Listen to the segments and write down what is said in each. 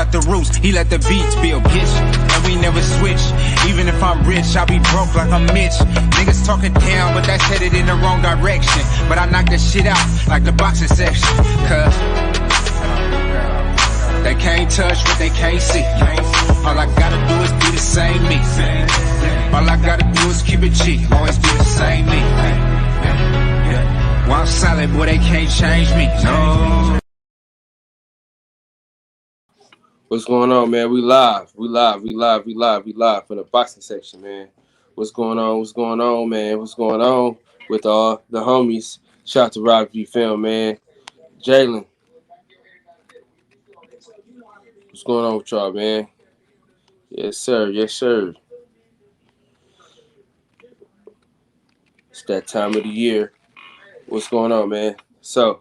cut the roots, he let the beats build, bitch. And we never switch. Even if I'm rich, I'll be broke like I'm Mitch. Niggas talking down, but that's headed in the wrong direction. But I knock that shit out like the boxing section. Cause they can't touch what they can't see. All I gotta do is be the same me. All I gotta do is keep it G. Always be the same me. While I'm solid, boy, they can't change me. No. What's going on, man? We live from the boxing section, man. What's going on, man? What's going on with all the homies? Shout out to Rob G Film, man. Jalen. What's going on with y'all, man? Yes, sir. It's that time of the year. What's going on, man? So,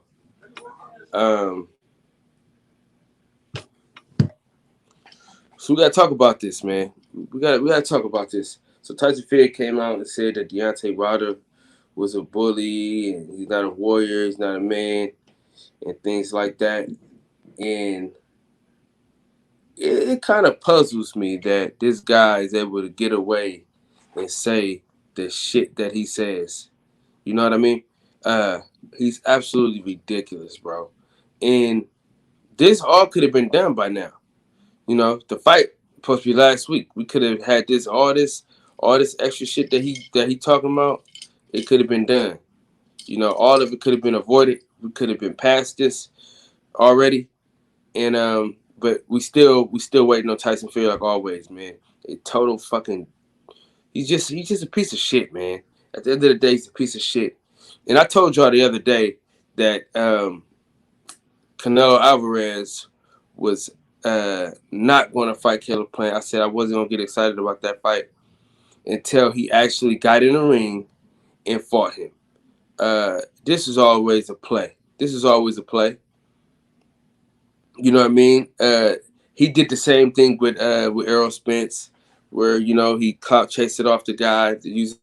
we gotta talk about this, man. We gotta talk about this. So Tyson Fury came out and said that Deontay Wilder was a bully and he's not a warrior, he's not a man, and things like that. And it kind of puzzles me that this guy is able to get away and say the shit that he says. You know what I mean? He's absolutely ridiculous, bro. And this all could have been done by now. You know, the fight supposed to be last week. We could have had all this extra shit that he talking about. It could have been done. You know, all of it could have been avoided. We could have been past this already. And but we still waiting on Tyson Fury like always, man. A total fucking he's just a piece of shit, man. At the end of the day, he's a piece of shit. And I told y'all the other day that Canelo Alvarez was not going to fight Caleb Plant. I said I wasn't going to get excited about that fight until he actually got in the ring and fought him. This is always a play. You know what I mean? He did the same thing with Errol Spence, where, you know, he chased it off the guy to use.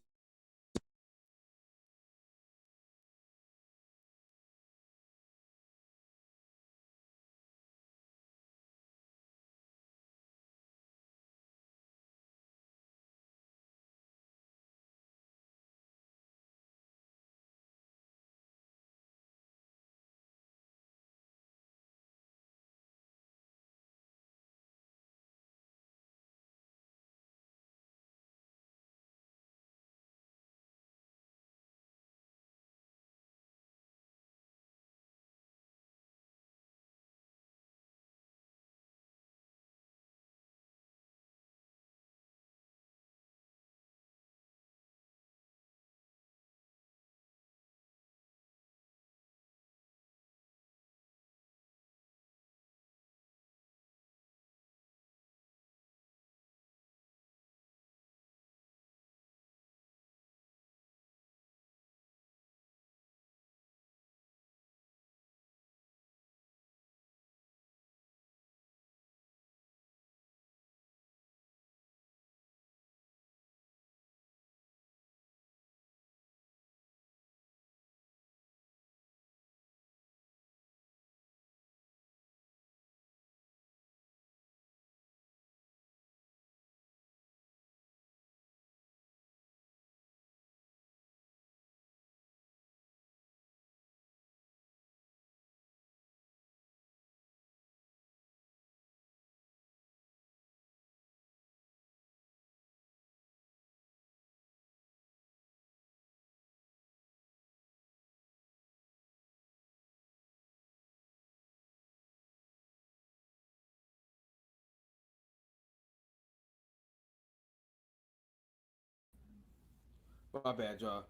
My bad, y'all.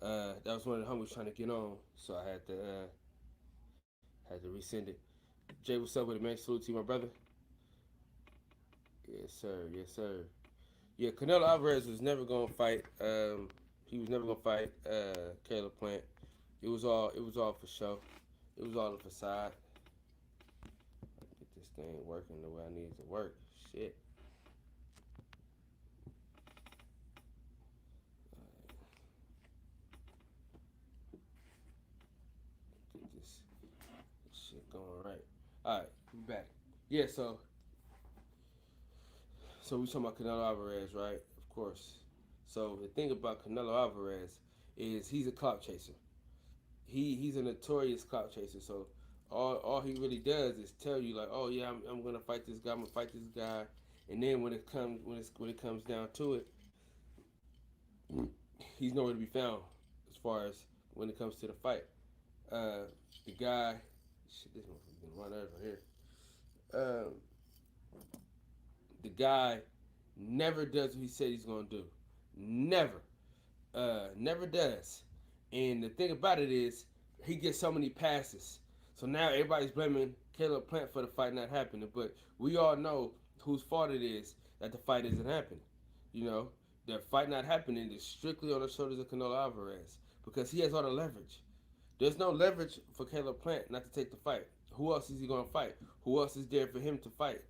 That was one of the homies trying to get on, so I had to resend it. Jay, what's up with it, man? Salute to you, my brother. Yes, sir. Yeah, Canelo Alvarez was never gonna fight. He was never gonna fight Caleb Plant. It was all for show. It was all a facade. Get this thing working the way I need it to work. Shit. Get this shit going right. All right, we back. Yeah, so we talking about Canelo Alvarez, right? Of course. So the thing about Canelo Alvarez is he's a clout chaser. He's a notorious clout chaser. So all he really does is tell you like, oh yeah, I'm gonna fight this guy. I'm gonna fight this guy. And then when it comes down to it, he's nowhere to be found as far as when it comes to the fight. Uh, the guy, shit, this motherfucker's gonna run over here. Um, the guy never does what he said he's gonna do. Never. Never does. And the thing about it is, he gets so many passes. So now everybody's blaming Caleb Plant for the fight not happening. But we all know whose fault it is that the fight isn't happening. You know, the fight not happening is strictly on the shoulders of Canelo Alvarez because he has all the leverage. There's no leverage for Caleb Plant not to take the fight. Who else is he going to fight? Who else is there for him to fight?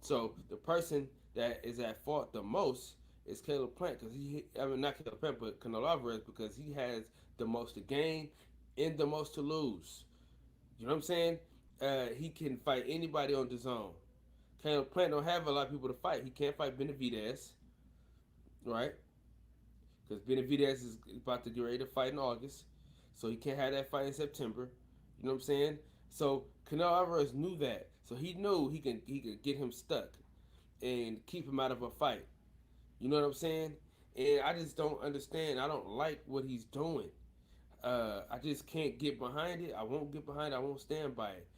So the person that is at fault the most is Caleb Plant because not Caleb Plant, but Canelo Alvarez because he has the most to gain and the most to lose. You know what I'm saying? He can fight anybody on the zone. Caleb Plant don't have a lot of people to fight. He can't fight Benavidez, right? Because Benavidez is about to get ready to fight in August, so he can't have that fight in September. You know what I'm saying? So Canelo Alvarez knew that, so he knew he could get him stuck and keep him out of a fight. You know what I'm saying? And I just don't understand. I don't like what he's doing. I just can't get behind it. I won't get behind it. I won't stand by it.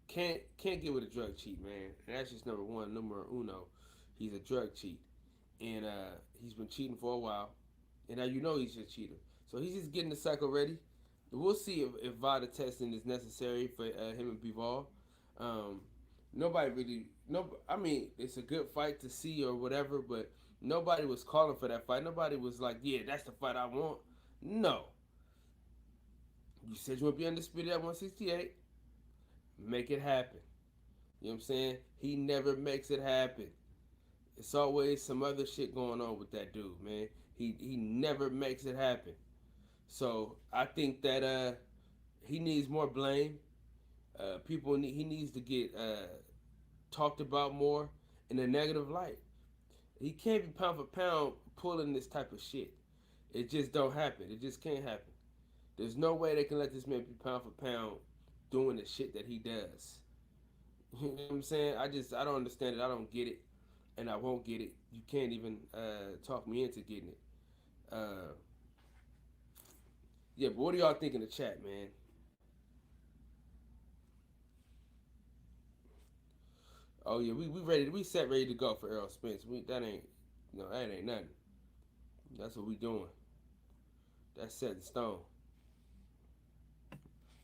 Can't get with a drug cheat, man. And that's just number one, numero uno. He's a drug cheat, and he's been cheating for a while, and now you know he's a cheater. So he's just getting the cycle ready. We'll see if VADA testing is necessary for him and Bivol. Um, nobody really, no. I mean, it's a good fight to see or whatever, but nobody was calling for that fight. Nobody was like, "Yeah, that's the fight I want." No, you said you want to be undisputed at 168. Make it happen. You know what I'm saying? He never makes it happen. It's always some other shit going on with that dude, man. He never makes it happen. So I think that he needs more blame. He needs to get talked about more in a negative light. He can't be pound for pound pulling this type of shit. It just don't happen. It just can't happen. There's no way they can let this man be pound for pound doing the shit that he does. You know what I'm saying? I don't understand it. I don't get it, and I won't get it. You can't even talk me into getting it. Uh, yeah, but what do y'all think in the chat, man? Oh yeah, we ready. We set ready to go for Errol Spence. That ain't no, that ain't nothing. That's what we doing. That's set in stone.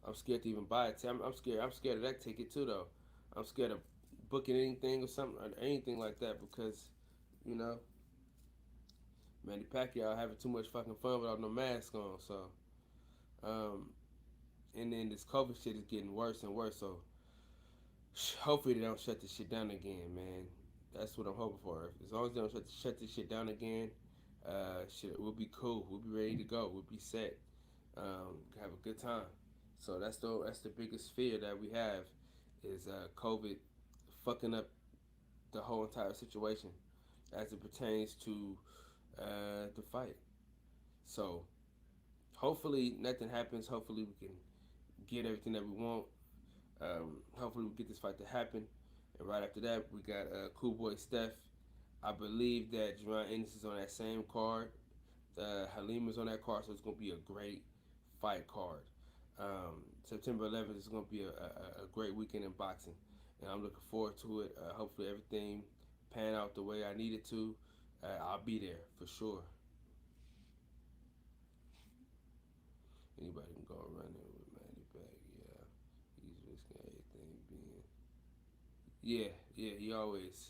I'm scared to even buy it. I'm scared. I'm scared of that ticket too, though. I'm scared of booking anything or something or anything like that because, you know, Manny Pacquiao having too much fucking fun without no mask on. So, um, and then this COVID shit is getting worse and worse. So, hopefully they don't shut this shit down again, man. That's what I'm hoping for. As long as they don't shut this shit down again, shit, we'll be cool. We'll be ready to go. We'll be set. Have a good time. So that's the biggest fear that we have is COVID fucking up the whole entire situation as it pertains to the fight. So hopefully nothing happens. Hopefully we can get everything that we want. Hopefully we get this fight to happen. And right after that, we got Cool Boy Steph. I believe that Jerron Ennis is on that same card. Halim is on that card, so it's going to be a great fight card. September 11th is going to be a great weekend in boxing, and I'm looking forward to it. Hopefully everything pan out the way I need it to. I'll be there for sure. Anybody can go around there with Manny back. Yeah, he's risking everything being. Yeah, he always.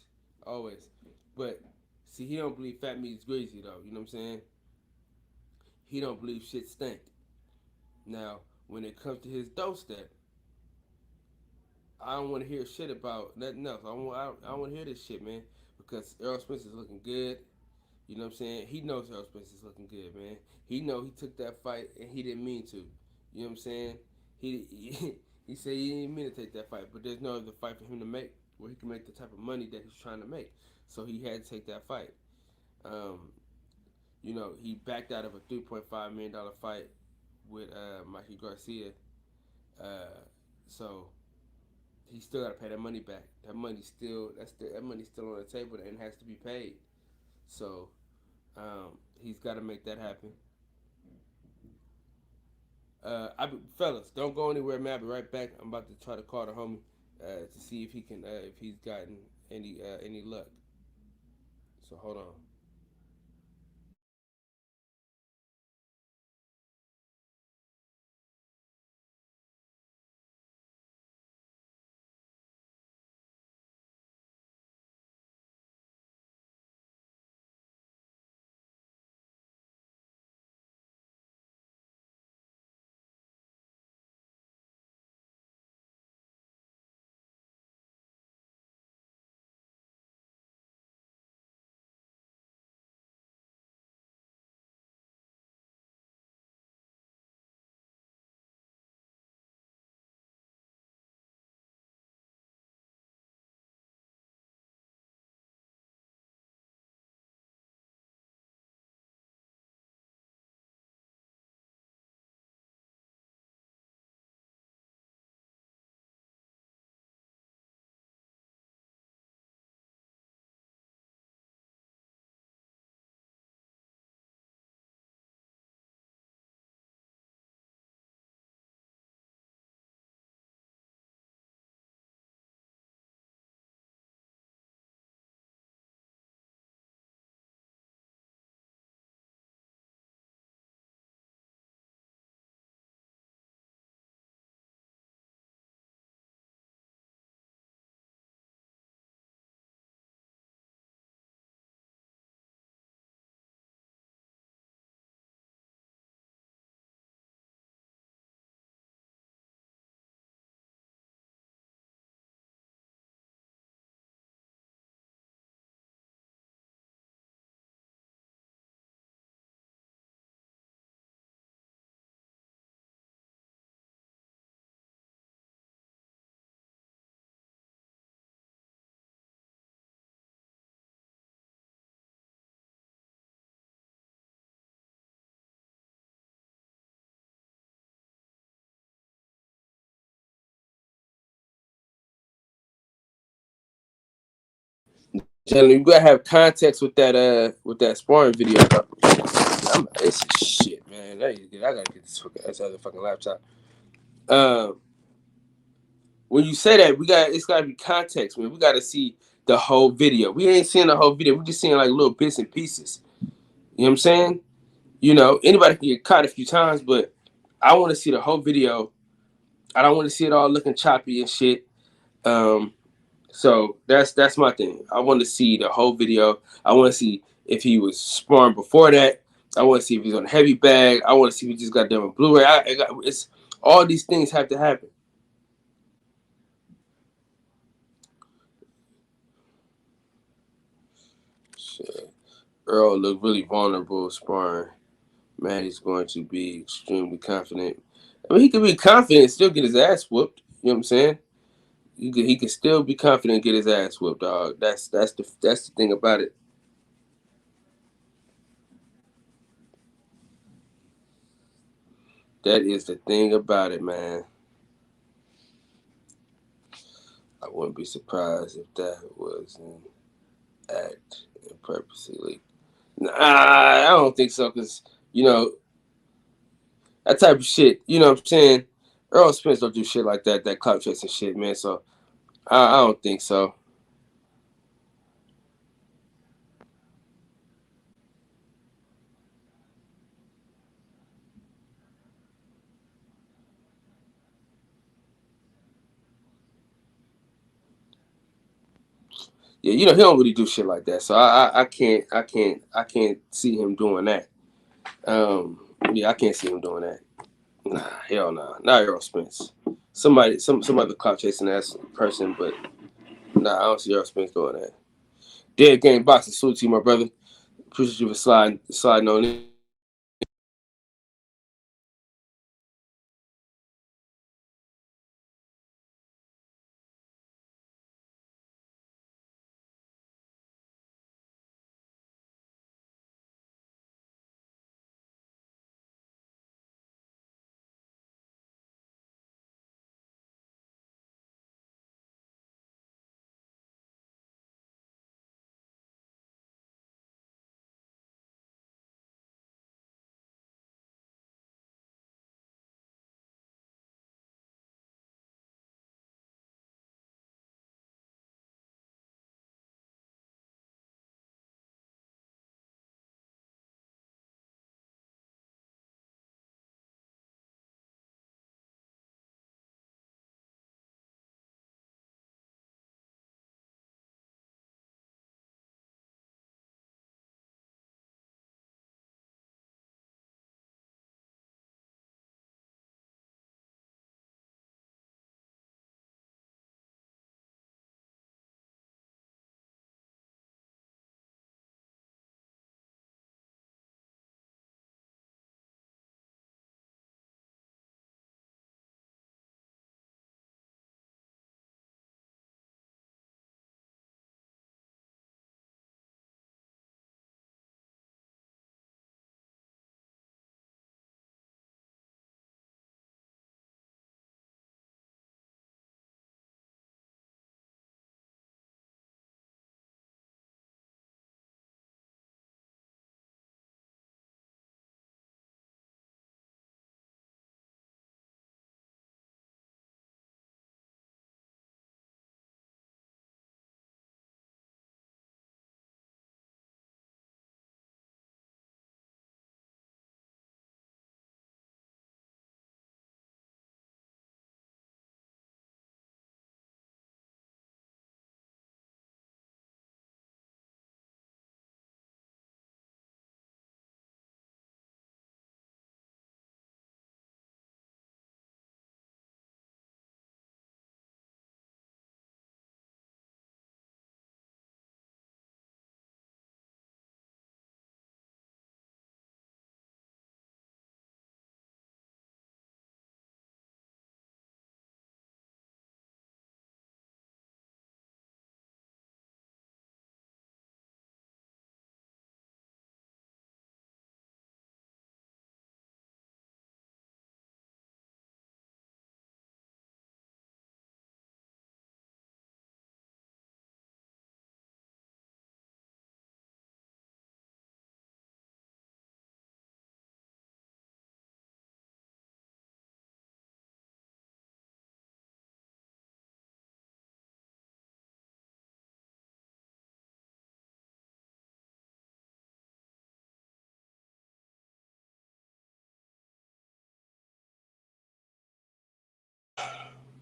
But see, he don't believe fat meat is greasy though. You know what I'm saying? He don't believe shit stink. Now, when it comes to his doorstep, I don't want to hear shit about nothing else. I don't want to hear this shit, man, because Errol Spence is looking good. You know what I'm saying? He knows Errol Spence is looking good, man. He know he took that fight and he didn't mean to. You know what I'm saying? He He said he didn't mean to take that fight, but there's no other fight for him to make where he can make the type of money that he's trying to make. So he had to take that fight. Um, he backed out of a $3.5 million fight with Mikey Garcia. Uh, so he still got to pay that money back. That money's still on the table and has to be paid. So he's got to make that happen. Fellas, don't go anywhere, man. I'll be right back. I'm about to try to call the homie to see if he can, if he's gotten any luck. So hold on. Gentlemen, you gotta have context with that sparring video. It's shit, man. I gotta get this other fucking laptop. Um, when you say that, it's gotta be context, man. We gotta see the whole video. We ain't seeing the whole video. We're just seeing like little bits and pieces. You know what I'm saying? Anybody can get caught a few times, but I want to see the whole video. I don't want to see it all looking choppy and shit. Um, so that's my thing. I want to see the whole video. I want to see if he was sparring before that. I want to see if he's on a heavy bag. I want to see if he just got done with Blu-ray. It's all these things have to happen. Shit. Earl looked really vulnerable sparring. Man, he's going to be extremely confident. I mean, he can be confident and still get his ass whooped. You know what I'm saying? He can still be confident and get his ass whooped, dog. That's the thing about it. That is the thing about it, man. I wouldn't be surprised if that was an act and purposely. Nah, I don't think so, because, you know, that type of shit, you know what I'm saying? Earl Spence don't do shit like that clout chasing shit, man. So I don't think so. Yeah, he don't really do shit like that. So I can't see him doing that. Yeah, I can't see him doing that. Nah, hell nah. Not Earl Spence. Some other clout chasing ass person, but nah, I don't see Earl Spence doing that. Dead game boxing, salute to you, my brother. Appreciate you for sliding on in.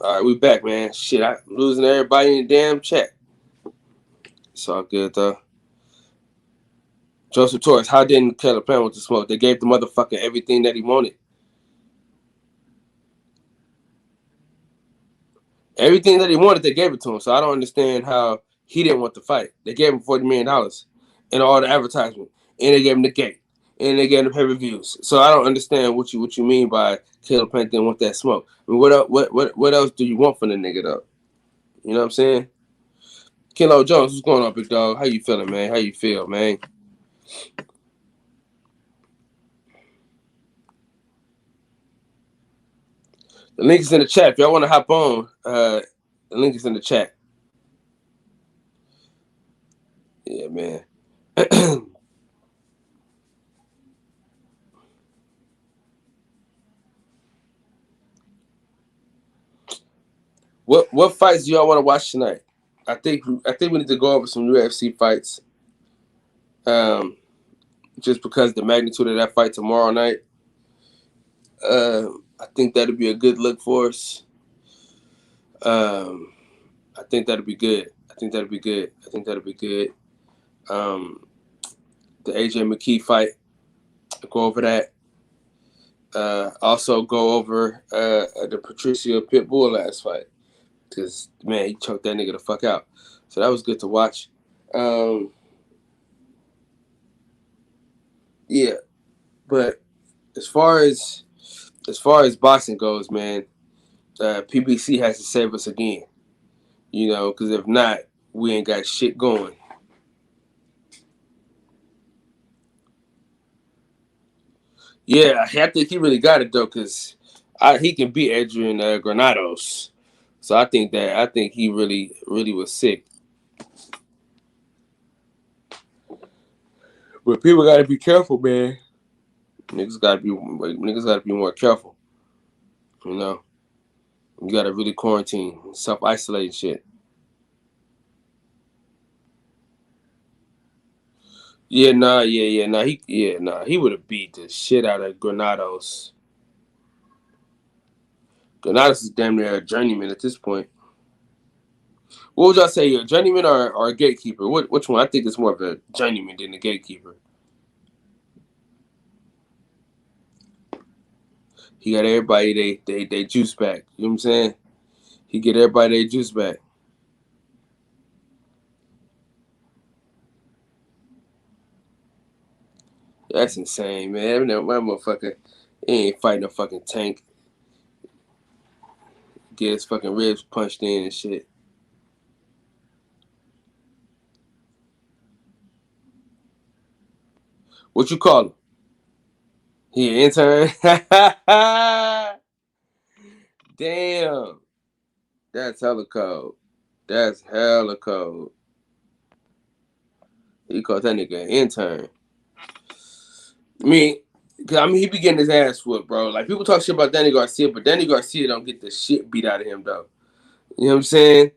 All right, we back, man. Shit, I'm losing everybody in the damn chat. It's all good, though. Joseph Torres, how didn't Caleb Plant want to smoke? They gave the motherfucker everything that he wanted. Everything that he wanted, they gave it to him. So I don't understand how he didn't want to fight. They gave him $40 million and all the advertisement. And they gave him the gate. And they gave him the pay-per-views. So I don't understand what you mean by Caleb Plant didn't want that smoke. I mean, what else do you want from the nigga, though? You know what I'm saying? Kilo Jones, what's going on, big dog? How you feeling, man? How you feel, man? The link is in the chat. If y'all want to hop on, the link is in the chat. Yeah, man. What fights do y'all want to watch tonight? I think we need to go over some UFC fights. Just because the magnitude of that fight tomorrow night. I think that'll be a good look for us. I think that'll be good. The AJ McKee fight. Go over that. Also go over the Patricia Pitbull last fight. Because, man, he choked that nigga the fuck out. So that was good to watch. Yeah. But as far as boxing goes, man, PBC has to save us again. You know, because if not, we ain't got shit going. Yeah, I think he really got it though, because he can beat Adrian Granados. So I think he really was sick. But people gotta be careful, man. Niggas gotta be more careful. You know, you gotta really quarantine, self-isolate shit. He would have beat the shit out of Granados. Granados is damn near a journeyman at this point. What would y'all say, a journeyman or a gatekeeper? Which one? I think it's more of a journeyman than a gatekeeper. He got everybody they juice back. You know what I'm saying? He get everybody their juice back. That's insane, man. That motherfucker, he ain't fighting a fucking tank. Get his fucking ribs punched in and shit. What you call him? He an intern? Damn. That's hella cold. He called that nigga an intern. I mean, he be getting his ass whooped, bro. Like, people talk shit about Danny Garcia, but Danny Garcia don't get the shit beat out of him, though. You know what I'm saying?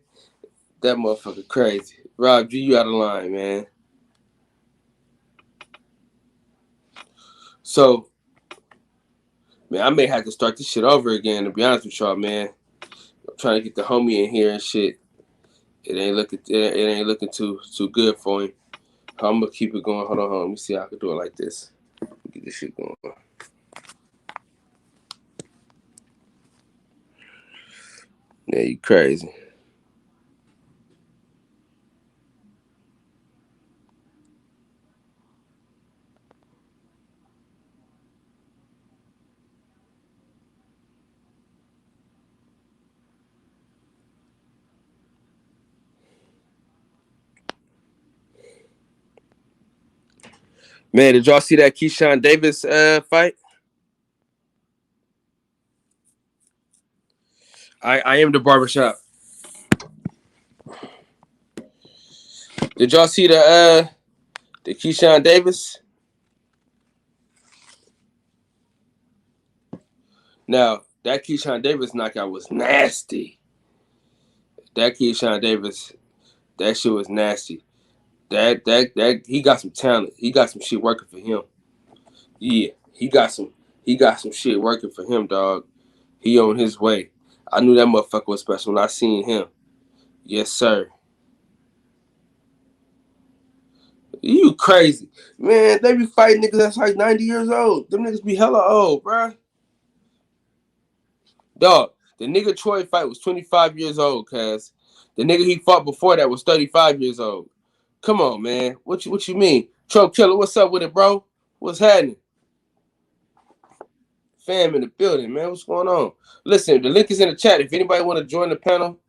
That motherfucker crazy. Rob G, you out of line, man. So, man, I may have to start this shit over again, to be honest with y'all, man. I'm trying to get the homie in here and shit. It ain't looking too good for him. I'm gonna keep it going. Hold on. Let me see how I can do it like this. Get this shit going. Yeah, you crazy. Man, did y'all see that Keyshawn Davis fight? I am the barbershop. Did y'all see the Keyshawn Davis? Now, that Keyshawn Davis knockout was nasty. That Keyshawn Davis, that shit was nasty. That he got some talent. He got some shit working for him. Yeah, he got some shit working for him, dog. He on his way. I knew that motherfucker was special when I seen him. Yes, sir. You crazy. Man, they be fighting niggas that's like 90 years old. Them niggas be hella old, bruh. Dog, the nigga Troy fight was 25 years old, cuz. The nigga he fought before that was 35 years old. Come on, man. What you mean? Trump Killer, what's up with it, bro? What's happening? Fam in the building, man. What's going on? Listen, the link is in the chat. If anybody want to join the panel,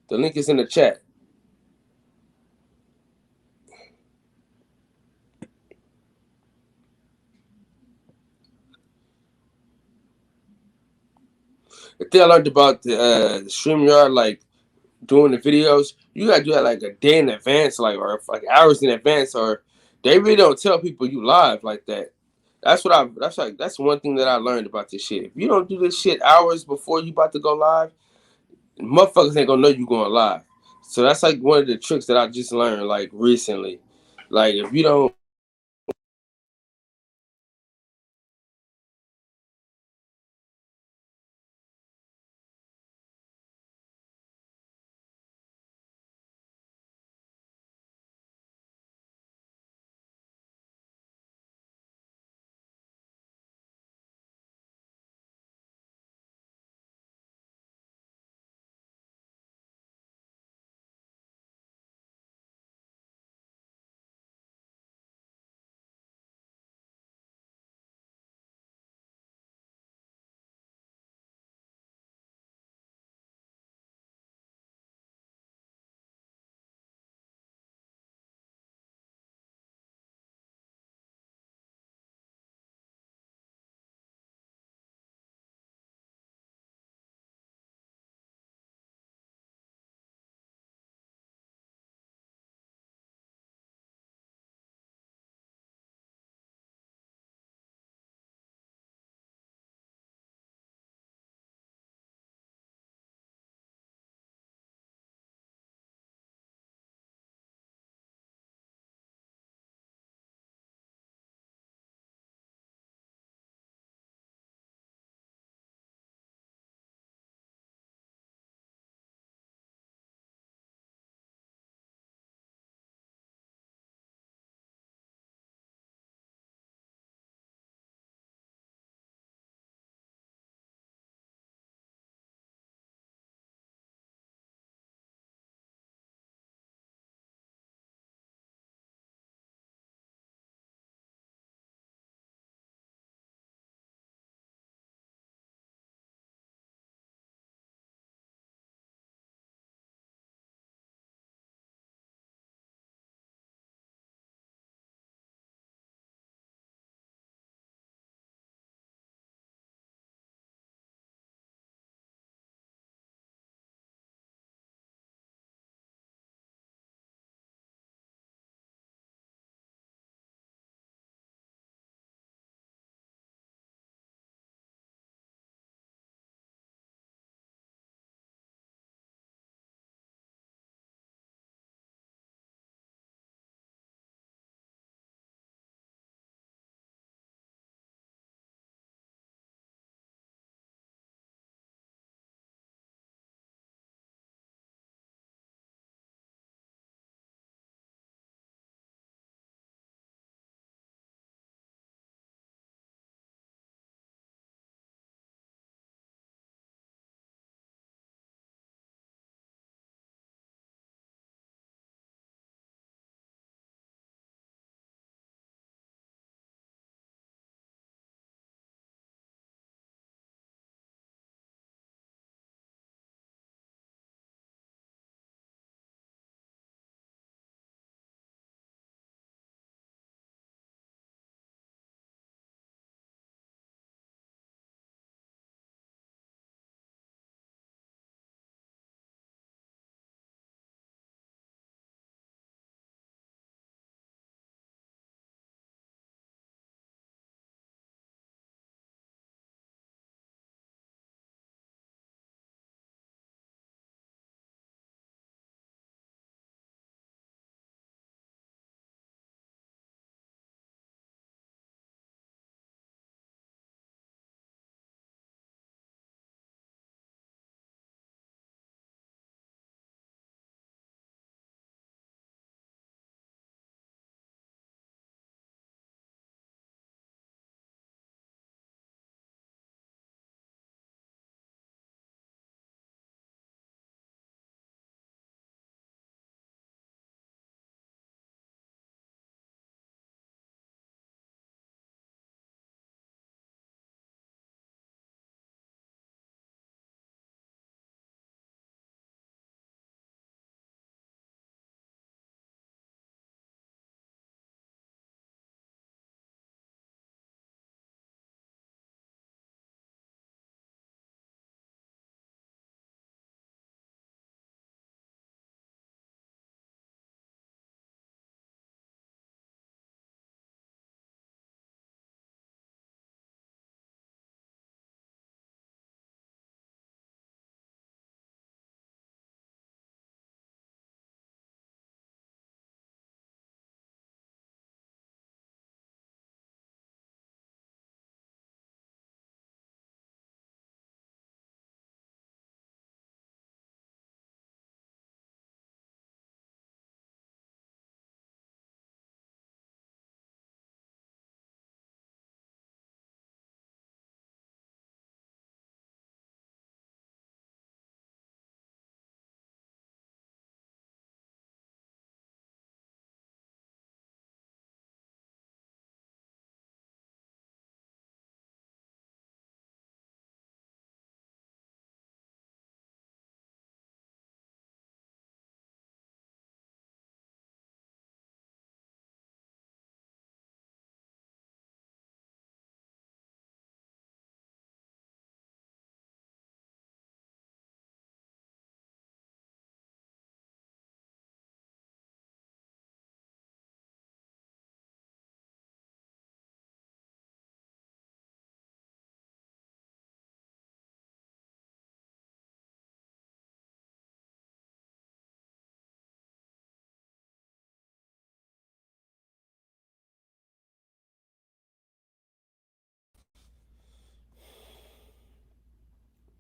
the link is in the chat. The thing I learned about the StreamYard, like doing the videos, you gotta do that like a day in advance, or like hours in advance, or they really don't tell people you live like that. That's one thing that I learned about this shit. If you don't do this shit hours before you about to go live, motherfuckers ain't gonna know you going live. So that's like one of the tricks that I just learned like recently. Like if you don't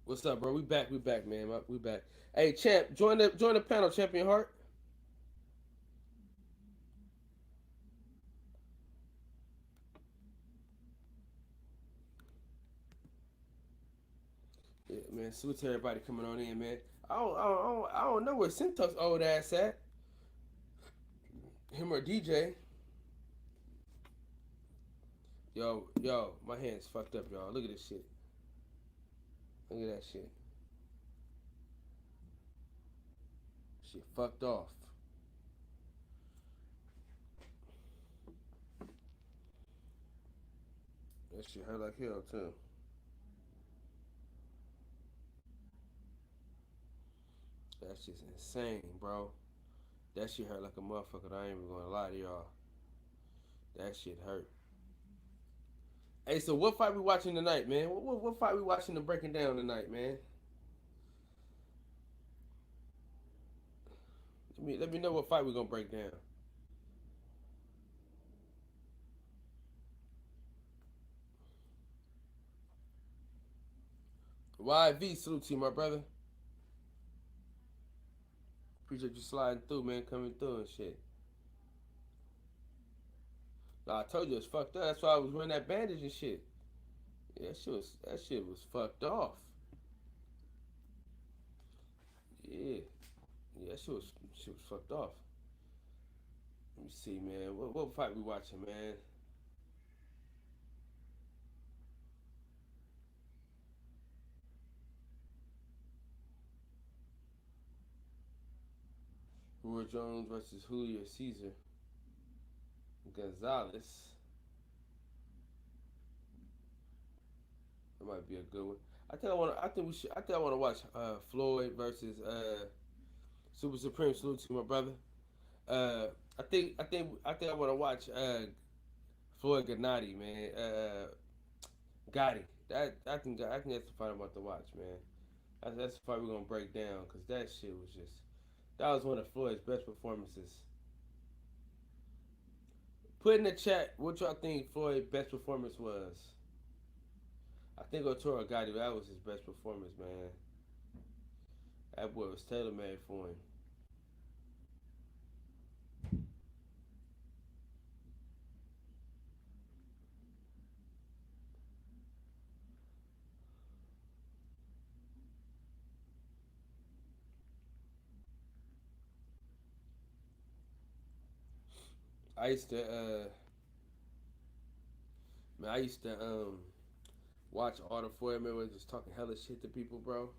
What's up, bro? We back, man. We back. Hey, champ, join the panel, Champion Heart. Yeah, man. Salute to everybody coming on in, man. I don't know where Centos old ass at. Him or DJ. Yo, my hand's fucked up, y'all. Look at this shit. Look at that shit. Shit fucked off. That shit hurt like hell too. That's just insane, bro. That shit hurt like a motherfucker. I ain't even gonna lie to y'all. That shit hurt. Hey, so what fight we watching tonight, man? What fight we watching and breaking down tonight, man? Let me know what fight we gonna break down. YV, salute to you, my brother. Appreciate you sliding through, man, coming through and shit. Nah, I told you it's fucked up. That's why I was wearing that bandage and shit. Yeah, that shit was fucked off. Yeah, yeah, that shit was fucked off. Let me see, man. What fight we watching, man? Roy Jones versus Julio Caesar Gonzalez. That might be a good one. I think I want. I think we should. I think I want to watch Floyd versus Super Supreme. Salute to my brother. Uh, I think I want to watch Floyd Gatti, man. Gotti. I think that's the fight I'm about to watch, man. That's the fight we're gonna break down because that shit was just that was one of Floyd's best performances. Put in the chat what y'all think Floyd's best performance was. I think Otoro Gotti, that was his best performance, man. That boy was tailor made for him. I used to man, I used to watch all the Floyd Mayweather just talking hella shit to people, bro.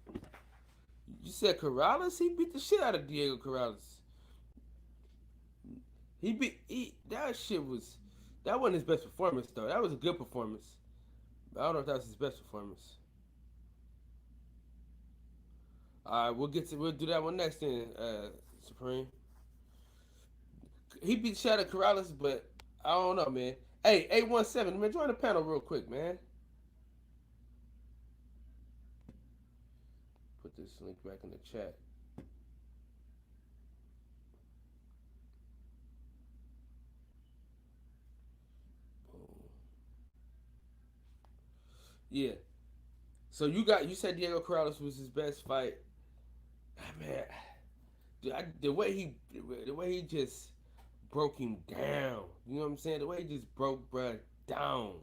You said Corrales? He beat the shit out of Diego Corrales. That shit was that wasn't his best performance though. That was a good performance. But I don't know if that was his best performance. All right, we'll do that one next then, Supreme. He beat Shadow Corrales, but I don't know, man. Hey, 817, man, join the panel real quick, man. Put this link back in the chat. Yeah. So you said Diego Corrales was his best fight. Man, the way he just broke him down. You know what I'm saying? The way he just broke bruh down.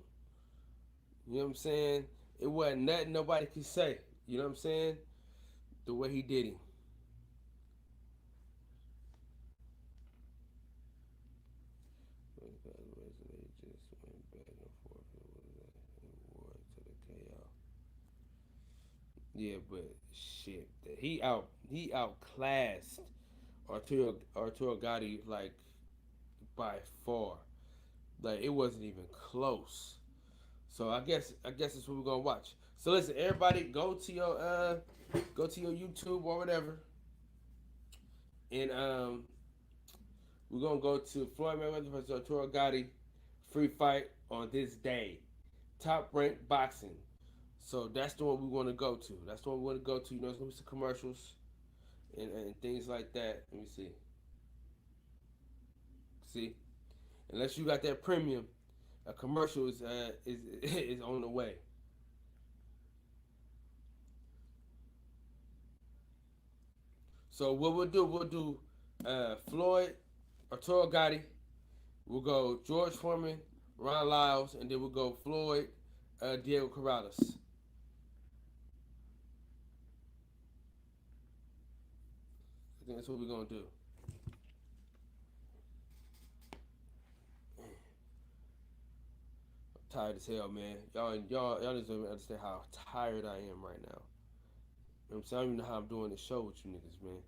You know what I'm saying? It wasn't nothing nobody could say. You know what I'm saying? The way he did him. Yeah, but shit, he outclassed Arturo Gatti like by far. Like it wasn't even close. So I guess that's what we're gonna watch. So listen, everybody, go to your YouTube or whatever, and we're gonna go to Floyd Mayweather versus Arturo Gatti, free fight on this day, Top Rank Boxing. So that's the one we want to go to. That's the one we want to go to. You know, it's gonna be some commercials and things like that. Let me see. See, unless you got that premium, a commercial is is on the way. So what we'll do Floyd, Arturo Gatti. We'll go George Foreman, Ron Lyles, and then we'll go Floyd, Diego Corrales. I think that's what we're gonna do. I'm tired as hell, man. Y'all just don't understand how tired I am right now. You know what I'm saying? I don't even know how I'm doing this show with you niggas, man.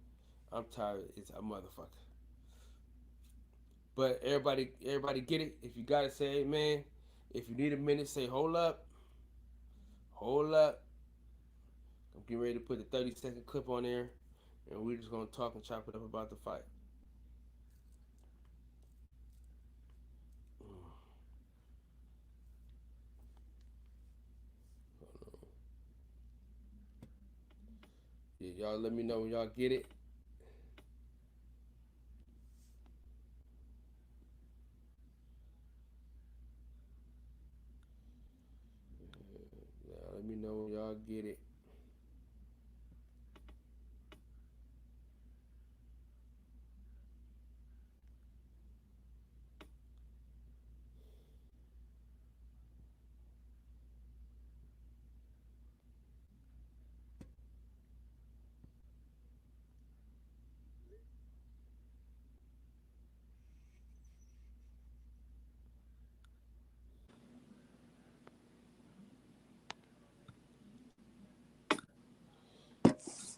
I'm tired. It's a motherfucker. But everybody get it. If you gotta say amen, if you need a minute, say hold up. Hold up. I'm getting ready to put the 30-second clip on there, and we're just gonna talk and chop it up about the fight. Yeah, y'all let me know when y'all get it. Yeah, let me know when y'all get it.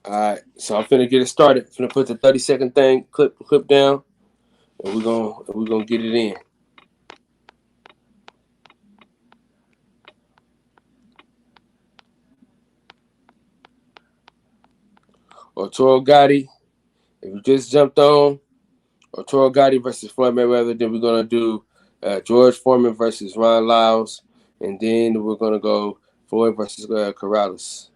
All right, so I'm finna get it started. Finna put the 30-second thing clip down, and we're gonna get it in. Arturo Gatti, if you just jumped on, Arturo Gatti versus Floyd Mayweather. Then we're gonna do George Foreman versus Ron Lyles, and then we're gonna go Floyd versus Corrales.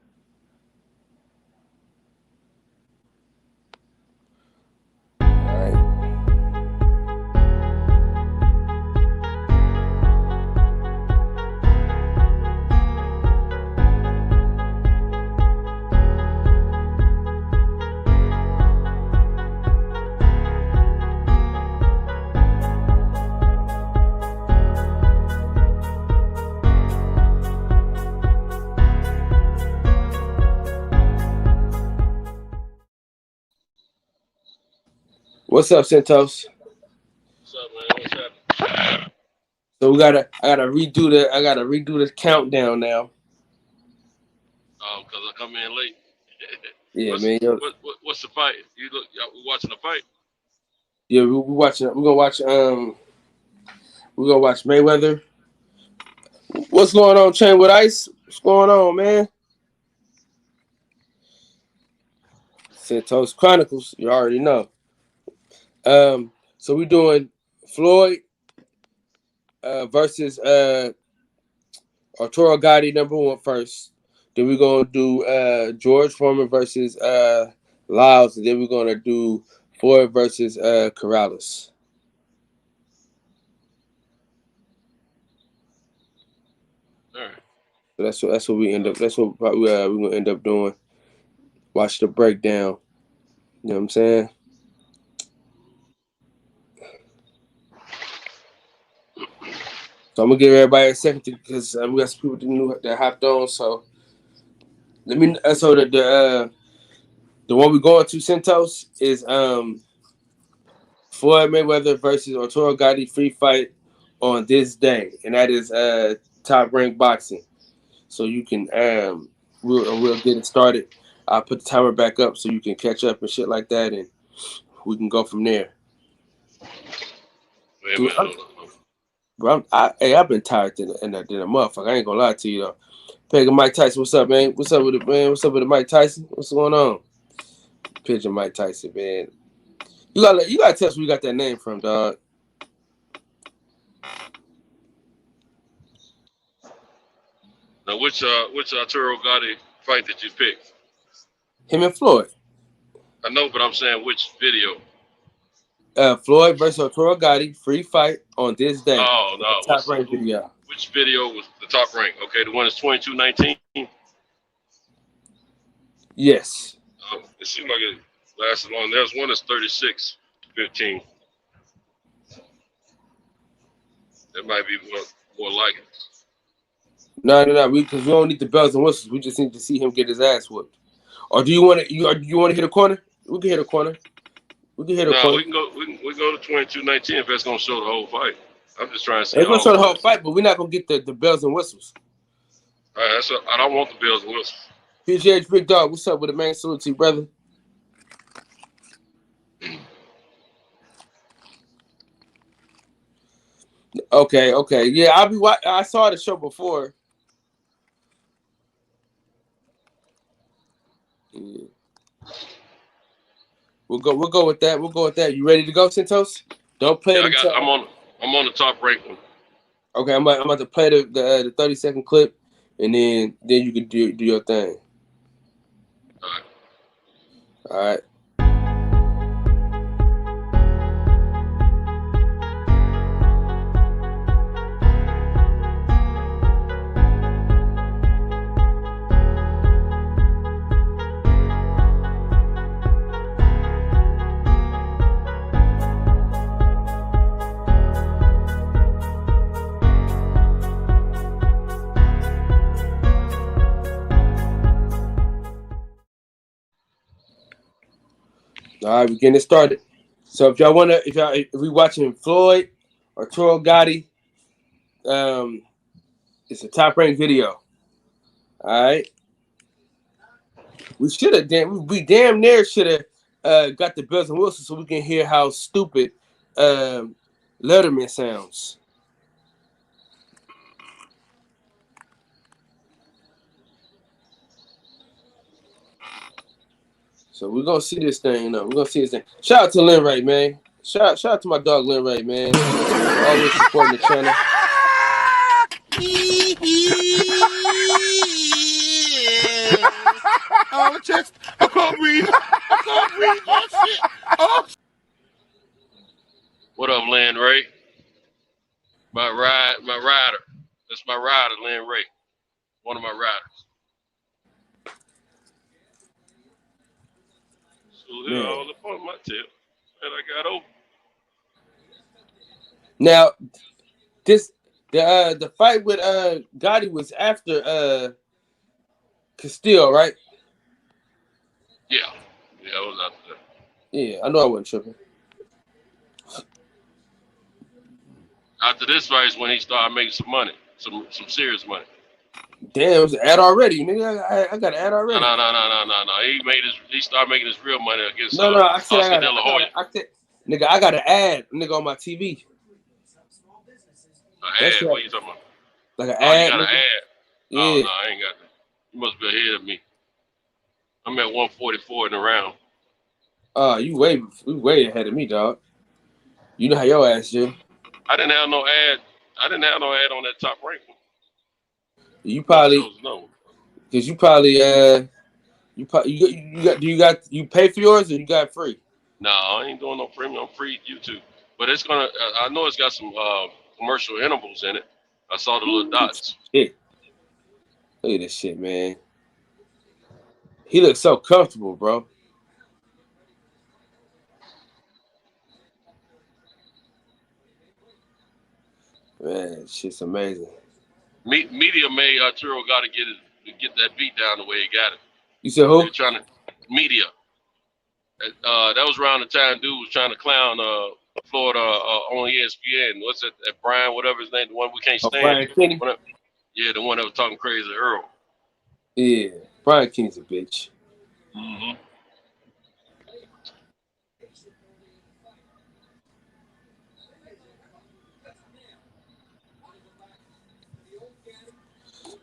What's up, Santos? What's up, man? What's happening? So I gotta redo the countdown now. Oh, because I come in late. Yeah, man. Yo, What's the fight? Y'all watching the fight? yeah, we're gonna watch Mayweather. What's going on, Chain with Ice? What's going on, man? Santos Chronicles, you already know. So we're doing Floyd versus Arturo Gatti #1 first. Then we're gonna do George Foreman versus Lyles, and then we're gonna do Floyd versus Corrales. All right. So that's what we end up. That's what we're gonna end up doing. Watch the breakdown. You know what I'm saying? So I'm gonna give everybody a second because we got some people that hopped on. So let me. So the one we going to Santos is Floyd Mayweather versus Arturo Gatti free fight on this day, and that is Top Rank Boxing. So you can we'll get it started. I'll put the timer back up so you can catch up and shit like that, and we can go from there. Wait a minute. Bro, I've been tired than a motherfucker. I ain't gonna lie to you though. Pigeon Mike Tyson, what's up, man? What's up with it, man? What's up with the Mike Tyson? What's going on? Pigeon Mike Tyson, man. You gotta tell us where you got that name from, dog. Now, which Arturo Gatti fight did you pick? Him and Floyd. I know, but I'm saying which video? Floyd versus Arturo Gatti free fight on this day. Oh no, Top Rank video. Which video was the Top Rank? Okay, the one is 22-19. Yes. It seemed like it. lasted long. There's one that's 36-15. That might be more like it. No. Because we don't need the bells and whistles. We just need to see him get his ass whooped. Or do you want to? You want to hit a corner? We can hit a corner. We can go. We can go to 22-19 if that's gonna show the whole fight. I'm just trying to say. It's gonna show the whole fight, but we're not gonna get the bells and whistles. All right, I don't want the bells and whistles. PGH Big Dog, what's up with the man? Salute to you, brother. Okay. Yeah, I saw the show before. Yeah. We'll go with that. You ready to go, Santos? Don't play it. I'm on the top rank one. Okay, I'm about to play the 30-second clip, and then you can do your thing. All right. All right, we're getting it started. So if we watching Floyd or Arturo Gatti, it's a top ranked video. All right. We damn near should have got the bells and whistles so we can hear how stupid Letterman sounds. So we're gonna see this thing, Shout out to Lynn Wright, man. Shout out to my dog Lynn Wright, man. Always supporting the channel. Oh, chest. I can't breathe. Oh, shit. Oh. What up, Lynn Ray? My rider. That's my rider, Lynn Ray. One of my riders. So they're all up on my tail. And I got over. Now, the fight with Gatti was after Castillo, right? Yeah, it was after that. Yeah, I know I wasn't tripping. After this fight is when he started making some money, some serious money. Damn, it was an ad already, nigga. I got an ad already. No. He started making his real money against I said nigga, I got an ad, nigga, on my TV. An ad? What are you talking about? Like an ad. You got an ad? Yeah. Oh, no, I ain't got that. You must be ahead of me. I'm at 144 in the round. You way ahead of me, dog. You know how your ass do. I didn't have no ad. On that top rank one. You probably, because you pay for yours or you got free? No, I ain't doing no premium. I'm free YouTube, but it's gonna. I know it's got some commercial intervals in it. I saw the little dots. Shit. Look at this shit, man. He looks so comfortable, bro. Man, shit's amazing. Media made Arturo got to get that beat down the way he got it. You said who? They're trying to media. That was around the time dude was trying to clown Florida on ESPN. What's that Brian, whatever his name, the one we can't stand. Brian Kenny? Yeah, the one that was talking crazy to Earl. Yeah, Brian Kenny's a bitch. Mm-hmm.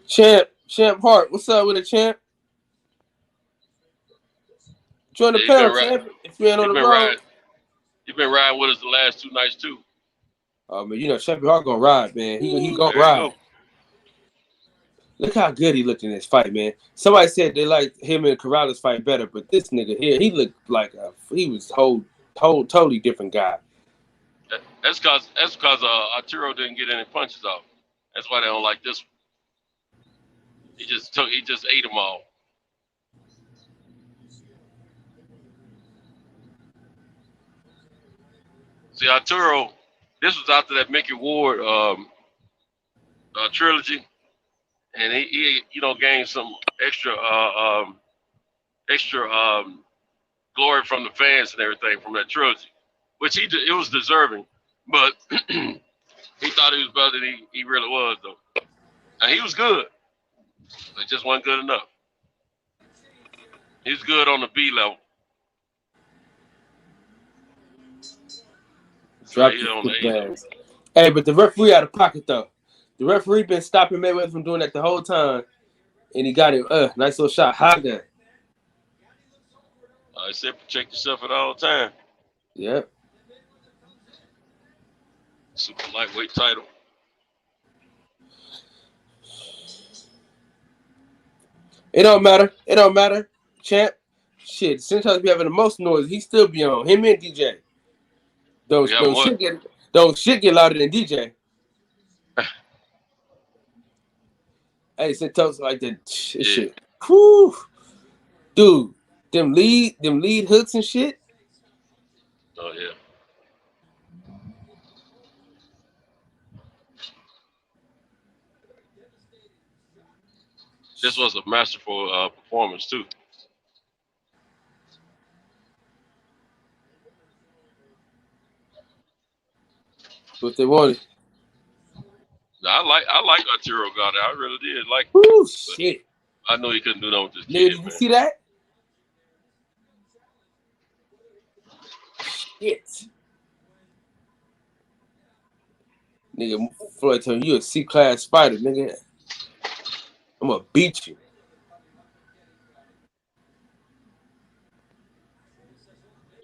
Champ Hart, what's up with it, champ? Join the panel, champ. If you ain't on the road. You've been riding with us the last 2 nights too. Oh man, you know Champ Hart gonna ride, man. He gonna ride. Look how good he looked in this fight, man. Somebody said they liked him and Corrales fight better, but this nigga here, he looked like he was a totally different guy. That's because Arturo didn't get any punches off. That's why they don't like this one. He just ate them all. See, Arturo, this was after that Mickey Ward trilogy, and he gained some extra glory from the fans and everything from that trilogy, which it was deserving, but he thought he was better than he really was, though. And he was good. It just wasn't good enough. He's good on the B level. Drop the Hey, but the referee out of pocket, though. The referee been stopping Mayweather from doing that the whole time, and he got it. Nice little shot. Hot gun. I said protect yourself at all time. Yep. Super lightweight title. It don't matter. Champ. Shit. Sometimes we having the most noise. He still be on. Him and DJ. Don't shit get louder than DJ. Hey, Santos like that shit. Whew. Dude, them lead hooks and shit. Oh yeah. This was a masterful performance too. What they wanted. I like Arturo Gatti. I really did like him. Woo, shit. I know he couldn't do that with this kid. Did you see that? Shit. Nigga, Floyd told you a C-class fighter, nigga. I'm gonna beat you.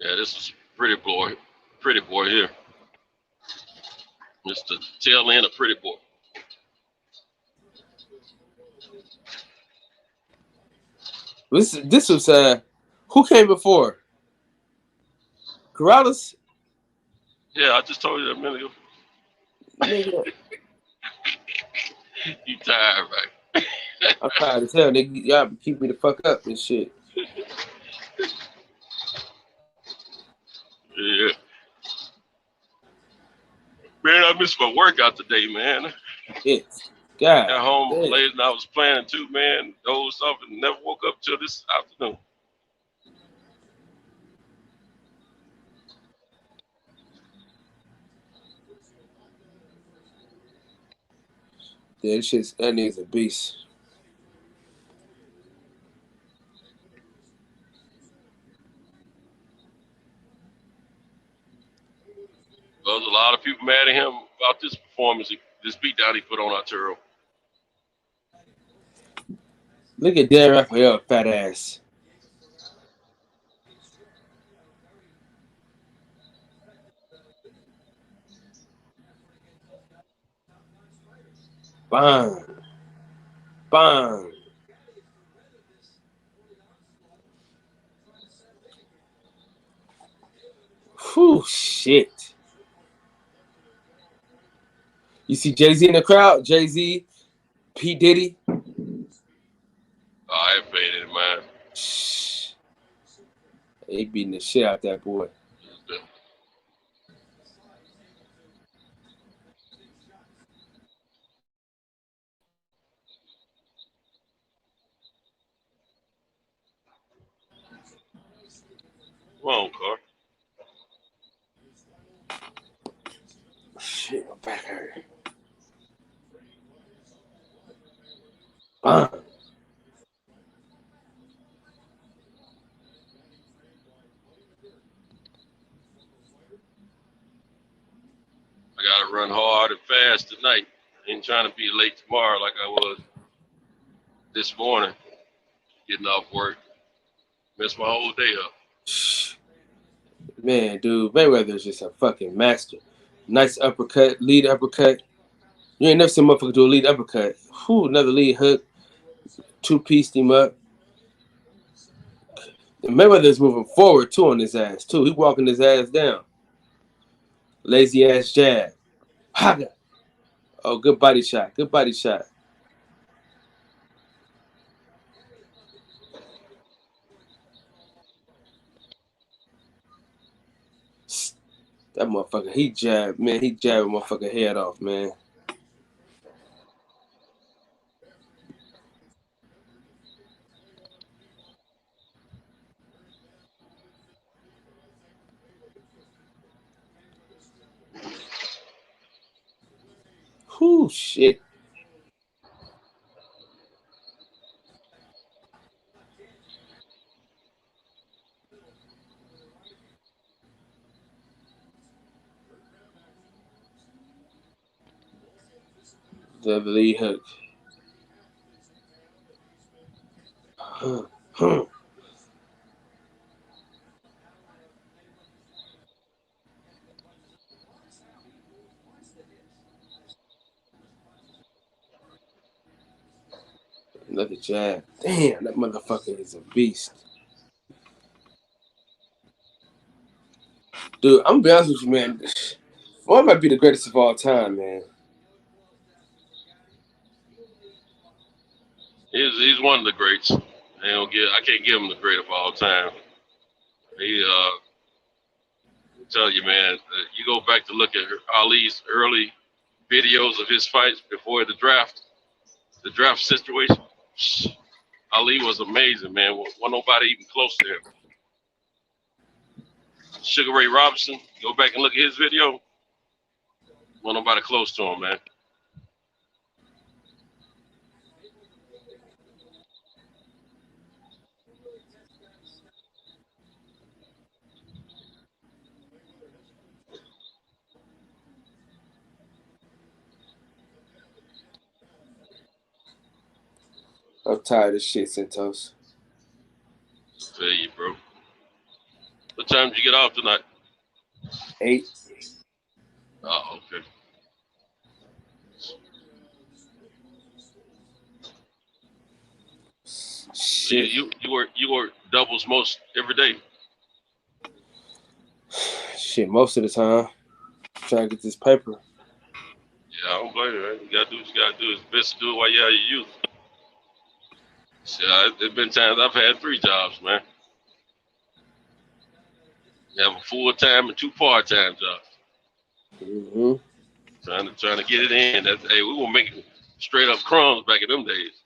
Yeah, this is pretty boy here. Mr. Tail end of pretty boy. This was who came before? Corrales? Yeah, I just told you that a minute ago. Nigga. You tired, right? I'm tired as hell, nigga. Y'all keep me the fuck up and shit. Yeah. Man, I missed my workout today, man. Yes. God. Got home late and I was planning too, man. Dozed off and never woke up till this afternoon. Yeah, that nigga's a beast. Well, there's a lot of people mad at him about this performance, this beatdown he put on Arturo. Look at Dan Raphael, fat ass. Bang. Bang. Whew, shit. You see Jay-Z in the crowd? Jay-Z, P. Diddy. Oh, I ain't paying any mind. They beating the shit out that boy. Come on, Car. Shit, my back hurt. Bang. I gotta run hard and fast tonight. Ain't trying to be late tomorrow like I was this morning, getting off work. Messed my whole day up. Man, dude, Mayweather is just a fucking master. Nice uppercut, lead uppercut. You ain't never seen a motherfucker do a lead uppercut. Whew, another lead hook. Two-pieced him up. And Mayweather's moving forward, too, on his ass, too. He walking his ass down. Lazy-ass jab. Haga. Oh, good body shot. Good body shot. That motherfucker, he jabbed, man. He jabbed motherfucker head off, man. Whew, shit. The lead hook. Another jab. Damn, that motherfucker is a beast. Dude, I'm gonna be honest with you, man. Floyd might be the greatest of all time, man. He's one of the greats. I can't give him the great of all time. He tell you, man, you go back to look at Ali's early videos of his fights before the draft situation. Ali was amazing, man. Wasn't nobody even close to him. Sugar Ray Robinson, go back and look at his video. Wasn't nobody close to him, man. I'm tired of shit, Santos. I tell you, bro. What time did you get off tonight? 8. Oh, okay. Shit. Yeah, you work doubles most every day. Shit, most of the time. Trying to get this paper. Yeah, I don't blame you, man. You gotta do what you gotta do. It's best to do it while you have your youth. See, there's been times I've had 3 jobs, man. You have a full-time and 2 part-time jobs. Mm-hmm. Trying to get it in. Hey, we were making straight up crumbs back in them days.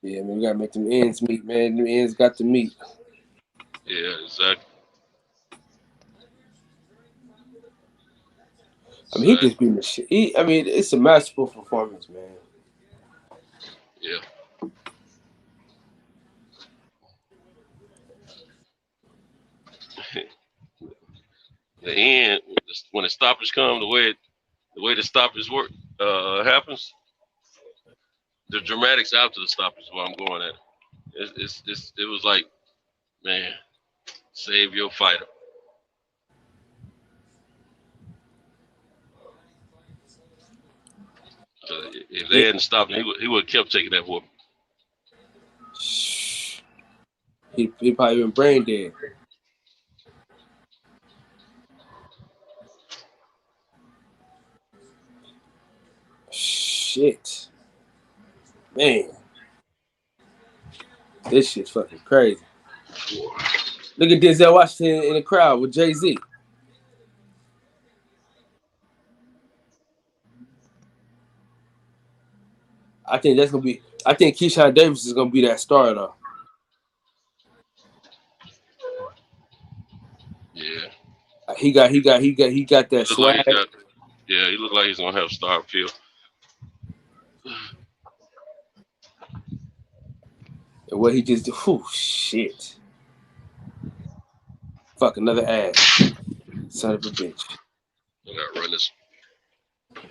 Yeah, man, we gotta make them ends meet, man. Them ends got to meet. Yeah, exactly. I mean, he just being the shit. It's a masterful performance, man. Yeah. The end, when the stoppage comes, the way the stoppage work happens, the dramatics after the stoppage is what I'm going at. It was like, man, save your fighter. If they hadn't stopped him, he would have kept taking that whoop. He probably been brain dead. Shit. Man. This shit's fucking crazy. Look at Denzel Washington in the crowd with Jay-Z. I think Keyshawn Davis is gonna be that star though. Yeah. He got that swag. He looked like he's gonna have star appeal. And what he just did, shit. Fuck, another ass. Son of a bitch. I gotta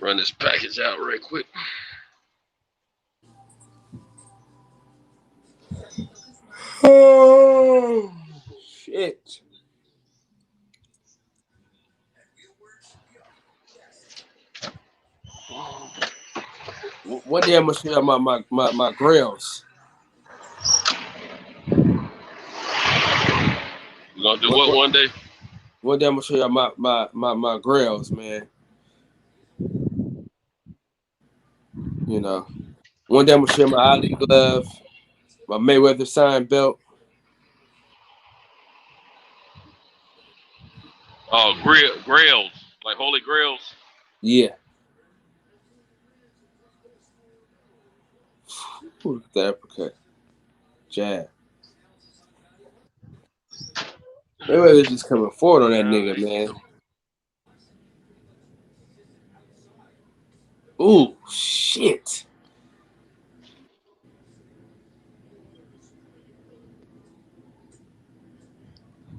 run this package out right quick. Oh shit. One day I'm gonna show you my grills. You gonna do what one day? One day I'm gonna show you my grills, man. You know. One day I'm gonna show you my Ali glove, my Mayweather sign belt. Oh, grails, like holy grails. Yeah. Ooh, look at that uppercut. Jab. Mayweather's just coming forward on that nigga, man. Ooh, shit.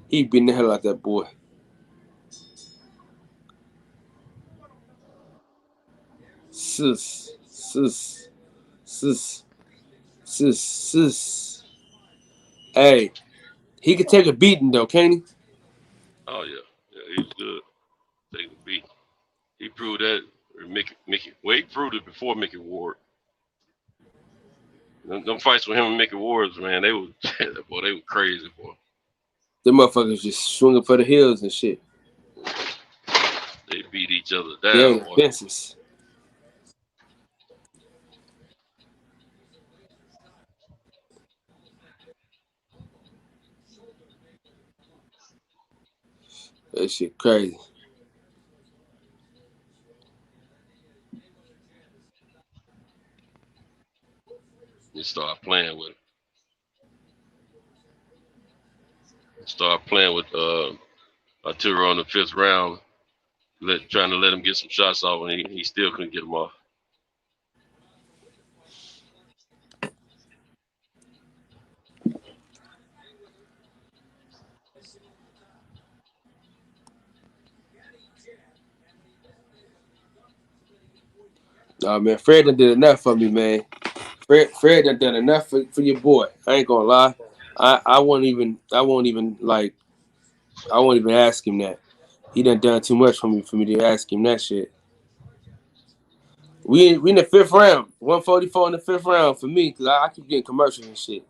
He beating the hell out that boy. Sus. Hey, he could take a beating though, can't he? Oh yeah, he's good. Take the beat. He proved that. Mickey. Well, he proved it before Mickey Ward. Them fights with him and Mickey Ward, man, they were boy, they were crazy, boy. The motherfuckers just swinging for the hills and shit. They beat each other Yeah, down, boy. fences. That shit crazy. You start playing with it. Start playing with Arturo in the 5th round, trying to let him get some shots off, and he still couldn't get them off. Oh man, Fred done did enough for me, man. Fred done enough for your boy. I ain't gonna lie. I won't even ask him that. He done too much for me to ask him that shit. We in the 5th round. 144 in the 5th round for me, because I keep getting commercials and shit.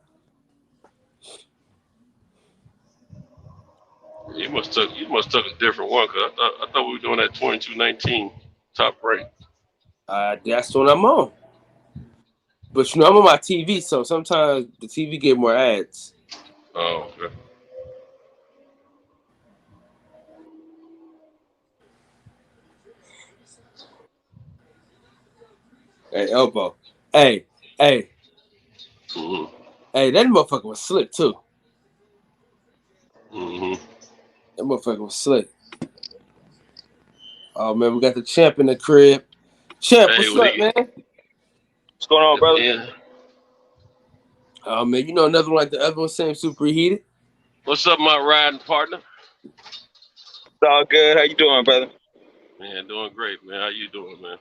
You must took a different one, cause I thought we were doing that 22-19 top rank. That's what I'm on. But I'm on my TV, so sometimes the TV get more ads. Oh, okay. Hey, elbow. Hey. Mm-hmm. Hey, that motherfucker was slick too. Mm-hmm. That motherfucker was slick. Oh man, we got the champ in the crib. Champ, Hey, what's up, man? What's going on, brother? Yeah. Oh man, you know another one like the other one, same super heated. What's up, my riding partner? It's all good. How you doing, brother? Man, doing great, man. How you doing, man?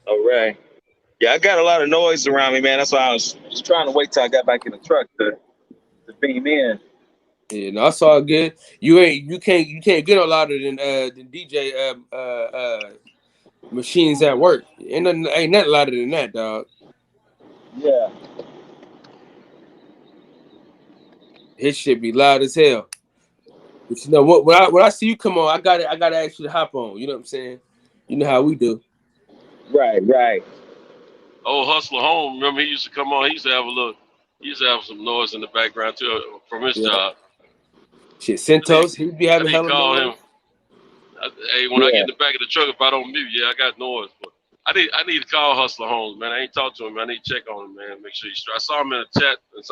All right. Yeah, I got a lot of noise around me, man. That's why I was just trying to wait till I got back in the truck to beam in. Yeah, no, that's all good. You can't get no louder than DJ machines at work. Ain't nothing louder than that, dog. Yeah. His shit be loud as hell. But you know what? When I see you come on, I gotta ask you to hop on. You know what I'm saying? You know how we do. Right. Oh, Hustler Home. Remember, he used to come on. He used to have some noise in the background too from his job. Shit, Centos, he'd be having hell of noise. Hey, when I get in the back of the truck, if I don't mute, I got noise. But I need to call Hustler Holmes, man. I ain't talked to him. I need to check on him, man. Make sure he's straight. I saw him in a chat, and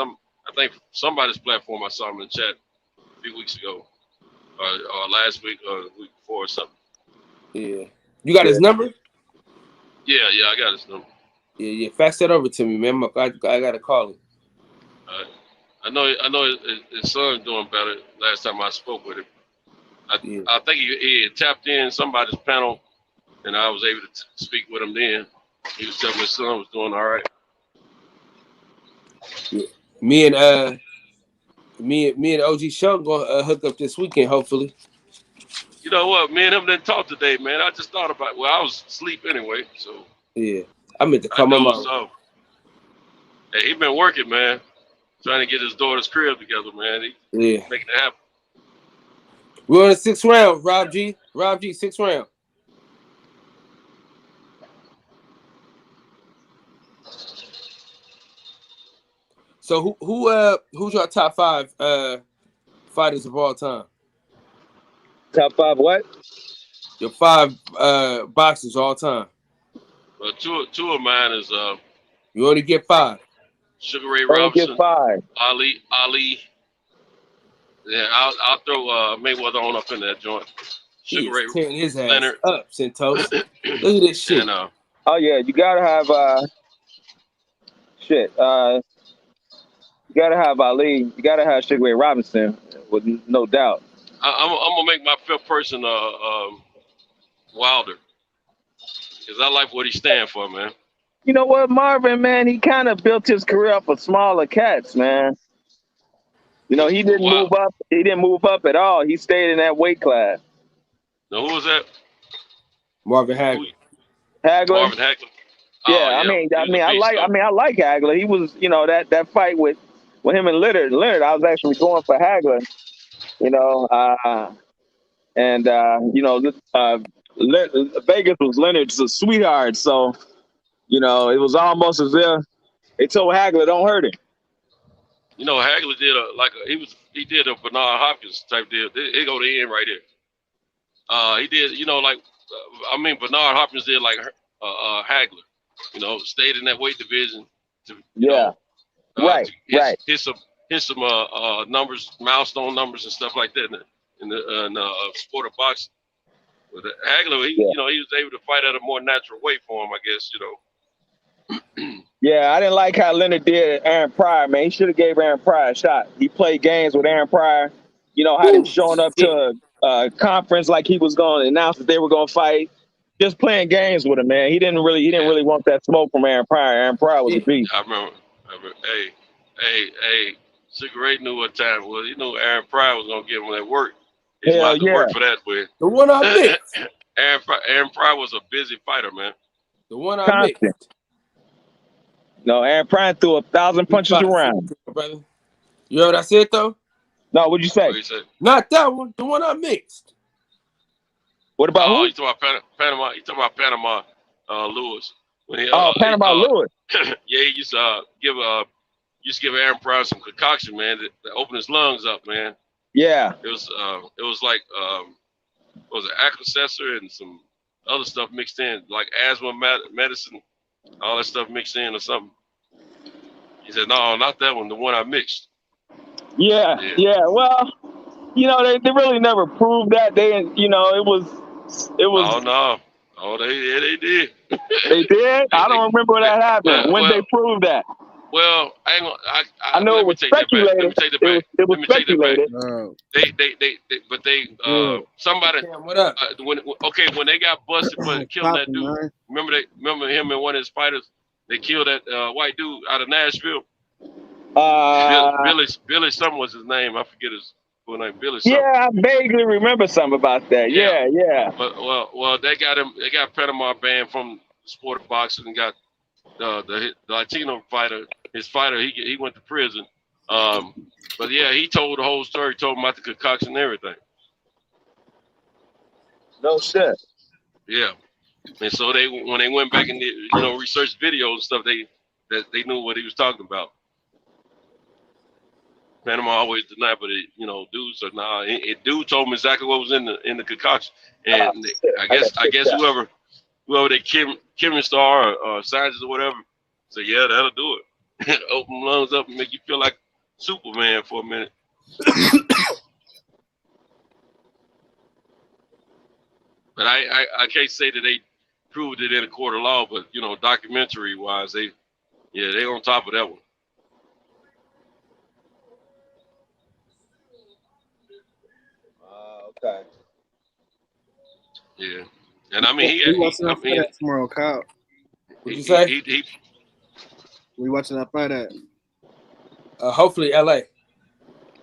I think somebody's platform. I saw him in the chat a few weeks ago, or last week, or the week before, or something. Yeah, you got his number? Yeah, I got his number. Yeah. Fax that over to me, man. I gotta call him. I know his son's doing better. Last time I spoke with him, I think he had tapped in somebody's panel, and I was able to speak with him then. He was telling me his son was doing all right. Yeah. Me and OG Shelton gonna hook up this weekend, hopefully. You know what? Me and him didn't talk today, man. I just thought about. Well, I was asleep anyway, so. Yeah, I meant to call my mom. So. Hey, he been working, man. Trying to get his daughter's crib together, man. Making it happen. We're on the 6th round, Rob G. 6th round. So who's your top 5 fighters of all time? Top 5 what? Your 5 boxers all time. But two of mine is You only get 5. Sugar Ray Only get Robinson, 5. Ali. Yeah, I'll throw Mayweather on up in that joint. He Sugar is Ray tearing his ass Leonard. up, Santos. Look at this shit. And Oh yeah, you gotta have you gotta have Ali. You gotta have Sugar Ray Robinson, with no doubt. I'm gonna make my 5th person Wilder, because I like what he stand for, man. You know what, Marvin, man, he kind of built his career up for smaller cats, man. You know, he didn't Wow. move up. He didn't move up at all. He stayed in that weight class. Now who was that? Marvin Hagler. Hagler. Marvin Hagler. Yeah, Oh, I he was a beast, I like Hagler. He was, you know, that fight with him and Leonard. I was actually going for Hagler. You know, Vegas was Leonard's sweetheart, so you know it was almost as if they told Hagler, "Don't hurt him." You know, Hagler did he did a Bernard Hopkins type deal. It go to the end right there. He did, you know, like Bernard Hopkins did like Hagler. You know, stayed in that weight division to right. Hit some numbers, milestone numbers and stuff like that in the sport of boxing. But Hagler, he was able to fight at a more natural way for him, I guess. You know. Yeah, I didn't like how Leonard did Aaron Pryor, man. He should have gave Aaron Pryor a shot. He played games with Aaron Pryor. You know, had him showing up to a conference like he was going to announce that they were going to fight. Just playing games with him, man. He didn't really want that smoke from Aaron Pryor. Aaron Pryor was a beast. I remember. Hey, Sugar Ray knew what time it was. He knew Aaron Pryor was gonna give him that work. He's about to work for that way. The one I mixed. Aaron Pryor was a busy fighter, man. The one I mixed. No, Aaron Pryor threw 1,000 punches around. Brother. You heard what I said though? No, what'd you say? What you said? Not that one. The one I mixed. What about who? You talking about Panama? You talking about Panama Lewis? When he, Panama Lewis. Yeah, he used to give Aaron Pryor some concoction, man, to open his lungs up, man. Yeah. It was like it was an Alka-Seltzer and some other stuff mixed in, like asthma medicine, all that stuff mixed in or something. He said, "No, not that one. The one I mixed." Yeah. Well, you know, they really never proved that. It was. Oh no! Oh, they did. They did. I don't remember that happened. When they proved that. Well, I know it was speculated. Let me take that back. It was speculated. Somebody. What up? When they got busted for killing that dude, remember him and one of his fighters, they killed that white dude out of Nashville. Billy something was his name. I forget his full name. Billy something. Yeah, I vaguely remember something about that. Yeah. But well, they got Panama banned from the sport of boxing and got the Latino fighter. His fighter, he went to prison. But yeah, he told the whole story. Told him about the concoction and everything. No shit. Yeah, and so when they went back and researched videos and stuff, they knew what he was talking about. Panama always denied, but dudes are nah. Dude told him exactly what was in the concoction, and I guess whoever they chemist or scientist or whatever, said yeah, that'll do it. Open lungs up and make you feel like Superman for a minute. But I can't say that they proved it in a court of law, but documentary wise, they on top of that one. Okay. Yeah, and I mean he watching that fight tomorrow, Kyle. What'd you say? We watching that fight at? Hopefully LA.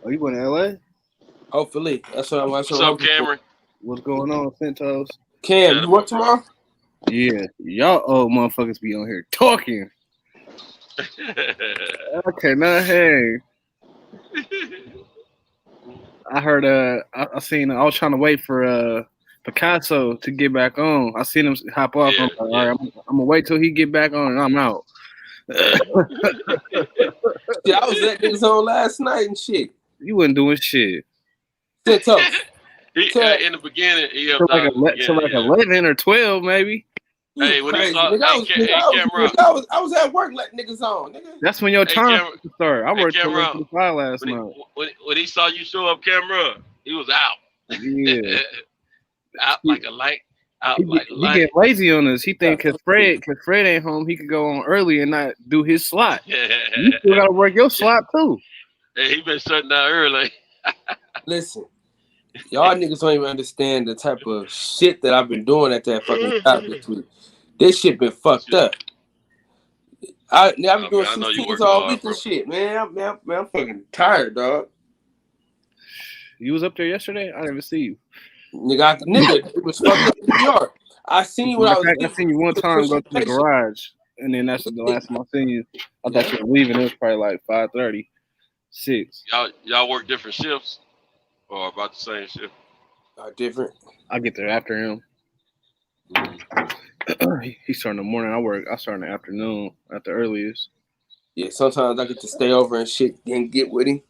Oh, you going to LA? Hopefully. That's what I'm watching. What's up, Cameron? What's going on, Santos? Cam, you work tomorrow? Yeah. Y'all old motherfuckers be on here talking. Okay, now hey. I heard I seen I was trying to wait for Picasso to get back on. I seen him hop off. Yeah, I'm like, all right, I'm gonna wait till he get back on and I'm out. Yeah, I was at this on last night and shit. You wasn't doing shit. Santos, In the beginning, he helped to like, out. to like 11 or 12, maybe. Hey, when he saw, I was at work letting niggas on, nigga. That's when your time started. I worked till Cameron, 5 last night. When he saw you show up, camera, he was out. Yeah. Out like a light. He get lazy on us. He think cause Fred ain't home, he could go on early and not do his slot. You still gotta work your slot too. Hey, he been shutting down early. Listen, y'all niggas don't even understand the type of shit that I've been doing at that fucking job this week. This shit been fucked up. I've been doing 16s all week and shit, man. I'm fucking tired, dog. You was up there yesterday? I didn't see you. Nigga, it was fucked up in New York. I seen you when I was. I seen you one time go to the garage, and then that's the last time I seen you. I thought you were leaving. It was probably like 5:30, 6. Y'all work different shifts, or about the same shift? Different. I get there after him. He starting in the morning. I start in the afternoon at the earliest. Yeah, sometimes I get to stay over and shit and get with him.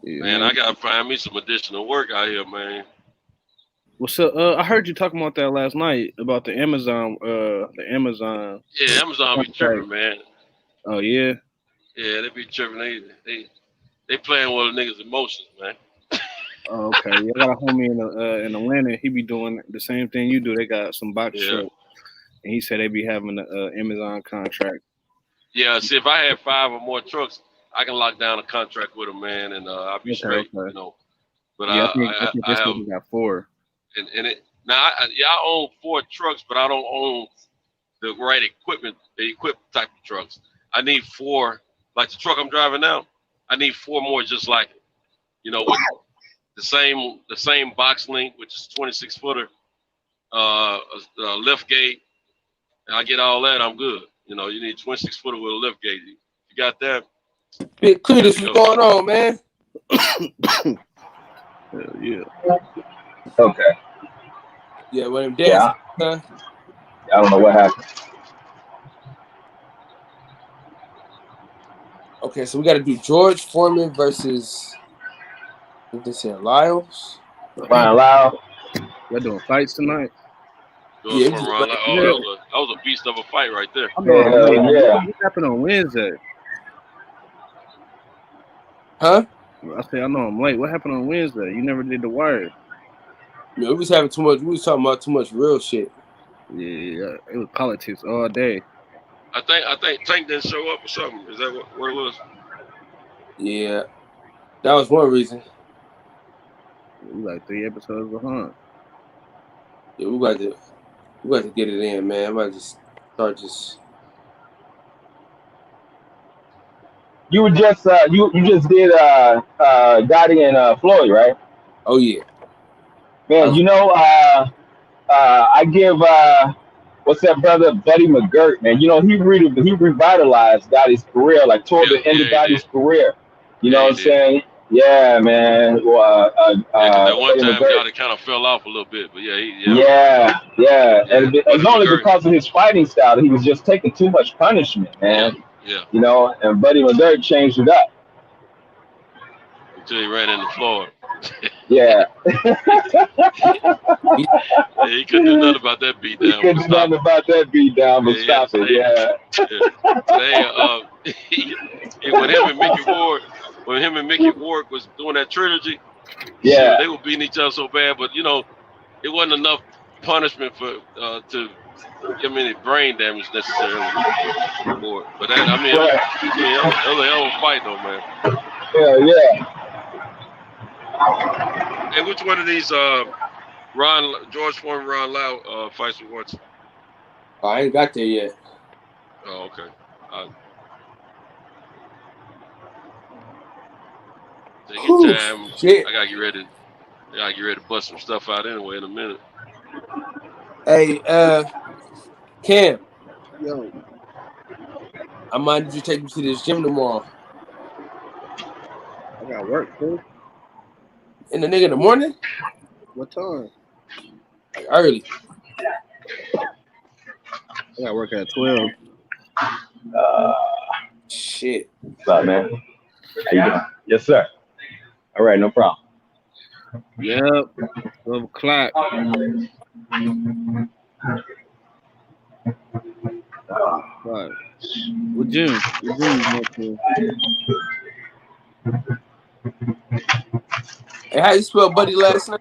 Yeah, man, I gotta find me some additional work out here, man. Well, so I heard you talking about that last night about the Amazon. Yeah, Amazon be tripping, man. Oh yeah. Yeah, they be tripping. They playing with the niggas' emotions, man. Oh, okay. Yeah, I got a homie in Atlanta. He be doing the same thing you do. They got some box trucks, and he said they be having an Amazon contract. Yeah, see, if I had 5 or more trucks, I can lock down a contract with them, man, and I'll be straight, you know. But yeah, I think this one got 4. And it now, I own 4 trucks, but I don't own the right equipment, the equipped type of trucks. I need 4, like the truck I'm driving now. I need 4 more just like it, you know, with the same box length, which is 26-footer, lift gate. And I get all that, I'm good. You know, you need 26-footer with a lift gate. You got that? Big Cletus, what's going on, man? Hell yeah. Okay. Yeah, when them dancing, I don't know what happened. Okay, so we got to do George Foreman versus, I think they said Lyles. Ryan Lyle. We're doing fights tonight. That was a beast of a fight right there. What happened on Wednesday? Huh? I say I know I'm late. What happened on Wednesday? You never did the wire. Yeah, we was having too much. We was talking about too much real shit. Yeah, it was politics all day. I think Tank didn't show up or something. Is that what it was? Yeah, that was one reason. We like 3 episodes behind. Yeah, we got to get it in, man. I'm about to start just. You were just you just did Gatti and Floyd, right? Oh yeah, man. You know, I give what's that brother Buddy McGirt, man? You know, he revitalized Gotti's career, like toward the end of Gotti's career. You know what I'm saying? Yeah, man. Well, that one time Gotti kind of fell off a little bit, but yeah. And it's only because of his fighting style. He was just taking too much punishment, man. Yeah. You know, and Buddy McGirt changed it up. Until he ran into Floyd. Yeah. He couldn't do nothing about that beat down. He couldn't do nothing about that beat down, but stop it. When him and Mickey Ward was doing that trilogy, they were beating each other so bad, but you know, it wasn't enough punishment for to give him any brain damage necessarily. But that, it was a hell of a fight though, man. Yeah. Hey, which one of these George Foreman, Ron Lau fights we watching? I ain't got there yet. Oh, okay. Take your time. Shit. I gotta get ready to bust some stuff out anyway in a minute. Hey, Cam. Yo. I might need you to take me to this gym tomorrow. I got work, too. In the morning? What time? Like early. I got work at 12. Shit. What's up, man? How you doing? Yes, sir. All right, no problem. Yep. 12 o'clock. Right. What gym? What gym you went to? Hey, how you spell Buddy last name?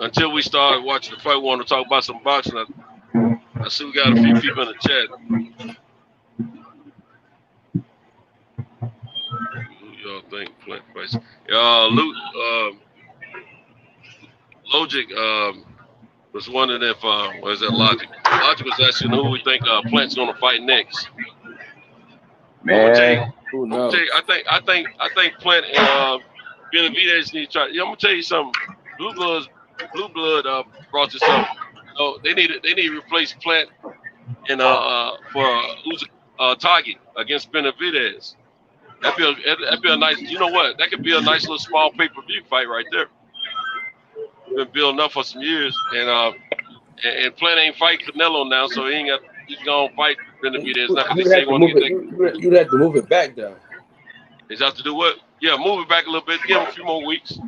Until we started watching the fight, we want to talk about some boxing. I see we got a few people in the chat. Who y'all think Flint fights? Luke, Logic was wondering if was that Logic? Logic was asking who we think Flint's gonna fight next. Man, Who knows? I think Flint and Benavidez need to try. I'm gonna tell you something. Blue Blood brought this up. So they need to replace Flint and for target against Benavidez. That'd be a nice. You know what? That could be a nice little small pay-per-view fight right there. Been building up for some years, and Flint ain't fight Canelo now, so he's gonna fight Benavidez. You'd have to move it back though. He's have to do what? Yeah, move it back a little bit. Give him a few more weeks.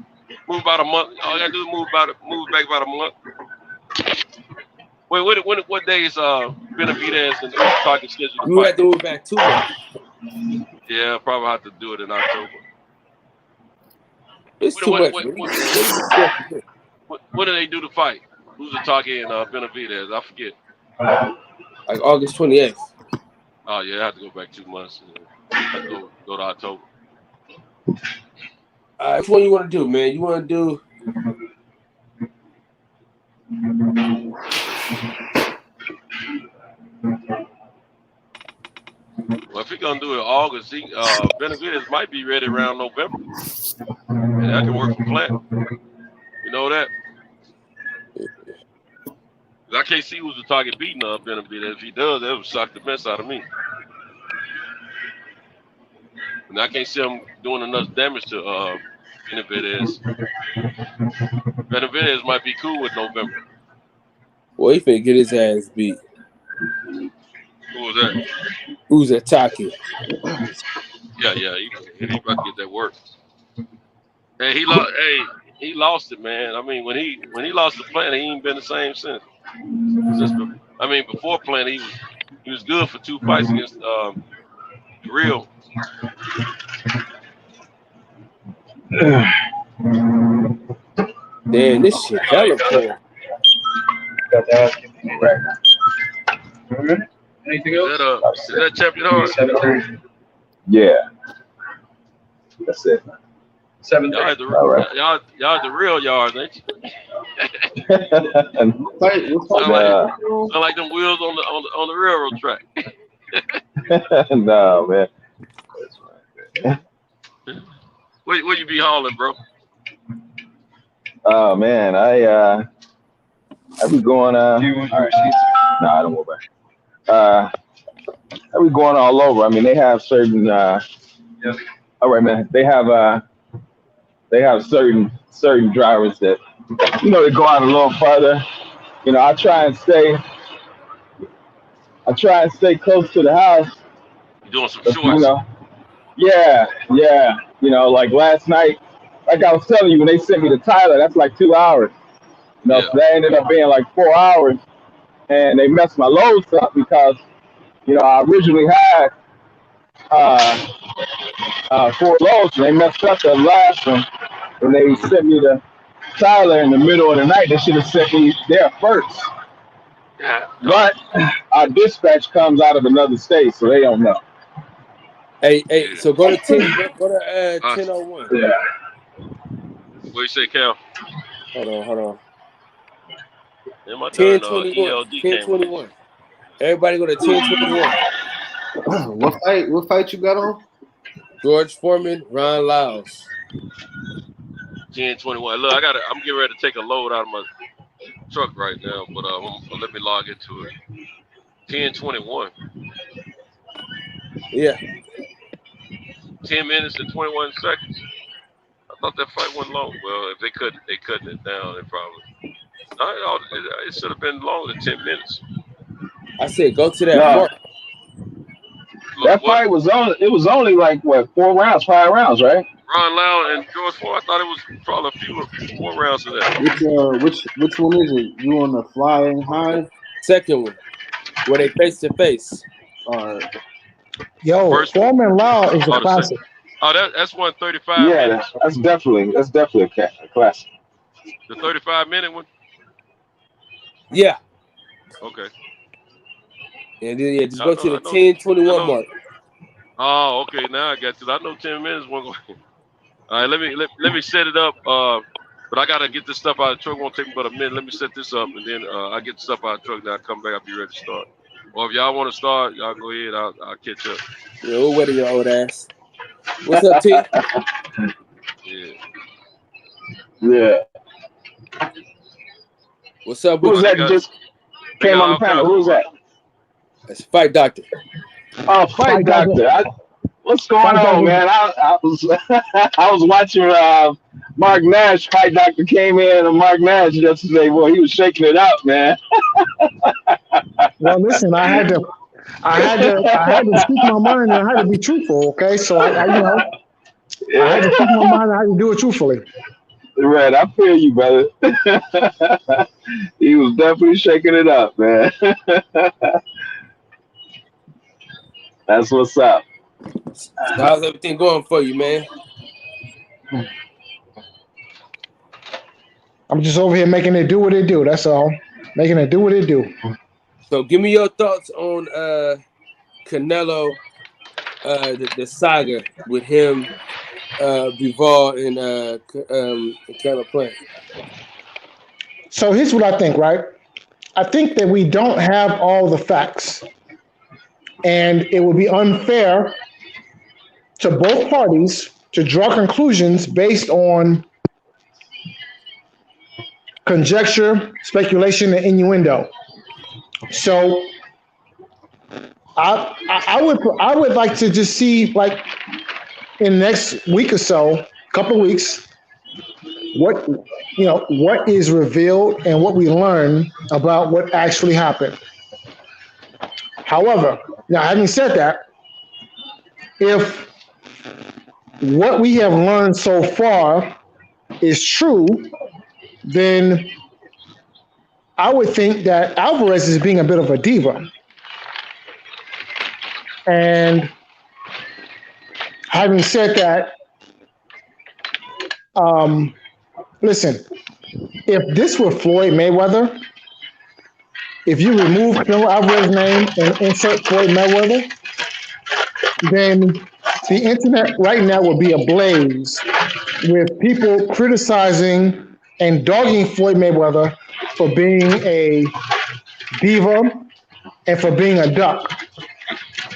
Move about a month. All you gotta do is move it back about a month. Wait, what day is Benavidez and target scheduled? You have to move it back 2 months. Yeah, probably have to do it in October. It's too much. What do they do to fight? Who's the target and Benavidez? I forget. Like August 28th. Oh yeah, I have to go back 2 months. Go to October. Which one you want to do, man? You want to do? Well, if he's gonna do it in August, Benavidez might be ready around November, and that can work for Flint. You know that? I can't see who's the target beating Benavidez. If he does, that would shock the mess out of me. And I can't see him doing enough damage to Benavidez. Benavidez might be cool with November. Well, he finna get his ass beat. Who was that? Who's attacking? Yeah, he about to get that work. Hey, he lost it, man. I mean, when he lost the Plant, he ain't been the same since. Before Plant, he was good for 2 fights against Real. Damn, this shit hella cool. Anything else? Is that Champion Hard? 7:30. Yeah. That's it. 7:30. Y'all at the real yards, ain't you? Sound like them wheels on the railroad track. No, man. Where you be hauling, bro? Oh man, I be going. Do you want your receipts? No, I don't worry about it. I be going all over. I mean, they have certain. All right, man. They have certain drivers that they go out a little further. I try and stay close to the house. You doing some shorts? Yeah. Like last night, like I was telling you, when they sent me to Tyler, that's like 2 hours. So that ended up being like 4 hours, and they messed my loads up because, I originally had 4 loads, and they messed up the last one, and they sent me to Tyler in the middle of the night. They should have sent me there first. But our dispatch comes out of another state, so they don't know. Hey, so go to 10:01. Yeah. What you say, Cal? Hold on. 10:21. Everybody go to 10:21. What fight you got on? George Foreman, Ron Lyles. 10:21. Look, I'm getting ready to take a load out of my truck right now, but let me log into it. 10:21. Yeah. 10 minutes and 21 seconds. thought that fight went long. Well, if they cutting it down, it probably. No, it should have been longer than 10 minutes. I said go to that No, mark. that fight was only like what 5 rounds, right? Ron Loud and George Ford. I thought it was probably a few more rounds than that. Which one is it? You on the flying high? Second one, where they face to face. Yo, Foreman Law is a classic. That's 135. Yeah, that's definitely a classic. The 35-minute one. Yeah. Okay. And then just go to the 10:21 mark. Oh, okay. Now I got to. I know 10 minutes won't go. All right, let me set it up. But I gotta get this stuff out of the truck. It won't take me but a minute. Let me set this up, and then I get the stuff out of the truck. Then I come back. I'll be ready to start. Or if y'all want to start, y'all go ahead. I'll catch up. Yeah, we'll wait your old ass. What's up, T? Yeah. What's up? Who's that just came on the panel? Who's that? That's Fight Doctor. Oh, Fight Doctor. What's going on, man? I was I was watching Mark Nash. Fight Doctor came in, and Mark Nash yesterday. Boy, he was shaking it up, man. Well, listen, I had to speak my mind, and I had to be truthful. Okay, so I had to speak my mind. I had to do it truthfully. Right, I feel you, brother. He was definitely shaking it up, man. That's what's up. How's everything going for you, man? I'm just over here making it do what it do. That's all. Making it do what it do. So give me your thoughts on Canelo, the saga with him, Bivol, and Canelo Plant. So here's what I think, right? I think that we don't have all the facts. And it would be unfair to both parties to draw conclusions based on conjecture, speculation, and innuendo. So I would like to just see, like, in the next week or so, couple of weeks, what is revealed and what we learn about what actually happened. However, now having said that, if what we have learned so far is true, then I would think that Alvarez is being a bit of a diva. And having said that, listen, if this were Floyd Mayweather, if you remove Canelo Alvarez's name and insert Floyd Mayweather, then the internet right now would be ablaze with people criticizing and dogging Floyd Mayweather for being a diva and for being a duck.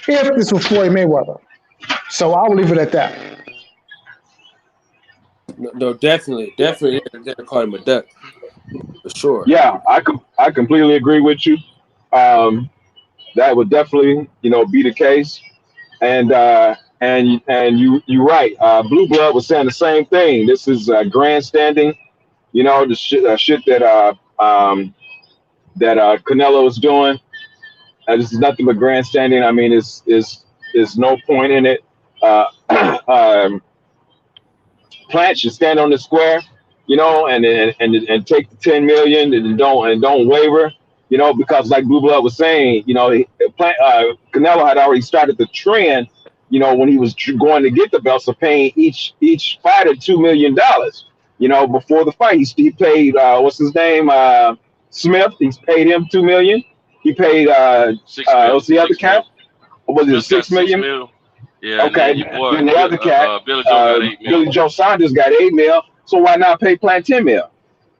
If this was Floyd Mayweather. So I'll leave it at that. No, definitely. They're calling him a duck. For sure. Yeah, I completely agree with you. That would definitely, be the case. And you're right. Blue Blood was saying the same thing. This is grandstanding. The shit that Canelo is doing. This is nothing but grandstanding. I mean, there's no point in it. Plant should stand on the square. And take the 10 million and don't waver, because like Blue Blood was saying, Canelo had already started the trend, when he was going to get the belts of paying each fighter $2 million, before the fight. He paid what's his name, Smith. He's paid him $2 million. He paid what's the other cat? What was it, $6 million? Yeah. Okay. Then the other cat, Billy Joe Saunders got $8 million. So why not pay Plant 10 mil?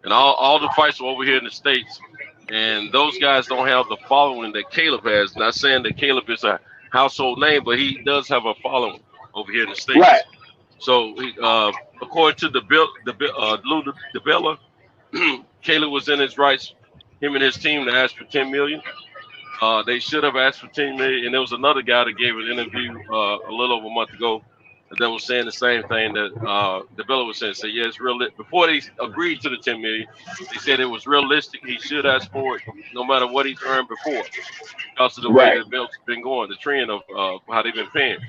And all the fights are over here in the States, and those guys don't have the following that Caleb has. Not saying that Caleb is a household name, but he does have a following over here in the States. Right. So according to Lou DeBella, Caleb was in his rights, him and his team, to ask for 10 million. They should have asked for 10 million, and there was another guy that gave an interview a little over a month ago that was saying the same thing that the Bella was saying. So yeah, it's real. Before they agreed to the 10 million, they said it was realistic. He should ask for it, no matter what he's earned before, because of the way Right. the belt's been going, the trend of how they've been paying.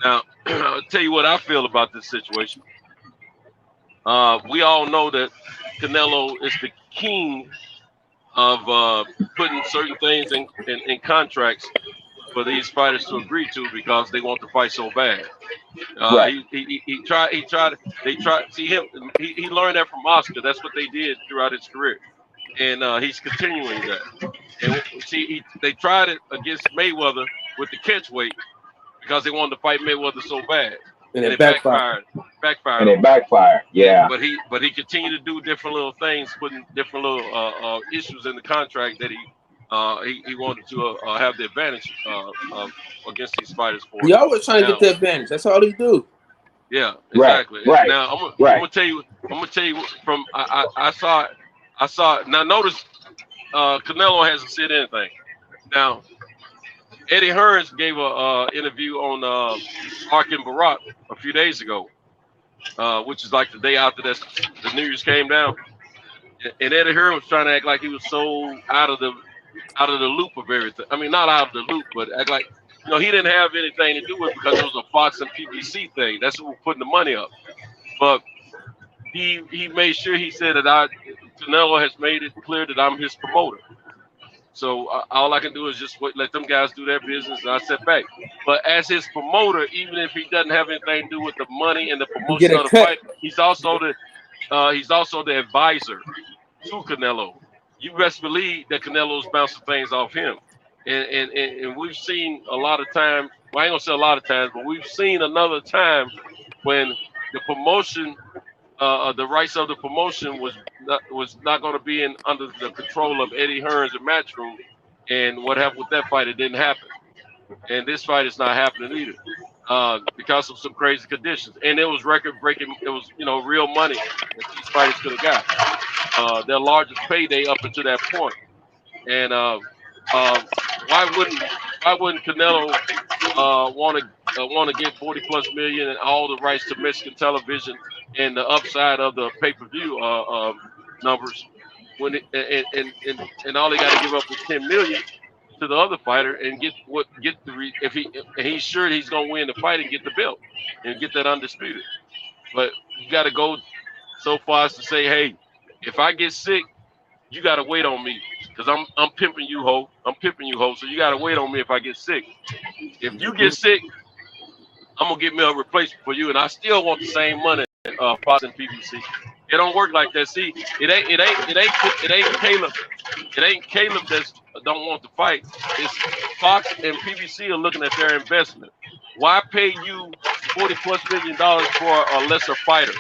Now, I'll tell you what I feel about this situation. We all know that Canelo is the king of putting certain things in contracts for these fighters to agree to because they want to fight so bad. Right. He tried. They tried. See him. He learned that from Oscar. That's what they did throughout his career, and he's continuing that. And see, they tried it against Mayweather with the catch weight because they wanted to fight Mayweather so bad, And and it it backfired. backfired. And it backfired. Yeah. But he continued to do different little things, putting different little issues in the contract that he wanted to have the advantage against these fighters for. He always trying to get the advantage. That's all he do. Yeah, exactly. Right. Now I'm gonna tell you from I saw it. Now notice Canelo hasn't said anything. Now Eddie Hearns gave a interview on Mark and Barack a few days ago, which is like the day after the news came down. And Eddie Hearn was trying to act like he was so out of the loop of everything. I mean, not out of the loop, but act like he didn't have anything to do with it because it was a Fox and PBC thing. That's who was putting the money up. But he made sure he said that Canelo has made it clear that I'm his promoter. So all I can do is just let them guys do their business, and I sit back. But as his promoter, even if he doesn't have anything to do with the money and the promotion of the fight, he's also the advisor to Canelo. You best believe that Canelo's bouncing things off him, and we've seen a lot of times. Well, I ain't gonna say a lot of times, but we've seen another time when the promotion, the rights of the promotion was not going to be under the control of Eddie Hearns and Matchroom, and what happened with that fight? It didn't happen, and this fight is not happening either because of some crazy conditions. And it was record breaking. It was real money that these fighters could have got. Their largest payday up until that point. And why wouldn't Canelo want to get 40+ million and all the rights to Mexican television and the upside of the pay-per-view numbers when and all they got to give up is 10 million to the other fighter and if he's sure he's gonna win the fight and get the belt and get that undisputed. But you got to go so far as to say, hey, if I get sick, you got to wait on me because I'm pimping you, ho. I'm pimping you, ho. So you got to wait on me if I get sick. If you get sick, I'm gonna get me a replacement for you, and I still want the same money. Fox and PBC. It don't work like that. See, it ain't Caleb. It ain't Caleb that don't want to fight. It's Fox and PBC are looking at their investment. Why pay you $40+ million for a lesser fighter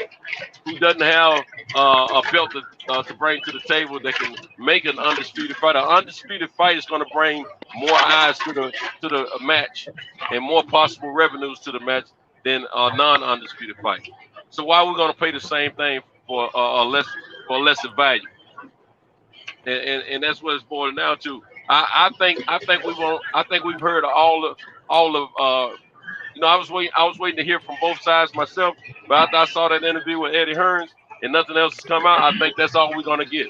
who doesn't have a belt to bring to the table that can make an undisputed fight? An undisputed fight is going to bring more eyes to the match and more possible revenues to the match than a non-undisputed fight. So why are we going to pay the same thing for a lesser value? And that's what it's boiling down to. I think we've heard all of I was waiting to hear from both sides myself, but after I saw that interview with Eddie Hearns and nothing else has come out, I think that's all we're gonna get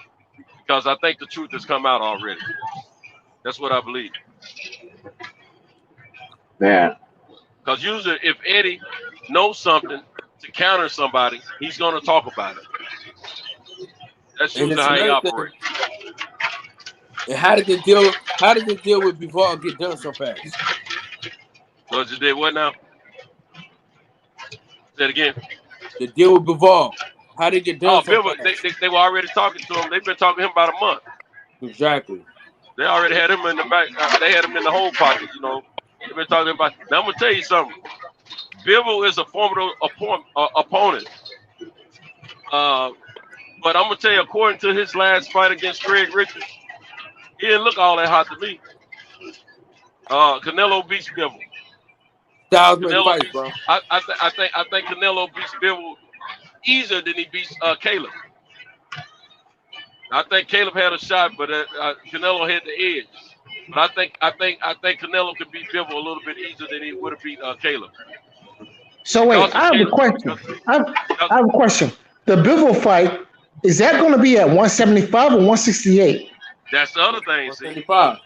because I think the truth has come out already. That's what I believe. Man. Because usually, if Eddie knows something to counter somebody, he's gonna talk about it. That's usually how he operates. And how did the deal with Bivol get done so fast? So it did what now? Say it again. The deal with Bivol. How did it get done so fast? They were already talking to him. They've been talking to him about a month. Exactly. They already had him in the back. They had him in the whole pocket, They've been talking about. Now I'm gonna tell you something. Bivol is a formidable opponent. But I'm gonna tell you, according to his last fight against Craig Richards, he didn't look all that hot to me. Canelo beats Bivol. Fights, bro. I think Canelo beats Bivol easier than he beats Caleb. I think Caleb had a shot, but Canelo had the edge. But I think Canelo could beat Bivol a little bit easier than he would have beat Caleb. So wait, I have a question. I have a question. The Bivol fight, is that going to be at 175 or 168? That's the other thing. See, 175.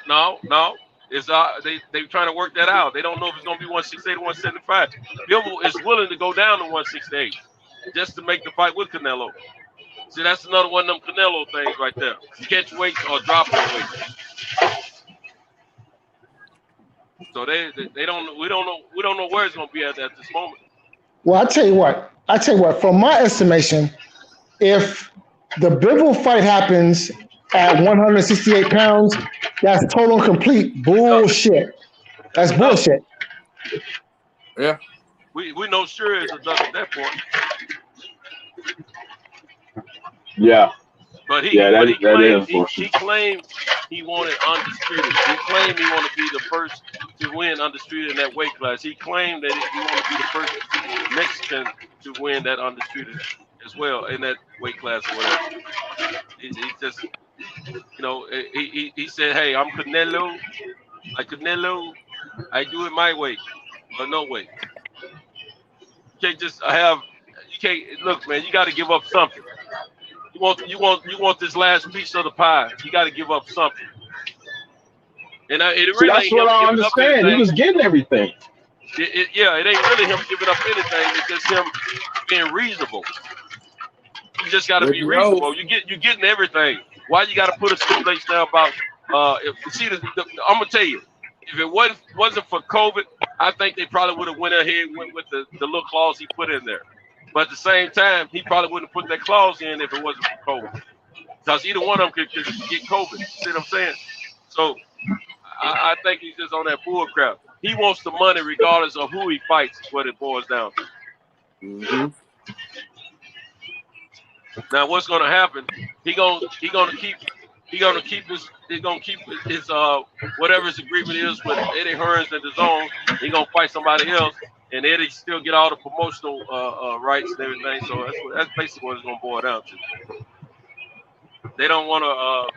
no. It's they trying to work that out. They don't know if it's gonna be 168 or 175. Bivol is willing to go down to 168 just to make the fight with Canelo. See, that's another one of them Canelo things right there. Catch weight or drop weight. So they don't we don't know where it's gonna be at this moment. Well, I tell you what. From my estimation, if the Bivol fight happens at 168 pounds, that's total and complete bullshit. That's bullshit. Yeah. We know sure it's a done at that point. Yeah. But he claimed he wanted undisputed. He claimed he wanted to be the first to win undisputed in that weight class. He claimed that he wanted to be the first Mexican to win that undisputed as well in that weight class or whatever. He just, he said, hey, I'm Canelo. I do it my way, but no way. You can't just look, man, you got to give up something. You want this last piece of the pie. You got to give up something. And it really that's what I understand. He was getting everything. It ain't really him giving up anything. It's just him being reasonable. You just got to be reasonable. You're getting everything. Why you got to put a stipulation now about? I'm gonna tell you, if it wasn't for COVID, I think they probably would have went ahead and went with the little clause he put in there. But at the same time, he probably wouldn't have put that clause in if it wasn't for COVID. Because either one of them could get COVID. You see what I'm saying? So I think he's just on that bull crap. He wants the money regardless of who he fights, is what it boils down to. Mm-hmm. Now what's gonna happen? He's gonna keep his whatever his agreement is with Eddie Hearns and his own. He's gonna fight somebody else. And Eddie still get all the promotional rights and everything. So that's basically what it's gonna boil down to. They don't want to.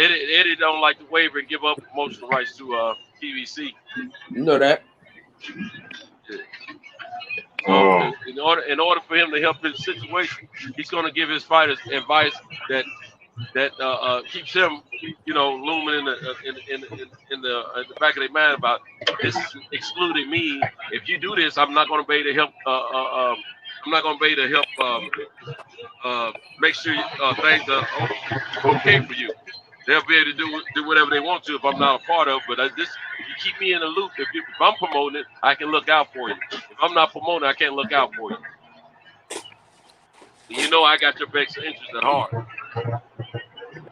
Eddie don't like to waiver and give up promotional rights to PBC. You know that. Yeah. So in order for him to help his situation, he's gonna give his fighters advice that keeps him, looming in the back of their mind about this excluding me. If you do this, I'm not going to be able to help. I'm not going to be able to help make sure things are okay for you. They'll be able to do whatever they want to if I'm not a part of. But if you keep me in the loop, if I'm promoting it, I can look out for you. If I'm not promoting, I can't look out for you. I got your best interest at heart.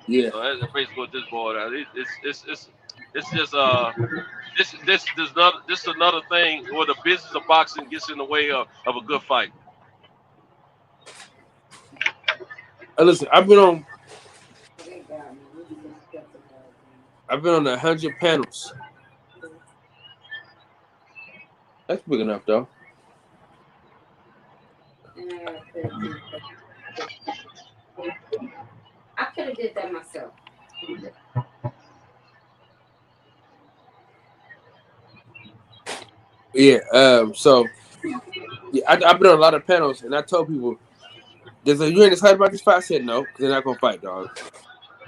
Yeah. So that's basically what this boiled out. It's just this is another thing where the business of boxing gets in the way of a good fight. Listen, I've been on 100 panels. That's big enough, though. I could have did that myself. Yeah. So, I've been on a lot of panels, and I told people, "You ain't excited about this fight?" I said no, because they're not gonna fight, dog.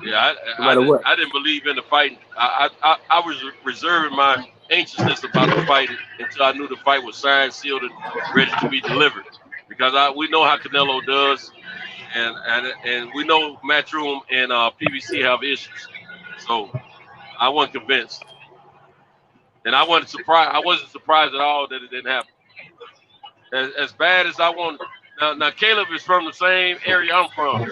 Yeah, I didn't believe in the fight. I was reserving my anxiousness about the fight until I knew the fight was signed, sealed, and ready to be delivered. Because we know how Canelo does. And we know Matchroom and PBC have issues, so I wasn't convinced, and I wasn't surprised at all that it didn't happen. As bad as I want. Now Caleb is from the same area I'm from.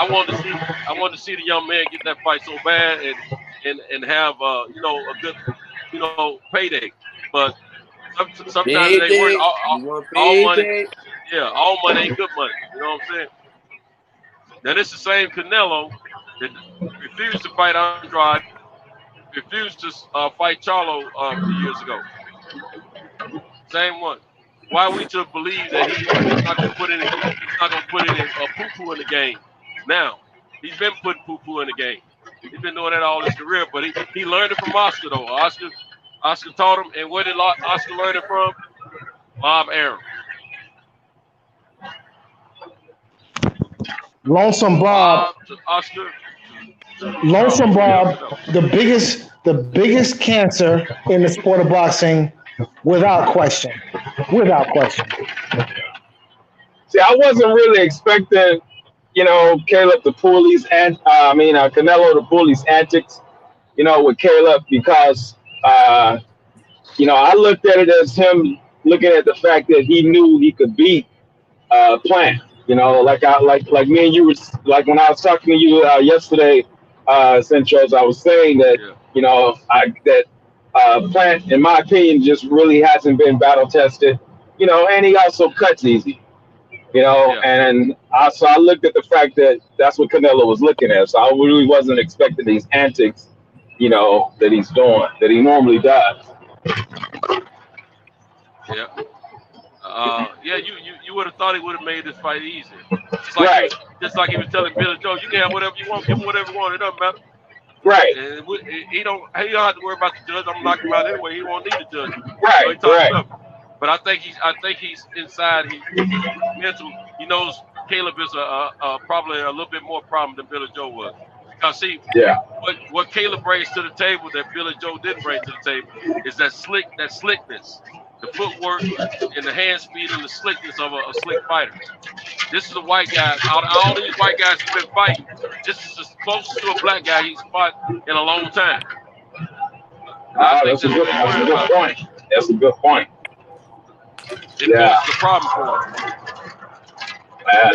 I wanted to see the young man get that fight so bad and have a good payday, but sometimes they work all money. Yeah, all money ain't good money. You know what I'm saying? Now, this is the same Canelo that refused to fight Andrade, refused to fight Charlo a few years ago. Same one. Why are we to believe that he's not going to put any poo-poo in the game? Now, he's been putting poo-poo in the game. He's been doing that all his career, but he learned it from Oscar, though. Oscar taught him, and where did Oscar learn it from? Bob Arum. Lonesome Bob. Oscar. Lonesome Bob, the biggest cancer in the sport of boxing, without question. Without question. See, I wasn't really expecting, Caleb to pull these, Canelo to pull these antics, with Caleb because, I looked at it as him looking at the fact that he knew he could beat Plant. Like me and you were like when I was talking to you yesterday, Centros, I was saying that Plant, in my opinion, just really hasn't been battle tested. And he also cuts easy. And so I looked at the fact that that's what Canelo was looking at. So I really wasn't expecting these antics, that he's doing, that he normally does. Yeah. You would have thought he would have made this fight easy. Just like he was telling Billy Joe, you can have whatever you want, give him whatever you want, it doesn't matter. Right. And he don't have to worry about the judge. I'm gonna knock him out anyway. He won't need the judge. Right. So right. But I think he's inside. He's mental. He knows Caleb is probably a little bit more problem than Billy Joe was. Because see, what Caleb brings to the table that Billy Joe didn't bring to the table is that slickness, the footwork, and the hand speed and the slickness of a slick fighter. This is a white guy. Out of all these white guys he's been fighting, this is as close to a black guy he's fought in a long time. That's a good point. That's a good point. That's the problem for him.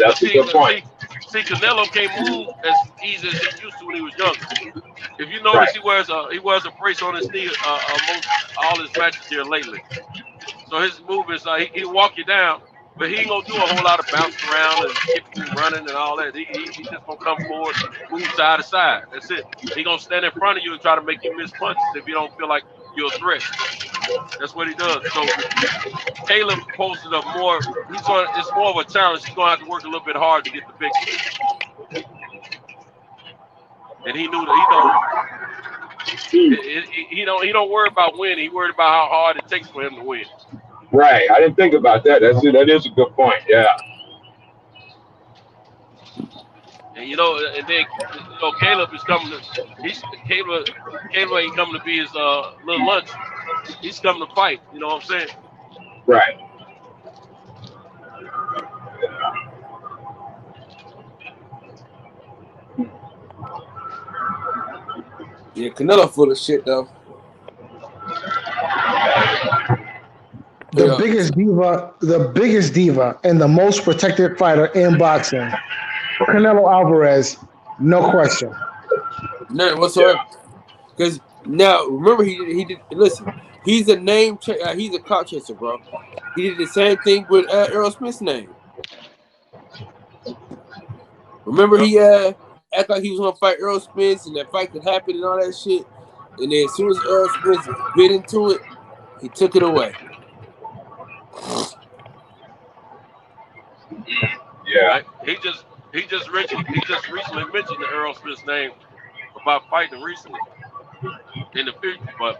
That's a good point. See, Canelo can't move as easy as he used to when he was younger. If you notice, he wears a brace on his knee most all his matches here lately. So his movements, he'll walk you down, but he ain't gonna do a whole lot of bouncing around and kicking and running and all that. He just gonna come forward, move side to side. That's it. He gonna stand in front of you and try to make you miss punches if you don't feel like you're a threat. That's what he does. So Caleb posted a more. It's more of a challenge. He's gonna have to work a little bit hard to get the victory. And he knew that he don't worry about winning. He worried about how hard it takes for him to win. Right. I didn't think about that. That is a good point. Yeah. And then Caleb is coming to. Caleb ain't coming to be his little lunch. He's coming to fight. You know what I'm saying? Right. Yeah, Canelo full of shit though. The biggest diva, and the most protected fighter in boxing, Canelo Alvarez, no question. None whatsoever. Because now remember he did. Listen, he's a name. He's a clout chaser, bro. He did the same thing with Errol Smith's name. Remember he acted like he was gonna fight Errol Spence, and that fight could happen and all that shit. And then as soon as Errol Spence bit into it, he took it away. Yeah. He just recently mentioned the Errol Smith's name about fighting recently in the future, but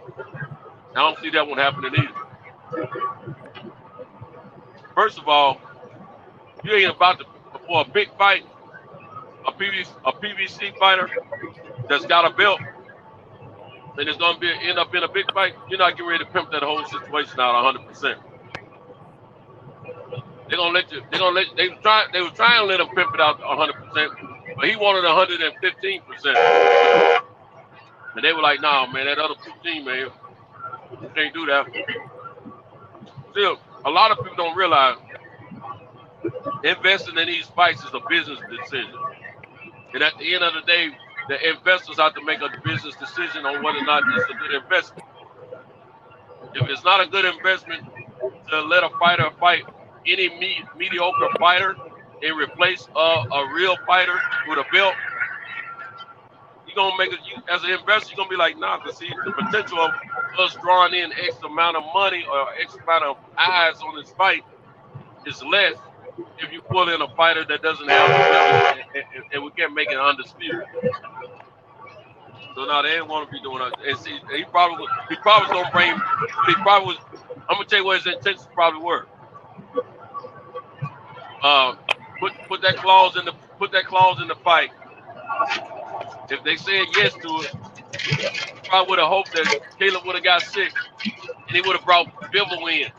I don't see that one happening either. First of all, you ain't about to for a big fight. A PBC fighter that's got a belt and it's gonna end up in a big fight. You're not getting ready to pimp that whole situation out 100%. They were trying to let him pimp it out 100%, but he wanted 115%. And they were like, "Nah, man, that other 15, man, you can't do that." Still, a lot of people don't realize investing in these fights is a business decision. And at the end of the day, the investors have to make a business decision on whether or not it's a good investment. If it's not a good investment to let a fighter fight any mediocre fighter and replace a real fighter with a belt, you're gonna make it. As an investor, you're gonna be like, nah, because see, the potential of us drawing in X amount of money or X amount of eyes on this fight is less if you pull in a fighter that doesn't have the belt and we can't make it undisputed. So now they didn't want to be doing that. And see, he probably was gonna bring. I'm gonna tell you what his intentions probably were. Put that clause in the fight. If they said yes to it, probably would have hoped that Caleb would have got sick and he would have brought Bivol in.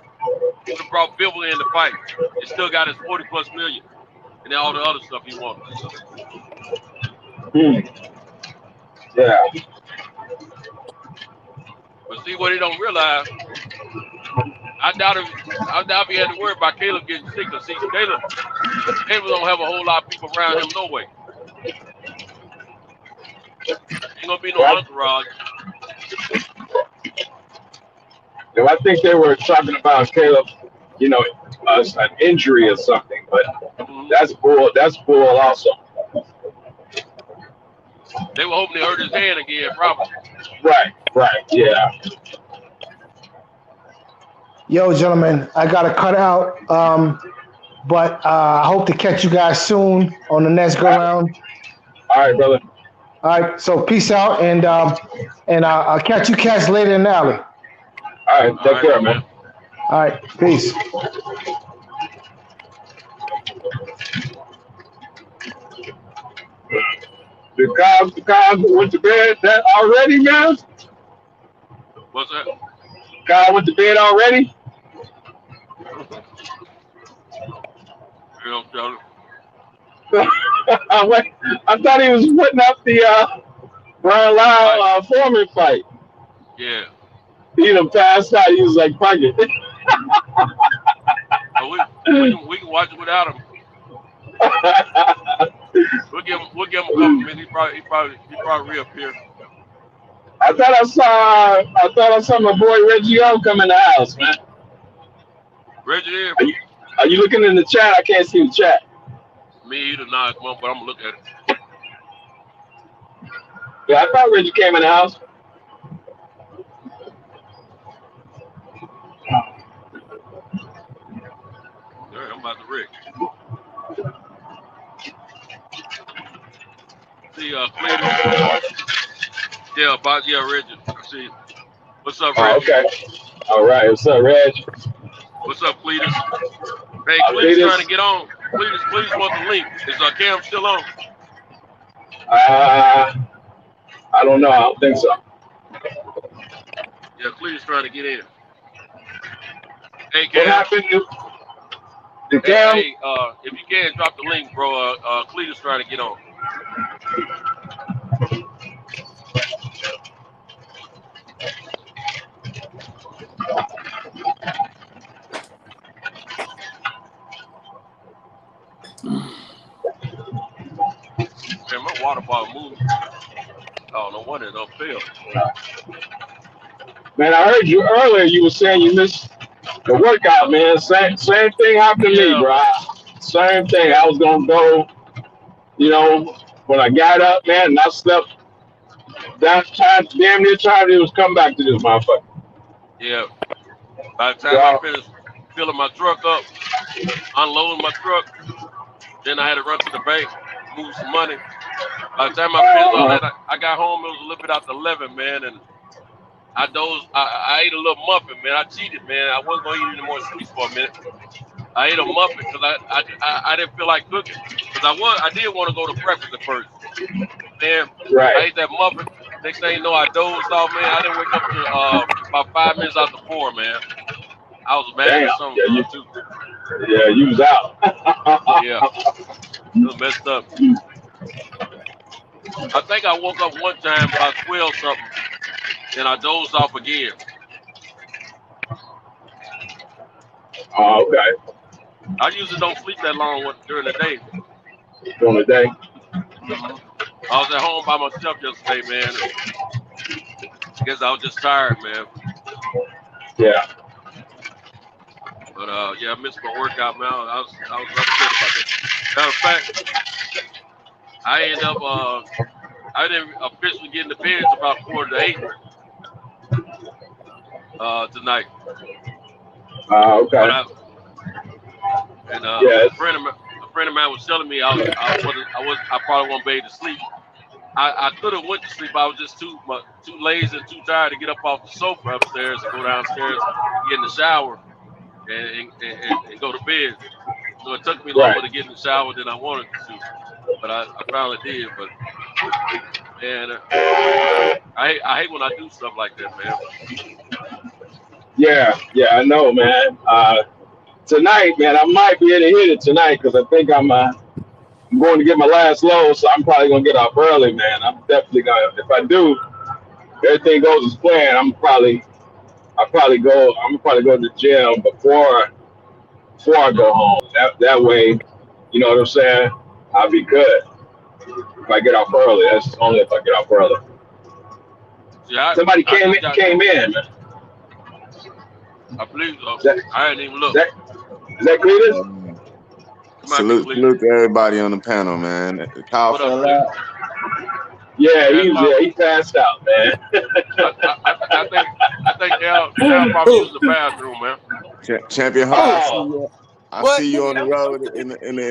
He would have brought Bivol in the fight. He still got his 40+ million and all the other stuff he wanted. Yeah. But see what he don't realize. I doubt if he had to worry about Caleb getting sick. Cause see, Caleb don't have a whole lot of people around him no way. Ain't gonna be no entourage. I think they were talking about Caleb, an injury or something, but that's bull. That's bull also. They were hoping he hurt his hand again, probably. Right, yeah. Yo, gentlemen, I gotta cut out, but I hope to catch you guys soon on the next go round. All right, brother. All right, so peace out, and I'll catch you cats later in the alley. All right, take care, man. All right, peace. The Kyle went to bed already, man? What's that? Kyle went to bed already? I thought he was putting up the Brian Lyle Foreman fight. Yeah. He done passed out. He was like, fuck it. We can watch it without him. We'll give him a couple minutes. He probably reappear. I thought I saw my boy Reggie O come in the house, man. Reggie there. Are you looking in the chat? I can't see the chat. Me either not, but I'm gonna look at it. Yeah, I thought Reggie came in the house. All right, I'm about to Rick. See, Clayton. Reggie. See, what's up, Reggie? Oh, okay. All right, what's up, Reg? What's up, Cletus? Hey, Cletus trying to get on. Cletus wants the link. Is Cam still on? I don't know. I don't think so. Yeah, Cletus trying to get in. Hey, Cam. What happened to Cam? Hey, if you can, drop the link, bro. Cletus trying to get on. Man, my water bottle moved. Oh, no wonder it don't fail. Man, I heard you earlier. You were saying you missed the workout, man. Same thing happened to me, bro. Same thing. I was gonna go, when I got up, man, and I slept. That time, damn near time it was come back to this motherfucker. Yeah. By the time I finished filling my truck up, unloading my truck, then I had to run to the bank, move some money. By the time I finished all that, I got home. It was a little bit after 11, man, and I dozed. I ate a little muffin, man. I cheated, man. I wasn't gonna eat any more sweets for a minute. I ate a muffin because I didn't feel like cooking. Because I did want to go to breakfast at first. Then I ate that muffin. Next thing you know, I dozed off, man. I didn't wake up till about 5 minutes after 4, man. I was mad at something too. Yeah, you was out. Yeah, it was messed up. I think I woke up one time about 12 something, and I dozed off again. Oh, okay. I usually don't sleep that long during the day. During the day? Mm-hmm. I was at home by myself yesterday, man. I guess I was just tired, man. Yeah. But I missed my workout, man. I was upset about that. Matter of fact, I ended up I didn't officially get in the bed until about 7:45 tonight. Okay. A friend of mine was telling me I probably won't be able to sleep. I could have went to sleep. I was just too lazy and too tired to get up off the sofa upstairs and go downstairs, get in the shower, and go to bed. So it took me longer to get in the shower than I wanted to, but I finally did. But man, I hate when I do stuff like that, man. Yeah, I know, man. Tonight, man, I might be able to hit it tonight because I think I'm going to get my last load, so I'm probably gonna get off early, man. I'm definitely gonna. If I do, everything goes as planned. I'm probably go. I'm probably go to the gym before I go home. That way, you know what I'm saying? I'll be good if I get off early. That's only if I get off early. Yeah, Somebody came in. I believe so. That, I didn't even look. Is that Cletus? Salute to everybody on the panel, man. Kyle What up, fell out. Yeah, he passed out, man. I think Al probably used the bathroom, man. Champion Hart, I see you on the road in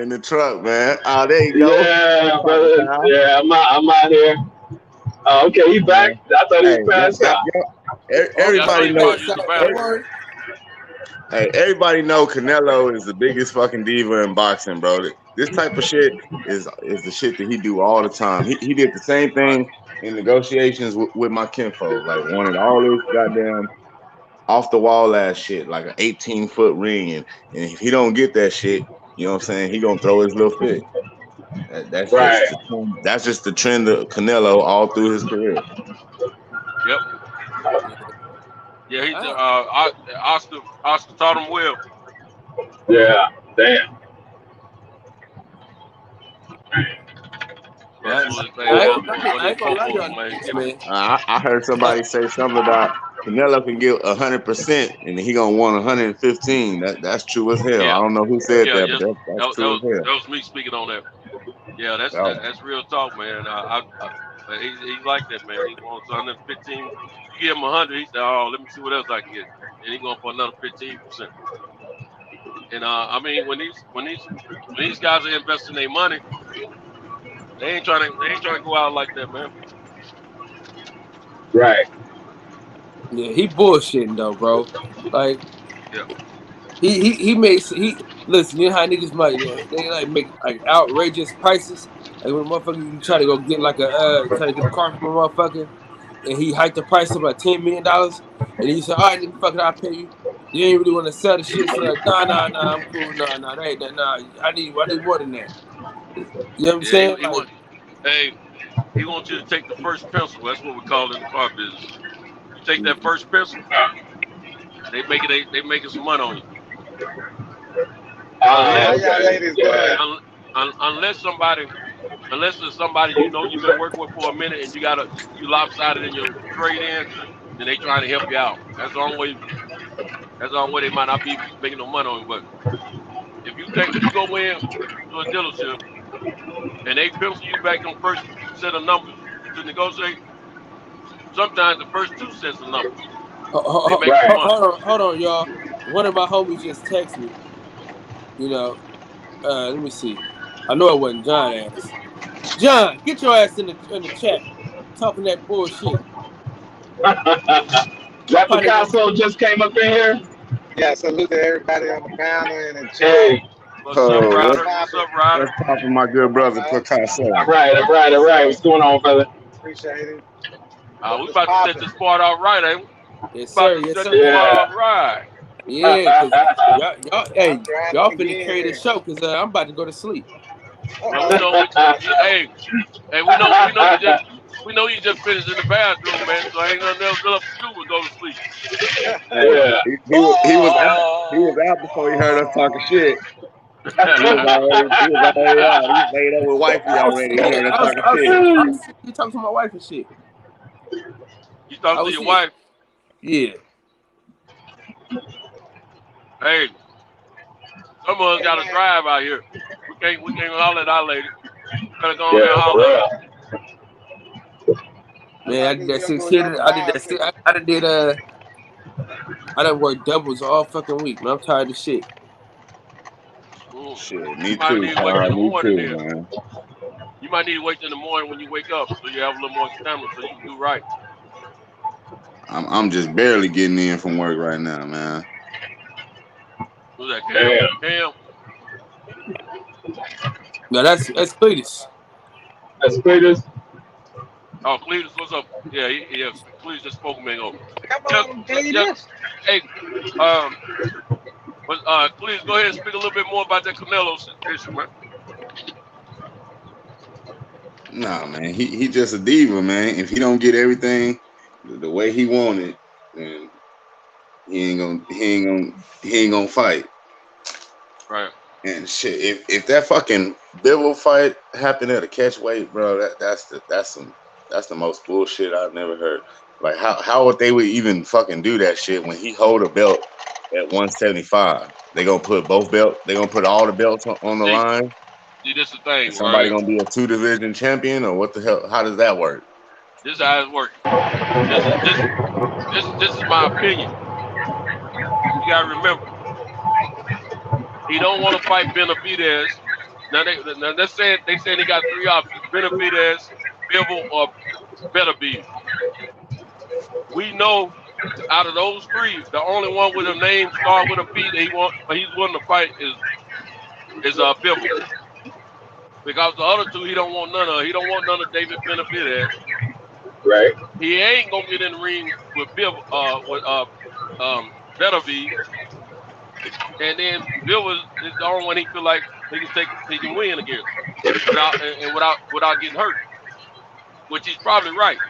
the truck, man. Oh, there you go. Yeah, brother. Yeah, I'm out here. Okay, he back. I thought he passed out. Everybody knows. Use the bathroom. Hey, everybody know Canelo is the biggest fucking diva in boxing, bro. This type of shit is the shit that he do all the time. He did the same thing in negotiations with my kinfolk. Like wanted all this goddamn off the wall ass shit, like an 18-foot ring, and if he don't get that shit, you know what I'm saying, he gonna throw his little fit. That's right. That's just the trend of Canelo all through his career. Yep. Yeah, Oscar taught him well. Yeah, damn. I heard somebody say something about Canelo can give 100% and he gonna want 115. That's true as hell. Yeah. I don't know who said that, but that's true as hell. That was me speaking on that. Yeah, that's real talk, man. He's like that, man. He wants 115. You give him 100, he said, "Oh, let me see what else I can get," and he's going for another 15%. And I mean, when these guys are investing their money, they ain't trying to go out like that, man. Right. Yeah, he bullshitting though, bro. Like, yeah, he listen. You know how niggas might they like make like outrageous prices. Like when a motherfucker you try to go get like try to get a car from a motherfucker, and he hiked the price up like $10 million, and then you say, all right, nigga, fuck it, I'll pay you. You ain't really want to sell the shit, so like, nah, I'm cool, nah, that ain't that, nah. I need more than that. You know what I'm saying? He wants you to take the first pencil. That's what we call it in the car business. You take that first pencil, they making some money on you. Unless there's somebody you know you've been working with for a minute and you lopsided in your trade in, then they trying to help you out. That's the only way they might not be making no money on you. But if you go in to a dealership and they pencil you back on first set of numbers to negotiate, sometimes the first 2 sets of numbers. Hold on, y'all. One of my homies just texted me. You know, let me see. I know it wasn't John ass. John, get your ass in the chat. Talking that bullshit. That Picasso just came up in here. Yeah, salute to everybody on the panel and in the chat. What's up, Ryder? What's up, Ryder? What's poppin', my good brother Picasso? All right. What's going on, brother? Appreciate it. We about to set this part all right, ain't we? Yes, sir. Yes, sir. All right. Yeah, y'all finna carry the show because I'm about to go to sleep. We know you just finished in the bathroom, man. So ain't nothing else left to do but go to sleep. Yeah, he was out before he heard us talking shit. He was already out. He laid up with wifey already. He heard us talking shit. You talking to my wife and shit? You talking to your wife? Yeah. Hey, some of us got to drive out here. We can't holler at our lady. Gotta go on there and holler at her. Man, I did that 600. I done worked doubles all fucking week, man. I'm tired of shit. Shit, me too, man. You might need to wait in the morning when you wake up so you have a little more stamina so you can do right. I'm just barely getting in from work right now, man. Who's that, Cam? No, that's Cletus. That's Cletus. Oh, Cletus, what's up? Yeah, yeah. Cletus just spoke a minute ago. Come Yeah, on, yeah. Cletus. Hey, but please go ahead and speak a little bit more about that Canelo situation, man. Nah, man, he just a diva, man. If he don't get everything the way he wanted, then he ain't gonna fight. Right. And shit, if that fucking Bivol fight happened at a catch weight, bro, that's the most bullshit I've never heard. Like how would they would even fucking do that shit when he hold a belt at 175? They gonna put both belts. They gonna put all the belts on the See, line, this is the and thing right somebody here. gonna be a 2 division champion, or what the hell? How does that work? This is how it's working. This is my opinion. You gotta remember, he don't want to fight Benavidez. Now they're saying he got three options: Benavidez, Bivol, or Beterbiev. We know out of those three, the only one with a name start with a B that he's willing to fight is Bivol. Because the other two he don't want none of. He don't want none of David Benavidez. Right. He ain't gonna get in the ring with Beterbiev. And then Bill is the only one he feel like he can win against without getting hurt, which he's probably right.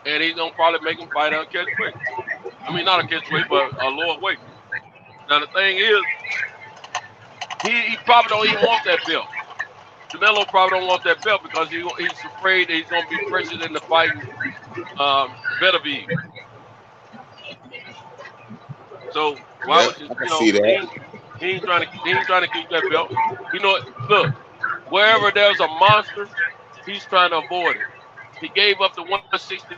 And he's gonna probably make him fight on catch weight. I mean, not a catch weight, but a lower weight. Now the thing is, he probably don't even want that belt. Canelo probably don't want that belt because he's afraid that he's gonna be pressured into fighting Beterbiev. So why Yeah, would you I can know see that. he ain't trying to keep that belt. You know, look, wherever there's a monster, he's trying to avoid it. He gave up the 160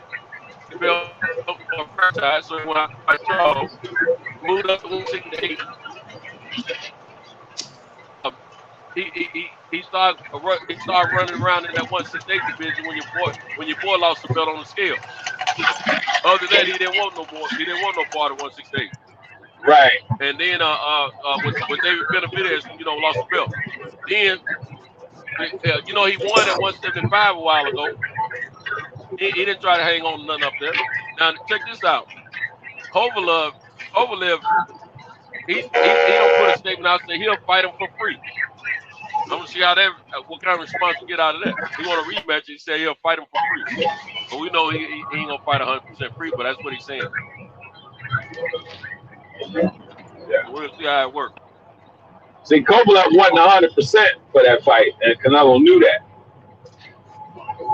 belt for a franchise, so when I fight Charles, moved up to 168. Um, he started running around in that 168 division when your boy lost the belt on the scale. Other than that, he didn't want no more. He didn't want no part of 168. Right. And then when David Benavidez, lost the belt. Then he won at 175 a while ago. He didn't try to hang on to nothing up there. Now check this out. Kovalev, he don't put a statement out saying he'll fight him for free. I'm gonna see what kind of response we get out of that. He want a rematch. He said he'll fight him for free, but we know he ain't gonna fight 100% free. But that's what he's saying. Yeah. So we'll see how it works. See, Kovalev won 100% for that fight, and Canelo knew that.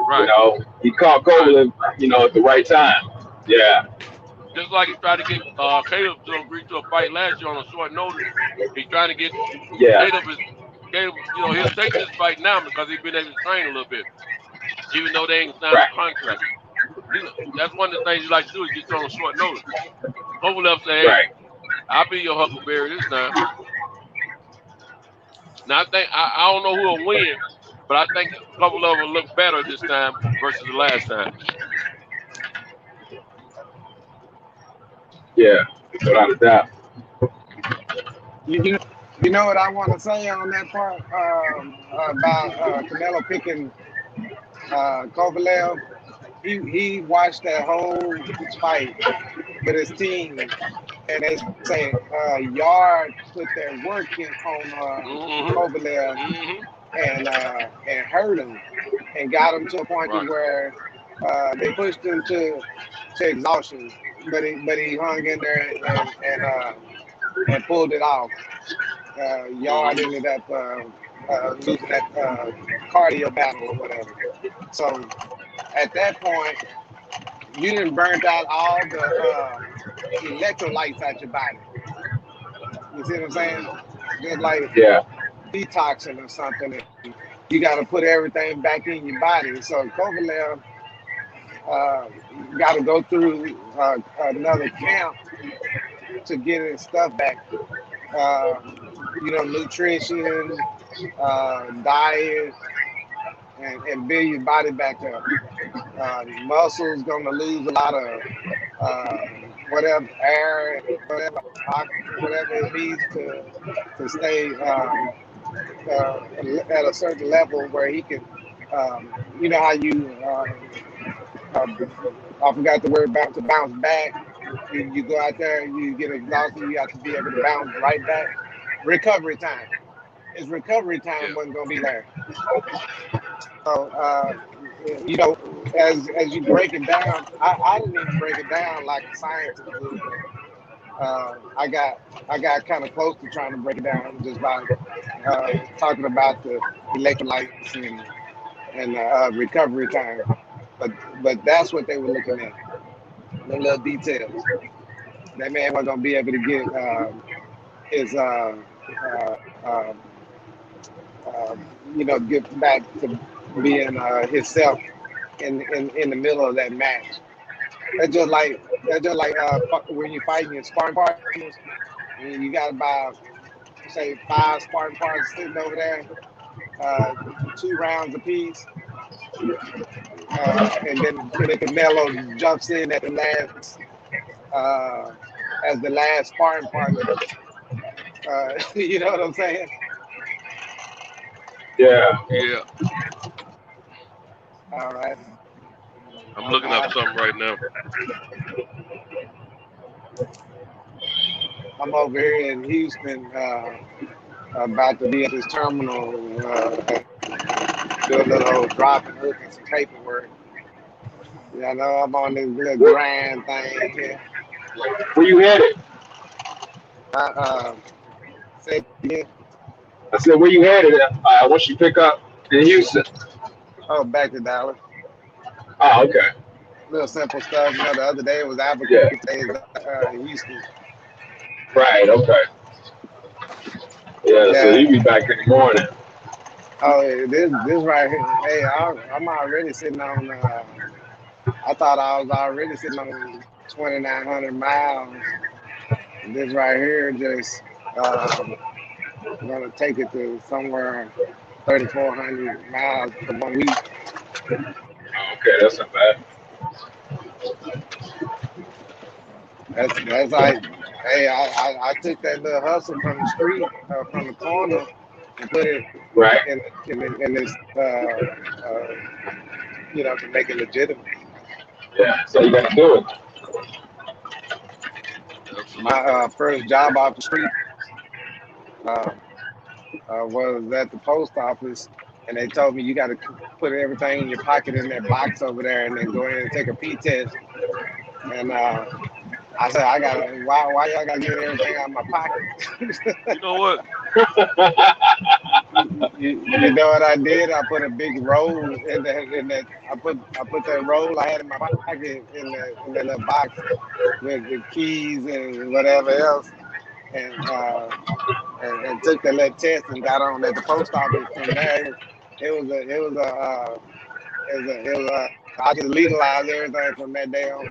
Right. He caught Kovalev, at the right time. Yeah. Just like he tried to get Caleb to agree to a fight last year on a short notice. He's trying to get Yeah. Caleb, he'll take this fight now because he's been able to train a little bit, even though they ain't signed no Right. contract. That's one of the things he likes to do is get you on a short notice. Kovalev say, hey, Right. I'll be your Huckleberry this time. Now, I don't know who will win, but I think Kovalev will look better this time versus the last time. Yeah. Without a doubt. You know what I want to say on that part about Canelo picking Kovalev? He watched that whole fight with his team, and they say Yard put their work in on Kovalev and hurt him and got him to a point to Right. where they pushed him to exhaustion, but he hung in there and pulled it off. Yard ended up losing that cardio battle or whatever. So at that point, you didn't burn out all the electrolytes out your body. You see what I'm saying? Just like Yeah. detoxing or something. And you got to put everything back in your body. So Kovalev got to go through another camp to get his stuff back. Nutrition, diet, and build your body back up. Muscles gonna lose a lot of whatever air, whatever oxygen, whatever it needs to stay at a certain level where he can, you know how you, uh, I forgot the word, to bounce back. You go out there, you get exhausted, you have to be able to bounce right back. Recovery time. His recovery Yeah. time wasn't going to be there. So, you know, as you break it down, I didn't even break it down like a scientist would, but I got kind of close to trying to break it down just by talking about the electrolytes and recovery time. But that's what they were looking at, the little details. That man wasn't gonna be able to get his uh, um, you know, get back to being himself in the middle of that match. That's just like when you're fighting your sparring partners, and you got about say 5 sparring partners sitting over there, 2 rounds apiece, and then Canelo jumps in at the last as the last sparring partner. You know what I'm saying? Yeah. Yeah. All right. I'm looking up something right now. I'm over here in Houston, about to be at this terminal, do a little drop and hook and some paperwork. Yeah, I know I'm on this little grand thing here. Where you headed? I say it again. I said, where you headed? Once you pick up in Houston. Oh, back to Dallas. Oh, okay. Little simple stuff. You know, the other day it was Yeah. Albuquerque, today is Houston. Right. Okay. Yeah. So Yeah. you be back in the morning. Oh, this right here. Hey, I'm already sitting on. I thought I was already sitting on 2,900 miles. This right here just gonna take it to somewhere 3,400 miles for 1 week. Oh, okay, that's not bad. That's like, hey, I took that little hustle from the street, from the corner, and put it Right. in this, you know, to make it legitimate. Yeah. So you gotta do it. My Absolutely. first job off the street uh, was at the post office, and they told me you got to put everything in your pocket in that box over there, and then go in and take a P test. And I said, I gotta. Why y'all gotta get everything out of my pocket? You know what? You know what I did? I put a big roll in that. I put that roll I had in my pocket in that little box with the keys and whatever else, and and took the little test and got on at the post office. From there, I just legalized everything from that day on.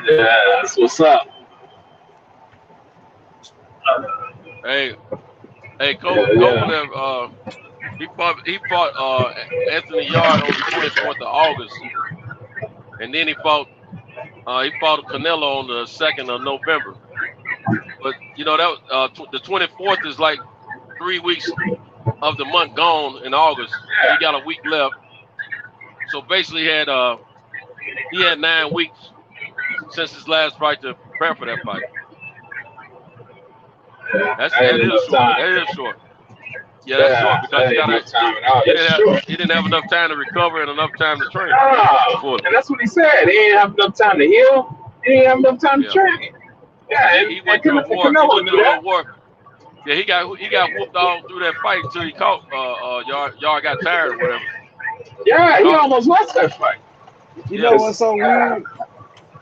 Yeah, that's what's up. Hey, Yeah, yeah. Kovalev, he fought Anthony Yard on the 24th of August, and then he fought Canelo on the 2nd of November. But you know that the 24th is like 3 weeks of the month gone in August. He got a week left, so basically he had 9 weeks since his last fight to prepare for that fight. I ain't That is enough short. time. That is short. Yeah, that's short Yeah, because that he ain't got enough time at all. That's true. he didn't have enough time to recover and enough time to train Oh, fully. and that's what he said. He didn't have enough time to heal. He didn't have enough time to Yeah, train. because Yeah, he and went through a war. He Canelo went knew through a little that. war. Yeah, he got whooped all through that fight until he caught Yard got tired or whatever. He Yeah, he caught him. almost lost that fight. You Yeah, know what's so weird?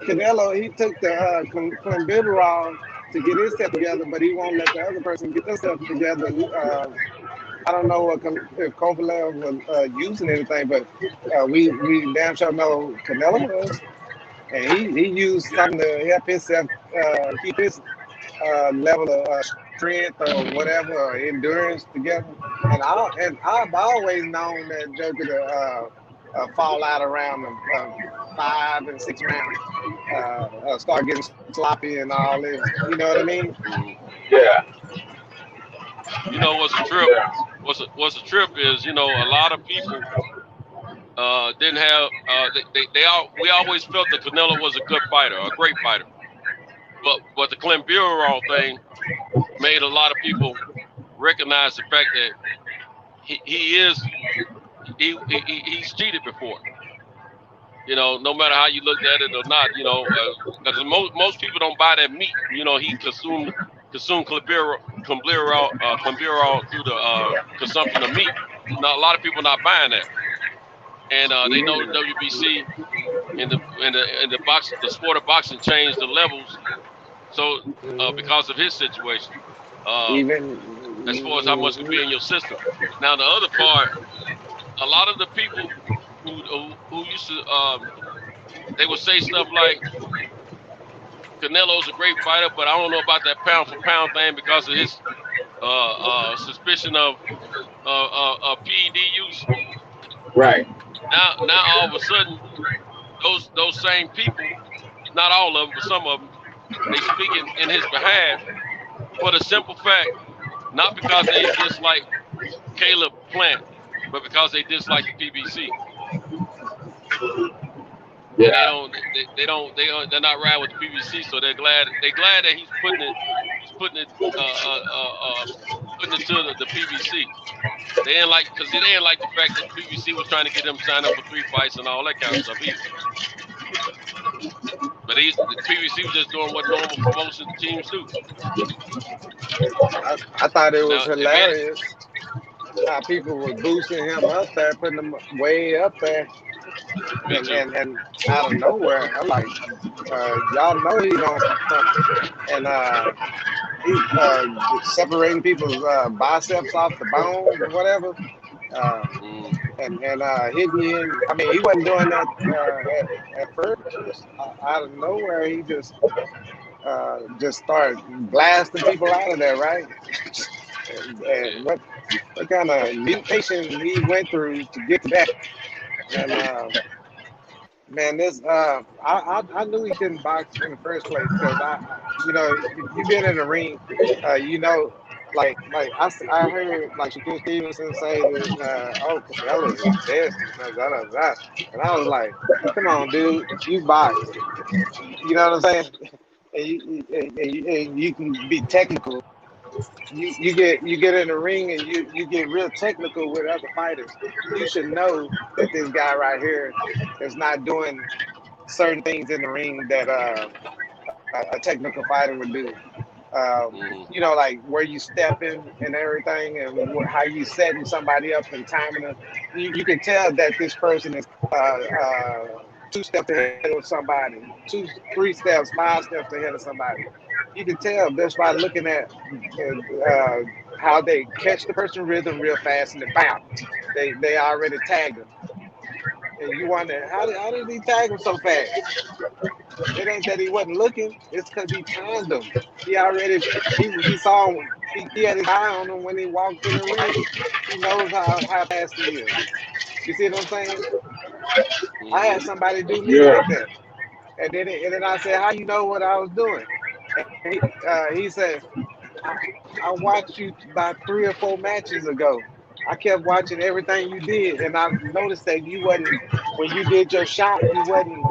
Canelo, he took the clenbuterol to get himself together, but he won't let the other person get themselves together. I don't know if Kovalev was using anything, but we damn sure know Canelo was, and he used something to help himself keep his level of strength or whatever, or endurance together. And I've always known that Joker to fall out around the 5 and 6 rounds, start getting sloppy and all this. You know what I mean? hmm Yeah, You know what's a trip? What's a trip is, you know, a lot of people didn't have they all we always felt that Canelo was a good fighter, a great fighter. But the Clint Bureau thing made a lot of people recognize the fact that he's cheated before. You know, no matter how you looked at it or not, you know, because most people don't buy that meat. You know, he consumed clenbuterol through the consumption of meat. Now a lot of people not buying that, and they know the WBC and the sport of boxing changed the levels. So because of his situation, Even as far as how much could be in your system. Now the other part, a lot of the people who used to they would say stuff like Canelo's a great fighter, but I don't know about that pound for pound thing because of his suspicion of PED use. Right. Now all of a sudden, those same people, not all of them, but some of them, they speak in his behalf for the simple fact, not because they dislike Caleb Plant, but because they dislike the PBC. Yeah. They're not riding with the PBC, so they're glad that he's putting it to the PBC. They didn't like the fact that the PBC was trying to get him signed up for 3 fights and all that kind of stuff either. But the PBC was just doing what normal promotion teams do. I thought it was Now, hilarious how people were boosting him up there, putting him way up there, and out of nowhere, I'm like, y'all know he's on something, and he's separating people's biceps off the bones or whatever, and hitting you in. I mean, he wasn't doing that at first. Out of nowhere, he just started blasting people out of there, right? And what kind of mutation he went through to get to that? And man, this I knew he couldn't box in the first place because if you've been in the ring, you know, like I heard like Shakur Stevenson say that oh, Canelo is this and I was like, come on, dude, you box, you know what I'm saying? And you can be technical. You get in the ring and you get real technical with other fighters. You should know that this guy right here is not doing certain things in the ring that a technical fighter would do. You know, like where you stepping and everything, and how you setting somebody up and timing them. You can tell that this person is 2 steps ahead of somebody, 2, 3 steps, 5 steps ahead of somebody. You can tell just by looking at how they catch the person's rhythm real fast and then bam, they already tagged him. And you wonder, how did he tag him so fast? It ain't that he wasn't looking, it's because he timed him. He saw him, he had his eye on him when he walked in the ring. He knows how fast he is. You see what I'm saying? I had somebody do me like that. And then I said, how you know what I was doing? And he said, I watched you about 3 or 4 matches ago. I kept watching everything you did, and I noticed that you wasn't, when you did your shot, you wasn't,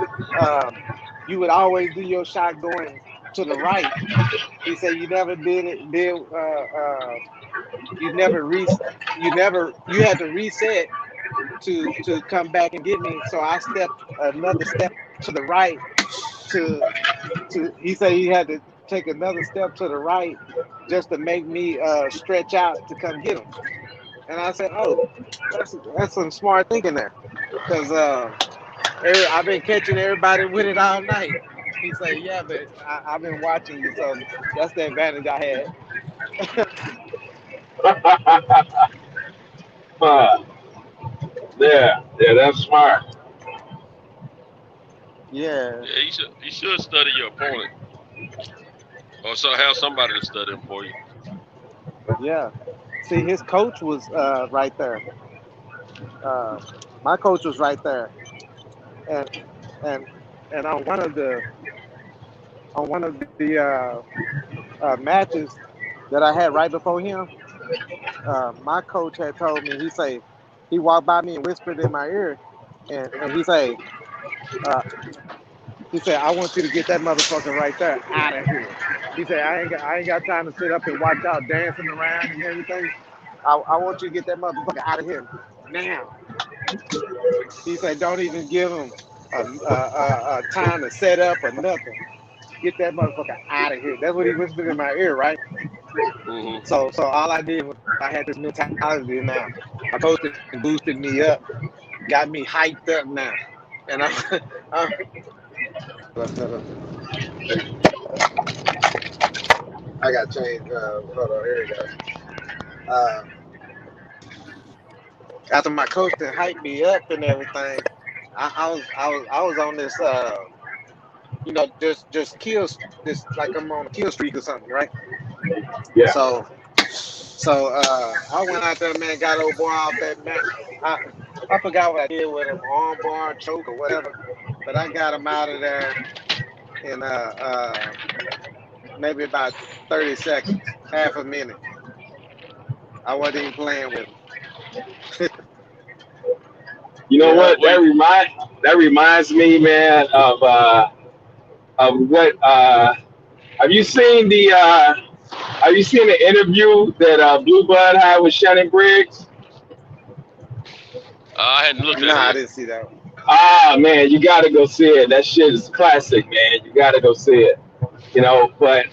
you would always do your shot going to the right. He said you never you had to reset to come back and get me. So I stepped another step to the right he said he had to take another step to the right just to make me stretch out to come get him. And I said, oh, that's some smart thinking there, because I've been catching everybody with it all night. He said, yeah, but I've been watching you, so that's the advantage I had. Yeah, that's smart. Yeah. You should study your opponent, or so have somebody to study him for you. Yeah. See, his coach was right there. My coach was right there, and on one of the matches that I had right before him, my coach had told me, he walked by me and whispered in my ear, and uh, he said, I want you to get that motherfucker right there out of here. He said, I ain't got time to sit up and watch y'all dancing around and everything. I want you to get that motherfucker out of here now. He said, don't even give him a time to set up or nothing. Get that motherfucker out of here. That's what he whispered in my ear, right? Mm-hmm. So all I did was I had this mentality now. My coach boosted me up, got me hyped up now, and I'm I got changed. Hold on, here we go. After my coach to hype me up and everything, I was on this just kill this like I'm on a kill streak or something, right? Yeah. So I went out there, man, got old boy off that mat. I forgot what I did with him, arm bar, choke or whatever, but I got him out of there in maybe about 30 seconds, half a minute. I wasn't even playing with him. You know what? That reminds me, man, of what have you seen the interview that Blue Blood had with Shannon Briggs? I hadn't looked at Nah, it I yet. didn't see that one. Ah, man, you gotta go see it. That shit is classic, man. You gotta go see it. You know, but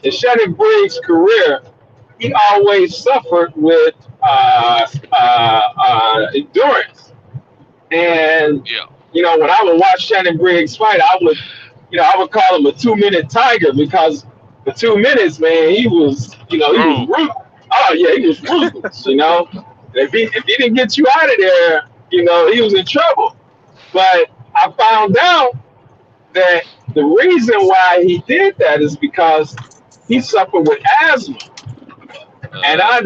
in Shannon Briggs' career, he always suffered with endurance. And Yeah. you know, when I would watch Shannon Briggs fight, I would call him a 2-minute tiger because for 2 minutes, man, he was ruthless. Oh yeah, he was ruthless. You know, if he didn't get you out of there, you know, he was in trouble. But I found out that the reason why he did that is because he suffered with asthma, and I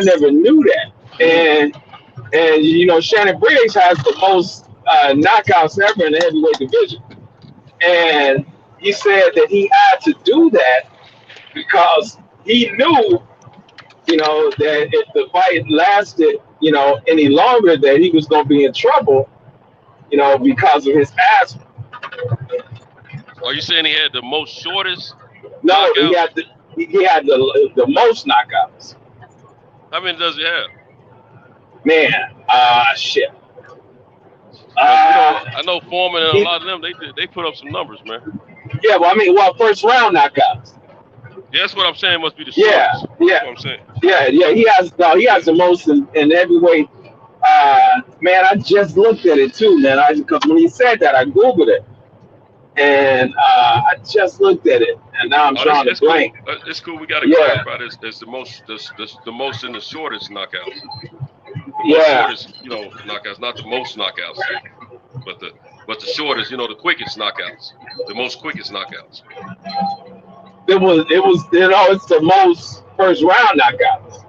never knew that. And you know, Shannon Briggs has the most knockouts ever in the heavyweight division, and he said that he had to do that because he knew, you know, that if the fight lasted, you know, any longer, that he was going to be in trouble, you know, because of his asthma. Are you saying he had the most shortest? No, knockouts? he had the most knockouts. How many does he have? Man, shit. I know Foreman and a lot of them. They put up some numbers, man. Yeah, well, first round knockouts. Yeah, that's what I'm saying. Must be the shortest. Yeah. That's what I'm saying. Yeah. He has the most in heavyweight. Man, I just looked at it too, man. Because when he said that, I googled it, and I just looked at it, and now I'm trying to blank. Cool. It's cool. We got to clarify this. That's the most and the shortest knockouts. Shortest, you know, knockouts, not the most knockouts, but the shortest, you know, the quickest knockouts, the most quickest knockouts. It was, you know, it's the most first round knockouts.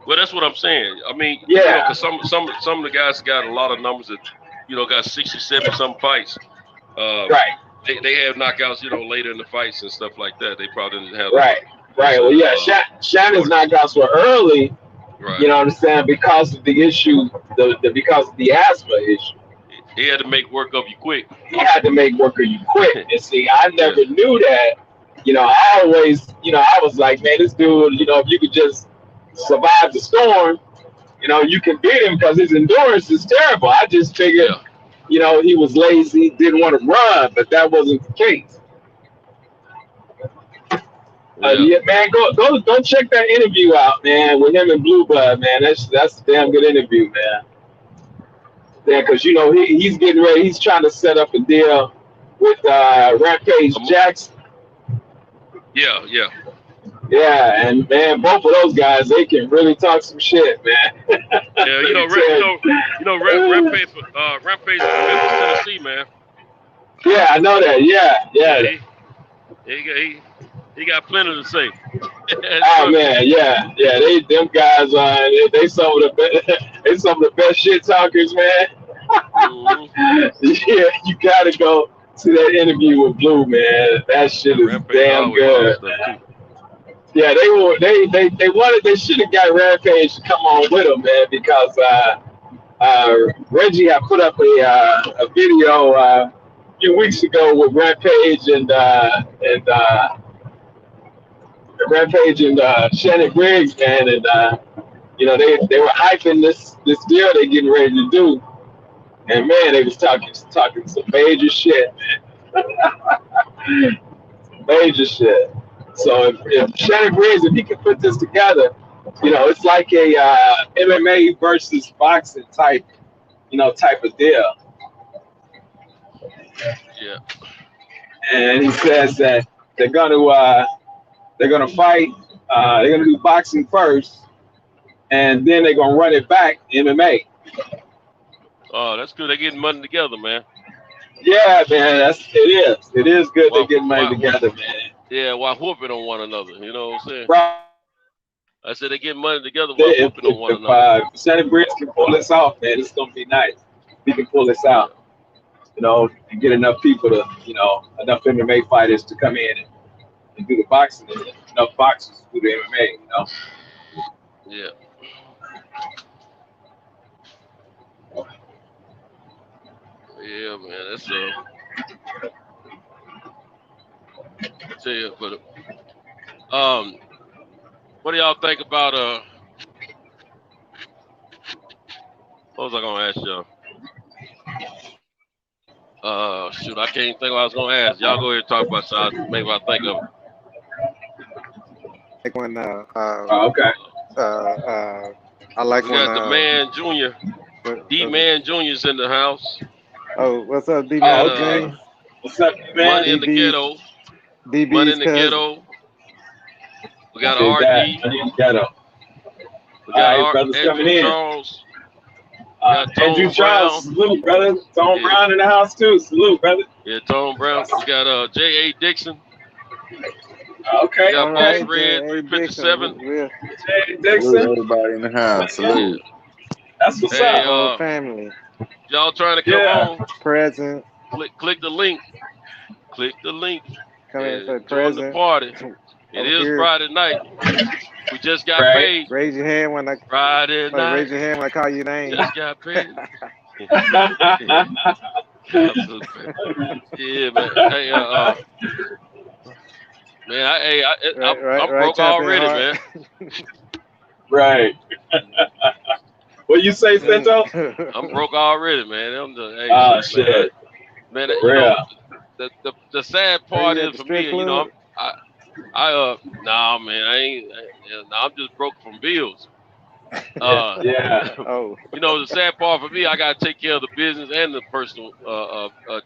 Well, that's what I'm saying. I mean, yeah, you know, 'cause some of the guys got a lot of numbers that, you know, got 67 some fights. Right. They have knockouts, you know, later in the fights and stuff like that. They probably didn't have. Right. Well, yeah, Shannon's knockouts were early. Right. You know what I'm saying? Because of the issue, because of the asthma issue. He had to make work of you quick. He had to make work of you quick. And see, I never knew that. You know, I always, you know, I was like, man, this dude, you know, if you could just survive the storm, you know, you can beat him because his endurance is terrible. I just figured, you know, he was lazy, didn't want to run, but that wasn't the case. Yeah, man, go check that interview out, man, with him and Blue Blood, man. That's a damn good interview, man. Yeah, because, you know, he's getting ready. He's trying to set up a deal with Rampage Jackson. Yeah. Yeah, and man, both of those guys, they can really talk some shit, man. Yeah, you know, Rampage from Memphis, Tennessee, man. Yeah, I know that. Yeah. He got plenty to say. Oh man, yeah. Them guys, they some of the best shit talkers, man. Yeah, you gotta go to that interview with Blue, man. That shit is damn good. Yeah, they should have got Rampage to come on with them, man, because Reggie had put up a video a few weeks ago with Rampage and Shannon Briggs, man, and they were hyping this deal they're getting ready to do, and man, they was talking some major shit, man. Major shit. So if Shannon Briggs, if he can put this together, it's like a MMA versus boxing type of deal. Yeah. And he says that they're gonna fight. They're gonna do boxing first, and then they're gonna run it back MMA. Oh, that's good. They're getting money together, man. Yeah, man, it is good they're getting money together, man. Yeah, while whooping on one another. You know what I'm saying? Right. I said they get money together while whooping on one another. Shannon Briggs can pull this off, man. It's gonna be nice. He can pull this out, and get enough people to, enough MMA fighters to come in and do the boxing, and enough boxers to do the MMA, Yeah. Yeah, man, that's tell you, but what do y'all think about what was I gonna ask y'all? Shoot, I can't think what I was gonna ask. Y'all go ahead and talk about something. Maybe I think of it. Like when okay. I like we when got the Man Jr. D-Man Jr.'s in the house. Oh, what's up, D-Man? Okay. What's up, man? Money in the Ghetto. DB's Money in the cousin. Ghetto. We got RD. Money in the Ghetto. We got brothers coming Andrew in. Charles. We got Andrew Charles. Brown. Salute, brother. Tone Brown in the house, too. Salute, brother. Yeah, Tone Brown. We got J.A. Dixon. Okay. We got All Boss right, Red, J.A. 357. J.A. Dixon. Salute everybody in the house. Salute. That's what's Hey, up. Whole family. Y'all trying to come on? Present. Click the link. Click the link. Come in for Join the present. party. It is here. Friday night. We just got Right. paid. Raise your hand when I Friday night. raise your hand when I call your name. Just got paid. Yeah, man. Hey, man, I'm broke already, man. Right. What you say, Cinto? I'm broke already, man. Shit. Man, Real. The sad part is for me, club? nah, man, I'm just broke from bills. Yeah. Oh. The sad part for me, I gotta take care of the business and the personal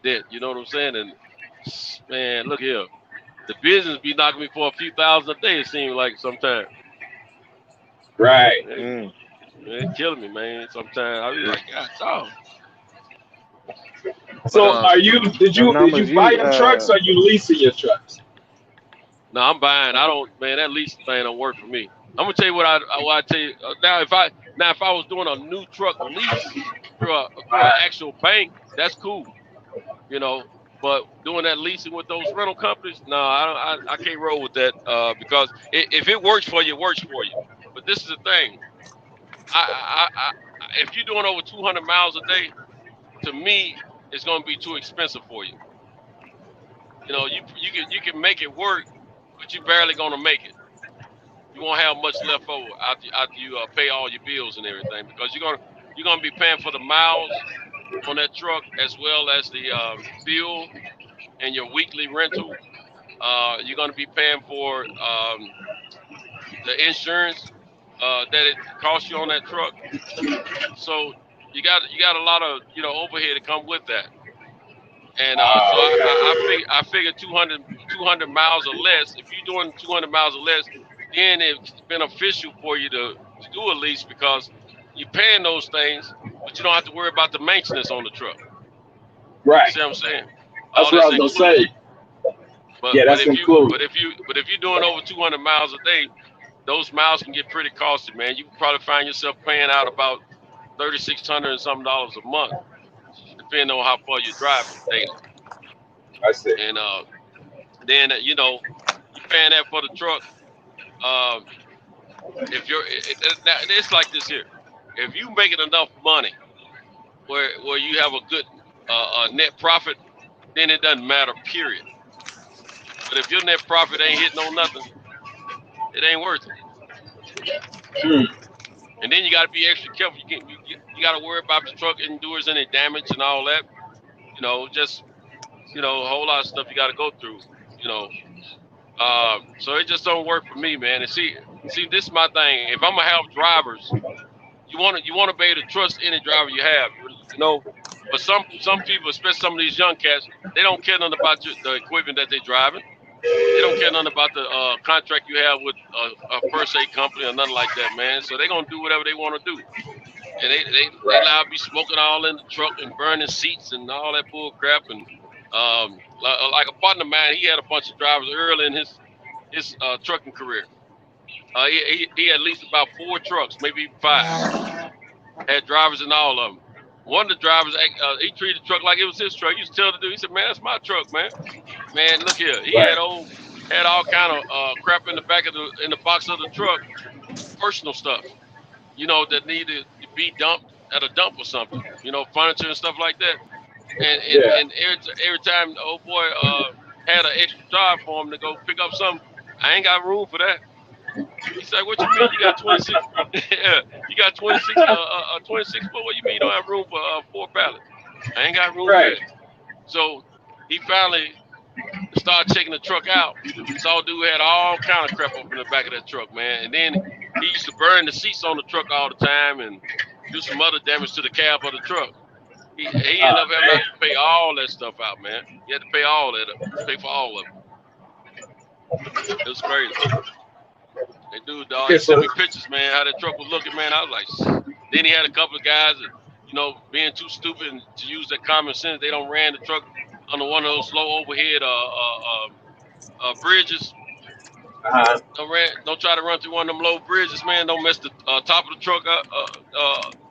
debt. You know what I'm saying? And man, look here, the business be knocking me for a few thousand a day. It seems like sometimes. Right. Man, it's killing me, man. Sometimes I be like, God, dog. So, did you buy your trucks, or are you leasing your trucks? No, I'm buying. That leasing thing don't work for me. I'm gonna tell you what I tell you now. If I was doing a new truck lease through an actual bank, that's cool, But doing that leasing with those rental companies, no, I can't roll with that because if it works for you, it works for you. But this is the thing. If you're doing over 200 miles a day, to me, it's gonna be too expensive for you. You can make it work, but you're barely gonna make it. You won't have much left over after you pay all your bills and everything, because you're gonna be paying for the miles on that truck, as well as the fuel and your weekly rental. You're gonna be paying for the insurance that it costs you on that truck. So you got a lot of overhead to come with that. And so I figure 200 miles or less. If you're doing 200 miles or less, then it's beneficial for you to do a lease, because you're paying those things, but you don't have to worry about the maintenance on the truck. Right. You see what I'm saying? That's what I was gonna say. That's included. But if you're doing over 200 miles a day, those miles can get pretty costly, man. You can probably find yourself paying out about $3,600 and something a month, depending on how far you drive daily. I see. And then you're paying that for the truck. If you're, it's like this here. If you making enough money where you have a good net profit, then it doesn't matter. Period. But if your net profit ain't hitting on nothing, it ain't worth it. And then you got to be extra careful. You got to worry about the truck endures any damage and all that. Just a whole lot of stuff you got to go through. So it just don't work for me, man. And see, this is my thing. If I'm gonna have drivers, you want to be able to trust any driver you have. But some people, especially some of these young cats, they don't care nothing about the equipment that they're driving. They don't care nothing about the contract you have with a per se company or nothing like that, man. So they're gonna do whatever they want to do, and they allow to be smoking all in the truck and burning seats and all that bull crap. And like a partner of mine, he had a bunch of drivers early in his trucking career. He had at least about 4 trucks, maybe 5. Had drivers in all of them. One of the drivers, he treated the truck like it was his truck. He used to tell the dude, he said, "Man, that's my truck, man. Man, look here." He had all kind of crap in the in the box of the truck, personal stuff, that needed to be dumped at a dump or something. Furniture and stuff like that. And every time the old boy had an extra job for him to go pick up something, I ain't got room for that. He said, "What you mean? You got 26? You got 26? 26 foot? What you mean you don't have room for 4 pallets? I ain't got room for that." So he finally started checking the truck out. Saw dude had all kind of crap up in the back of that truck, man. And then he used to burn the seats on the truck all the time and do some other damage to the cab of the truck. He ended up having to pay all that stuff out, man. He had to pay all that, pay for all of it. It was crazy. That dude, dog, he sent me pictures, man, how that truck was looking, man. I was like, then he had a couple of guys that, being too stupid to use their common sense, they don't ran the truck under one of those low overhead bridges. Don't try to run through one of them low bridges, man. Don't mess the top of the truck up,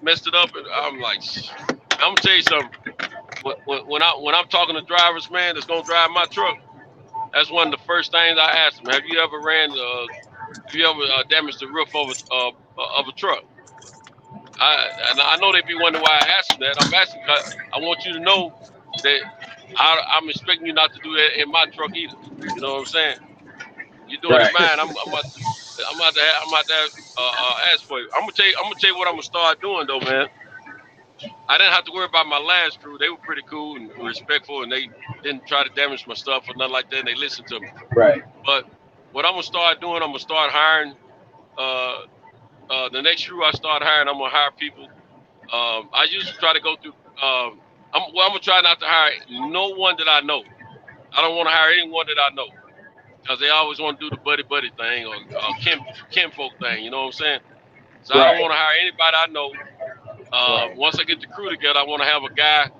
messed it up. And I'm like, I'm gonna tell you something. When I'm talking to drivers, man, that's gonna drive my truck, that's one of the first things I ask them. Have you ever damaged the roof of a truck? And I know they'd be wondering why I ask them that. I'm asking because I want you to know that I'm expecting you not to do that in my truck either. You know what I'm saying? You're doing it mine. I'm about to ask for you. I'm gonna tell you what I'm gonna start doing though, man. I didn't have to worry about my last crew. They were pretty cool and respectful, and they didn't try to damage my stuff or nothing like that. And they listened to me. Right. But what I'm gonna start doing, I'm gonna start hiring. The next crew I start hiring, I'm gonna hire people. I usually try to go through. I'm gonna try not to hire no one that I know. I don't want to hire anyone that I know because they always want to do the buddy thing or kinfolk thing. You know what I'm saying? So I don't want to hire anybody I know. Once I get the crew together, I want to have a guy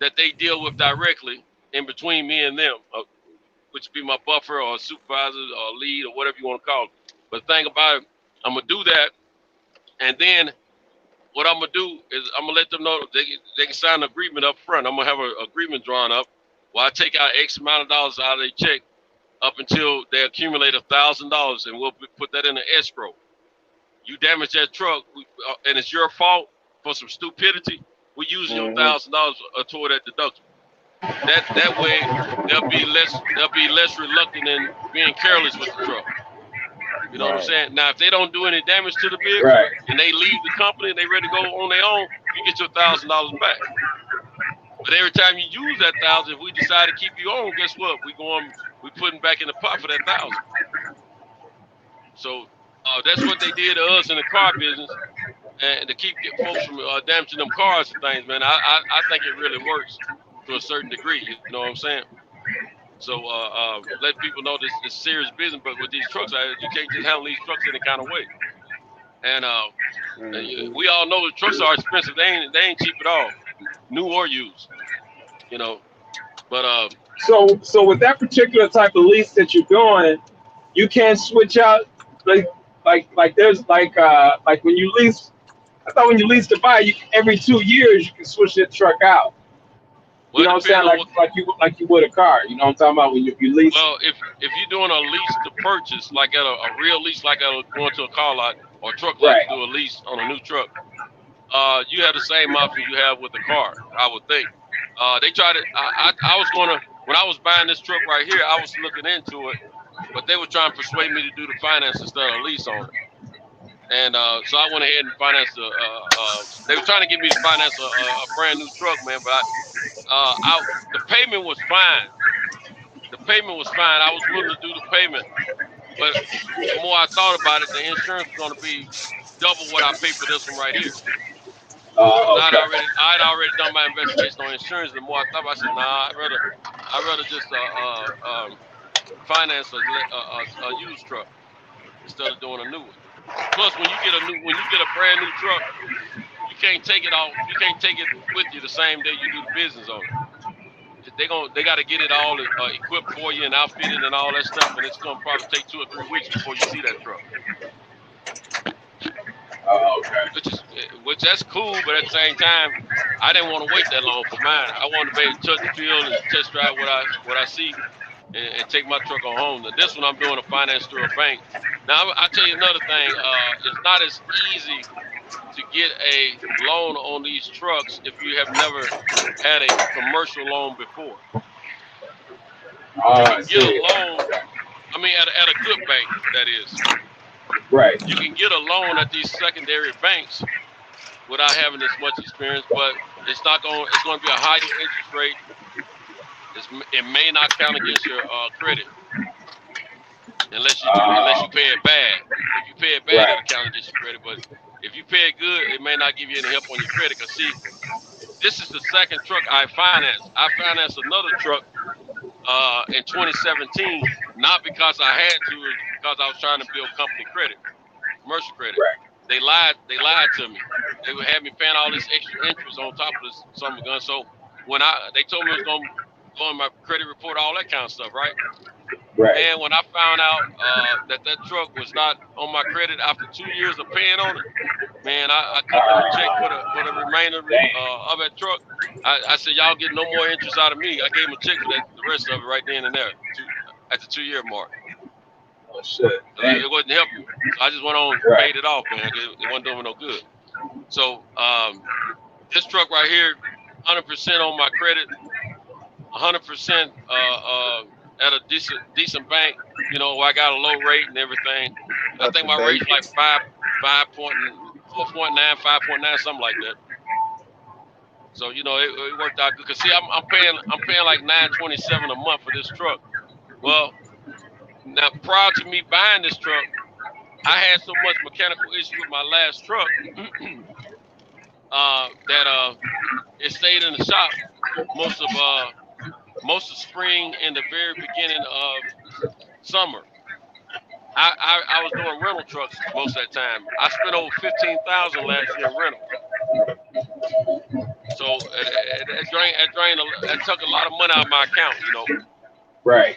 that they deal with directly in between me and them, which would be my buffer or supervisor or lead or whatever you want to call it. But the thing about it, I'm going to do that. And then what I'm going to do is I'm going to let them know they can sign an agreement up front. I'm going to have an agreement drawn up where I take out X amount of dollars out of their check up until they accumulate $1,000, and we'll put that in an escrow. You damage that truck, and it's your fault for some stupidity, we use your $1,000 toward that deductible. That way they'll be less reluctant in being careless with the truck. You know what I'm saying? Now, if they don't do any damage to the vehicle and they leave the company and they ready to go on their own, you get your $1,000 back. But every time you use that $1,000, if we decide to keep you on, guess what? We putting back in the pot for that $1,000. So that's what they did to us in the car business, and to keep folks from damaging them cars and things, man. I think it really works to a certain degree. You know what I'm saying? So let people know this is serious business. But with these trucks, you can't just handle these trucks any kind of way. And we all know the trucks are expensive. They ain't cheap at all, new or used. You know, but so with that particular type of lease that you're doing, you can't switch out like there's like when you lease. I thought when you lease to buy, every 2 years you can switch that truck out. You know what I'm saying? Like you would a car. You know what I'm talking about when you lease. Well, if you're doing a lease to purchase, like at a real lease, like at going to a car lot or a truck lot to do a lease on a new truck, you have the same option you have with the car, I would think. They tried to. I was gonna when I was buying this truck right here, I was looking into it, but they were trying to persuade me to do the finance instead of a lease on it. And so I went ahead and financed they were trying to get me to finance a brand new truck, man. But the payment was fine. The payment was fine. I was willing to do the payment, but the more I thought about it, the insurance was going to be double what I paid for this one right here. Okay. I'd already done my investigation on insurance. The more I thought, I said, nah, I'd rather just finance a used truck instead of doing a new one. Plus, when you get a brand new truck, you can't take it off. You can't take it with you the same day you do the business on it. They got to get it all equipped for you and outfitted and all that stuff, and it's gonna probably take 2 or 3 weeks before you see that truck. Okay. Which that's cool, but at the same time, I didn't want to wait that long for mine. I wanted to be able to touch the field and test drive what I see and take my truck on home. Now, this one I'm doing a finance through a bank. Now I tell you another thing. It's not as easy to get a loan on these trucks if you have never had a commercial loan before. You can get a loan, I mean, at a good bank, that is. Right. You can get a loan at these secondary banks without having as much experience, but it's going to be a higher interest rate. It may not count against your credit unless you pay it bad. If you pay it bad, it'll count against your credit, but if you pay it good, it may not give you any help on your credit. Because, see, this is the second truck I financed. I financed another truck in 2017, not because I had to, it's because I was trying to build company credit, commercial credit. They lied to me. They would have me paying all this extra interest on top of this summer gun. So when they told me it was going to go on my credit report, all that kind of stuff, right? And when I found out that truck was not on my credit after 2 years of paying on it, man, I cut them a check for the remainder of that truck. I said, y'all get no more interest out of me. I gave them a check for the rest of it right then and there at the 2-year mark. Oh, shit. It wasn't helping. So I just went on and paid it off, man. It wasn't doing me no good. So this truck right here, 100% on my credit, 100% at a decent bank, you know, where I got a low rate and everything. I think my rate's like 4.9, 5.9, something like that. So, you know, it worked out good. Cause see, I'm paying like $927 a month for this truck. Well, now prior to me buying this truck, I had so much mechanical issue with my last truck that it stayed in the shop most of spring and the very beginning of summer. I was doing rental trucks most of that time. I spent over $15,000 last year in rental. So that took a lot of money out of my account, you know. Right.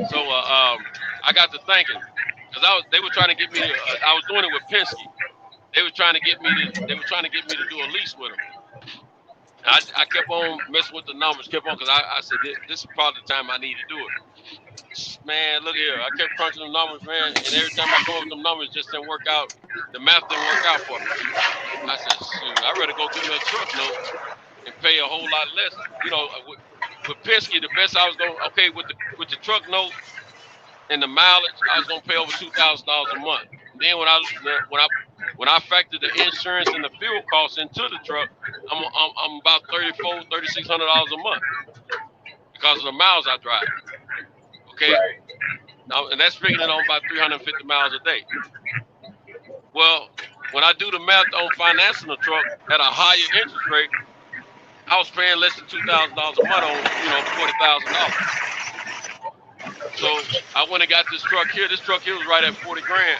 So I got to thinking, because they were trying to get me to, I was doing it with Penske. They were trying to get me to do a lease with them. I kept on messing with the numbers, because I said, this is probably the time I need to do it. Man, look here. I kept crunching the numbers, man, and every time I come up with them numbers, it just didn't work out. The math didn't work out for me. I said, shoot, I'd rather go get me a truck note and pay a whole lot less. You know, with Penske, the best I was going, okay, with the truck note and the mileage, I was going to pay over $2,000 a month. Then when I factor the insurance and the fuel costs into the truck, I'm about $3,600 a month because of the miles I drive. Okay, now, and that's figuring on about 350 miles a day. Well, when I do the math on financing a truck at a higher interest rate, I was paying less than $2,000 a month on, you know, $40,000. So I went and got this truck here. This truck here was right at $40,000.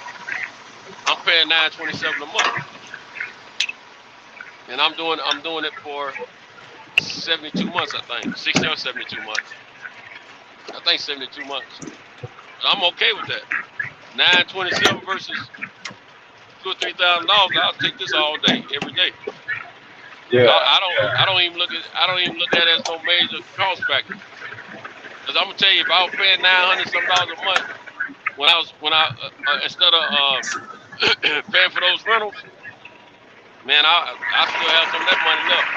I'm paying $927 a month, and I'm doing it for 72 months, I think, 60 or 72 months. I think 72 months. But I'm okay with that. $927 versus $2,000 or $3,000. I'll take this all day, every day. Yeah. I don't even look at it as no major cost factor. Cause I'm gonna tell you, if I was paying $900 some a month when I instead of paying for those rentals, man, I still have some of that money left.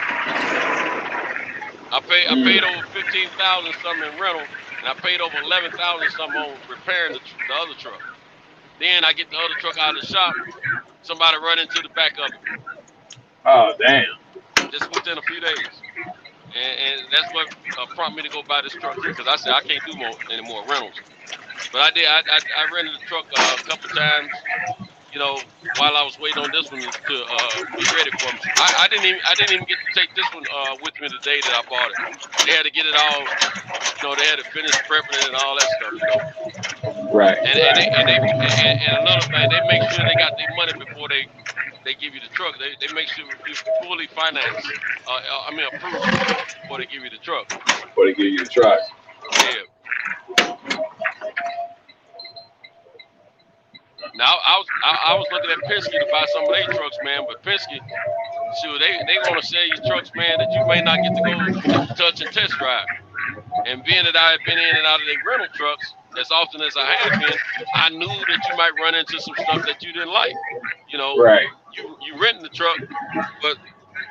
I paid over 15,000 something in rental, and I paid over 11,000 something on repairing the other truck. Then I get the other truck out of the shop, somebody run into the back of it. Oh damn. Just within a few days. And that's what prompted me to go buy this truck here, because I said I can't do any more rentals. But I did. I rented the truck a couple times, while I was waiting on this one to be ready for me. I didn't even get to take this one with me the day that I bought it. They had to get it all. They had to finish prepping it and all that stuff. Right. And another thing, they make sure they got their money before they give you the truck. They make sure you fully financed. Approved before they give you the truck. Before they give you the truck. Yeah. Now I was looking at Penske to buy some of their trucks, man, but Penske, shoot, they want to sell you trucks, man, that you may not get to go touch and test drive. And being that I had been in and out of their rental trucks as often as I had been, I knew that you might run into some stuff that you didn't like. Right. You renting the truck, but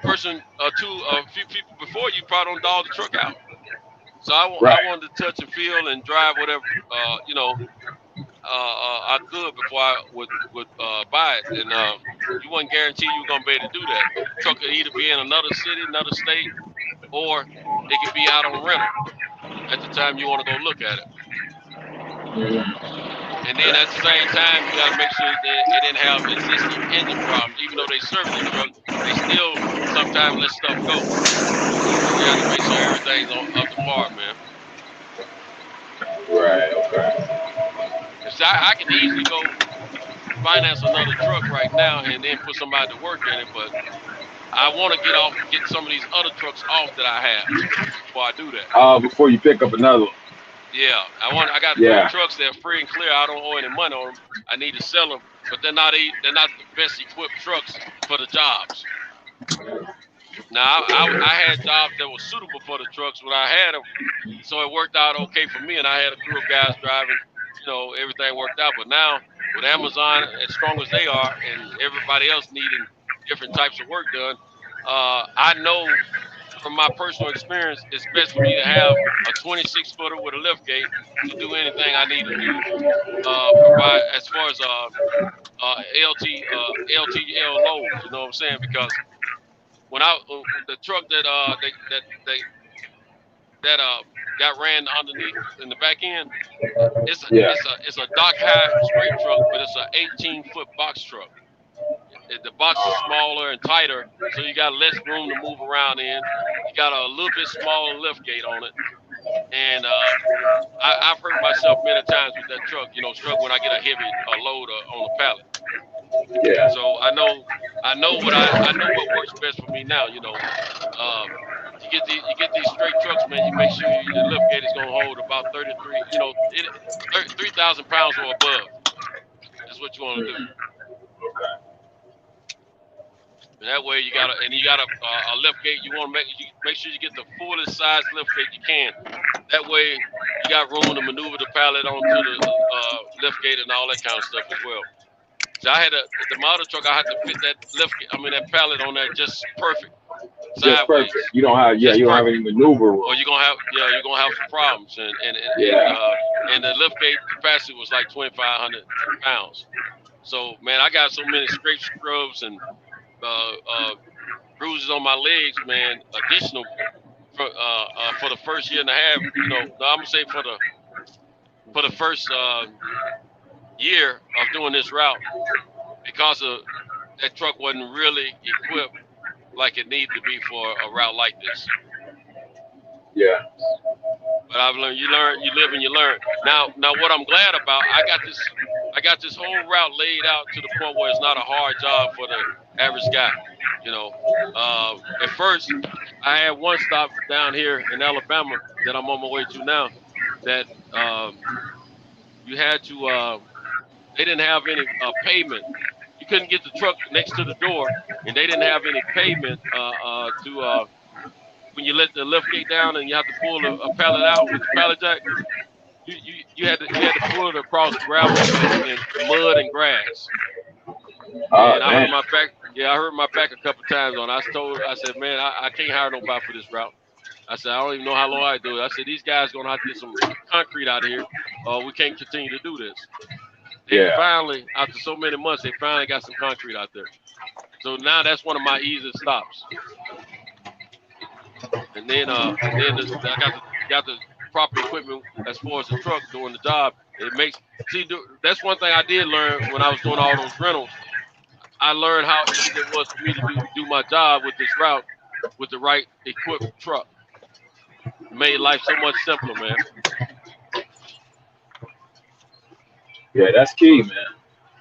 a few people before you probably don't dog the truck out. So I wanted to touch and feel and drive whatever I could before I would buy it, and you wasn't guaranteed you were gonna be able to do that. The truck could either be in another city, another state, or it could be out on rental at the time you want to go look at it. And then at the same time, you got to make sure that they didn't have existing engine problems. Even though they service the truck, they still sometimes let stuff go. You got to make sure everything's up to par, man. Right. Okay. So I can easily go finance another truck right now and then put somebody to work in it, but I want to get some of these other trucks off that I have before I do that. Before you pick up another one. Yeah, I got 3 trucks that are free and clear. I don't owe any money on them. I need to sell them, but they're not the best equipped trucks for the jobs. Now I had jobs that were suitable for the trucks when I had them, so it worked out okay for me, and I had a crew of guys driving. Everything worked out. But now with Amazon as strong as they are, and everybody else needing different types of work done, I know from my personal experience, it's best for me to have a 26-footer with a lift gate to do anything I need to do. Provide as far as LTL loads. You know what I'm saying? Because when the truck that got ran underneath in the back end, it's a dock high straight truck, but it's an 18-foot box truck. The box is smaller and tighter, so you got less room to move around in. You got a little bit smaller lift gate on it, and I've hurt myself many times with that truck. Struggle when I get a heavy load on a pallet. Yeah. So I know what works best for me now. You get these straight trucks, man. You make sure your lift gate is gonna hold about 3,000 pounds or above. That's what you want to do. And that way you got a lift gate. You want to make sure you get the fullest size lift gate you can. That way you got room to maneuver the pallet onto the lift gate and all that kind of stuff as well. So I had the model truck. I had to fit that that pallet on there just perfect. Sideways. Just perfect. You don't have any maneuver room. Or you're gonna have some problems. And the lift gate capacity was like 2,500 pounds. So man, I got so many scrapes, scrubs, and bruises on my legs, man. Additional for the first year and a half. I'm gonna say for the first year of doing this route, because of that truck wasn't really equipped like it needed to be for a route like this. Yeah. But I've learned, you live and you learn. Now what I'm glad about, I got this whole route laid out to the point where it's not a hard job for the average guy. At first I had one stop down here in Alabama that I'm on my way to now that you had to they didn't have any pavement. You couldn't get the truck next to the door, and they didn't have any pavement to when you let the lift gate down and you have to pull a pallet out with the pallet jack. You had to pull it across gravel and mud and grass. And I hurt my back. Yeah, I hurt my back a couple times on it. I said, man, I can't hire nobody for this route. I said, I don't even know how long I do it. I said, these guys going to have to get some concrete out of here. We can't continue to do this. And finally, after so many months, they finally got some concrete out there. So now that's one of my easiest stops. And then I got the proper equipment as far as the truck doing the job. That's one thing I did learn when I was doing all those rentals. I learned how easy it was for me to do my job with this route with the right equipped truck. It made life so much simpler, man. Yeah, that's key, man.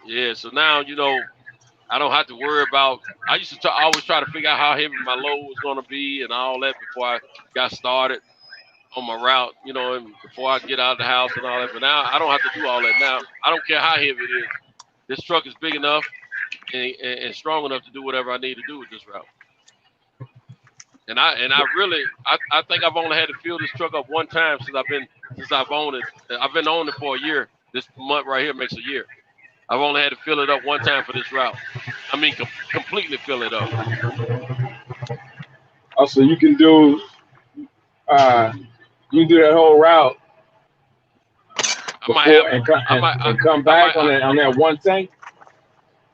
Yeah, so now, I don't have to worry about. I used to always try to figure out how heavy my load was going to be and all that before I got started on my route, and before I get out of the house and all that. But now I don't have to do all that now. I don't care how heavy it is. This truck is big enough and strong enough to do whatever I need to do with this route. And I think I've only had to fill this truck up one time since I've owned it. I've been owning it for a year. This month right here makes a year. I've only had to fill it up one time for this route. I mean, completely fill it up. Oh, so you can do that whole route and come back on that one tank.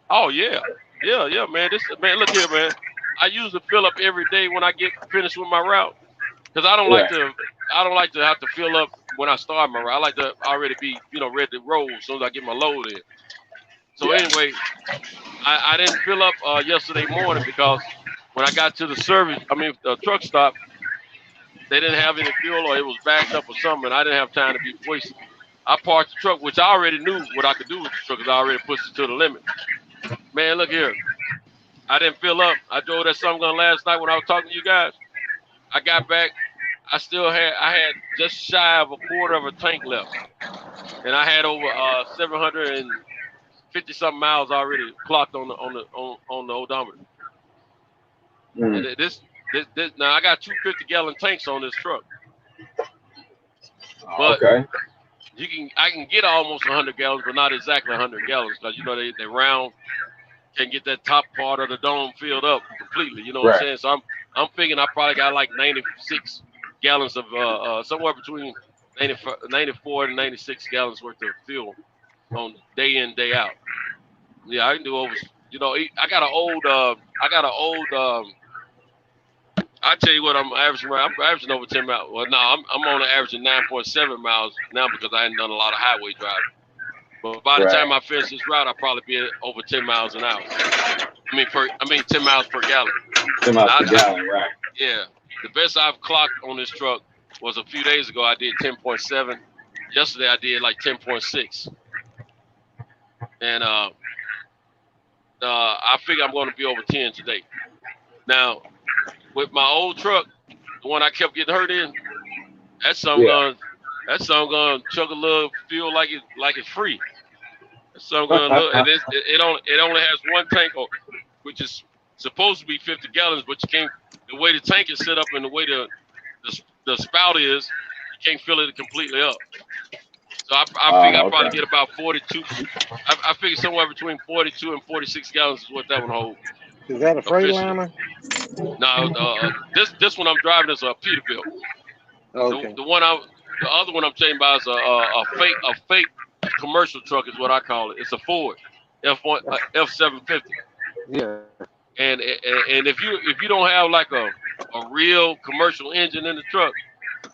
Oh yeah, man. Look here, man. I usually fill up every day when I get finished with my route, because I don't like to have to fill up when I start my route. I like to already be ready to roll as soon as I get my load in. So anyway, I didn't fill up yesterday morning because when I got to the truck stop, they didn't have any fuel or it was backed up or something. I didn't have time to be wasted. I parked the truck, which I already knew what I could do with the truck because I already pushed it to the limit. Man, look here. I didn't fill up. I drove that Sun Gun last night when I was talking to you guys. I got back. I had just shy of a quarter of a tank left. And I had over 750 something miles already clocked on the odometer. And now I got 250-gallon tanks on this truck. But I can get almost 100 gallons, but not exactly 100 gallons because they round. Can get that top part of the dome filled up completely. You know what I'm saying? So I'm thinking I probably got like 96 gallons of somewhere between 94 and 96 gallons worth of fuel on day in, day out. Yeah, I can do over. I got an old. I tell you what, I'm averaging over 10 miles. Well, no, I'm only averaging 9.7 miles now because I hadn't done a lot of highway driving. But by the time I finish this route, I'll probably be at over 10 miles an hour. I mean 10 miles per gallon. 10 miles per gallon, right? Yeah. The best I've clocked on this truck was a few days ago. I did 10.7. Yesterday I did like 10.6. And I figure I'm going to be over 10 today. Now, with my old truck, the one I kept getting hurt in, that song gonna chug a little fuel like it's free. So and it only has one tank, which is supposed to be 50 gallons, but you can't. The way the tank is set up and the way the spout is, you can't fill it completely up. So I figure I'll probably get about 42. I figure somewhere between 42 and 46 gallons is what that one holds. Is that a Freightliner? No, this one I'm driving is a Peterbilt. Okay. The other one I'm telling you about is a fake commercial truck is what I call it. It's a Ford F750. Yeah. And if you don't have like a real commercial engine in the truck,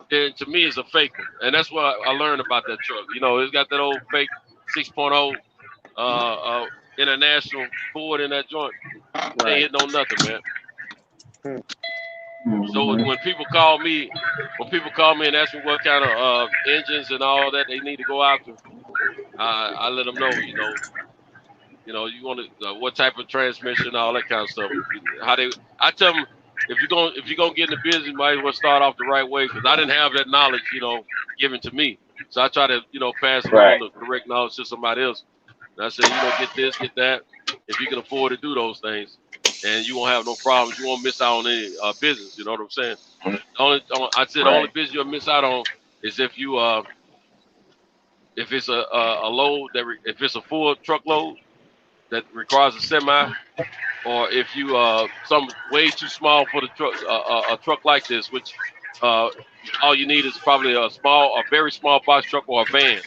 then to me it's a fake one. And that's what I learned about that truck. It's got that old fake 6.0 international Ford in that joint. Right. Ain't hitting on nothing, man. So when people call me and ask me what kind of engines and all that they need to go after, I let them know, you want to what type of transmission, all that kind of stuff. I tell them if you're gonna get in the business, you might as well start off the right way because I didn't have that knowledge, given to me. So I try to pass along the correct knowledge to somebody else. And I said, get this, get that. if you can afford to do those things, and you won't have no problems. You won't miss out on any business. You know what I'm saying? The only business you'll miss out on is if you if it's a load if it's a full truckload that requires a semi, or if you some way too small for the truck, a truck like this, which all you need is probably a very small box truck or a van.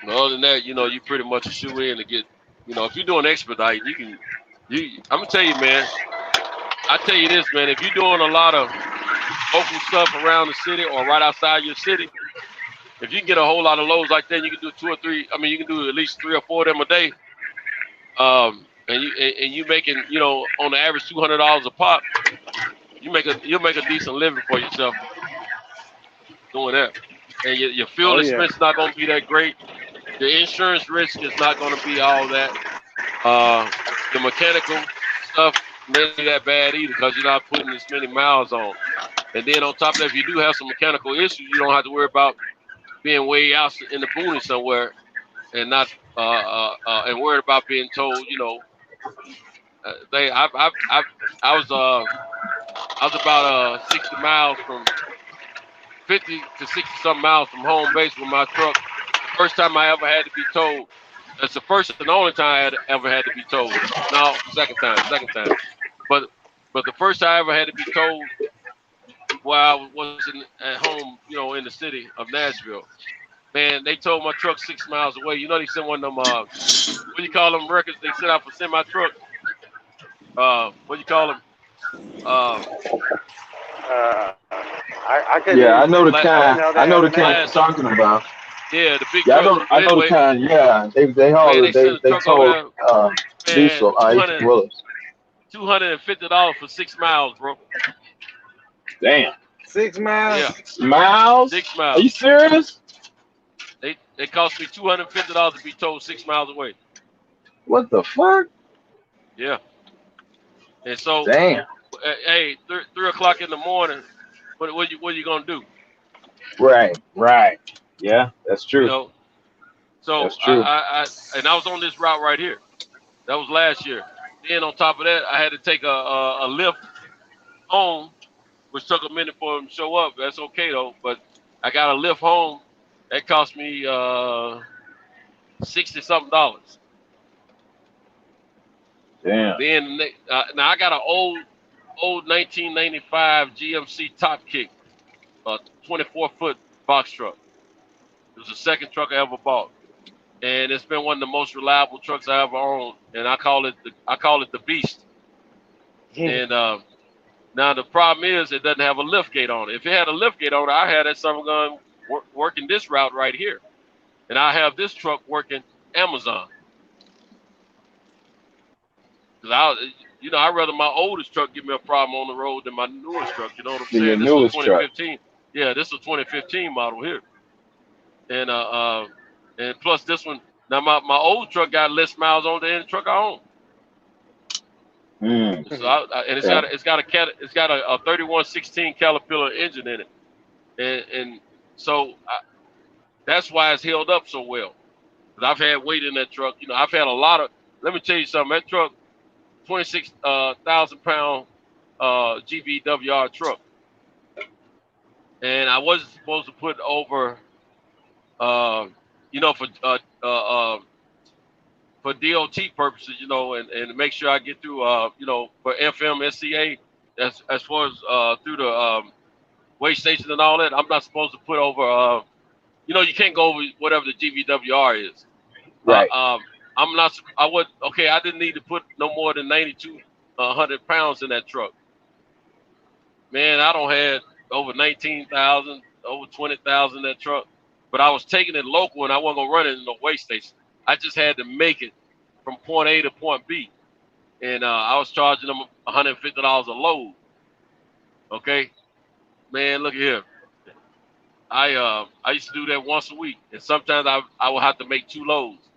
But other than that, you pretty much a shoe in to get. If you're doing expedite, I'm gonna tell you, man. I tell you this, man. If you're doing a lot of local stuff around the city or right outside your city, if you can get a whole lot of loads like that, you can do 2 or 3. I mean, you can do at least 3 or 4 of them a day. And you making, on the average $200 a pop, you'll make a decent living for yourself doing that. And your fuel expense is not going to be that great. The insurance risk is not going to be all that. The mechanical stuff may be that bad either because you're not putting as many miles on. And then on top of that, if you do have some mechanical issues, you don't have to worry about being way out in the boonies somewhere and not and worried about being told, I was about 60 miles from 50 to 60 something miles from home base with my truck. The first time I ever had to be told. That's the first and only time I ever had to be told. No, second time. But the first time I ever had to be told while I was at home, in the city of Nashville. Man, they towed my truck 6 miles away. They sent one of them, what do you call them records they sent out for semi truck? What do you call them? I know the kind. I know the kind you're talking about. Yeah, the big. Yeah, I know the kind. Yeah, they told diesel Willis. $250 for 6 miles, bro. Damn. 6 miles. Yeah. Miles? 6 miles. Are you serious? It cost me $250 to be towed 6 miles away. What the fuck? Yeah. And so, damn. Hey, 3 o'clock in the morning. What are you gonna do? Right. Yeah, that's true. So that's true. I was on this route right here. That was last year. Then on top of that, I had to take a lift home, which took a minute for him to show up. That's okay though. But I got a lift home. That cost me $60-something. Damn. Then now I got an old 1995 GMC Top Kick, a 24-foot box truck. It was the second truck I ever bought, and it's been one of the most reliable trucks I ever owned. And I call it the Beast. And now the problem is it doesn't have a lift gate on it. If it had a lift gate on it, I had that something going working this route right here, and I have this truck working Amazon. Cause I'd rather my oldest truck give me a problem on the road than my newest truck. You know what I'm saying? This is a 2015. Yeah, this is a 2015 model here, and plus this one. Now my old truck got less miles on than the truck I own. So it's got a 3116 Caterpillar engine in it, and so that's why it's held up so well. Cause I've had weight in that truck. I've had a lot of. Let me tell you something. That truck, 26,000-pound GVWR truck, and I wasn't supposed to put over, for DOT purposes, and to make sure I get through, for FMSCA, as far as through the weigh station and all that. I'm not supposed to put over, you can't go over whatever the GVWR is. Right. I didn't need to put no more than 9,200 pounds in that truck. Man, I don't had over 19,000, over 20,000 in that truck, but I was taking it local and I wasn't gonna run it in no weigh station. I just had to make it from point A to point B, and I was charging them $150 a load. Okay, man, look at here. I used to do that once a week, and sometimes I would have to make 2 loads.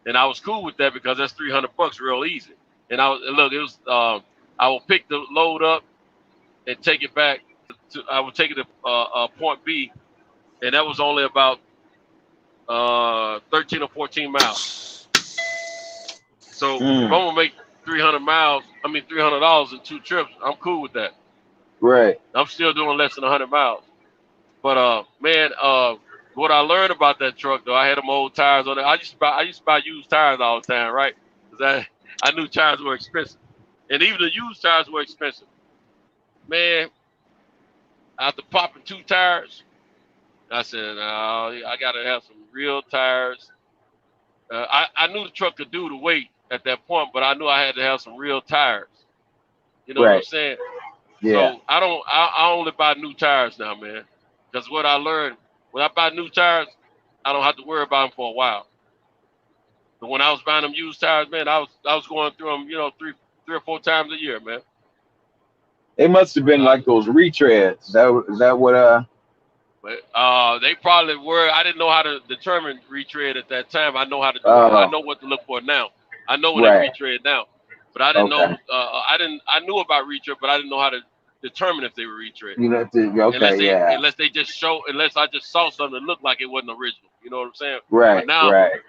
And I was cool with that because that's $300 real easy. And I will pick the load up and take it back. I would take it to point B, and that was only about 13 or 14 miles. So if I'm gonna make 300 miles, I mean $300 in 2 trips, I'm cool with that. Right. I'm still doing less than 100 miles. But man, what I learned about that truck though, I had them old tires on it. I used to buy used tires all the time, right? Because I knew tires were expensive, and even the used tires were expensive. Man, after popping 2 tires, I said, I gotta have some real tires. I knew the truck could do the weight at that point, but I knew I had to have some real tires. You know what I'm Right. saying? Yeah. So I only buy new tires now, man. Because what I learned, when I buy new tires, I don't have to worry about them for a while. But when I was buying them used tires, man, I was going through them, you know, three or 4 times a year, man. It must have been like those retreads. Is that what? But they probably were. I didn't know how to determine retread at that time. I know how to do it. I know what to look for now. I know when they Right. retread now. But I didn't know. I knew about retread, but I didn't know how to determine if they were retread. You know. Okay. Unless I just saw something that looked like it wasn't original. You know what I'm saying? Right. But now, Right.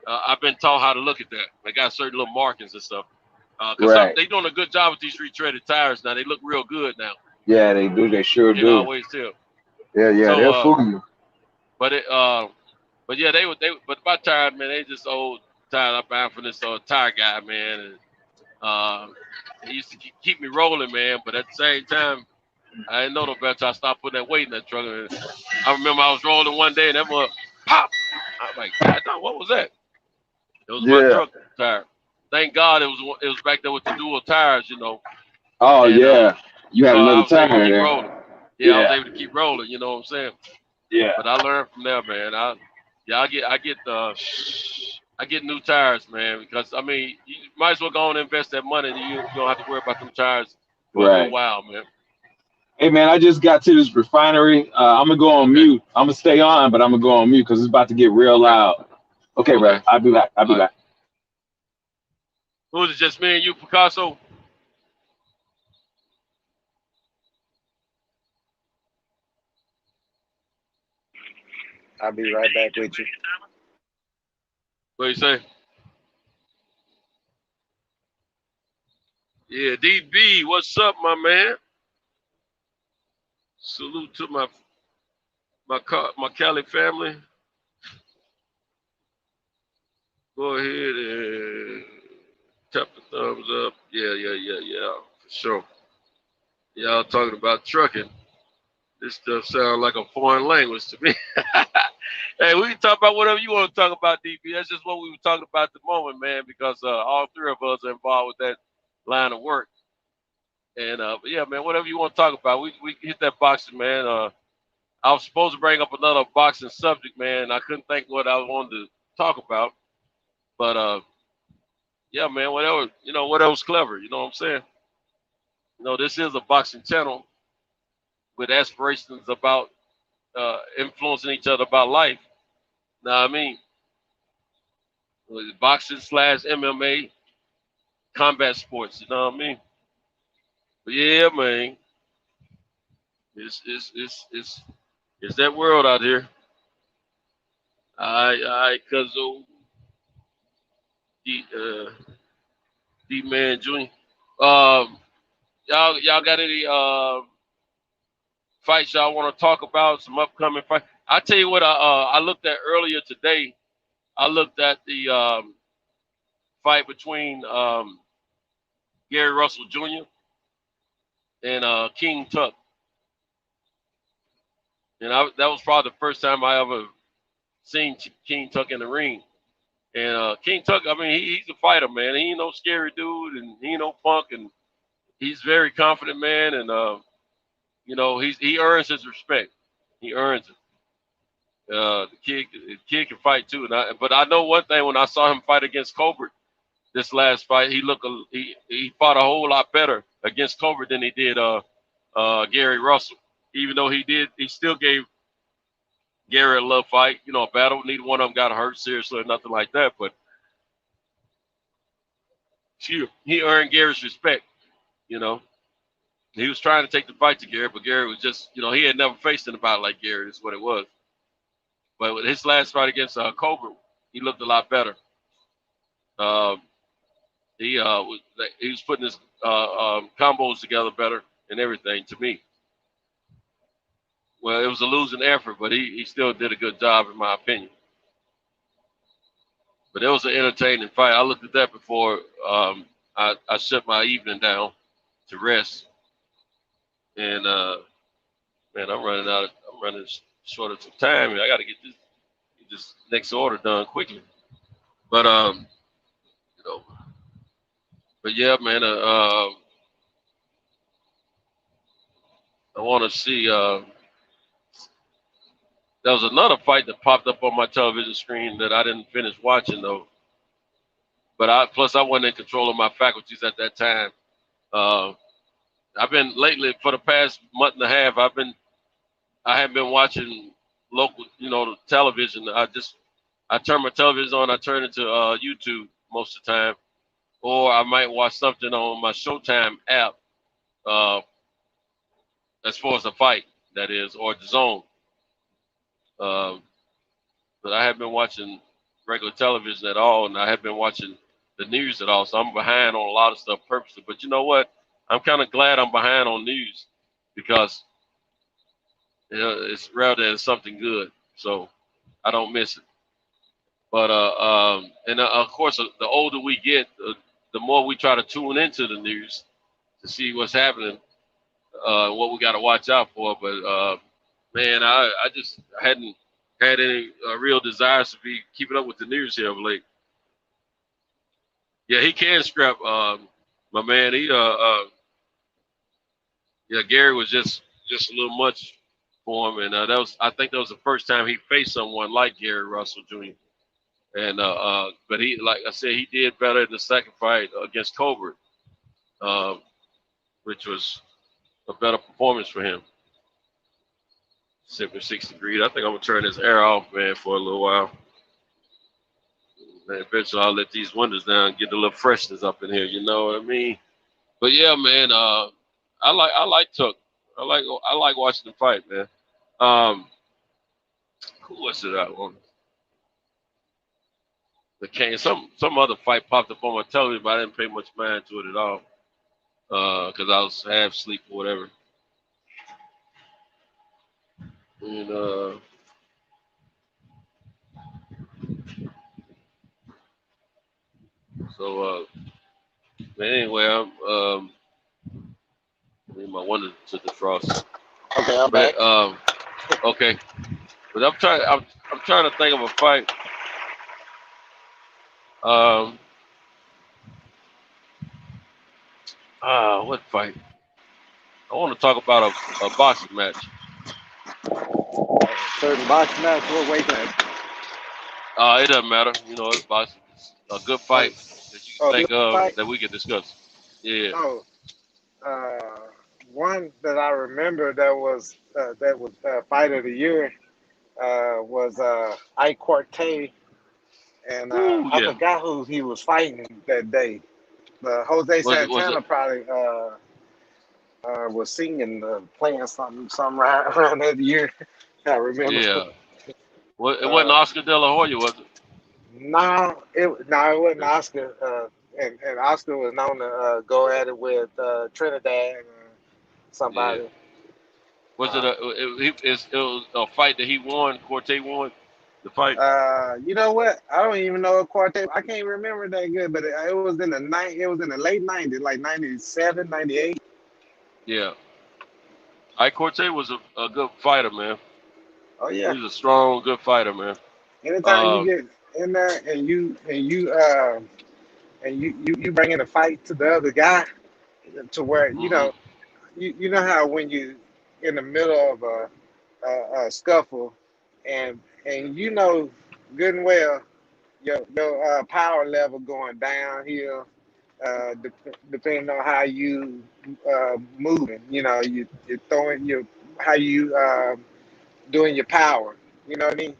I've been taught how to look at that. They got certain little markings and stuff. Right. They're doing a good job with these retreaded tires now. They look real good now. Yeah, they do. They sure You can do. always tell. Yeah. So, They'll fool you. But yeah, but my tires, man, they just old tires I found from this tire guy, man, and he used to keep me rolling, man. But at the same time, I didn't know no better. I stopped putting that weight in that truck. And I remember I was rolling one day and that one pop. I was like, God, what was that? It was my truck tire. Thank God it was back there with the dual tires, you know. Oh and, yeah, you had so I another was able to tire keep there. rolling. Yeah, I was able to keep rolling. You know what I'm saying? Yeah. But I learned from there, man. I get new tires, man, because I mean, you might as well go and invest that money. You don't have to worry about them tires for a little Right. while, man. Hey man, I just got to this refinery. I'm gonna go on mute. I'm gonna stay on, but I'm gonna go on mute because it's about to get real loud. Okay, bro. I'll be back. I'll be back. Who is it? Just me and you, Picasso? I'll be right back with you. What you say? Yeah, DB, what's up, my man? Salute to my Cali family. Go ahead and tap the thumbs up. Yeah, for sure. Y'all talking about trucking. This stuff sounds like a foreign language to me. Hey, we can talk about whatever you want to talk about, DB. That's just what we were talking about at the moment, man, because all 3 of us are involved with that line of work. And but yeah, man, whatever you want to talk about, we hit that boxing, man. I was supposed to bring up another boxing subject, man. And I couldn't think what I wanted to talk about. But yeah, man, whatever's clever, you know what I'm saying? You know, this is a boxing channel with aspirations about influencing each other about life. Know what I mean? Boxing / MMA, combat sports, you know what I mean? But yeah, man, it's that world out here. Cause D Man Jr. Y'all got any fights y'all want to talk about? Some upcoming fights. I tell you what, I looked at earlier today. I looked at the fight between Gary Russell Jr. and King Tuck, and that was probably the first time I ever seen King Tuck in the ring. And King Tuck, I mean, he's a fighter, man. He ain't no scary dude, and he ain't no punk, and he's very confident, man. And you know, he earns his respect. He earns it. The kid can fight too. But I know one thing: when I saw him fight against Colbert this last fight, he fought a whole lot better against Colbert than he did Gary Russell. Even though he still gave Gary a love fight, you know, a battle. Neither one of them got hurt seriously or nothing like that. But he earned Gary's respect. You know, he was trying to take the fight to Gary, but Gary was just, you know, he had never faced anybody like Gary. Is what it was. But with his last fight against Colbert, he looked a lot better. he was putting his combos together better and everything to me. Well, it was a losing effort, but he still did a good job in my opinion. But it was an entertaining fight. I looked at that before I shut my evening down to rest. And man, I'm running short of some time. I got to get this next order done quickly. But you know, but yeah, man, I want to see. There was another fight that popped up on my television screen that I didn't finish watching though. But I wasn't in control of my faculties at that time. I've been lately for the past month and a half. I haven't been watching local, television. I turn my television on. I turn it to YouTube most of the time, or I might watch something on my Showtime app. As far as the fight, that is, or the zone. But I haven't been watching regular television at all, and I haven't been watching the news at all. So I'm behind on a lot of stuff purposely. But you know what? I'm kind of glad I'm behind on news because it's rare that it's something good, so I don't miss it. But of course, the older we get, the more we try to tune into the news to see what's happening, what we got to watch out for. But man, I just hadn't had any real desires to be keeping up with the news here of late. Yeah, he can scrap, my man. Gary was just a little much for him, and I think that was the first time he faced someone like Gary Russell Jr. And but he, like I said, he did better in the second fight against Colbert, which was a better performance for him. 6 degrees. I think I'm gonna turn this air off, man, for a little while. Man, eventually I'll let these windows down and get a little freshness up in here. You know what I mean? But yeah, man, I like Tuck. I like watching the fight, man. Who was it out on? The Kane. Some other fight popped up on my television, but I didn't pay much mind to it at all because I was half asleep or whatever. And so anyway, I'm need my window to defrost. Okay, I'm back. Okay, but I'm trying to think of a fight. What fight? I want to talk about a boxing match. Certain boxing match, what weight class? It doesn't matter. It's boxing. It's a good fight that you can think of that we can discuss. Yeah. One that I remember that was fight of the year was Ike Quartet, and I forgot who he was fighting that day. Jose Santana probably was singing, playing something around that year. I remember. Yeah. Well, it wasn't Oscar De La Hoya, was it? No, it wasn't Oscar. And Oscar was known to go at it with Trinidad and somebody. Yeah. Was it was a fight that he won? Corte won the fight. You know what? I don't even know a Quartet. I can't remember that good, but it was in the late 90s, like 97, 98. Yeah. Ike Corte was a good fighter, man. Oh yeah. He's a strong, good fighter, man. Anytime you get in there and you bring in a fight to the other guy, to where you know how when you in the middle of a scuffle and good and well your power level going downhill, depending on how you moving. You're throwing how you doing your power. You know what I mean?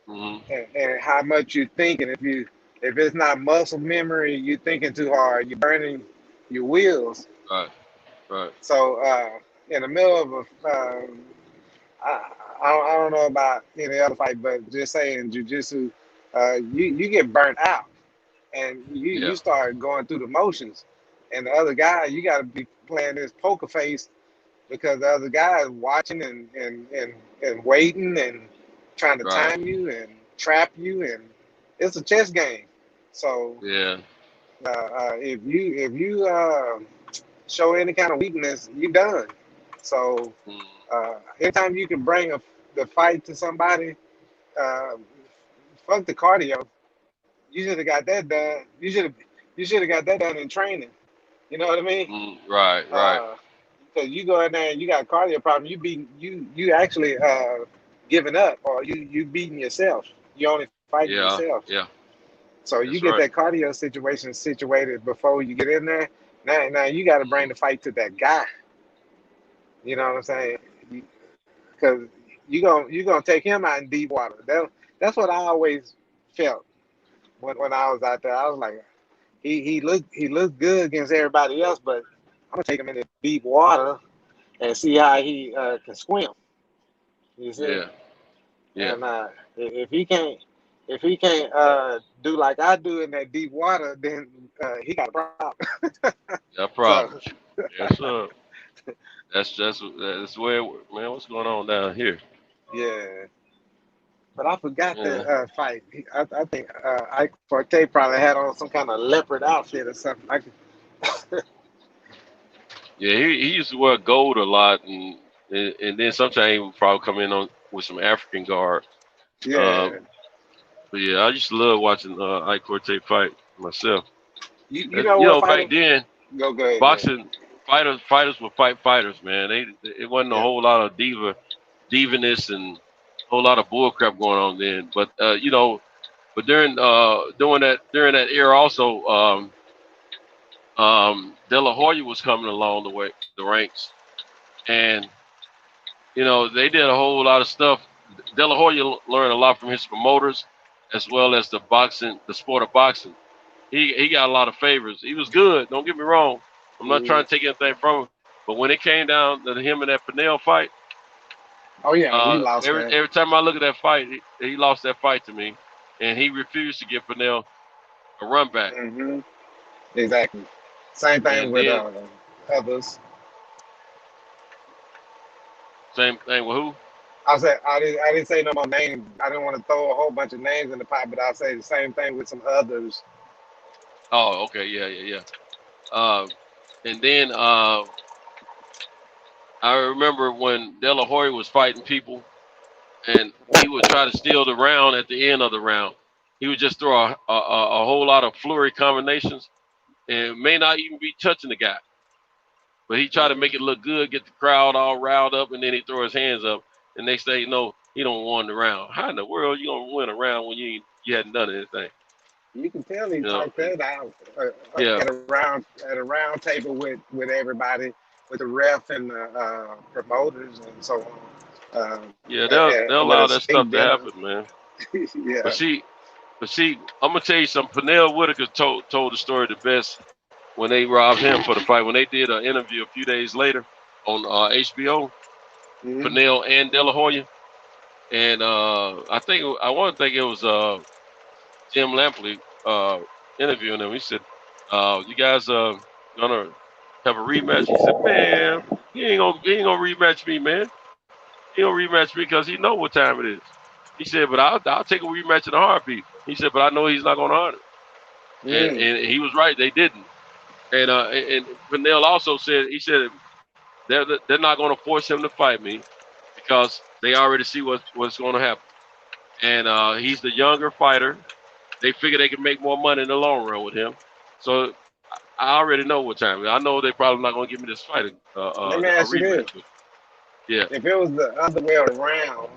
Mm-hmm. And how much you're thinking. If it's not muscle memory, you're thinking too hard. You're burning your wheels. Right. So in the middle of I don't know about any other fight, but just saying jiu-jitsu, you get burnt out. and you start going through the motions, and the other guy, you got to be playing this poker face because the other guy is watching and waiting and trying to Right. time you and trap you, and it's a chess game. So Yeah. if you show any kind of weakness, you done. So Mm. anytime you can bring the fight to somebody, uh, fuck the cardio. You should have got that done. You should have got that done in training. You know what I mean? Mm. Right. Right. Because you go in there and you got a cardio problem, you actually giving up, or you beating yourself. You only fighting Yeah. yourself. Yeah. So you That's get right. that cardio situation situated before you get in there. Now you got to bring the fight to that guy. You know what I'm saying? Because you gonna take him out in deep water. That's what I always felt when I was out there. I was like, he looked good against everybody else, but I'm gonna take him into deep water and see how he can swim. You see, Yeah. Yeah. and if he can't do like I do in that deep water, then he got a problem. Got So problems. Yes, sir. That's where, man. What's going on down here? yeah, but I forgot Yeah. the fight. I think Ike Forte probably had on some kind of leopard outfit or something. Yeah. He used to wear gold a lot, and then sometimes he would probably come in on with some African guard. Uh, Yeah, but yeah, I used to love watching Ike Forte fight myself. you know You what know, fighter? back then, Go ahead, go ahead. boxing fighters would fight fighters, man. It wasn't a Yeah. whole lot of diviness and a whole lot of bull crap going on then. But but during that era also, De La Hoya was coming along the ranks, and they did a whole lot of stuff. De La Hoya learned a lot from his promoters, as well as the sport of boxing. He got a lot of favors. He was good. Don't get me wrong. I'm not trying Mhm. to take anything from him, but when it came down to him and that Pinell fight, Oh yeah, he lost that. every time I look at that fight, he lost that fight to me, and he refused to give Pinell a run back. Hmm. Exactly. Same thing And with then others. same thing with who? I didn't say no more names. I didn't want to throw a whole bunch of names in the pot, but I'll say the same thing with some others. Oh, okay, yeah. Uh, and then I remember when De La Hoya was fighting people, and he would try to steal the round at the end of the round. He would just throw a whole lot of flurry combinations, and may not even be touching the guy. But he tried to make it look good, get the crowd all riled up, and then he throw his hands up. And next thing you know, he don't win the round. How in the world you gonna win a round when you hadn't done anything? You can tell he You know? talked that out Yeah, at a round table with everybody, with the ref and the promoters and so on, yeah. They'll with allow a that steak stuff to dinner. happen, man. But Yeah. see, I'm gonna tell you something. Pernell Whitaker told the story the best when they robbed him for the fight. When they did an interview a few days later on HBO, Hmm. Pernell and De La Hoya, and I want to think it was Jim Lampley interviewing him. He said, "You guys gonna have a rematch?" He said, "Man, he ain't gonna rematch me, man. He gonna rematch me because he know what time it is." He said, "But I'll take a rematch in a heartbeat." He said, "But I know he's not gonna honor it." Mm. And he was right. They didn't. And Pernell also said he said they're not gonna force him to fight me because they already see what's gonna happen. And he's the younger fighter. They figure they can make more money in the long run with him. So I already know what time. I know they probably not gonna give me this fight Let me a ask you rematch. this: But yeah, if it was the other way around,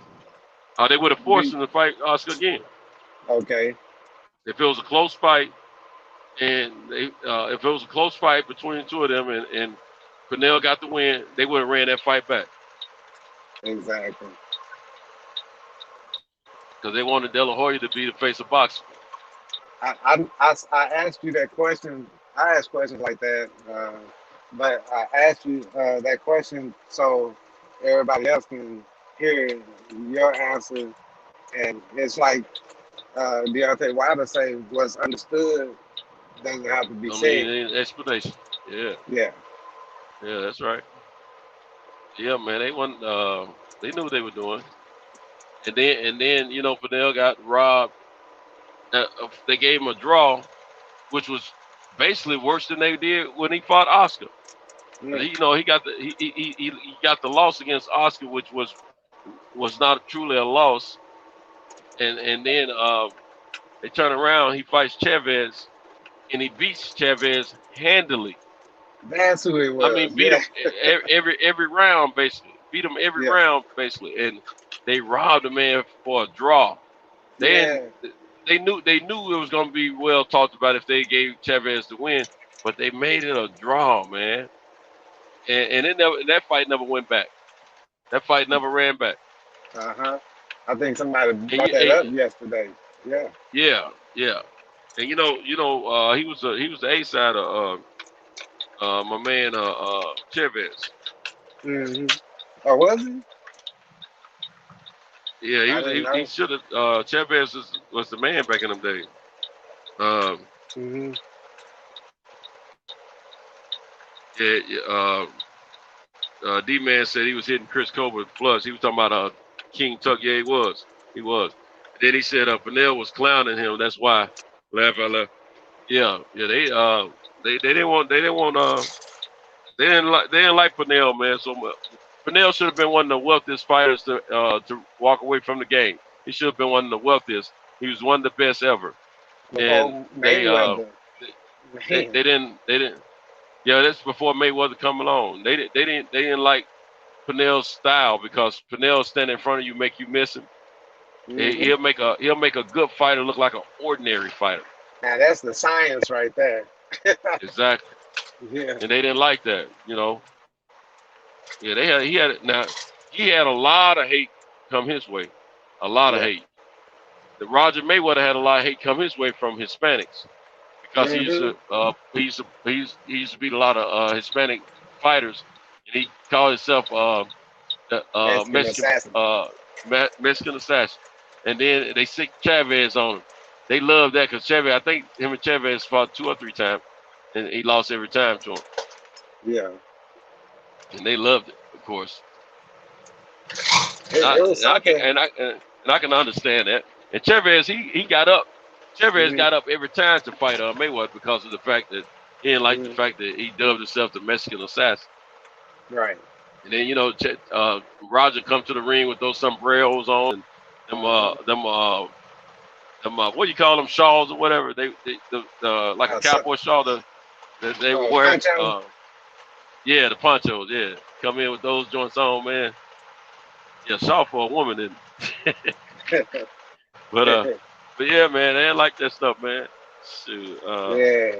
they would have forced you him to fight Oscar again. okay? If it was a close fight, and if it was a close fight between the two of them, and Cornell got the win, they would have ran that fight back Exactly. because they wanted De La Hoya to be the face of boxing. I asked you that question. I ask questions like that, but I asked you that question so everybody else can hear your answer. And it's like Deontay Wilder say what's understood doesn't have to be I mean, said. explanation. Yeah, Yeah. yeah, that's right. Yeah, man, they won. They knew what they were doing, and then Fidel got robbed. They gave him a draw, which was basically worse than they did when he fought Oscar. Mm. He got he got the loss against Oscar, which was not truly a loss. And then they turn around, he fights Chavez, and he beats Chavez handily. That's who it I was. mean, beat Yeah. him every round basically. Beat him every Yeah. round basically, and they robbed the man for a draw. Yeah. They knew it was going to be well talked about if they gave Chavez the win, but they made it a draw, man. And that fight never went back. That fight never ran back. Uh-huh. I think somebody And, brought that up yesterday. Yeah. yeah. And he was the A side of my man Chavez. Mm-hmm. Oh, was he? Yeah, I didn't he know. should have. Chavez was the man back in them days. Mm-hmm. D-Man said he was hitting Chris Cobra plus. He was talking about King Tuck. Yeah, he was. Then he said Fennell was clowning him. That's why. Laugh out loud. Yeah. They didn't want they didn't like Fennell, man, so much. Fennell should have been one of the wealthiest fighters to walk away from the game. He should have been one of the wealthiest. He was one of the best ever. And Before Mayweather. they didn't. Yeah, that's before Mayweather come along. They didn't like Pernell's style because Pernell stand in front of you, make you miss him. Mm-hmm. He'll make a good fighter look like an ordinary fighter. Now that's the science right there. Exactly. Yeah. And they didn't like that, Yeah, he had a lot of hate come his way, a lot of hate. The Roger Mayweather had a lot of hate come his way from Hispanics because he used to beat a lot of Hispanic fighters, and he called himself Mexican assassin. And then they sick Chavez on him. They love that because Chavez, I think him and Chavez fought 2 or 3 times, and he lost every time to him. Yeah. And they loved it, of course. I can understand that. And Chavez, he got up. Chavez got up every time to fight Mayweather because of the fact that he didn't like the fact that he dubbed himself the Mexican assassin. Right. And then Roger come to the ring with those sombreros on and them what do you call them, shawls or whatever? They like a cowboy shawl that they wear. Yeah, the ponchos. Yeah, come in with those joints on, man. Yeah, shawl for a woman, but yeah, man, they didn't like that stuff, man. Shoot, yeah.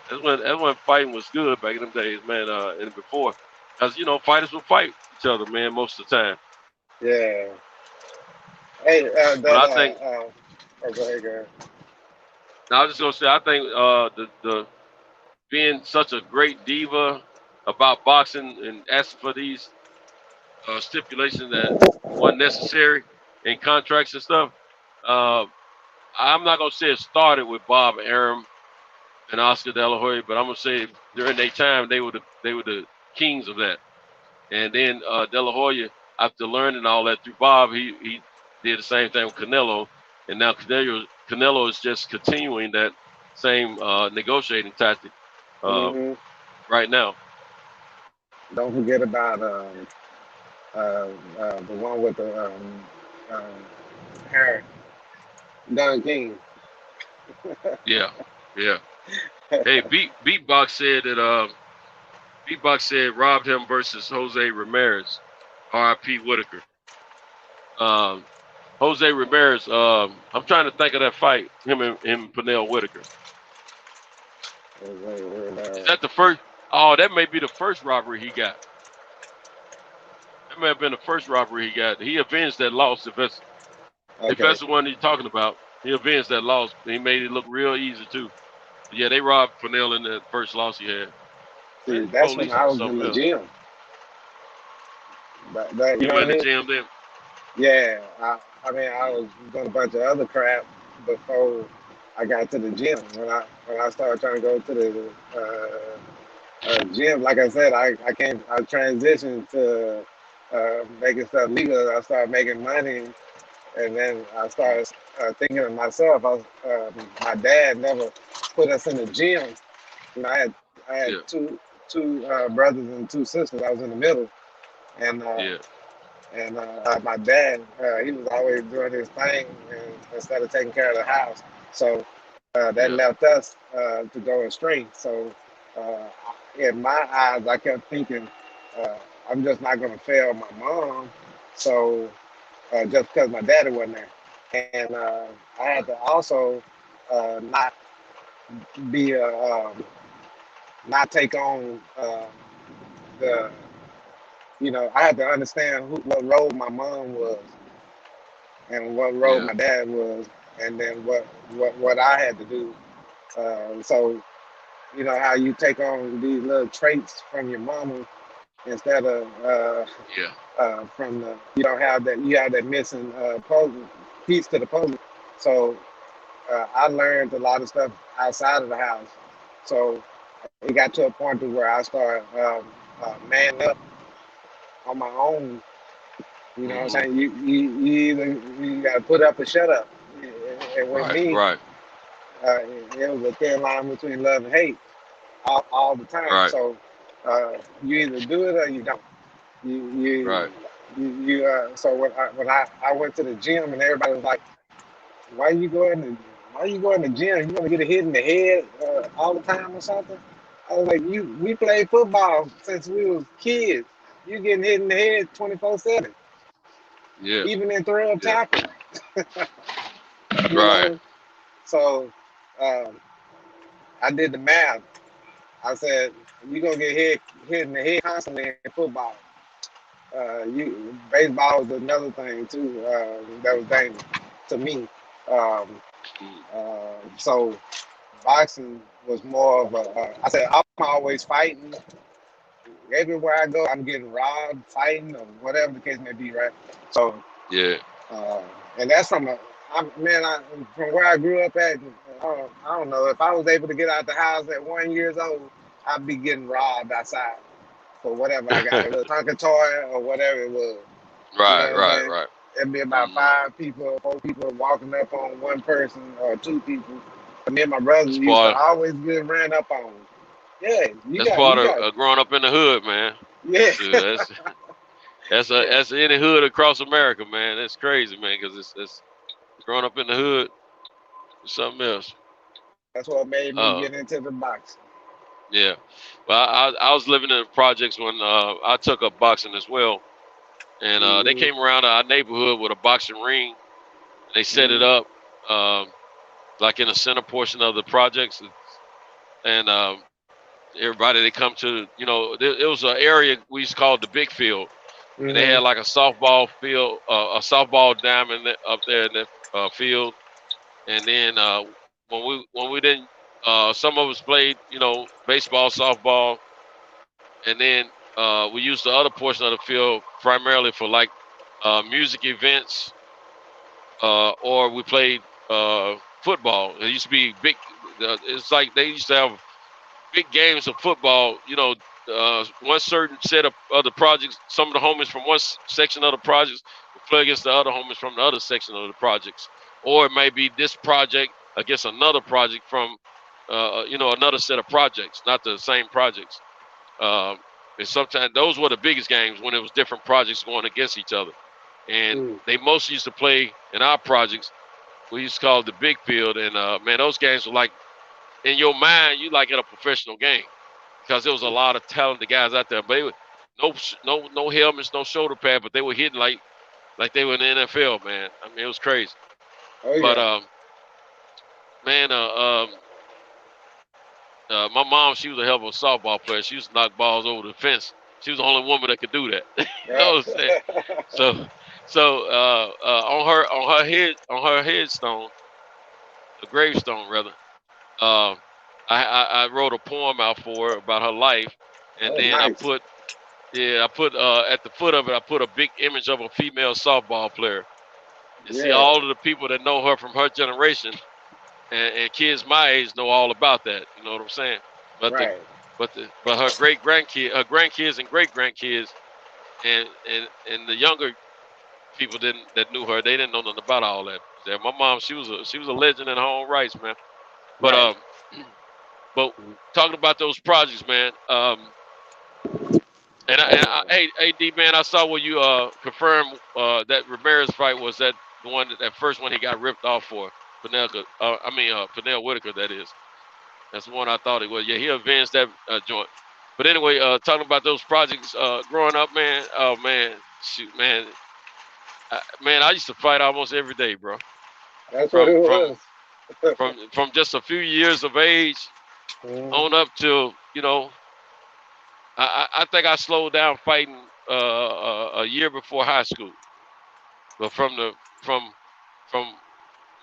That's when fighting was good back in them days, man. And before, because fighters would fight each other, man, most of the time. Yeah. Hey, but I think. Go ahead. Now I was just gonna say, I think the being such a great diva about boxing and asking for these stipulations that weren't necessary in contracts and stuff. I'm not gonna say it started with Bob Arum and Oscar De La Hoya, but I'm gonna say during their time they were the kings of that. And then De La Hoya, after learning all that through Bob, he did the same thing with Canelo, and now Canelo is just continuing that same negotiating tactic right now. Don't forget about the one with the hair, Don King. Yeah. Hey, Beatbox said robbed him versus Jose Ramirez, R.I.P. Whitaker. Jose Ramirez, I'm trying to think of that fight, him and Pernell Whitaker. Is that the first? Oh, that may be the first robbery he got. That may have been the first robbery he got. He avenged that loss. If that's the one you're talking about, he avenged that loss. He made it look real easy too. But yeah, they robbed Pernell in that first loss he had. See, that's when I was in the gym. You were in the gym then? Yeah, I mean, I was doing a bunch of other crap, before I got to the gym. When I started trying to go to the gym, like I said, I transitioned to making stuff legal. I started making money, and then I started thinking to myself, my dad never put us in the gym. You know, I had Yeah. two brothers and two sisters. I was in the middle, and Yeah. my dad, he was always doing his thing instead of taking care of the house. So that Yeah. left us to go astray. So uh, in my eyes, I kept thinking, uh, I'm just not going to fail my mom. So just because my daddy wasn't there, and I had to also not be not take on the I had to understand what role my mom was and what role Yeah. my dad was, and then what I had to do. So you know how you take on these little traits from your mama instead of Yeah. from the you have that missing piece to the puzzle. So I learned a lot of stuff outside of the house. So it got to a point to where I started man up on my own. You know what I'm Mm-hmm. saying? You either you got to put up or shut up. And with Right. me, Right. it was a thin line between love and hate all the time. Right. So you either do it or you don't. You you Right. so when I went to the gym and everybody was like, why you going to why you going to the gym? You want to get a hit in the head all the time or something? I was like, we played football since we was kids. You getting hit in the head 24/7, Yeah. even in throw up Yeah. tackle. You Right. know. So um, I did the math. I said, you're gonna get hit in the head constantly in football. You baseball was another thing too that was dangerous to me. Um, Mm. so boxing was more of a. I said I'm always fighting. Everywhere I go, I'm getting robbed, fighting, or whatever the case may be, right? So, Yeah. uh, and that's from where I grew up at. I don't know if I was able to get out the house at 1 year old, I'd be getting robbed outside for whatever I got, a little Tonka toy or whatever it was. You know Right. what I'm Right. saying? Right. It'd be about Mm-hmm. 5 people, 4 people walking up on one person or 2 people. And me and my brothers That's used to part. always get ran up on. Yeah, That's part you of got, growing up in the hood, man. yeah, Shoot, yeah. that's any hood across America, man. That's crazy, man. Because it's growing up in the hood. It's something else. That's what made me Uh, get into the boxing. yeah. Well, I was living in the projects when I took up boxing as well, and they Hmm. came around our neighborhood with a boxing ring. They set it Hmm. up like in the center portion of the projects, and everybody they come to, it was an area we used to call the big field, and they Hmm. had like a softball field, a softball diamond up there in the field, and then when we didn't, some of us played, baseball, softball, and then we used the other portion of the field primarily for like music events, or we played football. It used to be big. It's like they used to have big games of football. One certain set of other projects. Some of the homies from one section of the projects will play against the other homies from the other section of the projects, or it may be this project against another project from, another set of projects, not the same projects. Um, and sometimes those were the biggest games when it was different projects going against each other. And Hmm. they mostly used to play in our projects. We used to call it the big field. And man, those games were like in your mind, you like at a professional game because there was a lot of talented guys out there. But they were, no helmets, no shoulder pad, but they were hitting like they were in the NFL, man. I mean, it was crazy. Oh But yeah. man, my mom, she was a hell of a softball player. She used to knock balls over the fence. She was the only woman that could do that. You know Yeah. what I'm saying? So on her headstone, a gravestone rather. Uh, I wrote a poem out for her about her life, and Oh, then nice. I put at the foot of it, I put a big image of a female softball player, And see, all of the people that know her from her generation and kids my age know all about that. You know what I'm saying? But but her grandkids and great grandkids and the younger people that knew her, they didn't know nothing about all that. My mom, she was a legend in her own rights, man. But but talking about those projects, man. Hey, D man, I saw where you confirmed that Ramirez fight was that first one he got ripped off for. Pernell Whitaker, that is. That's the one I thought it was. Yeah, he avenged that joint. But anyway, talking about those projects growing up, man. Oh man, shoot, man. I used to fight almost every day, bro. That's what it was. From just a few years of age on up till, I think I slowed down fighting a year before high school. But from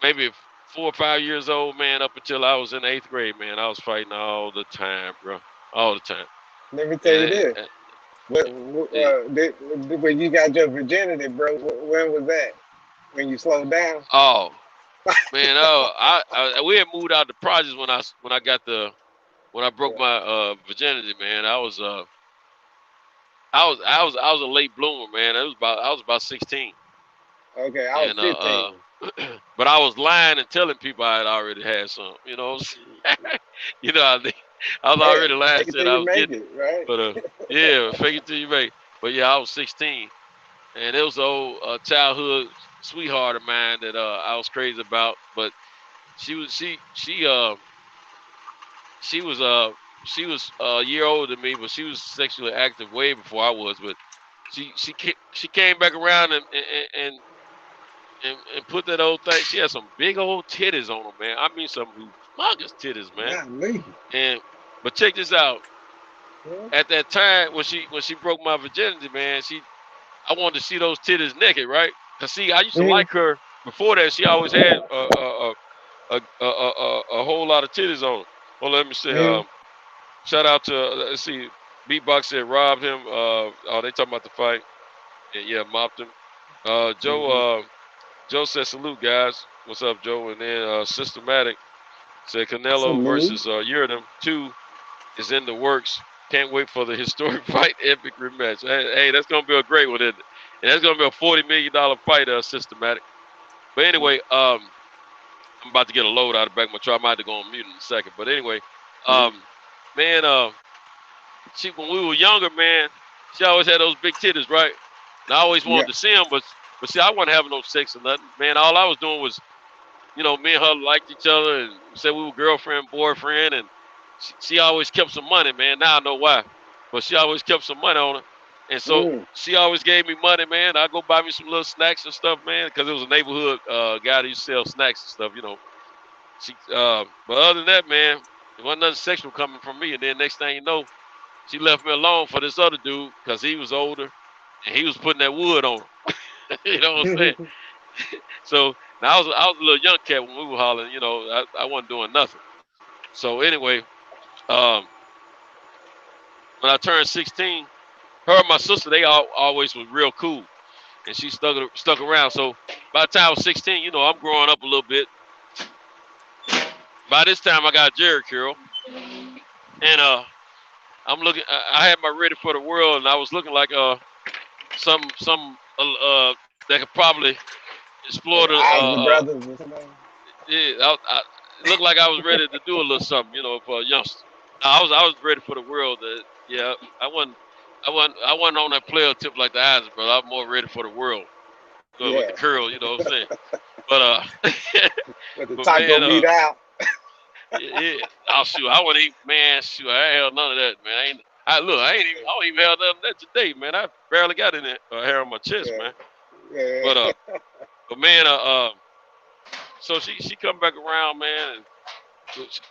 maybe 4 or 5 years old, man, up until I was in 8th grade, man, I was fighting all the time, bro, all the time. Let me tell you this: when you got your virginity, bro, when was that? When you slowed down? Oh, man, we had moved out the projects when I broke my virginity, man. I was a late bloomer, man. I was about 16. Okay, I was 15. But I was lying and telling people I had already had some. You know, I was already lying and said I was getting it, right? But yeah, fake it till you make. But yeah, I was 16, and it was an old childhood sweetheart of mine that I was crazy about. But she was a year older than me, but she was sexually active way before I was. But she came back around and put that old thing. She had some big old titties on her, man. I mean, some humongous titties, man. But check this out. At that time, when she broke my virginity, man, I wanted to see those titties naked, right? Cause see, I used to like her before that. She always had a whole lot of titties on her. Well, let me see. Shout out to let's see, Beatbox said robbed him. They talking about the fight. Yeah, mopped him. Joe said salute, guys. What's up, Joe? And then Systematic said Canelo versus Yurdam 2 is in the works. Can't wait for the historic fight, epic rematch. Hey, that's gonna be a great one, isn't it? And that's gonna be a $40 million fight, Systematic. But anyway, I'm about to get a load out of the back of my truck. I might have to go on mute in a second. But anyway, man, when we were younger, man, she always had those big titties, right? And I always wanted to see them, but see, I wasn't having no sex or nothing. Man, all I was doing was, me and her liked each other and said we were girlfriend, boyfriend, and she always kept some money, man. Now I know why. But she always kept some money on her. And so she always gave me money, man. I'd go buy me some little snacks and stuff, man, because it was a neighborhood guy that used to sell snacks and stuff, But other than that, man, there wasn't nothing sexual coming from me. And then next thing you know, she left me alone for this other dude because he was older and he was putting that wood on her. You know what I'm saying? So now I was a little young cat when we were hollering. I wasn't doing nothing. So anyway, when I turned 16, her and my sister, they always was real cool, and she stuck around. So by the time I was 16, I'm growing up a little bit. By this time, I got Jerry Curl, and I'm looking. I had my Ready for the World, and I was looking like some that could probably explore the brothers. Yeah, it looked like I was ready to do a little something, for a youngster. I was ready for the world. I wasn't on that player tip like the Isaac, brother. I was more ready for the world with the curl. You know what I'm saying? But with the taco meat out. Yeah. Oh shoot, I wouldn't even. Man, shoot, I ain't held none of that, man. I don't even have none of that today, man. I barely got any hair on my chest, man. Yeah. But man, so she come back around, man. And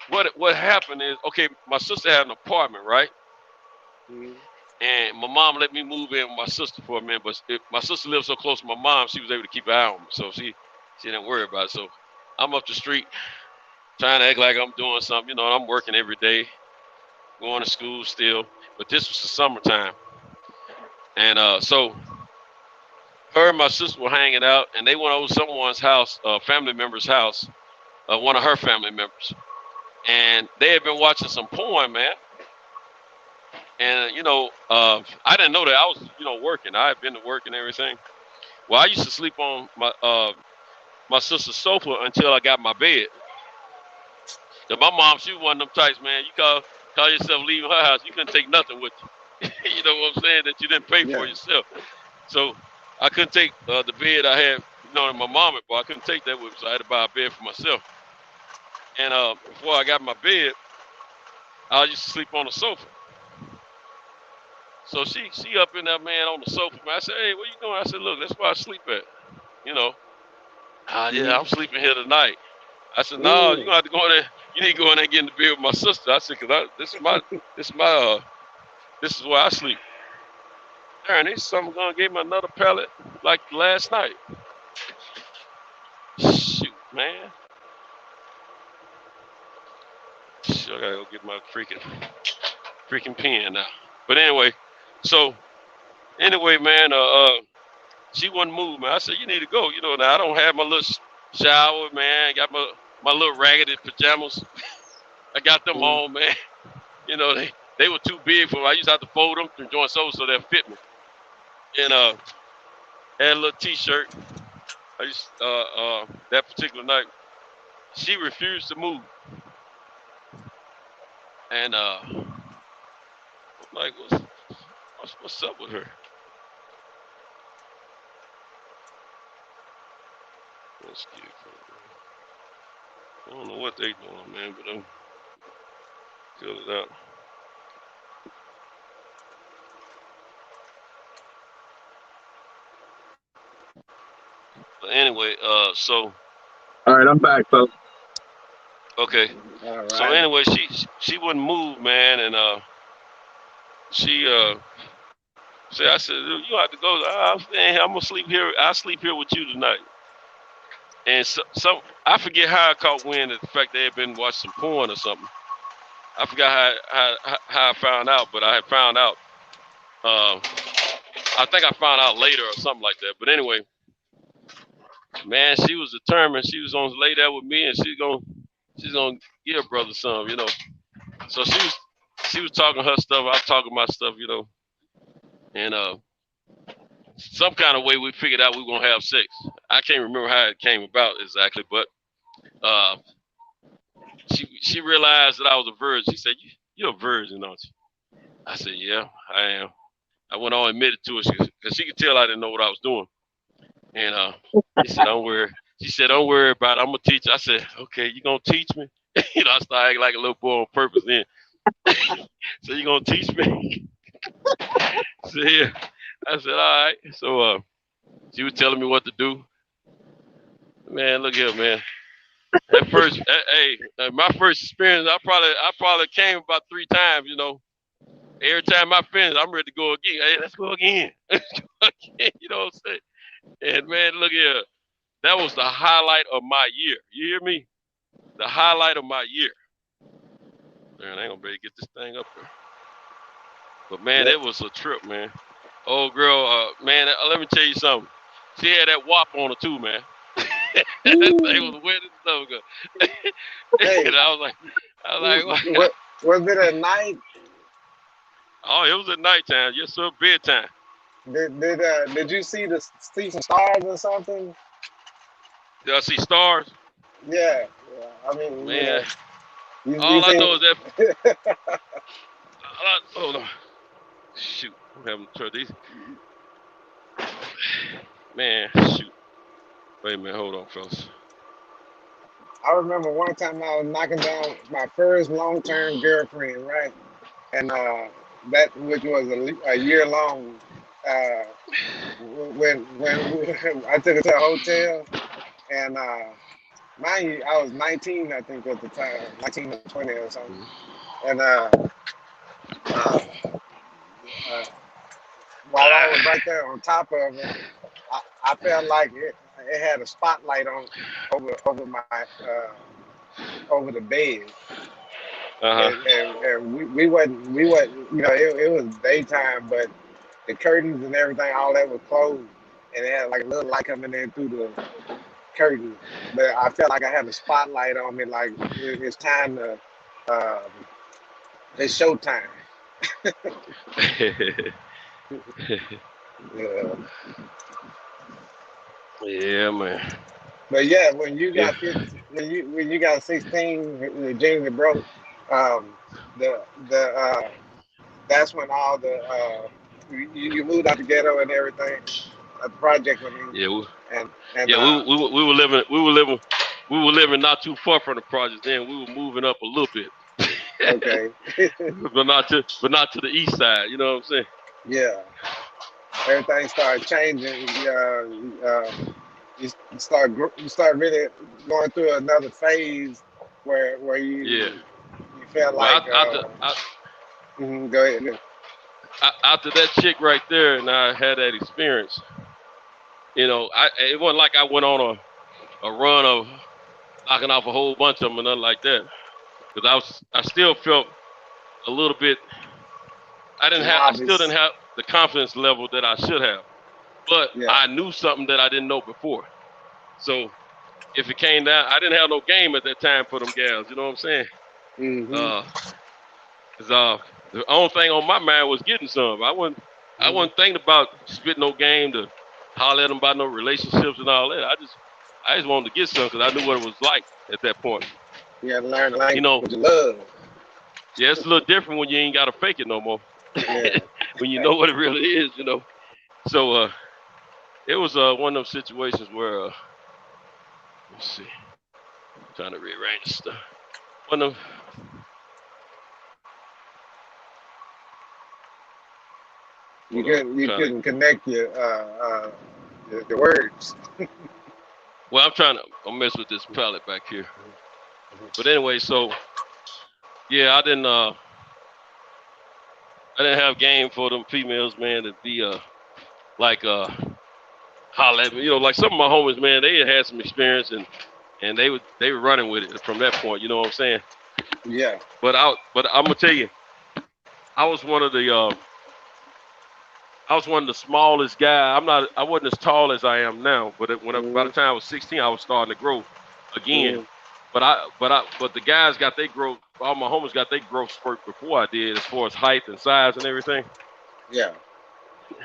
what happened is, okay, my sister had an apartment, right? And my mom let me move in with my sister for a minute, but my sister lived so close to my mom, she was able to keep an eye on me, so she didn't worry about it. So I'm up the street trying to act like I'm doing something, I'm working every day, going to school still, but this was the summertime. And so her and my sister were hanging out, and they went over someone's house, family member's house, one of her family members, and they had been watching some porn, man. And I didn't know that. I was, working. I had been to work and everything. Well, I used to sleep on my sister's sofa until I got my bed. And my mom, she was one of them types, man. You call yourself leaving her house, you couldn't take nothing with you. You know what I'm saying? That you didn't pay for yourself. So I couldn't take the bed I had, that my mom had bought. I couldn't take that with me, so I had to buy a bed for myself. And before I got my bed, I used to sleep on the sofa. So she up in there, man, on the sofa. Man. I said, hey, what you doing? I said, look, that's where I sleep at. Yeah, I'm sleeping here tonight. I said, no, you're gonna have to go in there. You need to go in there and get in the bed with my sister. I said, cause this is where I sleep. Darn, these something gonna give me another pellet like last night. Shoot, man. Shoot, I gotta go get my freaking pen now. But anyway, man, she wouldn't move, man. I said, you need to go. Now I don't have my little shower, man. Got my little raggedy pajamas. I got them on, man. They were too big for me. I used to have to fold them and join so they'll fit me. And had a little T-shirt. I used that particular night. She refused to move. And I'm like, what's up with her? I don't know what they doing, man, but I'm fill it out. But anyway, so. All right, I'm back, folks. Okay. All right. So anyway, she wouldn't move, man, and she said, I said, you have to go. I'm gonna sleep here. I'll sleep here with you tonight. And so I forget how I caught wind of the fact they had been watching some porn or something. I forgot how I found out, but I had found out. I think I found out later or something like that. But anyway, man, she was determined. She was gonna lay there with me, and she's gonna give her brother some, So she was talking her stuff. I was talking my stuff, and some kind of way we figured out we were gonna have sex. I can't remember how it came about exactly, but she realized that I was a virgin. She said, "You're a virgin, aren't you?" I said, "Yeah, I am." I went on and admitted to it because she could tell I didn't know what I was doing. And she said, "Don't worry." She said, "Don't worry about it. I'm gonna teach you." I said, "Okay, you gonna teach me?" I started acting like a little boy on purpose then. So you gonna teach me? So yeah. I said, all right. So she was telling me what to do. Man, look here, man. At first, my first experience, I probably came about 3 times, Every time I finish, I'm ready to go again. Hey, let's go again. You know what I'm saying? And man, look here. That was the highlight of my year. You hear me? The highlight of my year. Man, I ain't gonna be able to get this thing up there. But man, it was a trip, man. Old girl, man, let me tell you something. She had that whop on her too, man. That thing was wet and stuff. Hey, and I was like, what? Was it at night? Oh, it was at nighttime. Yes, sir, bedtime. Did you see some stars or something? Did I see stars? Yeah. I mean, man. All I know is that. Hold on. Shoot, I'm having to turn these. Man, shoot. Wait a minute, hold on, fellas. I remember one time I was knocking down my first long-term girlfriend, right? And that which was a year long. When I took her to a hotel, and mind you, I was 19, I think at the time, 19 or 20 or something, and while I was right there on top of her, I felt like it had a spotlight over the bed. And we wasn't, it was daytime, but the curtains and everything, all that was closed. and it had like a little light coming in through the curtain. But I felt like I had a spotlight on me, like it's time to, it's showtime. Yeah. Yeah, man. But yeah, when you got 15, when you got 16, the junior broke, um, the that's when all the you moved out the ghetto and everything. The project I mean, Yeah, and we were living not too far from the project. Then we were moving up a little bit, okay, but not to the east side. You know what I'm saying? yeah, everything started changing. You start really going through another phase where Yeah. you felt Well, like go ahead. after that chick right there, and I had that experience. You know, it wasn't like I went on a run of knocking off a whole bunch of them and nothing like that. Because I still felt a little bit. I still didn't have the confidence level that I should have. But Yeah. I knew something that I didn't know before. So if it came down, I didn't have no game at that time for them gals. You know what I'm saying? Mm-hmm. The only thing on my mind was getting some. I wasn't thinking about spitting no game to holler at them about no relationships and all that. I just wanted to get some because I knew what it was like at that point. You had to learn the language You know, of love. Yeah, it's a little different when you ain't got to fake it no more. Yeah. When you know what it really is, you know. So it was one of those situations where let's see, I'm trying to rearrange stuff. One of You couldn't connect your the words. Well, I'll mess with this palette back here. But anyway, so yeah, I didn't have game for them females, man, to be like holler at me. You know, like some of my homies, man, they had some experience and they were running with it from that point, you know what I'm saying? Yeah. But I'm gonna tell you, I was one of the smallest guys. I wasn't as tall as I am now, but by the time I was 16, I was starting to grow again. But the guys got their growth. All my homies got their growth spurt before I did, as far as height and size and everything. Yeah.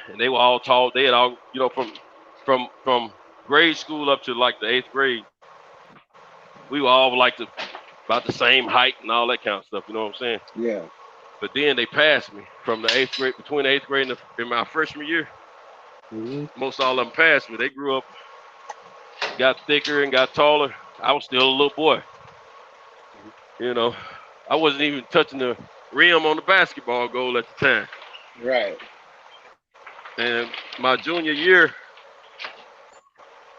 And they were all tall. They had all, you know, from grade school up to like the 8th grade. We were all like about the same height and all that kind of stuff. You know what I'm saying? Yeah. But then they passed me from the 8th grade, between the 8th grade and in my freshman year. Most all of them passed me. They grew up, got thicker and got taller. I was still a little boy. You know, I wasn't even touching the rim on the basketball goal at the time. Right. And my junior year,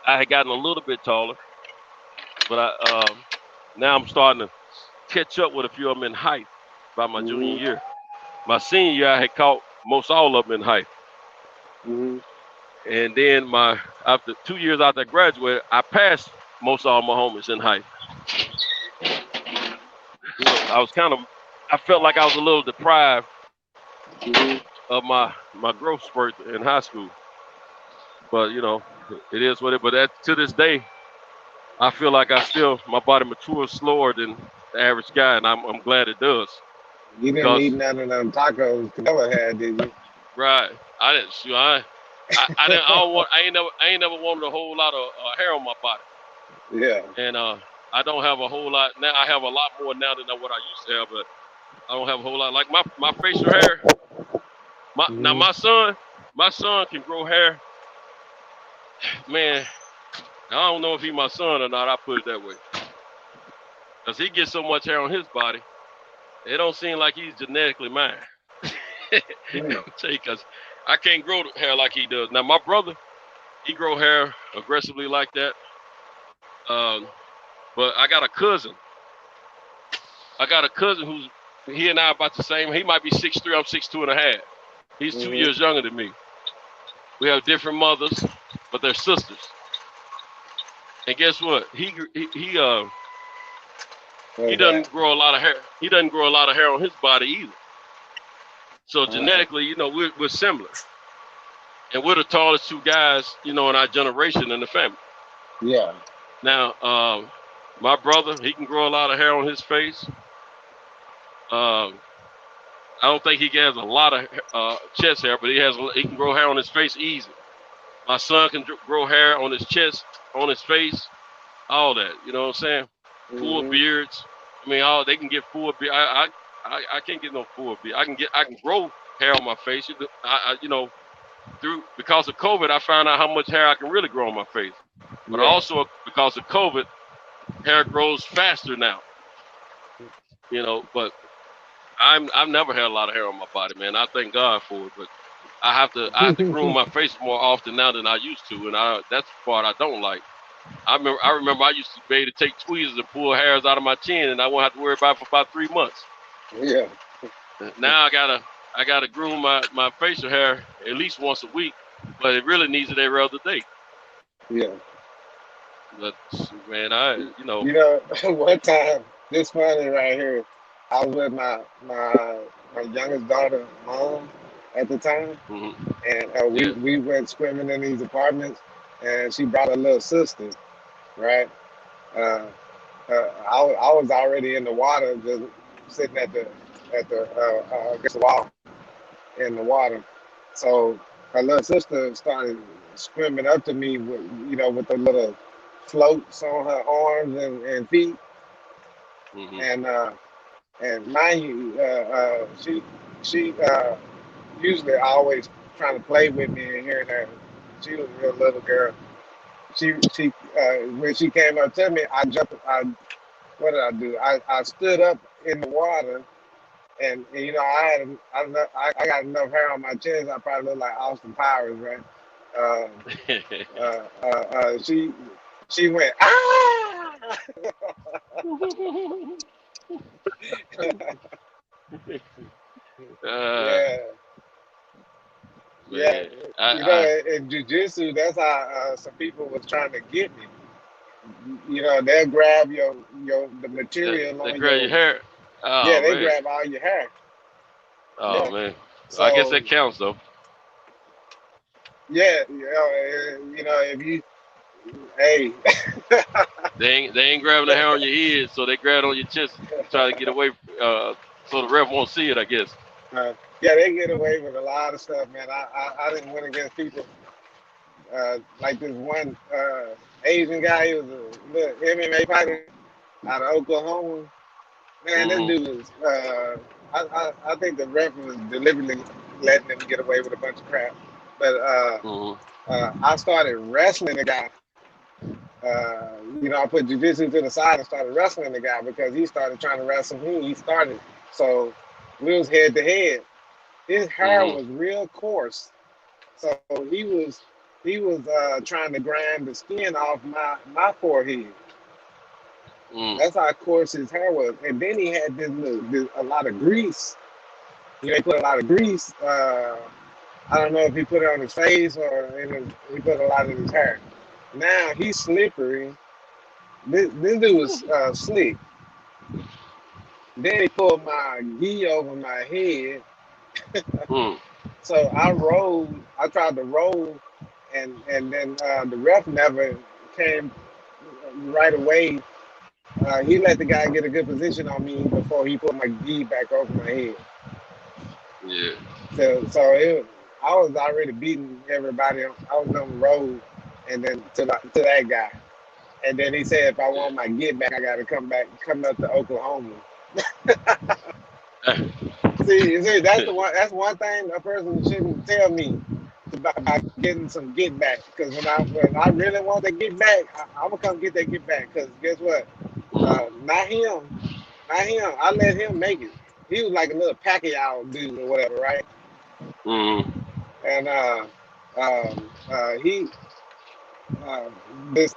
I had gotten a little bit taller, but now I'm starting to catch up with a few of them in height by my junior year. My senior year, I had caught most all of them in height. And then after 2 years after I graduated, I passed most all my homies in height. You know, I felt like I was a little deprived of my growth spurt in high school. But, you know, it is what it is. But to this day, I feel like my body matures slower than the average guy, and I'm glad it does. You didn't eat none of them tacos Canelo had, did you? Right. I didn't. I ain't never wanted a whole lot of hair on my body. Yeah. And I don't have a whole lot now. I have a lot more now than what I used to have, but I don't have a whole lot. Like my facial hair. Now my son can grow hair. Man, I don't know if he's my son or not. I put it that way, cause he gets so much hair on his body. It don't seem like he's genetically mine. Cause I can't grow hair like he does. Now my brother, he grow hair aggressively like that. But I got a cousin. He and I are about the same. He might be 6'3", I'm 6'2.5". He's 2 years younger than me. We have different mothers, but they're sisters. And guess what? He doesn't grow a lot of hair. He doesn't grow a lot of hair on his body either. So genetically, you know, we're similar. and we're the tallest two guys, in our generation in the family. Yeah. Now, my brother, he can grow a lot of hair on his face. I don't think he has a lot of chest hair, but he can grow hair on his face easy. My son can grow hair on his chest, on his face, all that. You know what I'm saying? Full beards. I mean, they can get full beard. I can't get no full beard. I can grow hair on my face. Because of COVID, I found out how much hair I can really grow on my face. But also because of COVID, hair grows faster now. But I've never had a lot of hair on my body, man. I thank God for it, but I have to groom my face more often now than I used to, and that's the part I don't like. I remember I used to be able to take tweezers and pull hairs out of my chin, and I won't have to worry about it for about 3 months. Yeah. Now I gotta groom my facial hair at least once a week, but it really needs it every other day. Yeah. But man, one time, this funny right here. I was with my youngest daughter, mom, at the time, and we went swimming in these apartments, and she brought her little sister, right? I was already in the water, just sitting at the against the wall in the water. So her little sister started swimming up to me with the little floats on her arms and feet, and mind you, she usually always trying to play with me and here and there. She was a real little girl. She when she came up to me, I jumped. What did I do? I stood up in the water, and I got enough hair on my chest. I probably look like Austin Powers, right? She went ah. Yeah. In jiu-jitsu, that's how some people was trying to get me. They'll grab the material they on grab your hair. Oh, yeah, they man. grab all your hair. Oh man, so, I guess that counts though. Yeah, if you, hey, they ain't grabbing the hair on your head, so they grab it on your chest, try to get away, so the ref won't see it, I guess. Yeah, they get away with a lot of stuff, man. I didn't win against people like this one Asian guy. He was a little MMA fighter out of Oklahoma. Man, this dude was. I think the ref was deliberately letting him get away with a bunch of crap. But I started wrestling the guy. I put jiu-jitsu to the side and started wrestling the guy because he started trying to wrestle me. He started, so we was head to head. His hair was real coarse, so he was trying to grind the skin off my forehead. That's how coarse his hair was, and then he had a lot of grease. He put a lot of grease. I don't know if he put it on his face or he put a lot in his hair. Now he's slippery. This dude was slick. Then he pulled my gi over my head. So I rolled. I tried to roll, and then the ref never came right away. He let the guy get a good position on me before he put my gi back over my head. Yeah. So I was already beating everybody. I was on the road, and then to that guy. And then he said, if I want my get back, I got to come up to Oklahoma. See, that's one thing a person shouldn't tell me about getting some get back. Because when I really want to get back, I'm gonna come get that get back. Because guess what? Not him. I let him make it. He was like a little Pacquiao dude or whatever, right? And this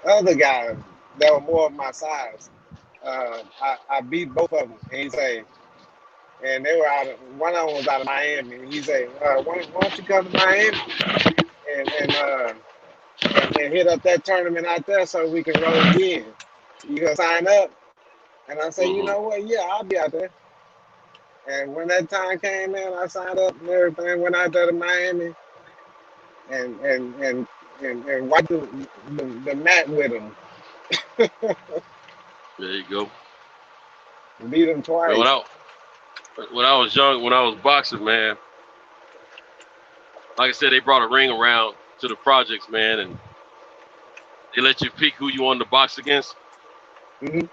other guy that was more of my size, I beat both of them. And he say, and they were one of them was out of Miami. And he say, why don't you come to Miami and hit up that tournament out there so we can roll again? You gonna sign up? And I say, you know what? Yeah, I'll be out there. And when that time came in, I signed up and everything. Went out there to Miami. and wipe the mat with him. There you go. Beat him twice. Man, when I was young, when I was boxing, man, like I said, they brought a ring around to the projects, man, and they let you pick who you wanted to box against. Mm-hmm.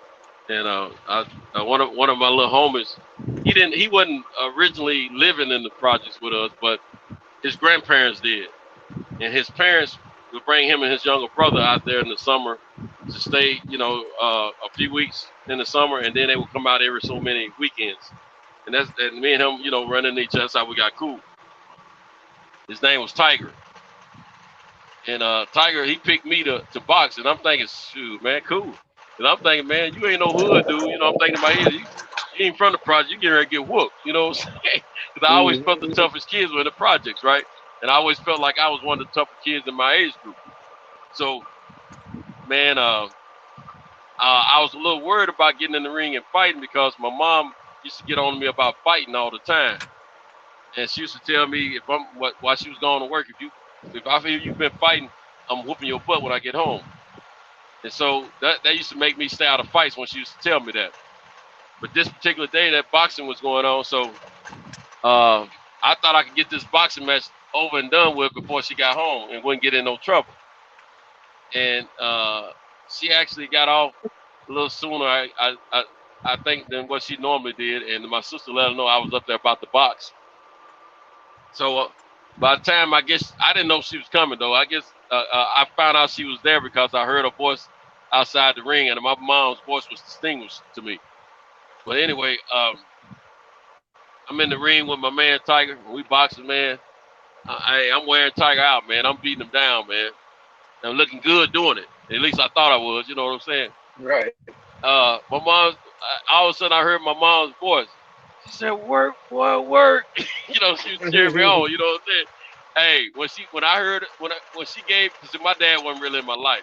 And one of my little homies, he wasn't originally living in the projects with us, but his grandparents did, and his parents would bring him and his younger brother out there in the summer to stay, a few weeks in the summer, and then they would come out every so many weekends. And me and him, running each other. That's how we got cool. His name was Tiger. And Tiger, he picked me to box. And I'm thinking, shoot, man, cool. And I'm thinking, man, you ain't no hood dude. I'm thinking in my head, you ain't from the project. You getting ready to get whooped. You know what I'm saying? Because I always felt the toughest kids were in the projects, right? And I always felt like I was one of the tougher kids in my age group. So, man, I was a little worried about getting in the ring and fighting because my mom used to get on me about fighting all the time. And she used to tell me while she was going to work, if I feel you've been fighting, I'm whooping your butt when I get home. And so that used to make me stay out of fights when she used to tell me that. But this particular day, that boxing was going on, so I thought I could get this boxing match over and done with before she got home and wouldn't get in no trouble. And she actually got off a little sooner, I think, than what she normally did. And my sister let her know I was up there about the box. So by the time, I guess, I didn't know she was coming, though. I guess I found out she was there because I heard her voice outside the ring, and my mom's voice was distinguished to me. But anyway, I'm in the ring with my man Tiger. We boxing, man. I'm wearing Tiger out, man. I'm beating him down, man. I'm looking good doing it. At least I thought I was. You know what I'm saying? Right. My mom. All of a sudden, I heard my mom's voice. She said, "Work, boy, work." She was cheering me on. You know what I'm saying? Hey, when she gave, because my dad wasn't really in my life.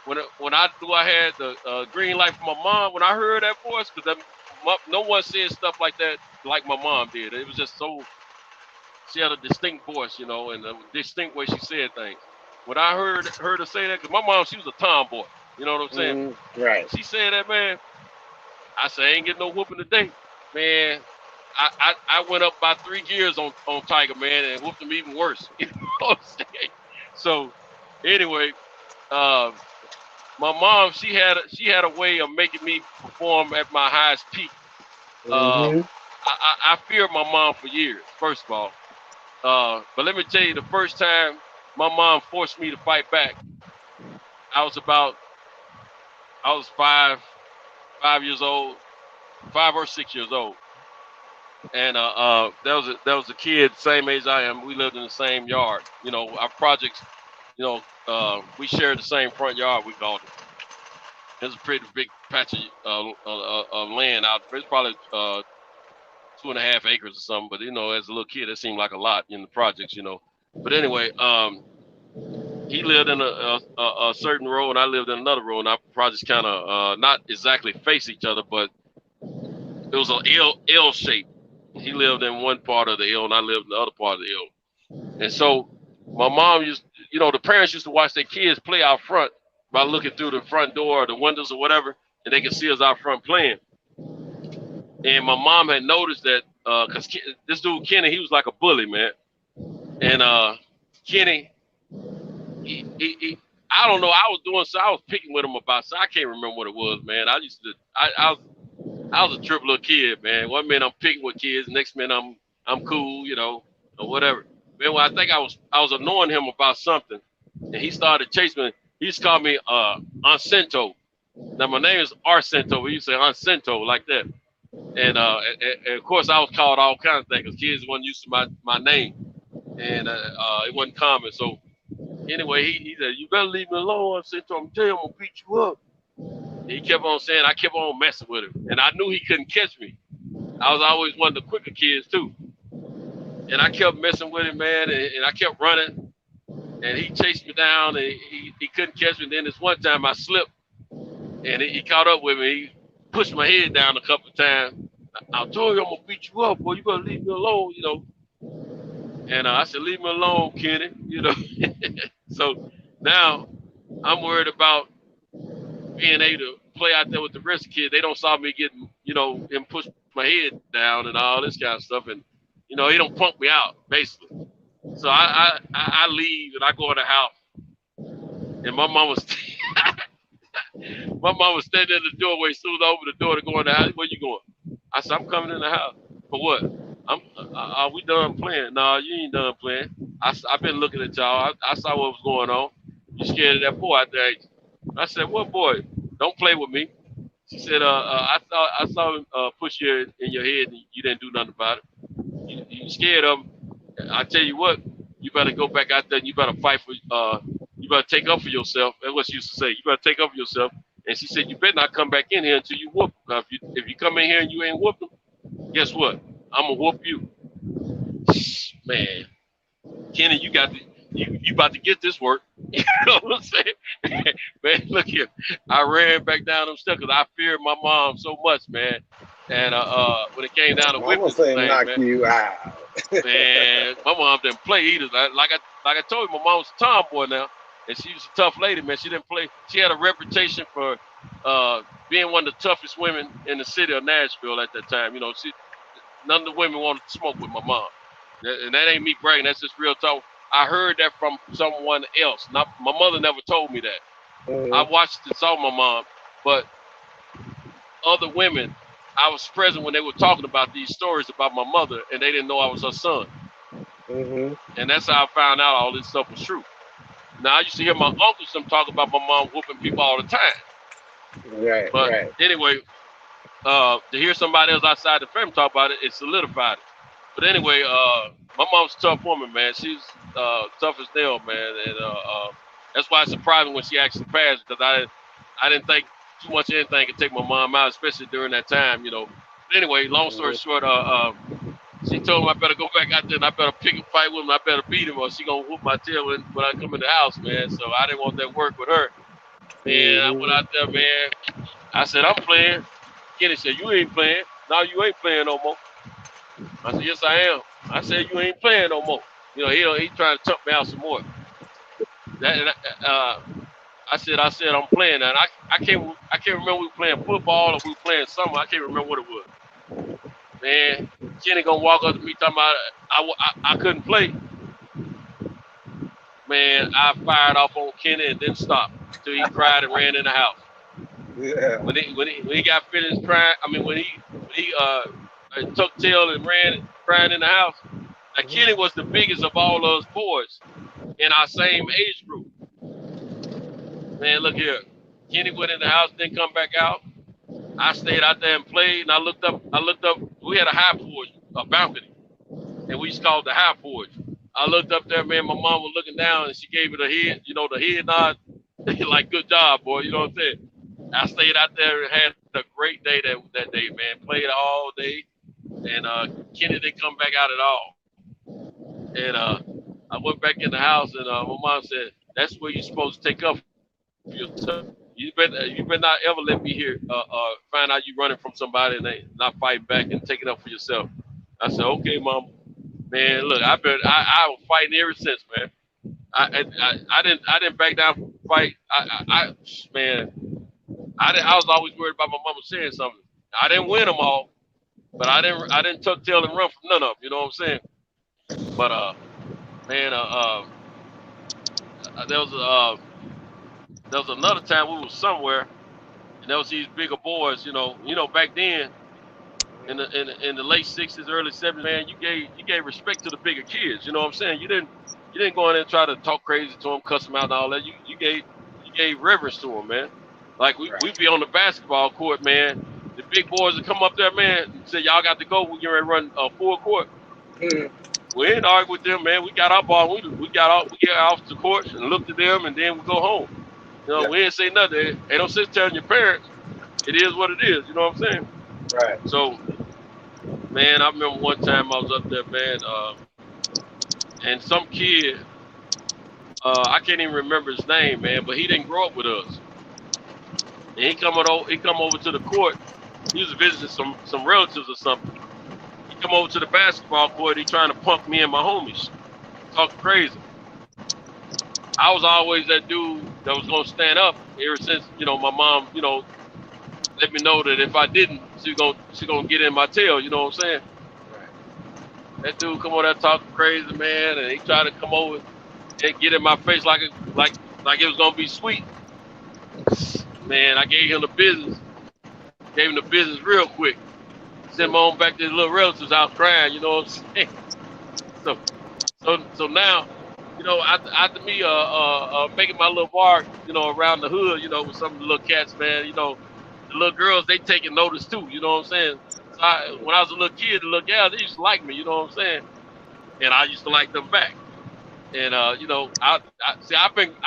When I knew I had the green light from my mom, when I heard that voice, because no one said stuff like that like my mom did. It was just so. She had a distinct voice, and a distinct way she said things. When I heard her say that, because my mom, she was a tomboy. You know what I'm saying? Right. She said that, man. I said, I ain't getting no whooping today. Man, I went up by 3 gears on Tiger, man, and whooped him even worse. You know what I'm saying? So, anyway, my mom, she had a way of making me perform at my highest peak. I feared my mom for years, first of all. But let me tell you, the first time my mom forced me to fight back, I was 5 years old, 5 or 6 years old. And there was a kid, same age I am. We lived in the same yard. Our projects, we shared the same front yard, we called it. There's a pretty big patch of land out there. It's probably 2.5 acres or something. But, as a little kid, it seemed like a lot in the projects, But anyway, he lived in a certain row, and I lived in another row, and our projects kind of not exactly face each other, but it was an L shape. He lived in one part of the L, and I lived in the other part of the L. And so my mom the parents used to watch their kids play out front by looking through the front door or the windows or whatever, and they could see us out front playing. And my mom had noticed that because this dude, Kenny, he was like a bully, man. And Kenny, he I don't know, I was picking with him about, so I can't remember what it was, man. I was a triple little kid, man. One minute I'm picking with kids, next minute I'm cool, or whatever. Man, well, I think I was annoying him about something, and he started chasing me. He used to call me Ancento. Now my name is Arcento, but he used to say Ancento like that. And of course I was called all kinds of things because kids wasn't used to my name, and it wasn't common. So anyway, he said, "You better leave me alone." I said to him, "Tell him I'm gonna beat you up." He kept on saying, I kept on messing with him. And I knew he couldn't catch me. I was always one of the quicker kids, too. And I kept messing with him, man, and I kept running. And he chased me down, and he couldn't catch me. And then this one time I slipped, and he caught up with me. He pushed my head down a couple of times. I told you I'm going to beat you up, boy. You better leave me alone, And I said, leave me alone, Kenny. You know. So now I'm worried about being able to play out there with the rest of the kids. They don't saw me getting, him push my head down and all this kind of stuff. And, he don't punk me out, basically. So I leave and I go in the house. And my mom was standing in the doorway, soon as I opened the door to go in the house. Where you going? I said, I'm coming in the house. For what? Are we done playing? No, you ain't done playing. I've been looking at y'all. I saw what was going on. You scared of that boy out there? I said, what boy? Don't play with me. She said, I saw him push you in your head and you didn't do nothing about it. You scared of him. I tell you what, you better go back out there and you better fight for, you better take up for yourself. That's what she used to say. You better take up for yourself. And she said, you better not come back in here until you whoop him. If you come in here and you ain't whooped him, guess what? I'm going to whoop you. Man, Kenny, you about to get this work. You know what I'm saying? Man, look here. I ran back down them steps because I feared my mom so much, man. And when it came down to whipping thing, knock man, you out. man, my mom didn't play either. Like I told you, my mom was a tomboy now, and she was a tough lady, man. She didn't play. She had a reputation for being one of the toughest women in the city of Nashville at that time. None of the women wanted to smoke with my mom. And that ain't me bragging. That's just real talk. I heard that from someone else. Not my mother never told me that. Mm-hmm. I watched and saw my mom, but other women, I was present when they were talking about these stories about my mother, and they didn't know I was her son. Mm-hmm. And that's how I found out all this stuff was true. Now I used to hear my uncles talk about my mom whooping people all the time. Right. But right. anyway, to hear somebody else outside the family talk about it, it solidified it. But anyway, my mom's a tough woman, man. She's tough as nail, man. And that's why it's surprising when she actually passed, because I didn't think too much of anything could take my mom out, especially during that time, But anyway, long story short, she told me I better go back out there and I better pick a fight with him. I better beat him or she going to whoop my tail when I come in the house, man. So I didn't want that work with her. And I went out there, man. I said, I'm playing. Kenny said, you ain't playing. No, you ain't playing no more. I said, yes, I am. I said, you ain't playing no more. He trying to tuck me out some more. I said, I'm playing that. I can't remember we were playing football or we were playing something. I can't remember what it was. Man, Kenny gonna walk up to me talking about I couldn't play. Man, I fired off on Kenny and didn't stop until he cried and ran in the house. Yeah. When he got finished crying, when he tucked tail and ran crying in the house. Now Kenny was the biggest of all those boys in our same age group. Man, look here. Kenny went in the house, didn't come back out. I stayed out there and played, and I looked up. We had a high porch, a balcony, and we used to call it the high porch. I looked up there, man. My mom was looking down, and she gave me the head, the head nod, like, good job, boy. You know what I'm saying? I stayed out there and had a great day that day, man. Played all day, and Kenny didn't come back out at all. And I went back in the house, and my mom said, that's where you're supposed to take up for yourself. You better not ever let me hear find out you running from somebody and they not fighting back and taking up for yourself. I said, okay, Mom. Man, look, I was fighting ever since, man. I didn't back down from the fight. I was always worried about my mama saying something. I didn't win them all, but I didn't tuck tail and run from none of them. You know what I'm saying? But man, there was another time we was somewhere, and there was these bigger boys. Back then, in the late '60s, early '70s, man, you gave respect to the bigger kids. You know what I'm saying? You didn't go in there and try to talk crazy to them, cuss them out, and all that. You gave reverence to them, man. Like we'd be on the basketball court, man. The big boys would come up there, man, and say, y'all got to go. We're going to run full court. We didn't argue with them, man. We got our ball. We get off the court and looked at them, and then we go home. We didn't say nothing. They don't sit telling your parents. It is what it is. You know what I'm saying? Right. So, man, I remember one time I was up there, man, and some kid, I can't even remember his name, man, but he didn't grow up with us. And he come over to the court. He was visiting some relatives or something. He come over to the basketball court. He trying to punk me and my homies, talking crazy. I was always that dude that was gonna stand up. Ever since my mom, let me know that if I didn't, she gonna get in my tail. You know what I'm saying? That dude come over there talking crazy, man, and he tried to come over and get in my face like it was gonna be sweet. Man, I gave him the business. Gave him the business real quick. Sent him on back to his little relatives house crying. You know what I'm saying? So now, after me making my little mark, around the hood, with some of the little cats, man, the little girls, they taking notice too. You know what I'm saying? So when I was a little kid, the little gals, they used to like me. You know what I'm saying? And I used to like them back. And I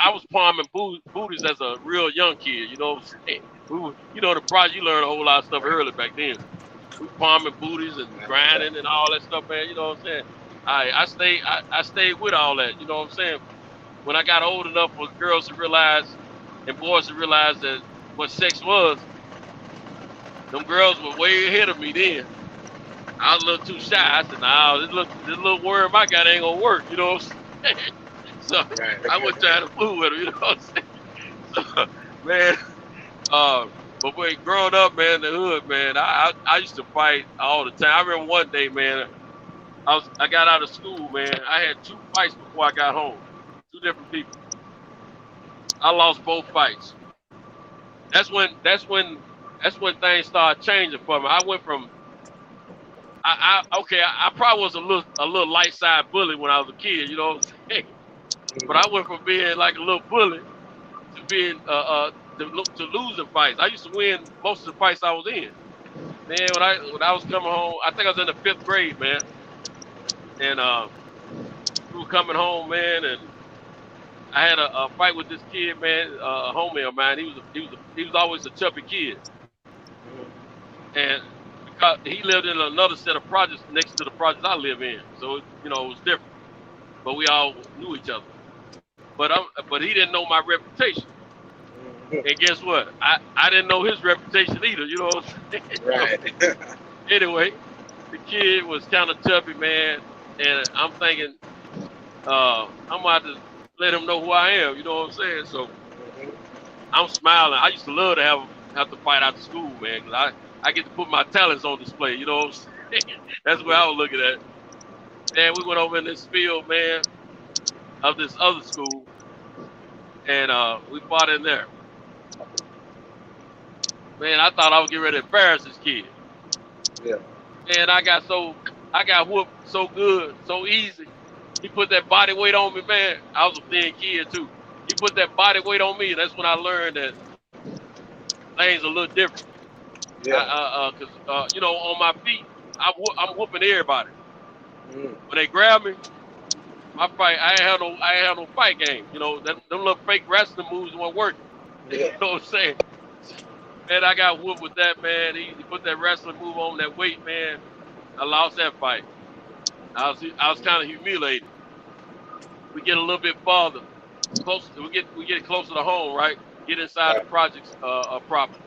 was palming booties as a real young kid. You know what I'm saying? The project, you learn a whole lot of stuff early back then. We palming booties and grinding and all that stuff, man. You know what I'm saying? I stayed with all that. You know what I'm saying? When I got old enough for girls to realize and boys to realize that what sex was, them girls were way ahead of me then. I was a little too shy. I said, nah, this little worm I got ain't gonna work. You know what I'm saying? So I was trying to fool with him. You know what I'm saying? So, man, but when growing up, man, in the hood, man, I used to fight all the time. I remember one day, man, I got out of school, man. I had 2 fights before I got home. 2 different people. I lost both fights. That's when things started changing for me. I went from I probably was a little light side bully when I was a kid, you know what I'm saying? But I went from being like a little bully to being to losing fights. I used to win most of the fights I was in. Man, when I was coming home, I think I was in the 5th grade, man. And we were coming home, man, and I had a fight with this kid, man, a homie of mine. He was always a chubby kid, and because he lived in another set of projects next to the projects I live in, so it was different. But we all knew each other. But he didn't know my reputation. And guess what? I didn't know his reputation either. You know what I'm saying? Right. Anyway, the kid was kind of chubby, man, and I'm thinking, I'm about to let him know who I am. You know what I'm saying? So I'm smiling. I used to love to have to fight after school, man, because I get to put my talents on display. You know what I'm saying? That's what I was looking at. Man, we went over in this field, man, of this other school, and we fought in there. Man, I thought I was getting ready to embarrass this kid. Yeah. Man, I got whooped so good, so easy. He put that body weight on me, man. I was a thin kid too. He put that body weight on me, and that's when I learned that things are a little different. Yeah. Cause on my feet, I'm whooping everybody. When they grab me, my fight, I ain't had no fight game. Them little fake wrestling moves weren't working. Yeah. You know what I'm saying? Man, I got whooped with that, man. He put that wrestling move on that weight, man. I lost that fight. I was kind of humiliated. We get a little bit farther, closer. We get closer to home, right? Get inside the projects property.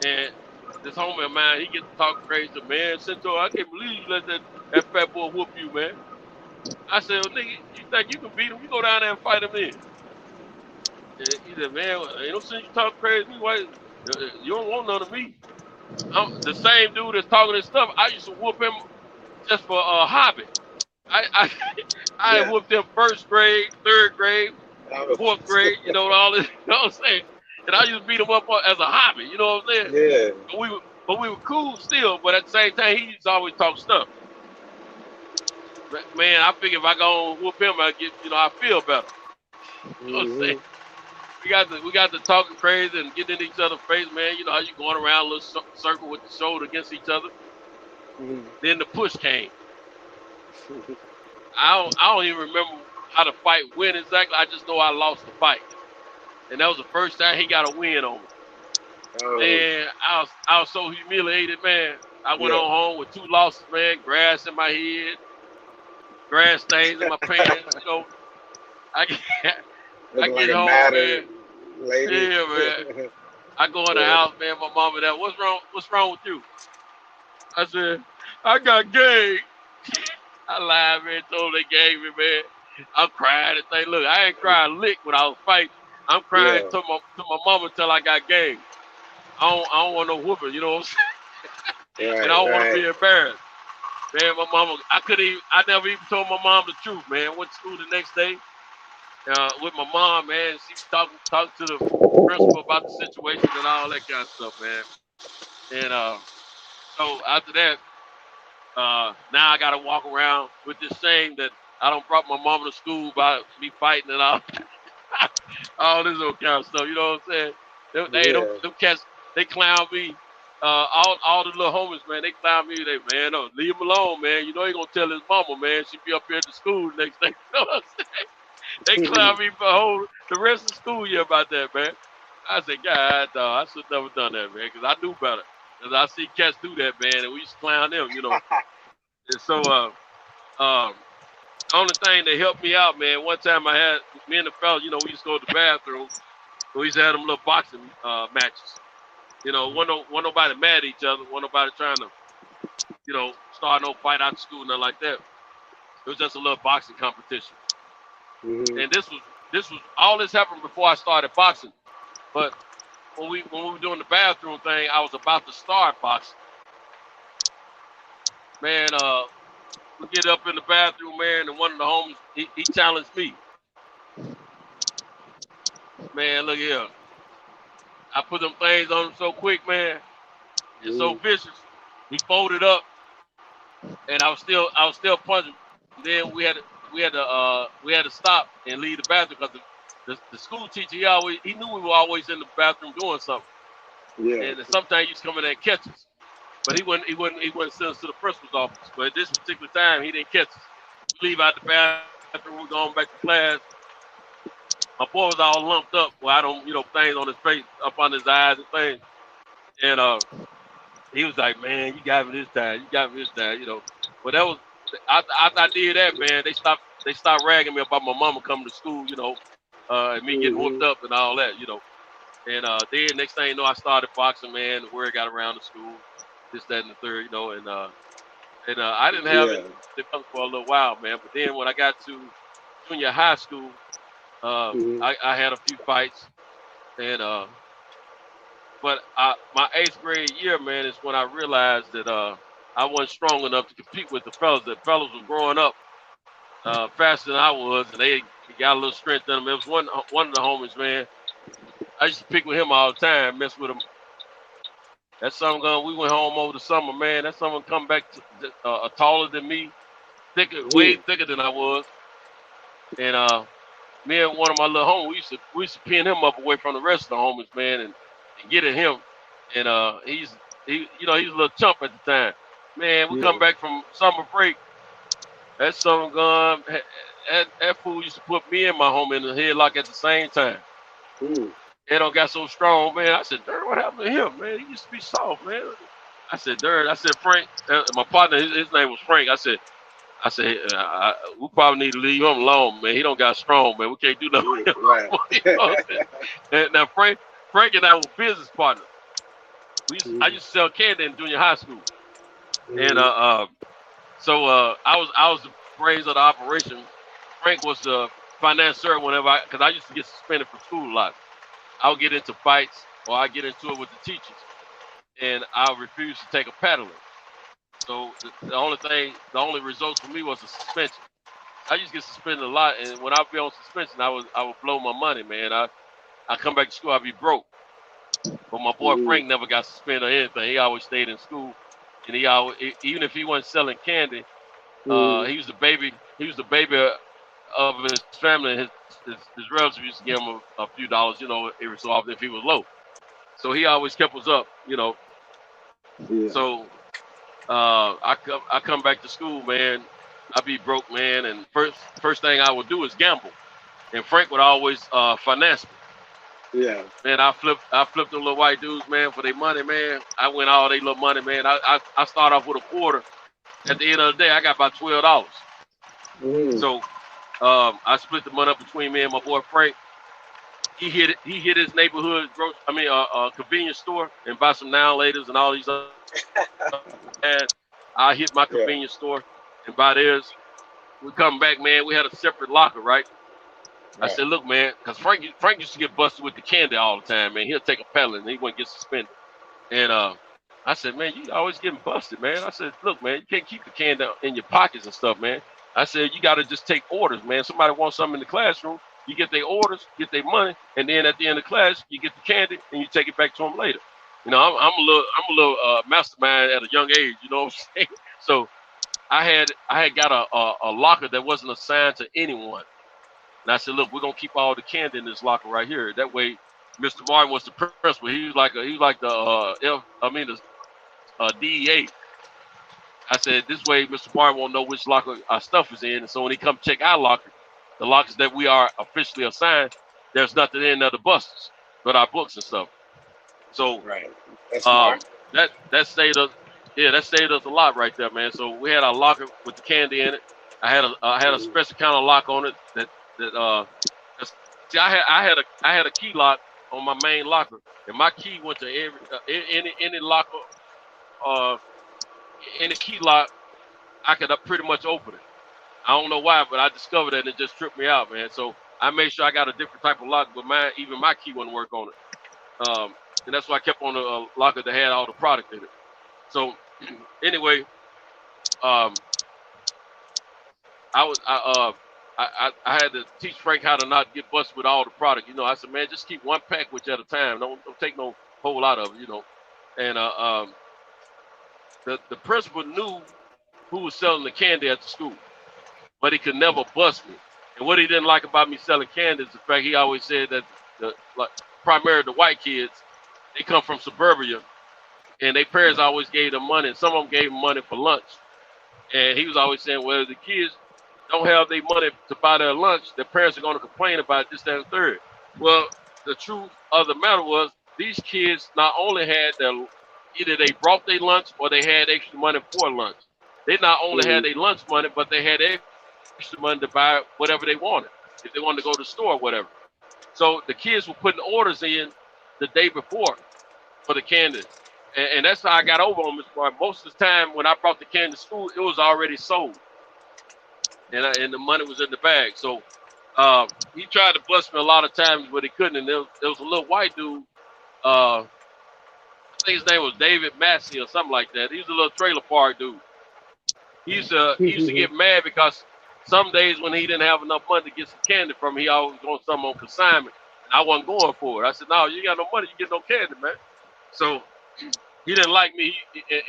And this homie of mine, he gets to talking crazy. Man, Centaur, I can't believe you let that fat boy whoop you, man. I said, well, nigga, you think you can beat him? You go down there and fight him in. And he said, man, ain't no sense you talk crazy. Why? You don't want none of me. I'm the same dude that's talking this stuff. I used to whoop him just for a hobby. I whooped him 1st grade, 3rd grade, 4th grade, all this, you know what I'm saying? And I used to beat him up as a hobby, you know what I'm saying? Yeah. But we were cool still, but at the same time, he used to always talk stuff. Man, I figure if I go and whoop him, I get, I feel better. You know what I'm saying? We got to talking crazy and getting in each other's face, man. You know how you going around a little circle with the shoulder against each other. Then the push came. I don't even remember how the fight went exactly. I just know I lost the fight, and that was the first time he got a win on me. Man, I was so humiliated, man. I went on home with 2 losses, man. Grass in my head, grass stains in my pants. I get home, man. Lady. Yeah, man. I go in the house, man. My mama, what's wrong with you? I said, I got game. I lied, man. Told they gave me, man. I'm crying and say, look, I ain't crying lick when I was fighting. I'm crying Yeah. to my mama till I got game. I don't want no whooping, you know what I'm saying? And I Right. don't want to Right. be embarrassed. Man, my mama, I never even told my mom the truth, man. Went to school the next day with my mom, man. She was talking to the principal about the situation and all that kind of stuff, man. And so after that, now I got to walk around with this shame that I don't brought my mama to school by me fighting and all, all this old kind of stuff. You know what I'm saying? Yeah. Them cats, they clown me. All the little homies, man, they clown me. They, man, no, leave him alone, man. You know he gonna tell his mama, man. She be up here at the school the next day. You know what I'm saying? They clown me for the rest of the school year about that, man. I said, God, dog, I should never done that, man, because I knew better. Because I see cats do that, man, and we used to clown them, you know. And so, only thing that helped me out, man, one time I had, me and the fella, you know, we used to go to the bathroom. We used to have them little boxing matches. You know, wasn't nobody mad at each other. Wasn't nobody trying to, you know, start no fight out of school, nothing like that. It was just a little boxing competition. Mm-hmm. And this was all this happened before I started boxing. But when we were doing the bathroom thing, I was about to start boxing. Man, we get up in the bathroom, man, and one of the homies, he challenged me. Man, look here. I put them things on him so quick, man. It's so vicious. He folded up, and I was still punching. Then we had to stop and leave the bathroom because the school teacher he knew we were always in the bathroom doing something. Yeah. And sometimes he used to come in there and catch us. But he wouldn't send us to the principal's office. But at this particular time, he didn't catch us. We leave out the bathroom, we're going back to class. My boy was all lumped up. Well, I don't, you know, things on his face, up on his eyes and things. And he was like, man, you got me this time. You got me this time, you know. But that was, after I did that, man, they stopped ragging me about my mama coming to school, you know, and me getting whooped up and all that, you know. And then next thing you know, I started boxing, man. The word got around the school, this, that, and the third, you know. And I didn't have it for a little while, man. But then when I got to junior high school, I had a few fights, and but my 8th grade year, man, is when I realized that I wasn't strong enough to compete with the fellas. The fellas were growing up faster than I was, and they got a little strength in them. It was one of the homies, man. I used to pick with him all the time, mess with him. That summer gun, we went home over the summer, man. That summer come back taller than me, way thicker than I was. And me and one of my little homies, we used to pin him up away from the rest of the homies, man, and get at him. And he was a little chump at the time. Man, we come back from summer break. That summer gun, that fool used to put me and my homie in the headlock at the same time. They don't got so strong, man. I said, Dirt, what happened to him, man? He used to be soft, man. I said, Dirt. I said, Frank. My partner, his name was Frank. I said, we probably need to leave him alone, man. He don't got strong, man. We can't do nothing with him. Right. And now Frank and I were business partners. I used to sell candy in junior high school, and so I was the brains of the operation. Frank was the financier whenever because I used to get suspended from school a lot. I would get into fights or I get into it with the teachers, and I refused to take a paddling. So the only result for me was a suspension. I used to get suspended a lot, and when I'd be on suspension, I would blow my money, man. I come back to school, I'd be broke. But my boy Frank never got suspended or anything. He always stayed in school, and he always, even if he wasn't selling candy, he was the baby. He was the baby of his family. And his relatives used to give him a few dollars, you know, every so often if he was low. So he always kept us up, you know. Yeah. So I come back to school, man. I be broke, man, and first thing I would do is gamble, and Frank would always finance me. Yeah, man, I flipped them little white dudes, man, for their money, man. I win all their little money, man. I start off with a quarter. At the end of the day, I got about $12. So I split the money up between me and my boy Frank. He hit his neighborhood convenience store and buy some now laters and all these other and I hit my convenience store and buy theirs. We come back, man. We had a separate locker, right? I said, look, man, because Frank used to get busted with the candy all the time, man. He'll take a pellet and he wouldn't get suspended. And I said, man, you always getting busted, man. I said, look, man, you can't keep the candy in your pockets and stuff, man. I said, you got to just take orders, man. Somebody wants something in the classroom, you get their orders, get their money, and then at the end of class, you get the candy and you take it back to them later. You know, I'm a little mastermind at a young age, you know what I'm saying? So I had got a locker that wasn't assigned to anyone. And I said, look, we're gonna keep all the candy in this locker right here. That way, Mr. Martin was the principal. He was like the DEA. I said, this way, Mr. Martin won't know which locker our stuff is in. And so when he come check our locker, the lockers that we are officially assigned, there's nothing in there to bust us, but our books and stuff. So That's smart. that saved us. Yeah, that saved us a lot right there, man. So we had our locker with the candy in it. I had a special kind of lock on it that see, I had a key lock on my main locker, and my key went to any locker, any key lock I could pretty much open it. I don't know why, but I discovered that and it just tripped me out, man. So I made sure I got a different type of lock, but even my key wouldn't work on it. And that's why I kept on a locker that had all the product in it. So anyway, I had to teach Frank how to not get busted with all the product. You know, I said, man, just keep one package at a time. Don't take no whole lot of it, you know. And the principal knew who was selling the candy at the school, but he could never bust me. And what he didn't like about me selling candy is the fact he always said that primarily the white kids, they come from suburbia, and their parents always gave them money, and some of them gave them money for lunch. And he was always saying, well, the kids don't have their money to buy their lunch, their parents are going to complain about this, that, and third. Well, the truth of the matter was these kids not only had either they brought their lunch or they had extra money for lunch. They not only had their lunch money, but they had extra money to buy whatever they wanted, if they wanted to go to the store or whatever. So the kids were putting orders in the day before for the candy. And that's how I got over on Mr. Martin. Most of the time when I brought the candy to school, it was already sold. And the money was in the bag. So he tried to bust me a lot of times, but he couldn't. And there was a little white dude. I think his name was David Massey or something like that. He was a little trailer park dude. He used to get mad because some days when he didn't have enough money to get some candy from me, he always going something on consignment. And I wasn't going for it. I said, no, you got no money, you get no candy, man. So he didn't like me.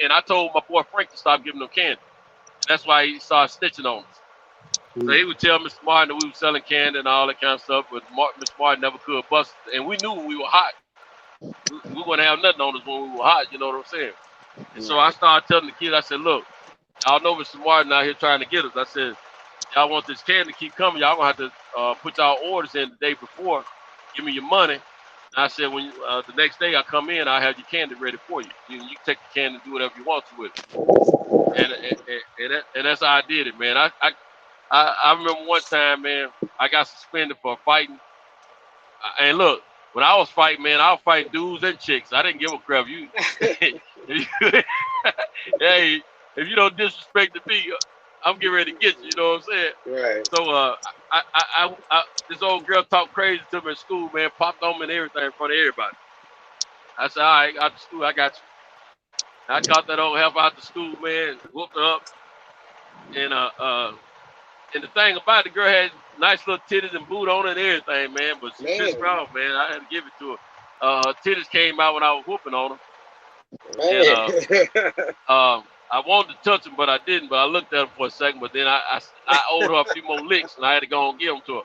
And I told my boy Frank to stop giving him candy. That's why he started snitching on us. So he would tell Mr. Martin that we were selling candy and all that kind of stuff, but Mr. Martin never could bust it. And we knew when we were hot. We wouldn't have nothing on us when we were hot, you know what I'm saying? And so I started telling the kids, I said, look, y'all know Mr. Martin out here trying to get us. I said, y'all want this candy to keep coming, y'all going to have to put y'all orders in the day before, give me your money. And I said, when the next day I come in, I'll have your candy ready for you. You can take the candy and do whatever you want to with it. And that's how I did it, man. I remember one time, man, I got suspended for fighting. And look, when I was fighting, man, I was fighting dudes and chicks. I didn't give a crap. Hey, if you don't disrespect me, I'm getting ready to get you. You know what I'm saying? Right. So I this old girl talked crazy to me in school, man, popped on me and everything in front of everybody. I said, all right, out to school, I got you. I caught that old help out to school, man, whooped her up. And the thing about it, the girl had nice little titties and boot on and everything, man. But she pissed me off, man. I had to give it to her. Her titties came out when I was whooping on her. And I wanted to touch them, but I didn't. But I looked at her for a second. But then I owed her a few more licks, and I had to go and give them to her.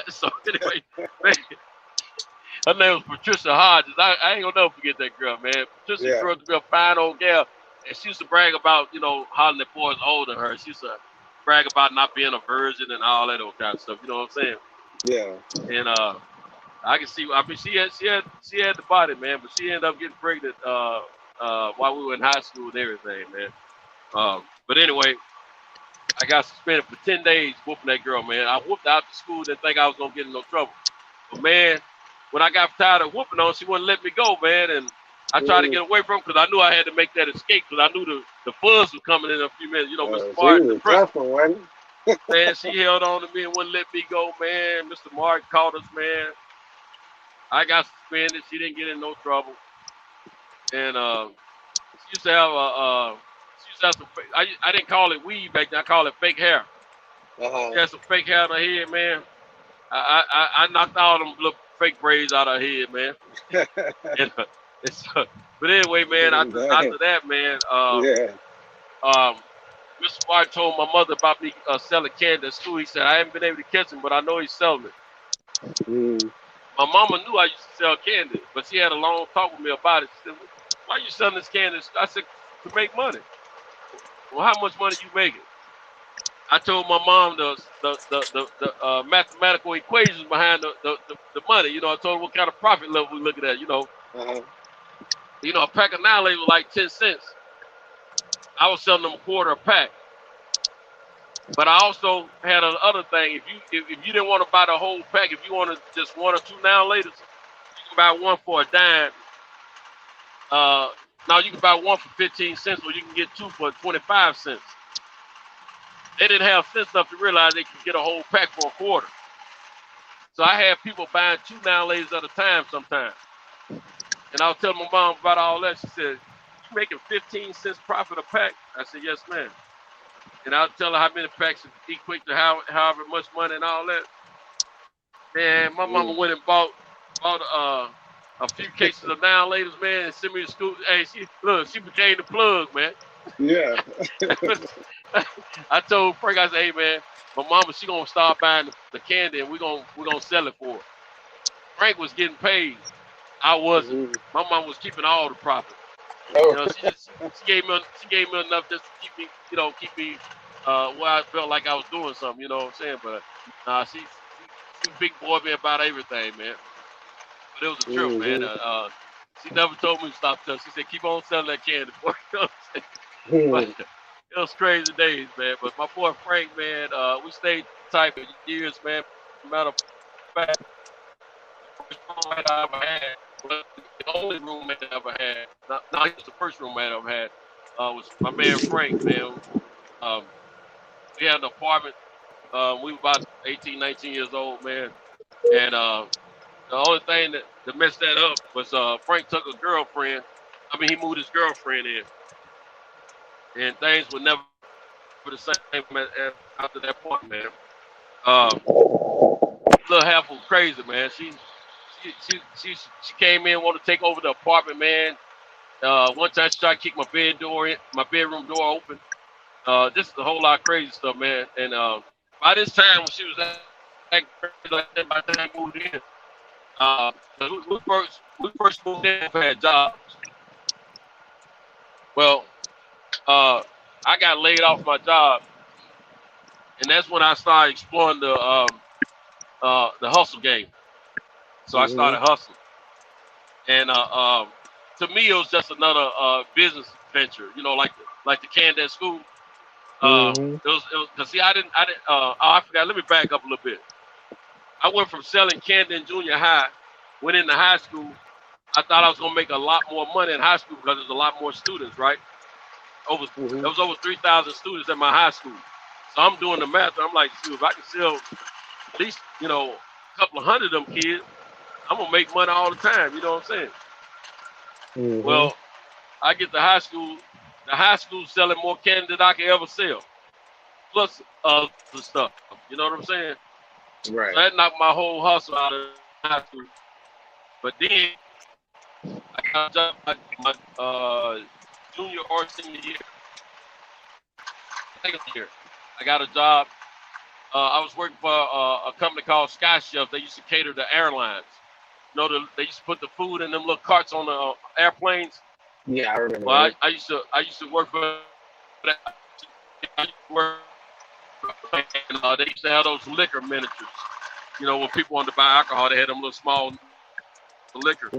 So anyway, man, her name was Patricia Hodges. I ain't gonna never forget that girl, man. Patricia grew up to be a fine old gal, and she used to brag about, hollering at boys older than her. She used to brag about not being a virgin and all that old kind of stuff. You know what I'm saying? Yeah. And I can see. I mean, she had the body, man, but she ended up getting pregnant while we were in high school and everything, man. But anyway, I got suspended for 10 days whooping that girl, man. I whooped out to school, didn't think I was gonna get in no trouble. But man, when I got tired of whooping on, she wouldn't let me go, man. And I tried to get away from him because I knew I had to make that escape because I knew the fuzz was coming in a few minutes. You know, Mr. Martin, the principal. Man, she held on to me and wouldn't let me go, man. Mr. Martin called us, man. I got suspended. She didn't get in no trouble. And she used to have some. I didn't call it weed back then. I call it fake hair. She had some fake hair on her head, man. I knocked all them little fake braids out of her head, man. But anyway, man, after that, man, Mr. Martin told my mother about me selling candy at school. He said, I haven't been able to catch him, but I know he's selling it. My mama knew I used to sell candy, but she had a long talk with me about it. She said, why are you selling this candy? I said, to make money. Well, how much money you making? I told my mom the mathematical equations behind the money. You know, I told her what kind of profit level we looking at, you know. You know, a pack of Now was like 10 cents. I was selling them a quarter a pack. But I also had another thing. If you didn't want to buy the whole pack, if you wanted just 1 or 2 Now Laters, you can buy one for a dime. Now you can buy one for 15 cents, or you can get 2 for 25 cents. They didn't have sense enough to realize they could get a whole pack for a quarter. So I had people buying 2 Now Laters at a time sometimes. And I was telling my mom about all that. She said, you making 15 cents profit a pack? I said, yes, ma'am. And I'll tell her how many packs equate to however much money and all that. Man, my mama went and bought a few cases of Now Laters, man, and sent me to school. Hey, she became the plug, man. Yeah. I told Frank, I said, hey, man, my mama, she gonna start buying the candy and we're gonna sell it for her. Frank was getting paid. I wasn't. My mom was keeping all the profit. You know, she gave me enough just to keep me where I felt like I was doing something. You know what I'm saying? But she big boy me about everything, man. But it was a trip, man. She never told me to stop. She said, keep on selling that candy, boy. You know what I'm saying? But it was crazy days, man. But my boy Frank, man, we stayed tight for years, man. Matter of fact, the roommate I ever had, the only roommate I ever had, no, he was the first roommate I ever had, was my man Frank, man. We had an apartment. We were about 18, 19 years old, man. And the only thing that messed that up was Frank took a girlfriend. I mean, he moved his girlfriend in. And things were never the same after that point, man. Little half was crazy, man. She came in, wanted to take over the apartment, man. One time she tried to kick my bedroom door open. Just a whole lot of crazy stuff, man. And by this time, when she was acting crazy like that, by the time we moved in, we first moved in, we had jobs. Well, I got laid off my job, and that's when I started exploring the hustle game. So I started hustling, and to me it was just another business venture, you know, like the candy at school. It was cause see I forgot. Let me back up a little bit. I went from selling candy in junior high, went into high school. I thought I was gonna make a lot more money in high school because there's a lot more students, right? There was over 3,000 students at my high school. So I'm doing the math. I'm like, shoot, if I can sell at least, you know, a couple of hundred of them kids, I'm gonna make money all the time. You know what I'm saying? Well, I get to high school. The high school selling more candy than I can ever sell, plus other stuff. You know what I'm saying? Right. So that knocked my whole hustle out of high school. But then I got a job my junior or senior year. Second year, I got a job. I was working for a company called Sky Chef. They used to cater to airlines. You know, they used to put the food in them little carts on the airplanes. Yeah, I remember. Well, I used to work for that. I used to work, and they used to have those liquor miniatures. You know, when people wanted to buy alcohol, they had them little small liquor.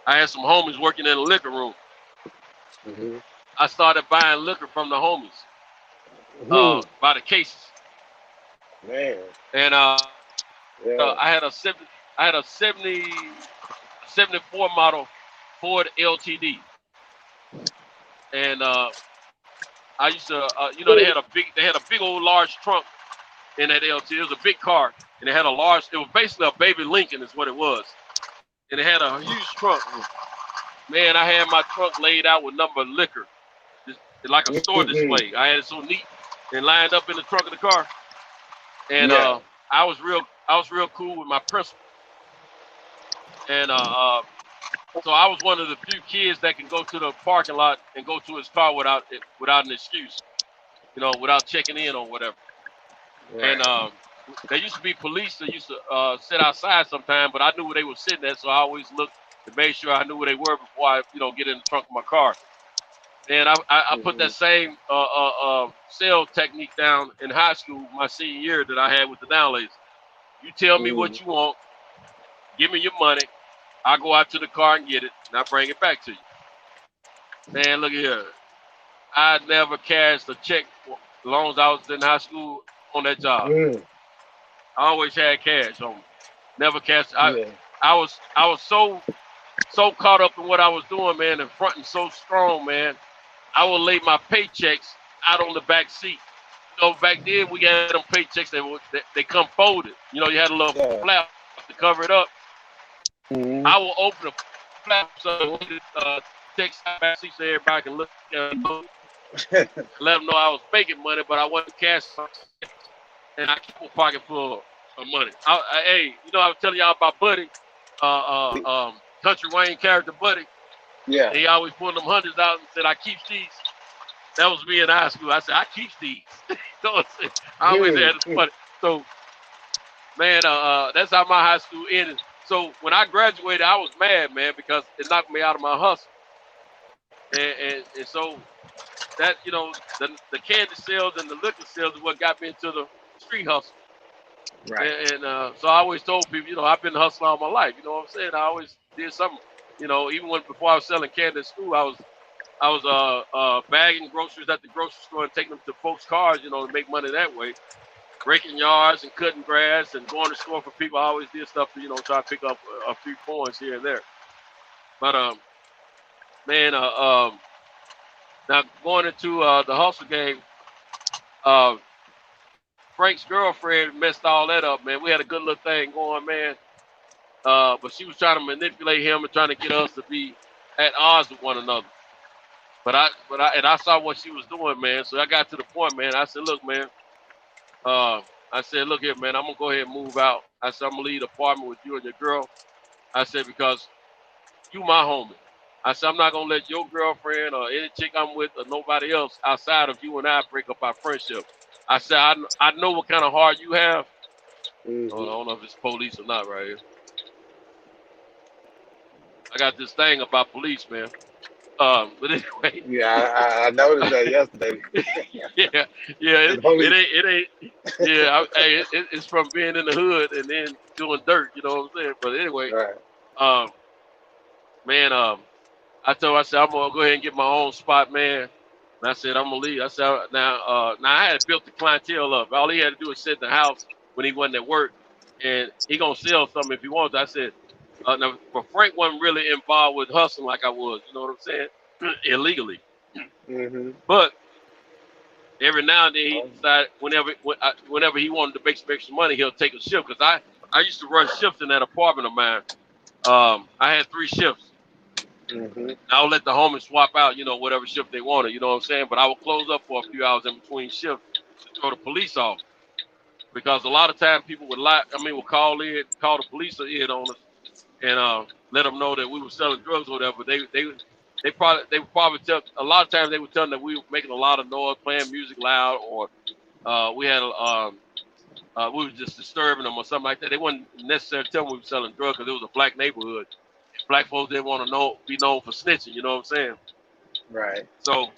I had some homies working in the liquor room. I started buying liquor from the homies by the cases. Man. And I had a 74 model Ford LTD, and I used to, they had a big old large trunk in that LTD. It was a big car, and it had a large. It was basically a baby Lincoln, is what it was, and it had a huge trunk. Man, I had my trunk laid out with number liquor, just like a store display. I had it so neat and lined up in the trunk of the car, and I was real cool with my principal, and so I was one of the few kids that can go to the parking lot and go to his car without an excuse, without checking in or whatever. Right. And there used to be police that used to sit outside sometime, but I knew where they were sitting at, so I always looked to make sure I knew where they were before I, get in the trunk of my car. And I put that same sale technique down in high school my senior year that I had with the down ladies. You tell me what you want, give me your money, I go out to the car and get it, and I bring it back to you. Man, look here. I never cashed a check as long as I was in high school on that job. I always had cash on me. Never cashed. I was so caught up in what I was doing, man, and fronting so strong, man. I would lay my paychecks out on the back seat. Back then we had them paychecks they come folded. You had a little flap to cover it up. I will open the flap so text back seat so everybody can look at it. Let them know I was making money, but I wasn't cashing. And I keep a pocket full of money. I was telling y'all about Buddy, Country Wayne character Buddy. Yeah. And he always pulled them hundreds out and said, "I keep these." That was me in high school. I said, "I keep these." I always had this money. So, man, that's how my high school ended. So when I graduated, I was mad, man, because it knocked me out of my hustle. And so that, the candy sales and the liquor sales is what got me into the street hustle. Right. And so I always told people, I've been hustling all my life. You know what I'm saying? I always did something. Even before I was selling candy at school, I was bagging groceries at the grocery store and taking them to folks' cars, to make money that way. Breaking yards and cutting grass and going to store for people. I always did stuff to, try to pick up a few coins here and there. But, man, now going into the hustle game, Frank's girlfriend messed all that up, man. We had a good little thing going, man. But she was trying to manipulate him and trying to get us to be at odds with one another. But I saw what she was doing, man. So I got to the point, man. I said, "Look, man. Look here, man. I'm gonna go ahead and move out." I said, "I'm gonna leave the apartment with you and your girl." I said, "Because you my homie." I said, "I'm not gonna let your girlfriend or any chick I'm with or nobody else outside of you and I break up our friendship." I said, I know what kind of heart you have. I don't know if it's police or not right here. I got this thing about police, man. But anyway. Yeah, I noticed that yesterday. yeah. It ain't. Yeah, it's from being in the hood and then doing dirt. You know what I'm saying? But anyway, man, I said I'm gonna go ahead and get my own spot, man. And I said I'm gonna leave. I said now I had built the clientele up. All he had to do was sit in the house when he wasn't at work, and he gonna sell something if he wants. I said. Now, but Frank wasn't really involved with hustling like I was, you know what I'm saying? Illegally. But every now and then he decided whenever he wanted to make some extra money, he'll take a shift. Because I used to run shifts in that apartment of mine. I had 3 shifts. I would let the homies swap out, whatever shift they wanted, you know what I'm saying? But I would close up for a few hours in between shifts to throw the police off. Because a lot of times people would call the police in on us. And let them know that we were selling drugs or whatever. They probably tell, a lot of times they would tell them that we were making a lot of noise, playing music loud, or we were just disturbing them or something like that. They wouldn't necessarily tell them we were selling drugs because it was a black neighborhood. Black folks didn't want to be known for snitching. You know what I'm saying? Right. So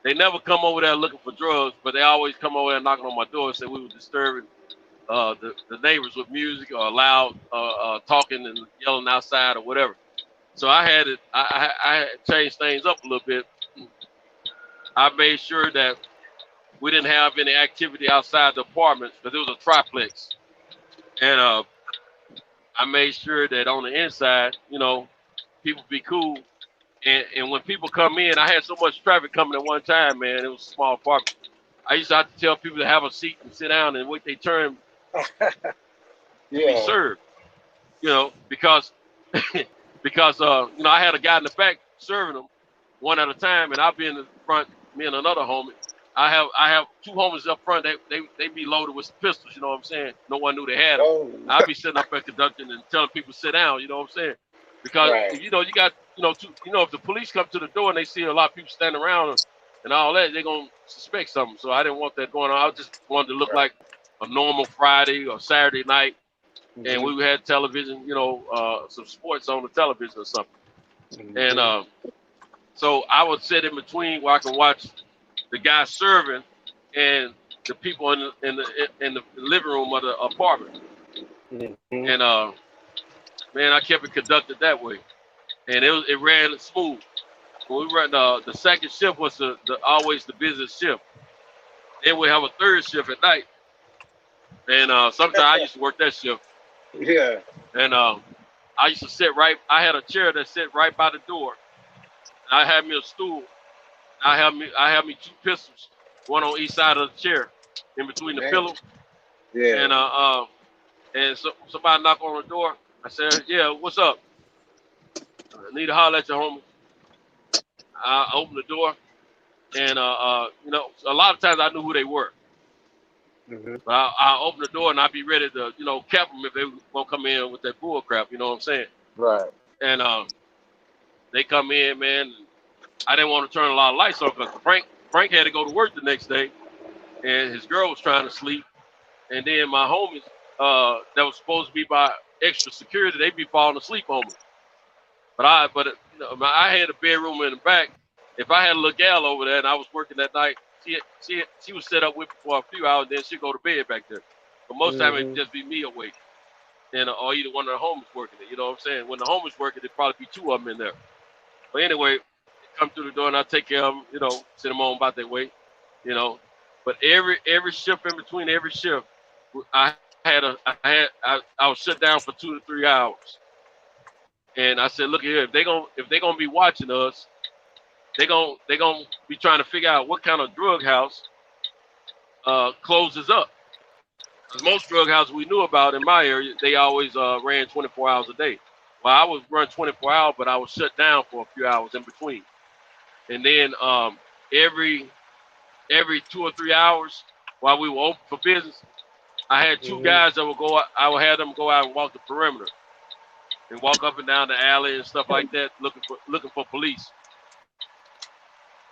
they never come over there looking for drugs, but they always come over there knocking on my door and say we were disturbing the neighbors with music or loud talking and yelling outside or whatever. So I had changed things up a little bit. I made sure that we didn't have any activity outside the apartments because it was a triplex. And I made sure that on the inside, people be cool And when people come in, I had so much traffic coming at one time, man. It was a small apartment. I used to have to tell people to have a seat and sit down and wait their turn to be served. You know, because because you know, I had a guy in the back serving them one at a time, and I'll be in the front, me and another homie. I have two homies up front. They be loaded with pistols. You know what I'm saying? No one knew they had them. Oh, I'll be sitting up there conducting and telling people to sit down. You know what I'm saying? Because right. you know you got if the police come to the door and they see a lot of people standing around and all that, they're gonna suspect something. So I didn't want that going on. I just wanted to look like a normal Friday or Saturday night, and we had television, some sports on the television or something. And so I would sit in between where I can watch the guy serving and the people in the living room of the apartment. And man, I kept it conducted that way, and it ran smooth. When we ran the second shift was always the busiest shift. Then we have a third shift at night, and sometimes I used to work that shift. Yeah. And I used to sit right. I had a chair that sat right by the door. I had me a stool. I have me two pistols, one on each side of the chair, in between the pillow. Yeah. And so somebody knocked on the door. I said, "Yeah, what's up? I need to holler at your homie." I opened the door, and a lot of times I knew who they were. But I open the door and I'd be ready to, cap them if they won't come in with that bull crap. You know what I'm saying? Right. And they come in, man. I didn't want to turn a lot of lights on because Frank had to go to work the next day, and his girl was trying to sleep. And then my homies that was supposed to be by extra security, they be falling asleep on me. But I had a bedroom in the back. If I had a little gal over there and I was working that night, she was set up with me for a few hours, then she'd go to bed back there. But most time it'd just be me awake, and or either one of the homies working it. You know what I'm saying? When the homies working, there'd probably be two of them in there. But anyway, they come through the door and I take care of them. Send them on about their way. But every shift in between every shift, I was shut down for 2 to 3 hours. And I said, look here, if they're gonna be watching us, they're gonna be trying to figure out what kind of drug house closes up. Because most drug houses we knew about in my area, they always ran 24 hours a day. Well, I was run 24 hours, but I was shut down for a few hours in between. And then every 2 or 3 hours while we were open for business, I had two guys that would go out. I would have them go out and walk the perimeter and walk up and down the alley and stuff like that, looking for police.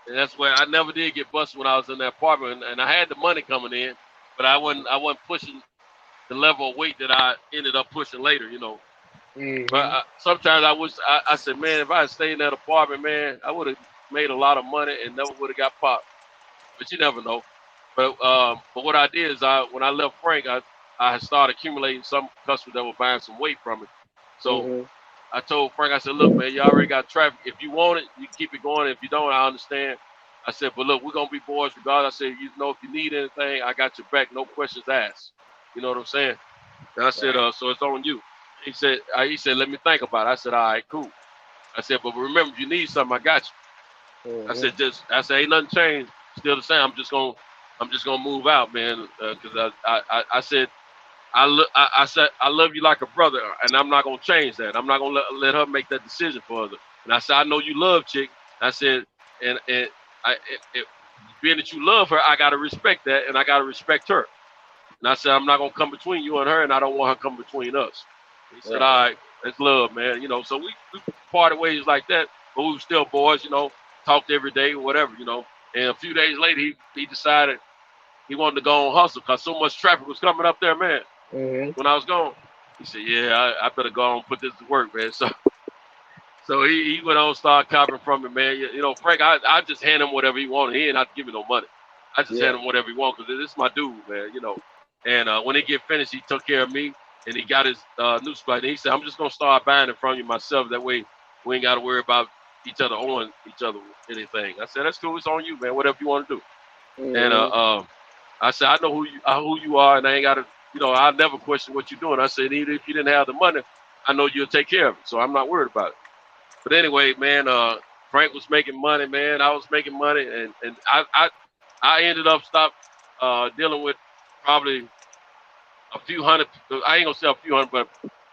And that's where I never did get busted when I was in that apartment, and I had the money coming in, but I wasn't pushing the level of weight that I ended up pushing later, But sometimes I said, man, if I had stayed in that apartment, man, I would have made a lot of money and never would have got popped. But you never know. But what I did is when I left Frank, I had started accumulating some customers that were buying some weight from it. So I told Frank, I said, look, man, you already got traffic. If you want it, you keep it going. If you don't, I understand. I said, but look, we're going to be boys regardless. I said, if you need anything, I got your back. No questions asked. You know what I'm saying? And I said, so it's on you. He said, let me think about it. I said, all right, cool. I said, but remember, if you need something, I got you. I said, ain't nothing changed. Still the same. I'm just gonna move out, man. Because I said, I said, I love you like a brother, and I'm not gonna change that. I'm not gonna let her make that decision for her. And I said, I know you love chick. I said, and being that you love her, I gotta respect that, and I gotta respect her. And I said, I'm not gonna come between you and her, and I don't want her come between us. He said, all right, that's love, man. So we parted ways like that, but we were still boys, talked every day or whatever, And a few days later, he decided he wanted to go on hustle because so much traffic was coming up there, man. When I was gone, he said, yeah, I better go on and put this to work, man. So he went on and started copying from me, man. Frank, I just hand him whatever he wanted. He ain't have to give me no money. I just hand him whatever he wanted because this is my dude, man, And when he get finished, he took care of me, and he got his new spot. And he said, I'm just going to start buying it from you myself. That way we ain't got to worry about each other owing each other anything. I said, that's cool. It's on you, man. Whatever you want to do. And I said, I know who you are, and I ain't got to, I'll never question what you're doing. I said, even if you didn't have the money, I know you'll take care of it. So I'm not worried about it. But anyway, man, Frank was making money, man. I was making money, and I ended up dealing with probably a few hundred. I ain't gonna say a few hundred, but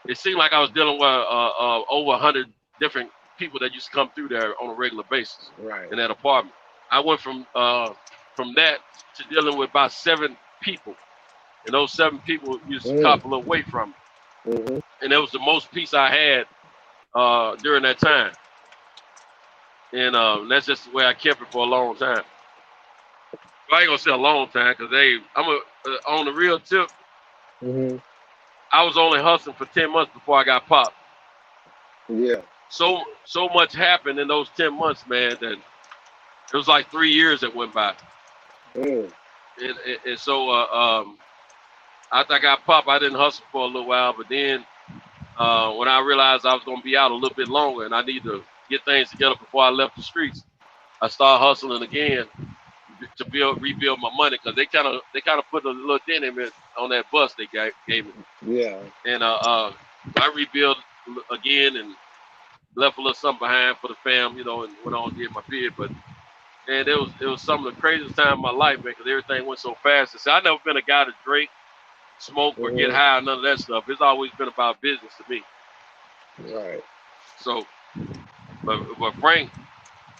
it seemed like I was dealing with over 100 different people that used to come through there on a regular basis in that apartment. I went from that to dealing with about 7 people, and those 7 people used to cop a little weight from me, and that was the most peace I had during that time. And that's just the way I kept it for a long time. I ain't gonna say a long time because on the real tip. I was only hustling for 10 months before I got popped. Yeah. So much happened in those 10 months, man, that it was like 3 years that went by. And so after I got popped, I didn't hustle for a little while, but then when I realized I was gonna be out a little bit longer and I need to get things together before I left the streets, I started hustling again to rebuild my money because they kind of put a little dent in it on that bus they gave me. Yeah. And I rebuilt again and left a little something behind for the fam, and went on and did my bid. But man, it was some of the craziest time of my life, man, because everything went so fast. And so I've never been a guy to drink, smoke, or get high, none of that stuff. It's always been about business to me. Right. So, but Frank,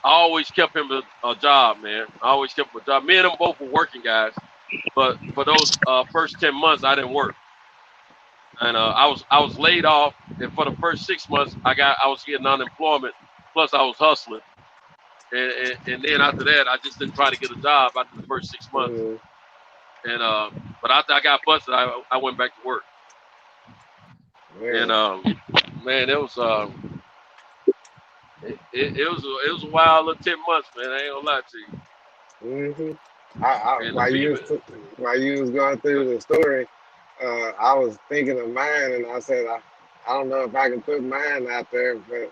I always kept him a job, man. I always kept him a job. Me and him both were working guys, but for those first 10 months, I didn't work, and I was laid off. And for the first 6 months, I was getting unemployment. Plus, I was hustling, and then after that, I just didn't try to get a job after the first 6 months. And but after I got busted, I went back to work. And man, it was. It was a wild little 10 months, man. I ain't gonna lie to you. While you was going through the story, I was thinking of mine, and I said I don't know if I can put mine out there, but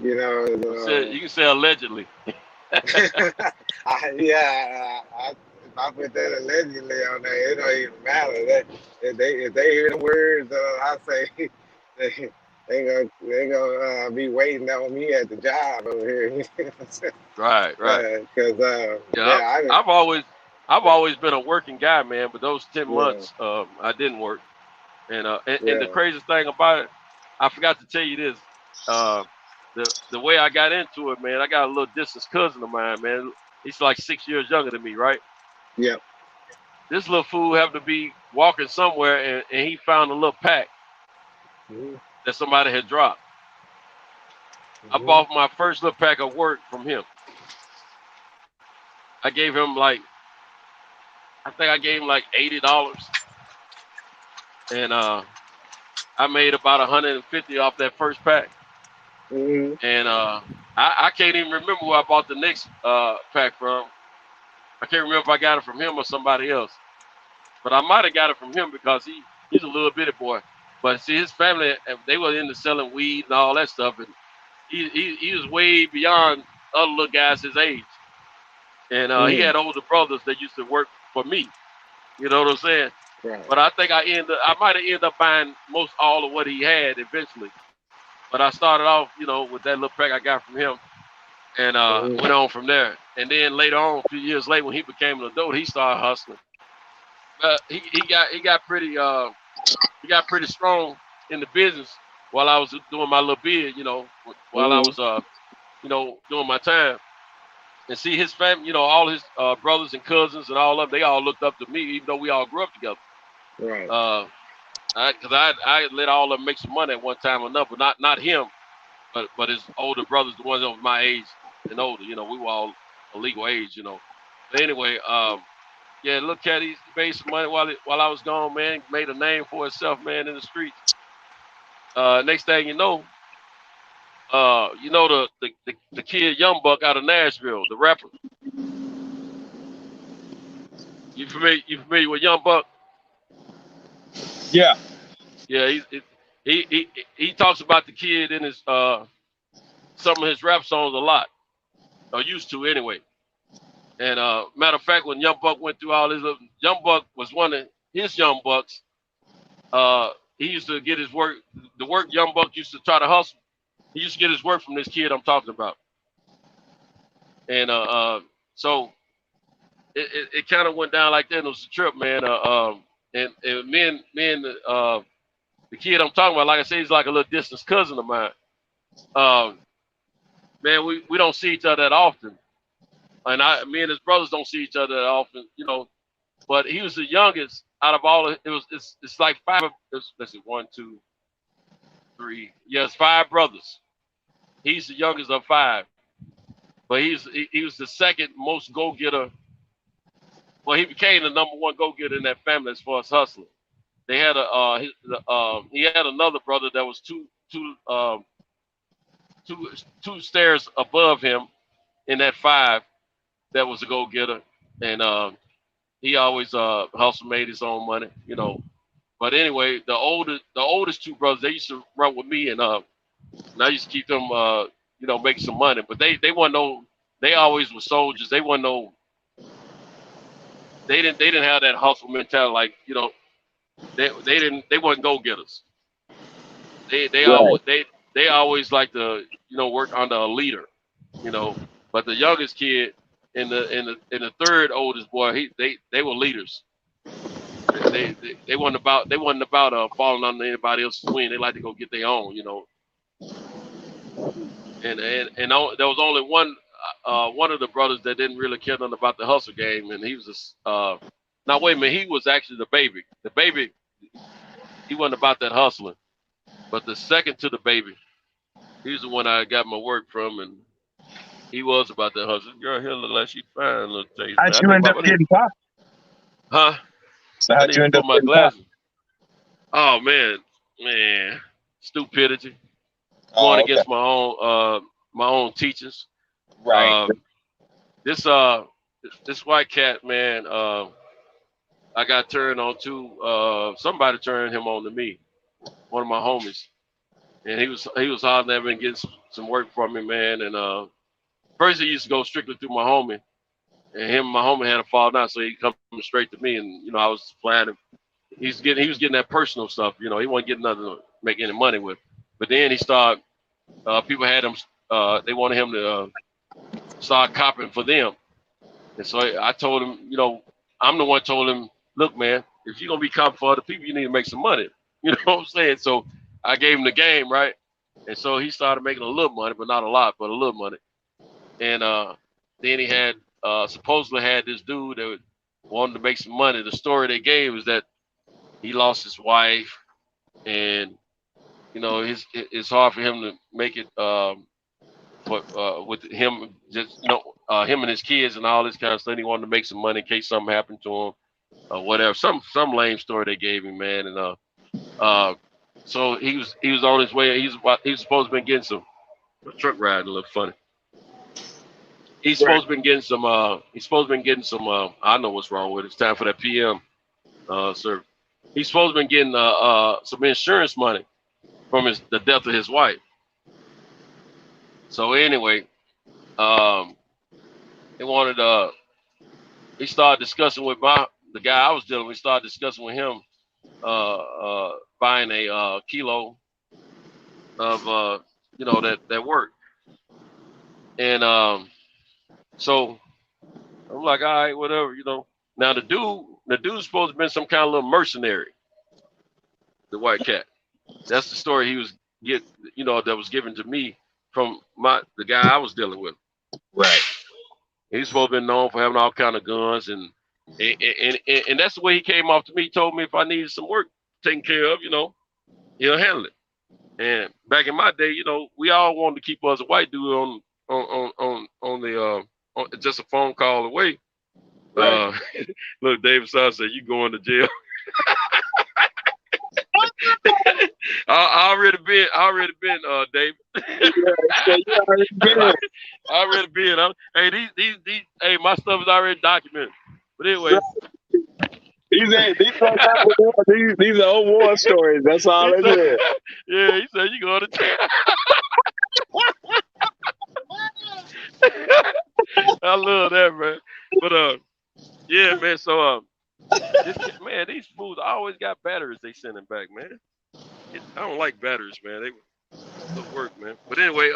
you can say allegedly. If I put that allegedly on there, it don't even matter. If they hear the words, I say they gonna be waiting on me at the job over here. Right. Because I've always been a working guy, man. But those 10 months, I didn't work. And the craziest thing about it, I forgot to tell you this. The way I got into it, man, I got a little distant cousin of mine, man. He's like 6 years younger than me, right? Yep. This little fool happened to be walking somewhere, and he found a little pack that somebody had dropped. I bought my first little pack of work from him. I gave him like $80, and I made about 150 off that first pack. And I can't even remember where I bought the next pack from. I can't remember if I got it from him or somebody else, but I might have got it from him because he's a little bitty boy. But see, his family, they were into selling weed and all that stuff, and he was way beyond other little guys his age. And he had older brothers that used to work for me. You know what I'm saying? Right. But I think I might have ended up buying most all of what he had eventually. But I started off, with that little pack I got from him, and went on from there. And then later on, a few years later, when he became an adult, he started hustling. But he got pretty strong in the business while I was doing my little bid, while I was doing my time. And see his family, all his brothers and cousins and all of them, they all looked up to me, even though we all grew up together. Right. Because I let all of them make some money at one time or another, but not him, but his older brothers, the ones that was my age and older. We were all a legal age, But anyway, look at he made some money while I was gone, man. Made a name for himself, man, in the streets. Next thing you know, the kid Young Buck out of Nashville, the rapper. You familiar with Young Buck? Yeah. Yeah, he talks about the kid in his some of his rap songs a lot, or used to anyway. And matter of fact, when Young Buck went through all his, Young Buck was one of his Young Bucks. He used to get his work. The work Young Buck used to try to hustle He used to get his work from this kid I'm talking about. And so it kind of went down like that. It was a trip, man. And me and the kid I'm talking about, like I said, he's like a little distant cousin of mine. Man, we don't see each other that often. And me and his brothers don't see each other that often, you know. But he was the youngest out of all. It's like five. Let's see, 1, 2, 3. Yes, 5 brothers. He's the youngest of 5. But he was the second most go getter. Well, he became the number 1 go getter in that family as far as hustling. They had he had another brother that was two stairs above him in that 5 that was a go getter, and he always hustled, made his own money, you know. But anyway, the oldest 2 brothers, they used to run with me, and I used to keep them, you know, making some money. But they weren't no, they always were soldiers. They weren't no, they didn't have that hustle mentality, like, you know, they weren't go getters. Right. They always like to, you know, work under a leader, you know. But the youngest kid and the third oldest boy, they were leaders. They wasn't about falling under anybody else's wing. They like to go get their own, you know. And there was only one of the brothers that didn't really care nothing about the hustle game, and he was now wait a minute, he was actually the baby. The baby, he wasn't about that hustling. But the second to the baby, he's the one I got my work from, and he was about that hustle. Girl, here look like she fine, little taste. How'd you end up getting popped? Huh? So I how'd need you to end put up my getting popped? glasses. Oh man, stupidity. Oh, Going okay. against my own teachers. Right. This white cat, man, I got turned on to. Somebody turned him on to me, one of my homies, and he was hollering at me and getting some work from me, man. And first he used to go strictly through my homie, and him and my homie had a fall down, so he come straight to me, and you know I was flying him. He was getting that personal stuff, you know. He wasn't getting nothing to make any money with. But then he started. People had him. They wanted him to start copying for them, and so I told him, you know, I'm the one told him, look, man, if you're gonna be copying for other people, you need to make some money. You know what I'm saying? So I gave him the game, right? And so he started making a little money, but not a lot, but a little money. And then he had supposedly had this dude that wanted to make some money. The story they gave was that he lost his wife, and you know it's hard for him to make it with him, just, you know, him and his kids and all this kind of stuff. He wanted to make some money in case something happened to him or whatever. Some lame story they gave him, man. And so he was on his way. He was supposed to be getting some truck riding, a little funny. He's supposed to be getting some. I know what's wrong with it. It's time for that PM, sir. He's supposed to be getting some insurance money from the death of his wife. So anyway, they wanted. He started discussing with the guy I was dealing with. He started discussing with him buying a kilo of you know that work. And so I'm like, all right, whatever, you know. Now the dude's supposed to have been some kind of little mercenary, the white cat. That's the story he was that was given to me from the guy I was dealing with. Right. He's supposed to be known for having all kind of guns, and that's the way he came off to me. He told me if I needed some work taken care of, you know, he'll handle it. And back in my day, you know, we all wanted to keep us a white dude on just a phone call away. Right. Look, David Sauer said, you going to jail. I already been, David. I already been. Hey, my stuff is already documented. But anyway. These are old war stories. That's all it is. Yeah, he said you going to jail. I love that, man. But yeah, man. So these fools always got batteries they sending back, man. I don't like batteries, man. Good work, man. But anyway,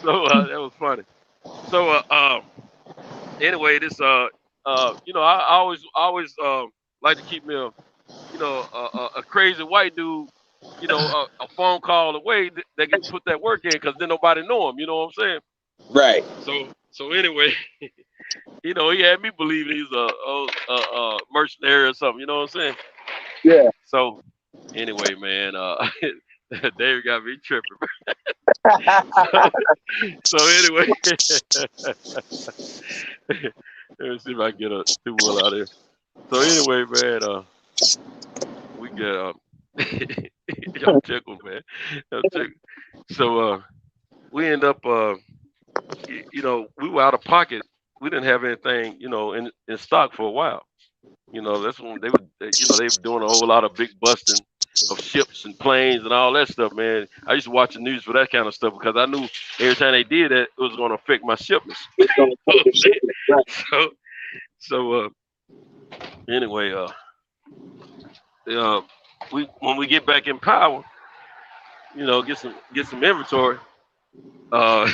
so that was funny. So anyway, this I always like to keep me a crazy white dude, a phone call away that can put that work in because then nobody know him. You know what I'm saying? Right. So anyway, he had me believing he's a mercenary or something. You know what I'm saying? Yeah. So anyway, man, David got me tripping. So anyway, let me see if I can get a 2-1 out of here. So anyway, man, we get I'm tickled, man. I'm tickled. So we end up, we were out of pocket. We didn't have anything, in stock for a while. That's when they were doing a whole lot of big busting of ships and planes and all that stuff, man. I used to watch the news for that kind of stuff because I knew every time they did that, it was going to affect my shipments. so anyway, when we get back in power, get some inventory. Man, I'm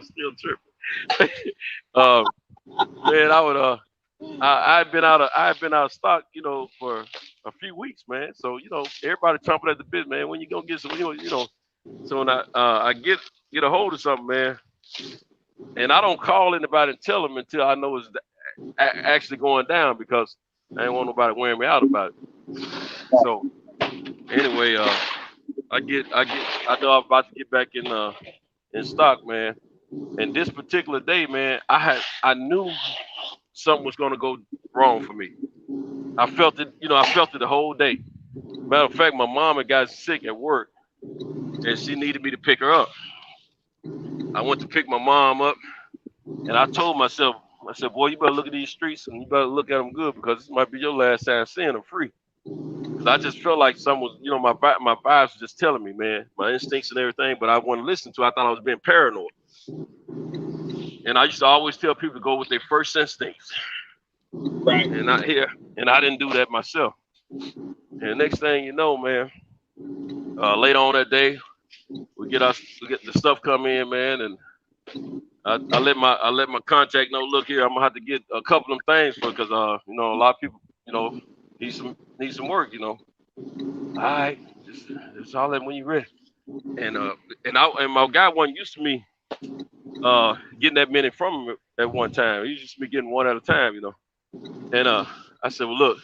still tripping. Man, I had been out of stock, for a few weeks, man. So everybody chomping at the bit, man. When you gonna get some, So when I get a hold of something, man, and I don't call anybody and tell them until I know it's actually going down because I ain't want nobody wearing me out about it. So anyway, I know I'm about to get back in stock, man. And this particular day, man, I knew something was gonna go wrong for me. I felt it, the whole day. Matter of fact, my mom had got sick at work and she needed me to pick her up. I went to pick my mom up and I told myself, I said, boy, you better look at these streets and you better look at them good because this might be your last time seeing them free. Because I just felt like something was, my vibes were just telling me, man, my instincts and everything, but I wasn't listening to it. I thought I was being paranoid. And I used to always tell people to go with their first instincts. Right. And I didn't do that myself. And next thing you know, man, later on that day, we get the stuff come in, man, and I let my contact know. Look here, I'm gonna have to get a couple of them things because a lot of people need some work. All right, just holler when you're ready. And my guy wasn't used to me getting that many from him at one time. He used to be getting one at a time, And I said, well, look,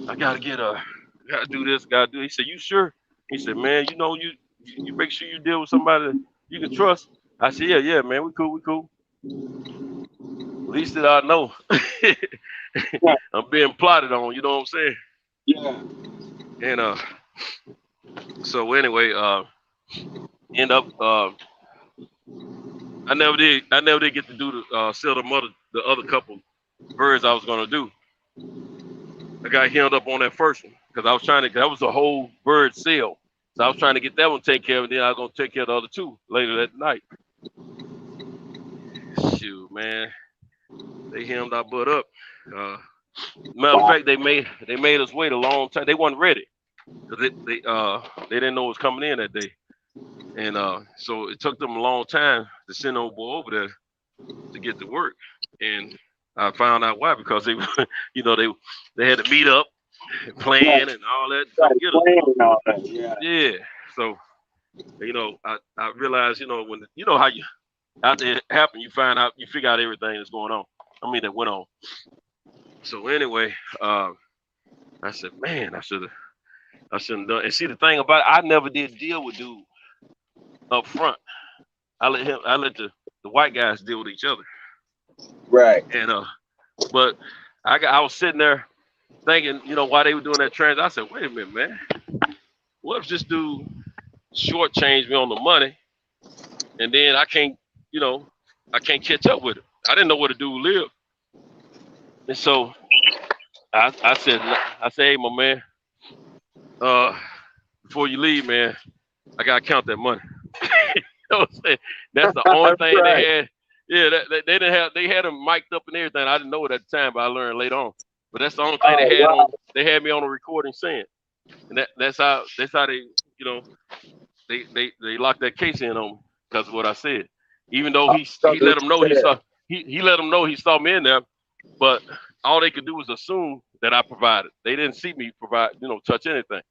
I gotta do this, gotta do. He said, you sure? He said, man, you make sure you deal with somebody you can trust. I said, yeah, man, we cool. At least that I know I'm being plotted on. You know what I'm saying? Yeah. And so anyway, end up I never did get to do sell the other couple birds I was gonna do. I got held up on that first one because I was that was a whole bird sale. So I was trying to get that one taken care of, and then I was gonna take care of the other two later that night. Shoot, man, they hemmed our butt up. Matter of fact, they made us wait a long time. They weren't ready because they didn't know it was coming in that day, and so it took them a long time to send old boy over there to get to work, and I found out why because they they had to meet up, plan and all that. Yeah. So I realized when how you after it happened, you figure out everything that's going on. I mean that went on. So anyway, I said, man, I shouldn't have done. And see the thing about it, I never did deal with dude up front. I let the white guys deal with each other. Right. And but I was sitting there thinking, why they were doing that trans. I said, wait a minute, man. What if this dude shortchanged me on the money, and then I can't catch up with it? I didn't know where the dude lived, and so I said, hey, my man, before you leave, man, I gotta count that money. You know what I'm saying? That's the only thing right. they had. Yeah, they had them mic'd up and everything. I didn't know it at the time, but I learned later on. But that's the only thing they had on. They had me on a recording saying. And that's how they, you know, they locked that case in on me because of what I said. Even though he let them know he let them know he saw me in there, but all they could do was assume that I provided. They didn't see me provide, touch anything.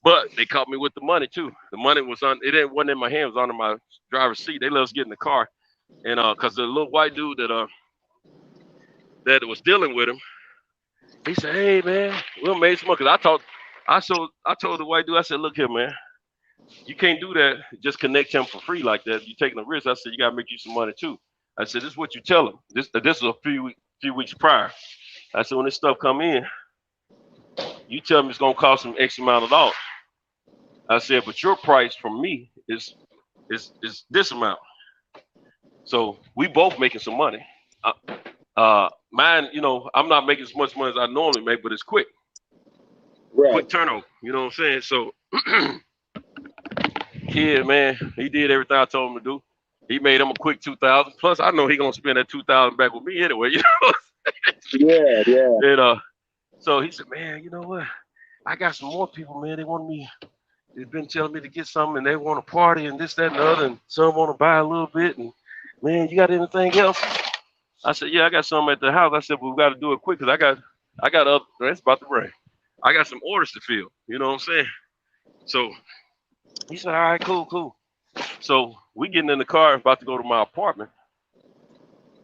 But they caught me with the money too. The money was wasn't in my hand, it was under my driver's seat. They let us get in the car, and because the little white dude that was dealing with him, he said, "Hey man, we'll make some money." Cause I told the white dude, I said, "Look here, man, you can't do that. Just connect him for free like that. You're taking a risk." I said, "You gotta make you some money too." I said, "This is what you tell him. This is a few weeks prior." I said, "When this stuff come in, you tell him it's gonna cost him X amount of dollars." I said, "But your price from me is this amount. So we both making some money. Mine, I'm not making as much money as I normally make, but it's quick turnover. You know what I'm saying?" So, kid, man, he did everything I told him to do. He made him a quick 2,000. Plus, I know he gonna spend that 2,000 back with me anyway. You know. Yeah. And so he said, "Man, you know what? I got some more people, man. They've been telling me to get something, and they want to party and this, that, and the other, and some want to buy a little bit. And man, you got anything else?" I said, "Yeah, I got something at the house." I said, "But we got to do it quick because I got other. It's about to rain. I got some orders to fill." You know what I'm saying? So he said, "All right, cool." So we getting in the car, about to go to my apartment,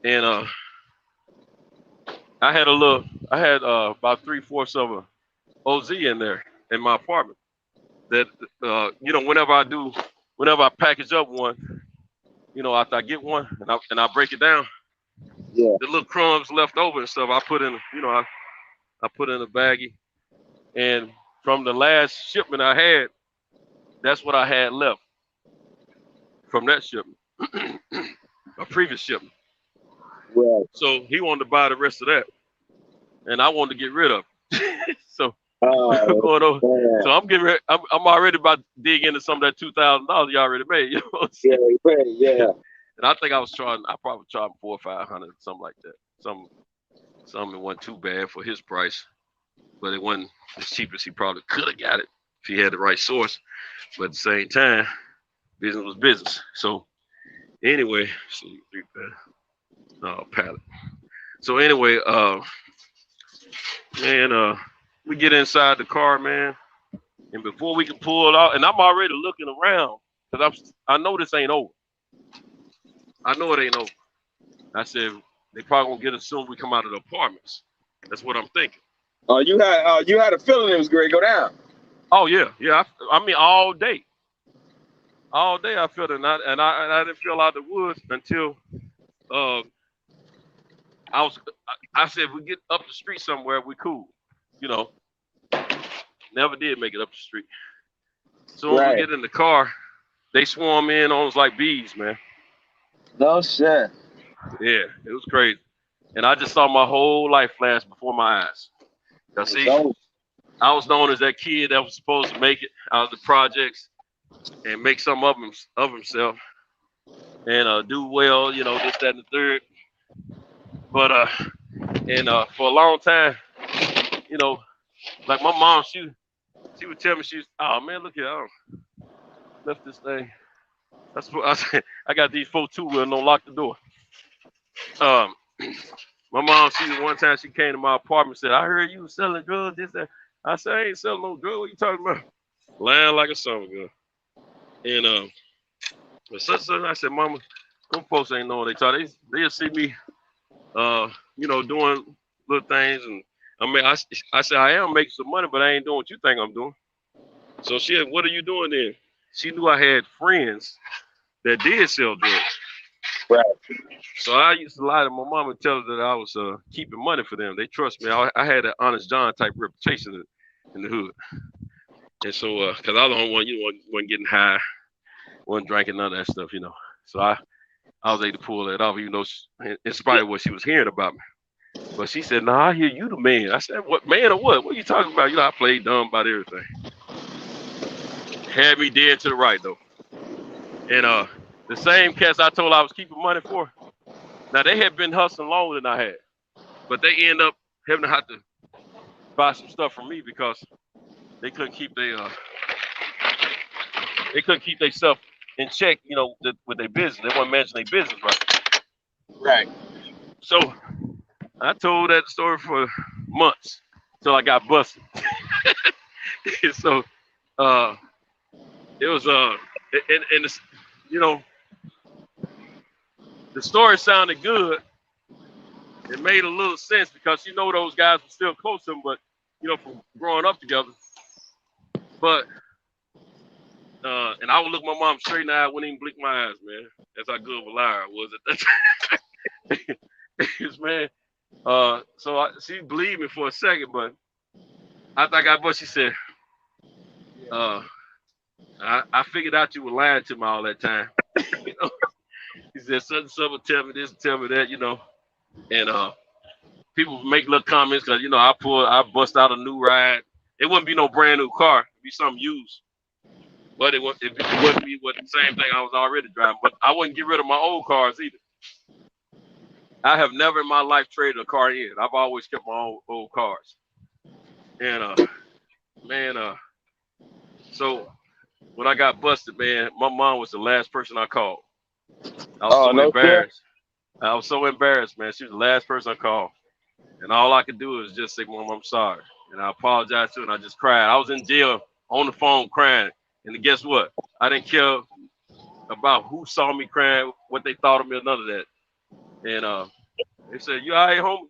and I had about 3/4 of a OZ in there in my apartment. That whenever I package up one, after I get one and I break it down, the little crumbs left over and stuff I put in, I put in a baggie. And from the last shipment I had, that's what I had left from that shipment, a previous shipment. Right. So he wanted to buy the rest of that, and I wanted to get rid of it. So going over. So I'm getting ready, I'm already about to dig into some of that $2,000 you already made. You know what I'm saying? Yeah. And I think I probably charged him $400 or $500, something like that. Something wasn't too bad for his price, but it wasn't as cheap as he probably could have got it if he had the right source. But at the same time, business was business. So anyway, pallet. So anyway, man, we get inside the car, man, and before we can pull it out, and I'm already looking around because I know this ain't over. I know it ain't over. I said they probably gonna get us soon as we come out of the apartments. That's what I'm thinking. Oh, you had a feeling it was going to go down. Oh yeah. I mean, all day I felt it, and I didn't feel out the woods until I said, if we get up the street somewhere, we cool. Never did make it up the street. So when we get in the car, they swarm in on us like bees, man. No shit. Yeah, it was crazy. And I just saw my whole life flash before my eyes. Now, see, I was known as that kid that was supposed to make it out of the projects and make something of himself and do well, this, that, and the third. But for a long time, like my mom, she would tell me, "Oh man, look here, I left this thing." That's what I said. I got these 4-2-wheel, don't lock the door. My mom, one time she came to my apartment and said, "I heard you was selling drugs, this, that." I said, "I ain't selling no drugs. What you talking about?" Lying like a summer girl. And I said, "Mama, them folks ain't know what they talk. They'll see me, doing little things. And I mean, I said, I am making some money, but I ain't doing what you think I'm doing." So she said, "What are you doing then?" She knew I had friends that did sell drugs. Right. So I used to lie to my mom and tell her that I was keeping money for them. They trust me. I had an Honest John type reputation in the hood. And so, because I was the only one, wasn't getting high, wasn't drinking none of that stuff, So I was able to pull that off, even though in spite of what she was hearing about me. But she said, "Nah, I hear you the man." I said, "What man or what? What are you talking about?" I played dumb about everything. Had me dead to the right though. And the same cats I told I was keeping money for, now they had been hustling longer than I had, but they end up having to buy some stuff from me because they couldn't keep themselves in check, you know, with their business. They weren't managing their business right. Right. So I told that story for months till I got busted. So it was and it's, you know, the story sounded good. It made a little sense because, you know, those guys were still close to him, but, you know, from growing up together. But and I would look my mom straight in the eye, I wouldn't even blink my eyes, man. That's how good of a liar I was at that time. Man. So she believed me for a second, but after I got busted, she said, I figured out you were lying to me all that time. You know? He said, something would tell me this, tell me that, you know. And people make little comments because, you know, I bust out a new ride. It wouldn't be no brand new car. It'd be something used. But it wouldn't be the same thing I was already driving. But I wouldn't get rid of my old cars either. I have never in my life traded a car in. I've always kept my old cars. And so when I got busted, man, my mom was the last person I called. I was so embarrassed. I was so embarrassed, man. She was the last person I called. And all I could do was just say, Mom, I'm sorry. And I apologized to her, and I just cried. I was in jail on the phone crying. And guess what? I didn't care about who saw me crying, what they thought of me, or none of that. And they said, "You all right, homie?"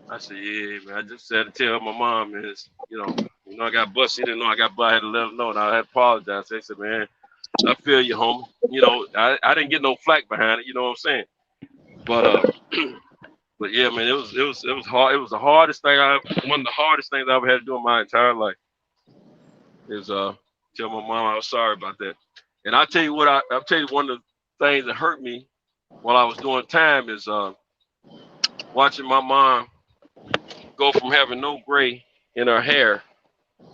I said, "Yeah, man. I just had to tell my mom, man. You know, I got busted. She didn't know I got busted. I had to let her know, and I had to apologize." They said, "Man, I feel you, homie." You know, I didn't get no flack behind it. You know what I'm saying? But but yeah, man, it was hard. It was the hardest thing one of the hardest things I ever had to do in my entire life. Is tell my mom I was sorry about that. And I'll tell you what, I'll tell you one of the things that hurt me while I was doing time is watching my mom go from having no gray in her hair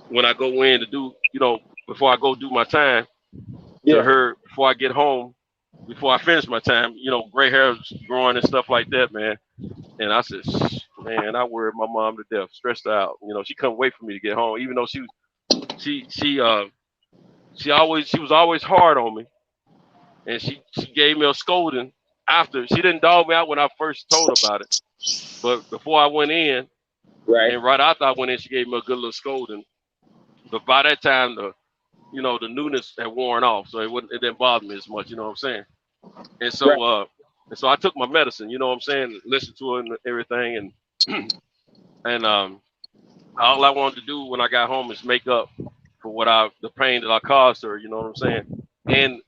when I go in to do, you know, before I go do my time, to her before I get home, before I finish my time, you know, gray hair growing and stuff like that, man. And I said, man, I worried my mom to death, stressed out. You know, she couldn't wait for me to get home, even though she was always hard on me, and she gave me a scolding after. She didn't dog me out when I first told her about it, but before I went in, and right after I went in, she gave me a good little scolding. But by that time, the newness had worn off, so it didn't bother me as much. You know what I'm saying? And so so I took my medicine. You know what I'm saying? Listened to her and everything, and all I wanted to do when I got home is make up for the pain that I caused her. You know what I'm saying? And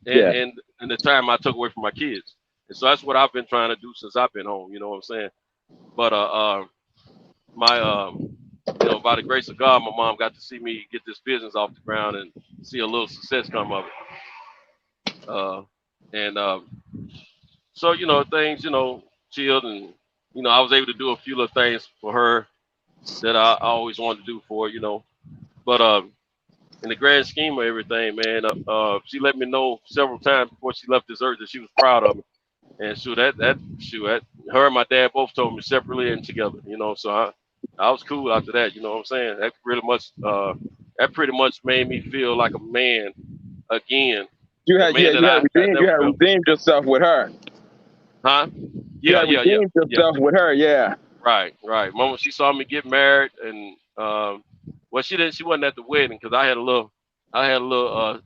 the time I took away from my kids. And so that's what I've been trying to do since I've been home. You know what I'm saying? But by the grace of God, my mom got to see me get this business off the ground and see a little success come of it. So, you know, things, you know, chilled, and, you know, I was able to do a few little things for her that I always wanted to do for her, you know. But in the grand scheme of everything, man, she let me know several times before she left this earth that she was proud of me. And her and my dad both told me separately and together, you know. So I was cool after that, you know what I'm saying? That pretty much made me feel like a man again. You had redeemed yourself with her. Huh? Yeah. You redeemed yourself with her, yeah. Right. Mama, she saw me get married, and she wasn't at the wedding because I eloped. I eloped.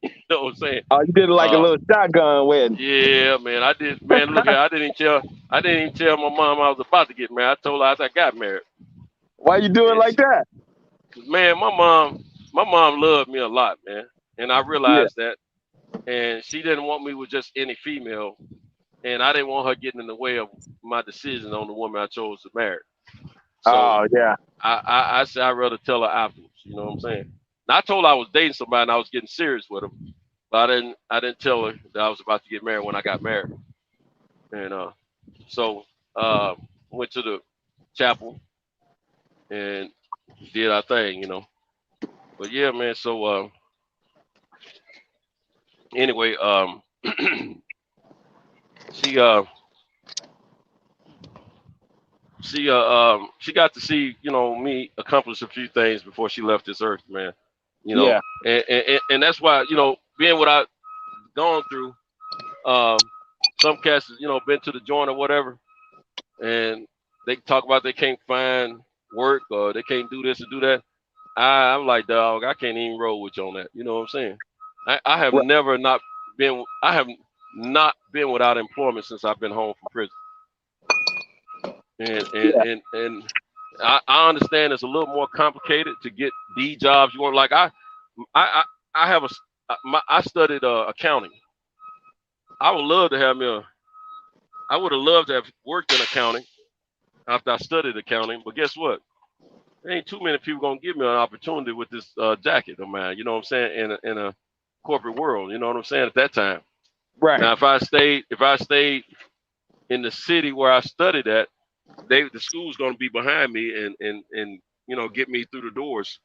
You know what I'm saying? Oh, you did like a little shotgun wedding. Yeah, man, I did. Man, look, I didn't even tell my mom I was about to get married. I told her I got married. Why you doing like that? Man, my mom loved me a lot, man, and I realized that. And she didn't want me with just any female, and I didn't want her getting in the way of my decision on the woman I chose to marry. So I said I'd rather tell her afterwards. You know what I'm saying? And I told her I was dating somebody and I was getting serious with him, but I didn't tell her that I was about to get married when I got married. And so went to the chapel and did our thing, you know. But yeah, man. So anyway, she got to see, you know, me accomplish a few things before she left this earth, man. You know, Yeah. and that's why, you know, being what I've gone through, some cats, you know, been to the joint or whatever, and they talk about they can't find work or they can't do this or do that. I'm like, dog, I can't even roll with you on that. You know what I'm saying? I have Right. never not been. I have not been without employment since I've been home from prison. Yeah. And I understand it's a little more complicated to get the jobs you want. Like I I have I studied accounting. I would love to have me a. I would have loved to have worked in accounting after I studied accounting. But guess what? There ain't too many people gonna give me an opportunity with this jacket of mine. You know what I'm saying? In a corporate world. You know what I'm saying? At that time. Right. Now, if I stayed in the city where I studied at, the school's gonna be behind me and you know, get me through the doors.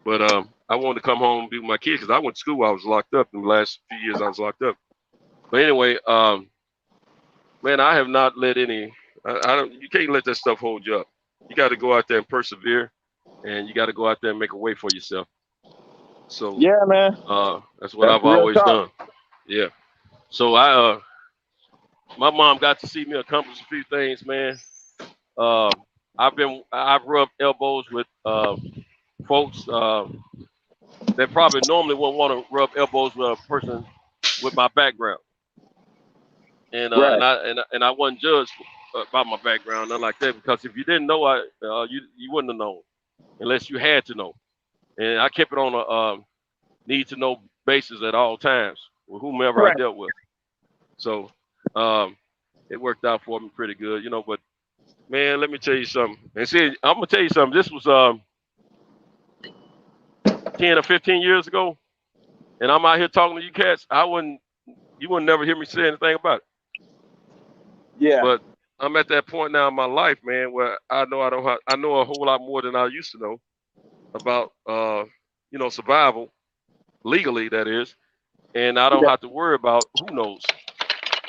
But I wanted to come home and be with my kids because I went to school while I was locked up. In the last few years, I was locked up. But anyway, man, I have not let any. I don't. You can't let that stuff hold you up. You got to go out there and persevere, and you got to go out there and make a way for yourself. So Yeah, man. that's what That's I've real always talk. done. Yeah. So my mom got to see me accomplish a few things, man. Uh, I've rubbed elbows with folks that probably normally wouldn't want to rub elbows with a person with my background, Right. and I wasn't judged by my background, nothing like that. Because if you didn't know, you wouldn't have known unless you had to know. And I kept it on a need to know basis at all times with whomever I Right. dealt with. So um, it worked out for me pretty good, you know. But man, let me tell you something. And see, I'm gonna tell you something. This was 10 or 15 years ago, and I'm out here talking to you cats. You wouldn't never hear me say anything about it. Yeah. But I'm at that point now in my life, man, where I know I know a whole lot more than I used to know about you know, survival legally, that is, and I don't Yeah. have to worry about who knows.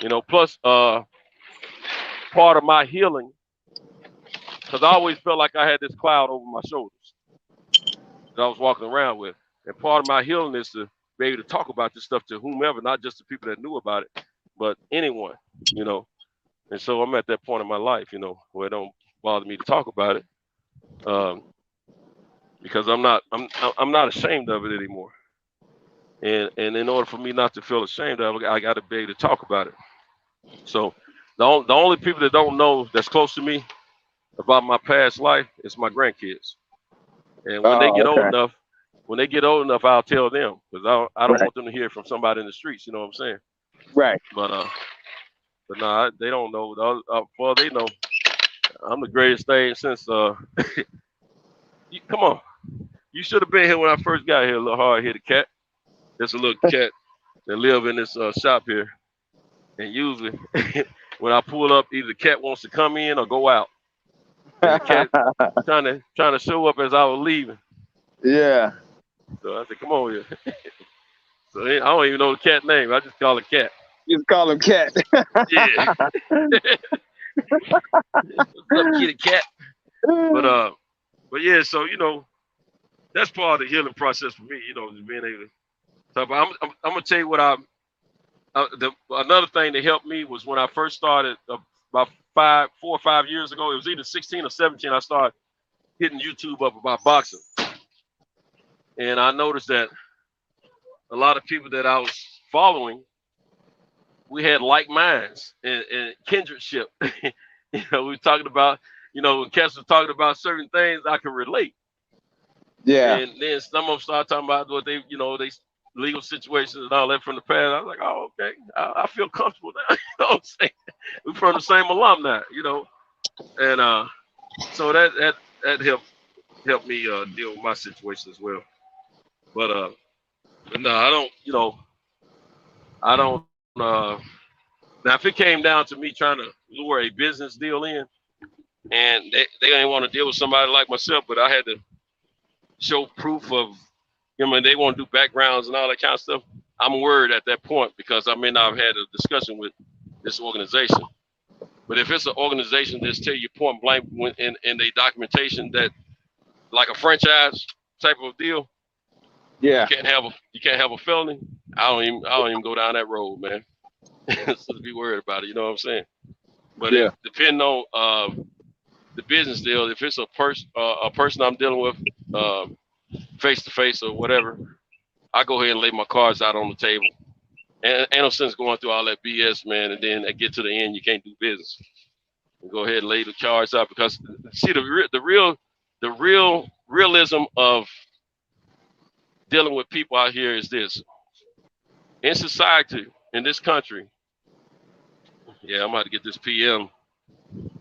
You know, plus part of my healing, because I always felt like I had this cloud over my shoulders that I was walking around with. And part of my healing is to be able to talk about this stuff to whomever, not just the people that knew about it, but anyone, you know. And so I'm at that point in my life, you know, where it don't bother me to talk about it, um, because I'm not ashamed of it anymore. And in order for me not to feel ashamed of it, I got to be able to talk about it. So the only people that don't know that's close to me about my past life is my grandkids. And Oh, okay. when they get old enough, I'll tell them because I don't Right. want them to hear it from somebody in the streets. You know what I'm saying? Right. But no, they don't know. Well, they know I'm the greatest thing since. Come on, you should have been here when I first got here. A little hard headed cat. There's a little cat that live in this shop here, and usually when I pull up, either the cat wants to come in or go out, and the cat trying to show up as I was leaving. Yeah. So I said, "Come on here." So I don't even know the cat name. I just call it cat. You just call him Cat. Yeah. What's up, kitty cat? But yeah, so you know, that's part of the healing process for me. You know, just being able to talk about. I'm gonna tell you what another thing that helped me was when I first started about 4 or 5 years ago. It was either 16 or 17. I started hitting YouTube up about boxing, and I noticed that a lot of people that I was following, we had like minds and kindredship. You know, we were talking about, you know, when Kess was talking about certain things, I can relate. Yeah. And then some of them started talking about what they, you know, they legal situations and all that from the past. I was like, oh, okay, I feel comfortable now. You know what I'm saying? We're from the same alumni, you know, and so that helped me deal with my situation as well. But no, I don't, you know, I don't. Now, if it came down to me trying to lure a business deal in, and they didn't want to deal with somebody like myself, but I had to show proof of, you know, they want to do backgrounds and all that kind of stuff. I'm worried at that point because I may not have had a discussion with this organization. But if it's an organization that's tell you point blank in their documentation that like a franchise type of deal, Yeah. you can't have a felony. I don't even go down that road, man. So to be worried about it, you know what I'm saying? But Yeah. it depending on the business deal, if it's a person I'm dealing with face to face or whatever, I go ahead and lay my cards out on the table. And ain't no sense going through all that BS, man, and then get to the end, you can't do business. And go ahead and lay the cards out because see the real realism of dealing with people out here is this. In society, in this country, yeah, I'm about to get this PM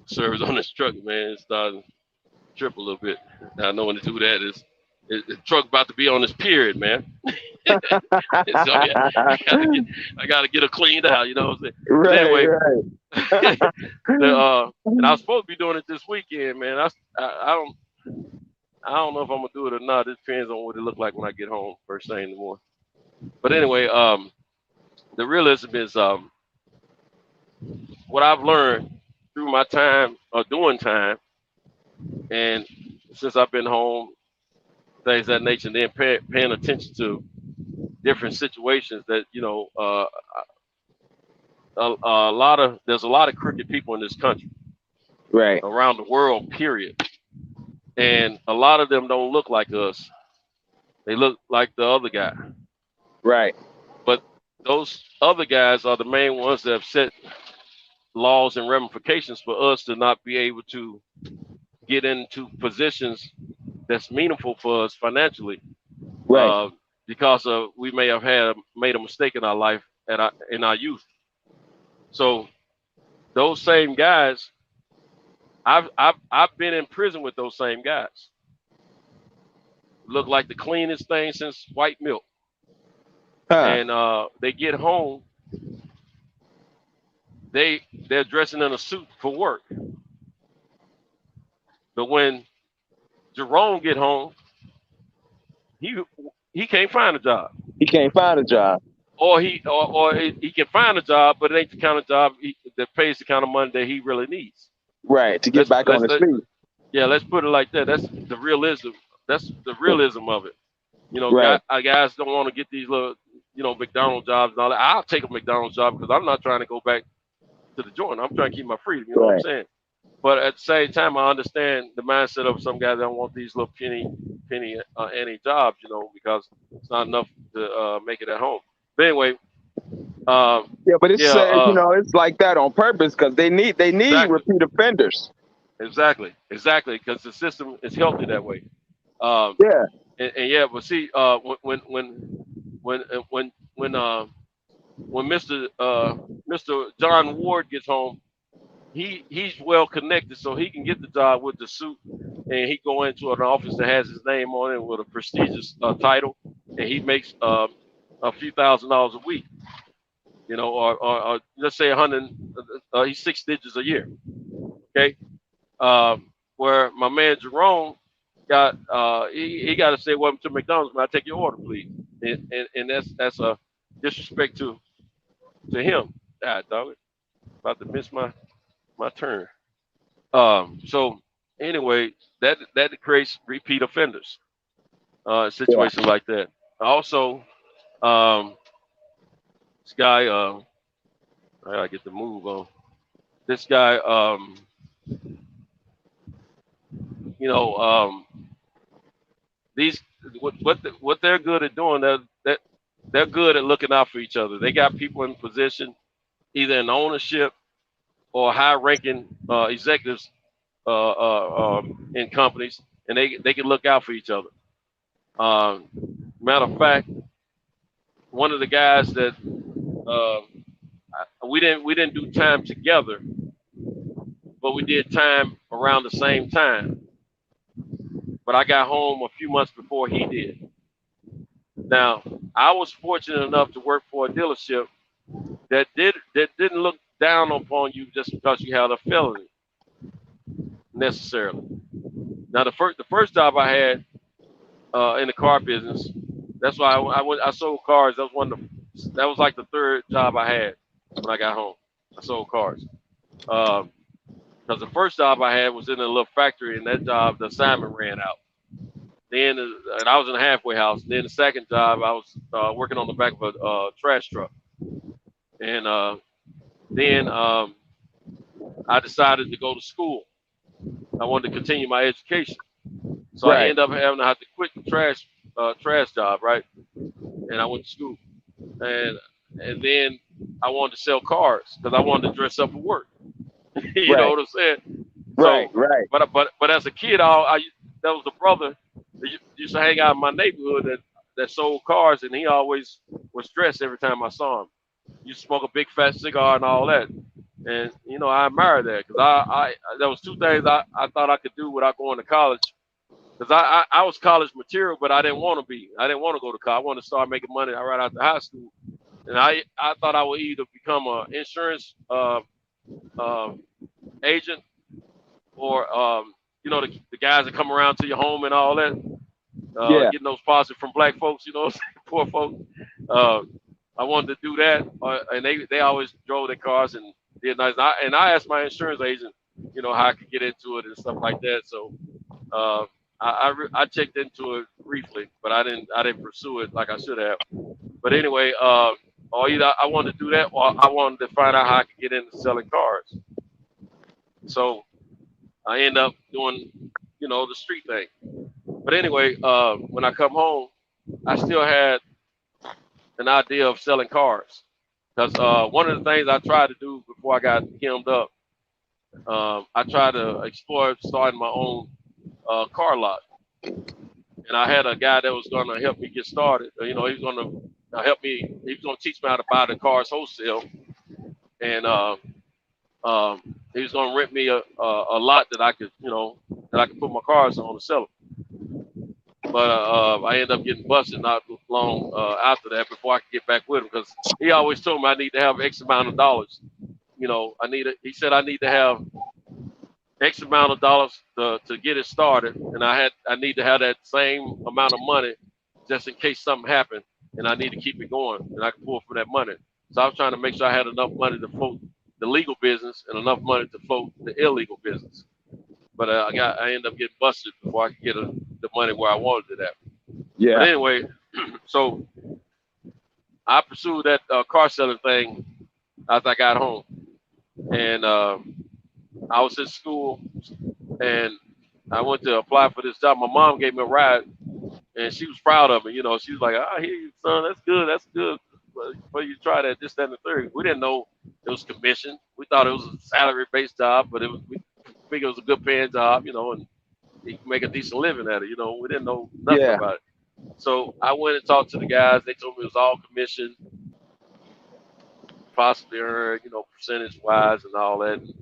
service on this truck, man. It's starting to trip a little bit. I know when to do that is the truck about to be on this period, man. So yeah, I gotta get it cleaned out, you know what I'm saying? But Right. anyway, Right. and I was supposed to be doing it this weekend, man. I don't know if I'm gonna do it or not. It depends on what it look like when I get home first thing in the morning. But anyway, the realism is what I've learned through my time doing time, and since I've been home, things of that nature, and then paying attention to different situations that there's a lot of crooked people in this country, Right. around the world, period, and a lot of them don't look like us. They look like the other guy. Right. But those other guys are the main ones that have set laws and ramifications for us to not be able to get into positions that's meaningful for us financially. Right. Because we may have made a mistake in our life in our youth. So those same guys, I've been in prison with those same guys. Look like the cleanest thing since white milk. And they get home, they're dressing in a suit for work. But when Jerome get home, he can't find a job. He can't find a job. Or he can find a job, but it ain't the kind of job that pays the kind of money that he really needs. Right, to get back on his feet. Yeah, let's put it like that. That's the realism. That's the realism of it. You know, Right. guys don't want to get these little, McDonald's jobs and all that. I'll take a McDonald's job because I'm not trying to go back to the joint. I'm trying to keep my freedom. You know what I'm saying? But at the same time, I understand the mindset of some guys that don't want these little penny any jobs, because it's not enough to make it at home. But anyway, but it's it's like that on purpose because they need exactly. repeat offenders. Exactly, because the system is healthy that way. But see, when Mr. John Ward gets home, he's well connected, so he can get the job with the suit, and he go into an office that has his name on it with a prestigious title, and he makes a few $1,000s a week, or let's say 100. He's 6 digits a year. Okay, where my man Jerome got he got to say welcome to McDonald's. Man, I take your order, please, and that's a disrespect to him. Dog it, about to miss my turn. So anyway, that creates repeat offenders, situations like that. Also, this guy, I gotta get the move on. This guy, these what they're good at doing, they're good at looking out for each other. They got people in position, either in ownership or high-ranking executives in companies, and they can look out for each other. Matter of fact, one of the guys that we didn't do time together, but we did time around the same time. But I got home a few months before he did. Now, I was fortunate enough to work for a dealership that didn't look down upon you just because you had a felony, necessarily. Now, the first job I had in the car business, that's why I sold cars. That was like the third job I had when I got home. I sold cars. Because the first job I had was in a little factory, and that job, the assignment ran out. Then, and I was in a halfway house. Then the second job, I was working on the back of a trash truck. And then I decided to go to school. I wanted to continue my education. So I ended up having to have to quit the trash job, right? And I went to school. And then I wanted to sell cars because I wanted to dress up for work. You know what I'm saying? Right, So, right. But as a kid, that was the brother that used to hang out in my neighborhood that sold cars, and he always was dressed every time I saw him. He used to smoke a big fat cigar and all that. And you know, I admire that because I there was two things I thought I could do without going to college. Because I was college material, but I didn't want to be. I didn't want to go to college. I wanted to start making money right after high school. And I thought I would either become an insurance agent or you know, the guys that come around to your home and all that, getting those deposits from black folks, you know, poor folks. I wanted to do that, and they always drove their cars and did nice. And I asked my insurance agent, you know, how I could get into it and stuff like that. So I checked into it briefly, but I didn't pursue it like I should have. But anyway, or either I wanted to do that, or I wanted to find out how I could get into selling cars. So I end up doing, you know, the street thing. But anyway, when I come home, I still had an idea of selling cars. Because one of the things I tried to do before I got hemmed up, I tried to explore starting my own car lot. And I had a guy that was going to help me get started. You know, he was going to help me. He was going to teach me how to buy the cars wholesale. And he was going to rent me a lot that I could, you know, that I could put my cars on and sell them. But I ended up getting busted not long after that before I could get back with him because he always told me I need to have X amount of dollars. You know, he said I need to have X amount of dollars to get it started, and I need to have that same amount of money just in case something happened, and I need to keep it going, and I can pull from that money. So I was trying to make sure I had enough money to float the legal business and enough money to float the illegal business. But I ended up getting busted before I could get the money where I wanted it at. Yeah. But anyway, so I pursued that car selling thing after I got home, and I was in school, and I went to apply for this job. My mom gave me a ride, and she was proud of me. You know, she was like, "I hear you, son. That's good. But you try that, this, that, and the third." We didn't know it was commission. We thought it was a salary-based job, but we figured it was a good-paying job, you know, and you can make a decent living at it. You know, we didn't know nothing about it. So I went and talked to the guys. They told me it was all commission, possibly earn, you know, percentage-wise and all that. And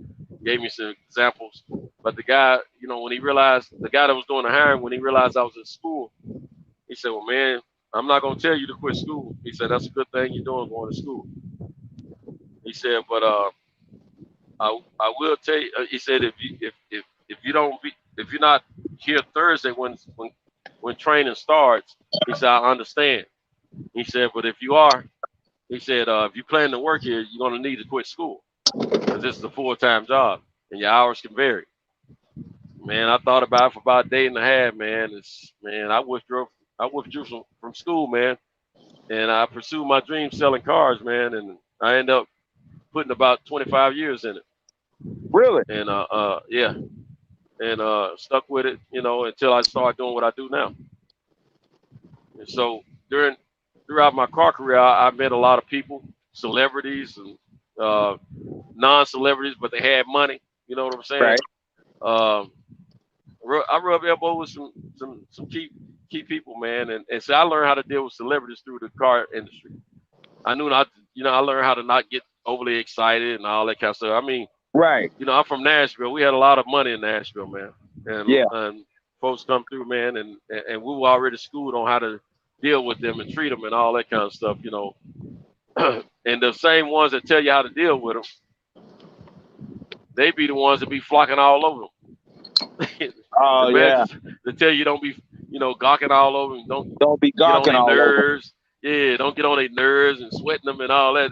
gave me some examples. But the guy, you know, when he realized, the guy that was doing the hiring, when he realized I was in school, he said, "Well, man, I'm not going to tell you to quit school." He said, "That's a good thing you're doing, going to school." He said, "But I will tell you," he said, if you're not here Thursday when training starts," he said, "I understand." He said, "But if you are," he said, "if you plan to work here, you're going to need to quit school because this is a full-time job and your hours can vary." Man, I thought about it for about a day and a half, man. I withdrew from school, man, and I pursued my dream selling cars, man, and I ended up putting about 25 years in it. Really? And yeah, and stuck with it, you know, until I started doing what I do now. And so throughout my car career, I met a lot of people, celebrities and non-celebrities, but they had money. You know what I'm saying? Right. I rub elbows with some key people, man, and so I learned how to deal with celebrities through the car industry. I knew not, you know, I learned how to not get overly excited and all that kind of stuff. I mean, right. You know, I'm from Nashville. We had a lot of money in Nashville, man, and folks come through, man, and we were already schooled on how to deal with them and treat them and all that kind of stuff, you know. And the same ones that tell you how to deal with them, they be the ones that be flocking all over them. Oh, yeah. They tell you don't be, you know, gawking all over them. Don't be gawking all over. Nerves. Yeah, don't get on their nerves and sweating them and all that.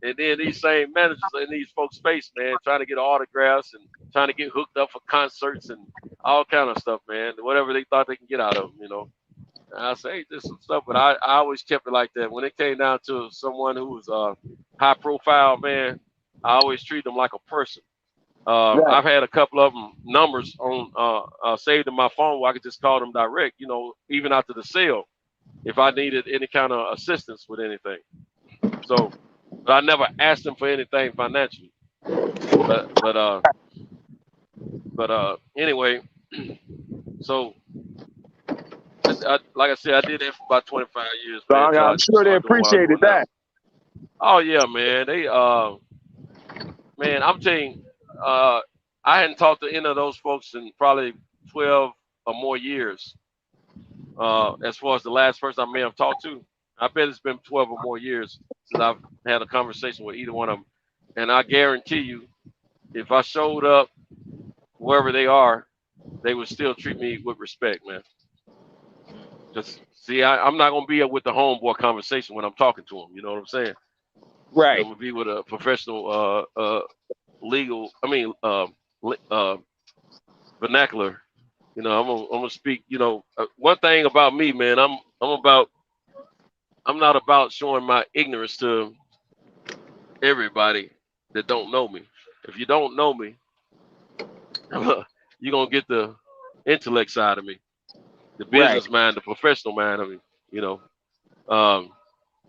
And then these same managers in these folks' face, man, trying to get autographs and trying to get hooked up for concerts and all kind of stuff, man. Whatever they thought they can get out of them, you know. And I say, hey, there's some stuff, but I always kept it like that. When it came down to someone who was high profile, man, I always treat them like a person. I've had a couple of them numbers on saved in my phone where I could just call them direct, you know, even after the sale, if I needed any kind of assistance with anything. So, but I never asked them for anything financially. But anyway, so like I said, I did that for about 25 years, So man. I'm sure they appreciated that. Oh yeah, man. They man, I'm telling you, I hadn't talked to any of those folks in probably 12 or more years. As far as the last person I may have talked to, I bet it's been 12 or more years since I've had a conversation with either one of them. And I guarantee you, if I showed up wherever they are, they would still treat me with respect, man. Just see, I'm not gonna be with the homeboy conversation when I'm talking to them. You know what I'm saying? Right. I'm gonna be with a professional, legal. Vernacular. You know, I'm gonna speak. You know, one thing about me, man, I'm not about showing my ignorance to everybody that don't know me. If you don't know me, you're gonna get the intellect side of me, the business mind, the professional mind of me. You know,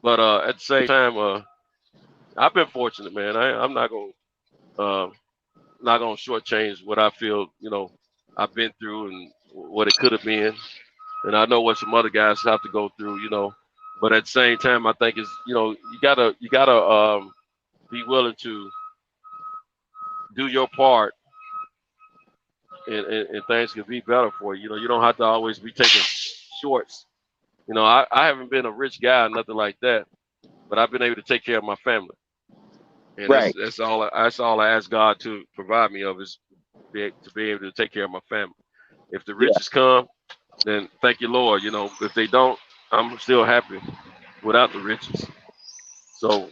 but at the same time, I've been fortunate, man. I'm not gonna shortchange what I feel. You know, I've been through and what it could have been, and I know what some other guys have to go through. You know, but at the same time, I think it's, you know, you gotta be willing to do your part, and things can be better for you. You know, you don't have to always be taking shorts. You know, I haven't been a rich guy or nothing like that, but I've been able to take care of my family. And that's all I ask God to provide me of, is to be able to take care of my family. If the riches come, then thank you, Lord. You know, if they don't, I'm still happy without the riches. So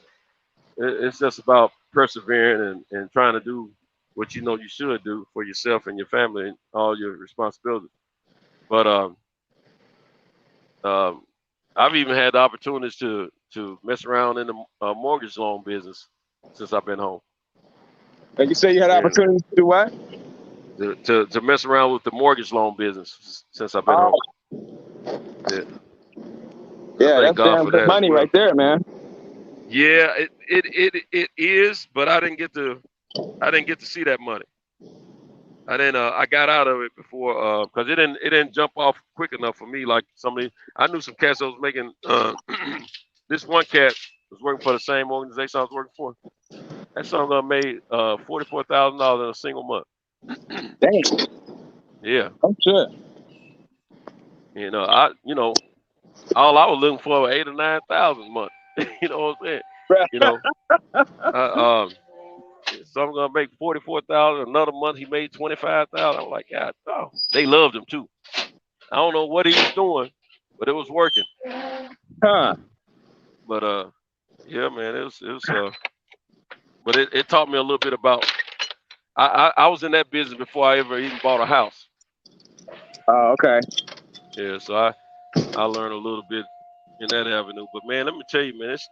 it's just about persevering and trying to do what you know you should do for yourself and your family and all your responsibilities. But I've even had the opportunities to mess around in the mortgage loan business since I've been home. Like you say, you had opportunities to do what? To mess around with the mortgage loan business since I've been home. Yeah, that's damn good money right there, man. Yeah, it is, but I didn't get to see that money. I got out of it before because it didn't jump off quick enough for me. Like I knew some cats that was making. This one cat was working for the same organization I was working for. That son made $44,000 in a single month. Dang. Yeah. Oh shit. You know, all I was looking for was 8,000 or 9,000 a month. You know what I'm saying? You know, so I'm gonna make 44,000. Another month he made 25,000. I'm like, God, oh, they loved him too. I don't know what he was doing, but it was working. Huh. But yeah, man, it was but it taught me a little bit about. I was in that business before I ever even bought a house. Oh, okay. Yeah, so I learned a little bit in that avenue. But man, let me tell you, man, it's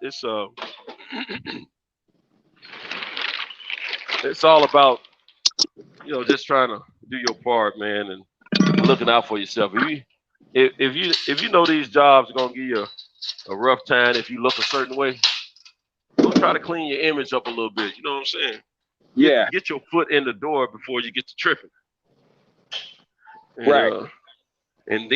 it's all about, you know, just trying to do your part, man, and looking out for yourself. If you know these jobs are gonna give you a rough time if you look a certain way, go try to clean your image up a little bit. You know what I'm saying? Get your foot in the door before you get to tripping. And, and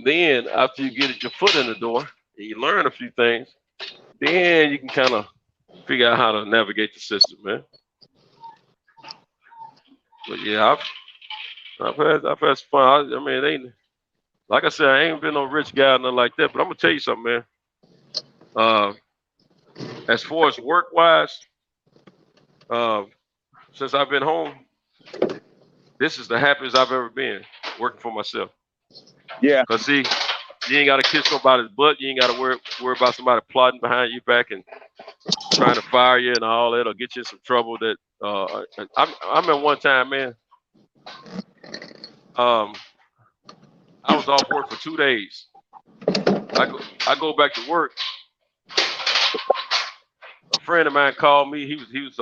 then after you get your foot in the door and you learn a few things, then you can kind of figure out how to navigate the system, man. But yeah, I've had some fun. I mean, it ain't, like I said, I ain't been no rich guy or nothing like that. But I'm gonna tell you something, man. As far as work wise, since I've been home, this is the happiest I've ever been working for myself. Yeah. Cause see, You ain't gotta kiss nobody's butt. You ain't gotta worry about somebody plotting behind your back and trying to fire you and all that, or get you in some trouble. That I remember one time, man. I was off work for 2 days. I go back to work. A friend of mine called me. He was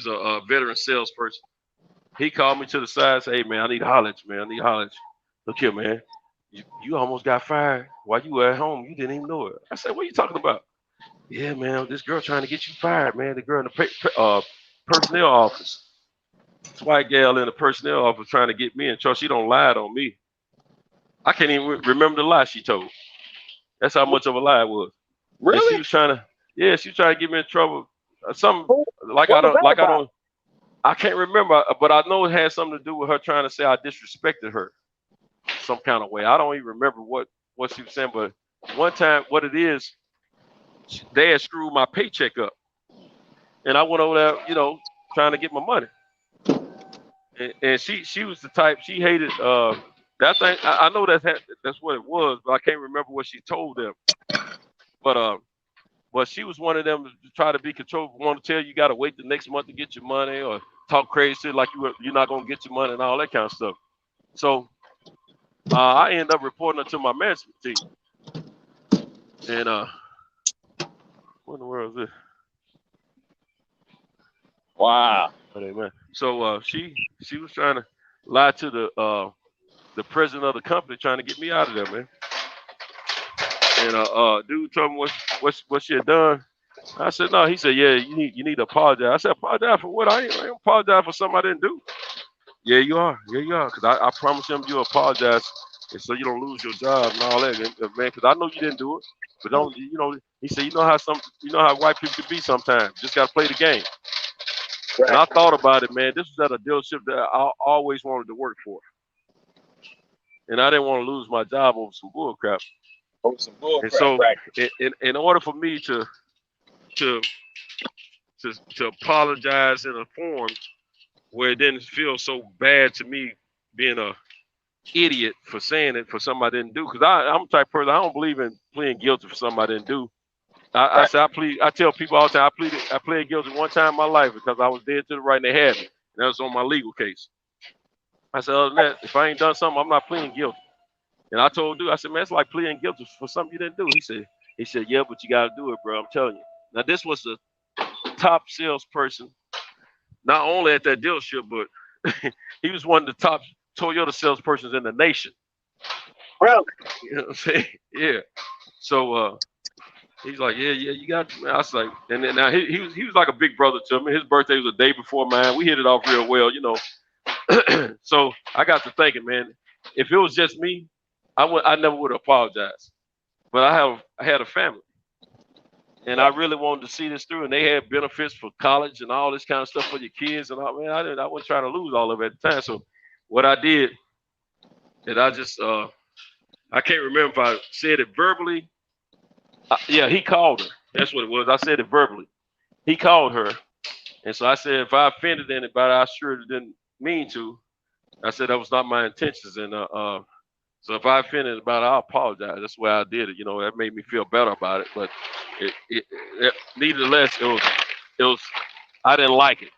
a veteran salesperson. He called me to the side and said, "Hey man, I need to holler at you, man. I need to holler at you. Look here, man. You almost got fired while you were at home. You didn't even know it." I said, "What are you talking about?" "Yeah, man, this girl trying to get you fired, man. The girl in the personnel office. This white gal in the personnel office trying to get me in trouble. She don't lied on me. I can't even remember the lie she told. That's how much of a lie it was. Really? And she was trying to get me in trouble. Something like What was that I about? don't. I can't remember, but I know it had something to do with her trying to say I disrespected her some kind of way. I don't even remember what she was saying, but one time, what it is, they had screwed my paycheck up, and I went over there, trying to get my money. And she was the type, she hated that thing. I know that's what it was, but I can't remember what she told them. But she was one of them to try to be controlled, want to tell you got to wait the next month to get your money, or talk crazy like you're not gonna get your money and all that kind of stuff. So I ended up reporting her to my management team. And what in the world is this? Wow. Okay, man. So she was trying to lie to the president of the company, trying to get me out of there, man. And dude told me what she had done. I said, no. He said, yeah, you need to apologize. I said, apologize for what? I ain't apologize for something I didn't do. Yeah, you are. Yeah, you are. Because I promised him you'll apologize, and so you don't lose your job and all that, man. Because I know you didn't do it, but don't. He said, you know how white people can be sometimes. Just got to play the game. Right. And I thought about it, man. This was at a dealership that I always wanted to work for, and I didn't want to lose my job over some bull crap. And so, right. in order for me to apologize in a form where it didn't feel so bad to me being a idiot for saying it for something I didn't do, because I'm the type of person, I don't believe in pleading guilty for something I didn't do. I tell people all the time, I pleaded guilty one time in my life because I was dead to the right and they had me. And that was on my legal case. I said, other than that, if I ain't done something, I'm not pleading guilty. And I told dude, I said, man, it's like pleading guilty for something you didn't do. He said, yeah, but you got to do it, bro. I'm telling you. Now, this was the top salesperson, not only at that dealership, but he was one of the top Toyota salespersons in the nation. Really? You know what I'm saying? Yeah. So he's like, yeah, you got to. I was like, and then now he was like a big brother to me. His birthday was the day before mine. We hit it off real well, So I got to thinking, man, if it was just me, I never would have apologized. But I had a family, and I really wanted to see this through. And they had benefits for college and all this kind of stuff for your kids. And I wasn't trying to lose all of it at the time. So what I did, and I just I can't remember if I said it verbally. Yeah, he called her. That's what it was. I said it verbally. He called her, and so I said if I offended anybody, I sure didn't mean to. I said that was not my intentions, and so if I offended anybody, I apologize. That's the way I did it. That made me feel better about it. But nevertheless, it was I didn't like it,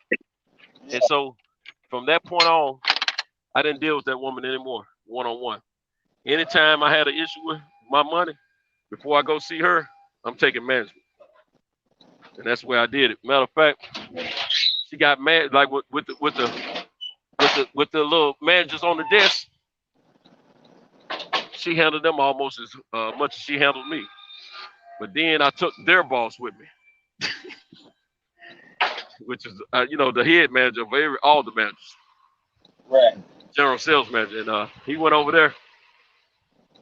and so from that point on, I didn't deal with that woman anymore, one-on-one. Anytime I had an issue with my money, before I go see her, I'm taking management. And that's where I did it. Matter of fact, she got mad, like with the little managers on the desk. She handled them almost as much as she handled me. But then I took their boss with me, which is the head manager of all the managers, Right. general sales manager, and he went over there,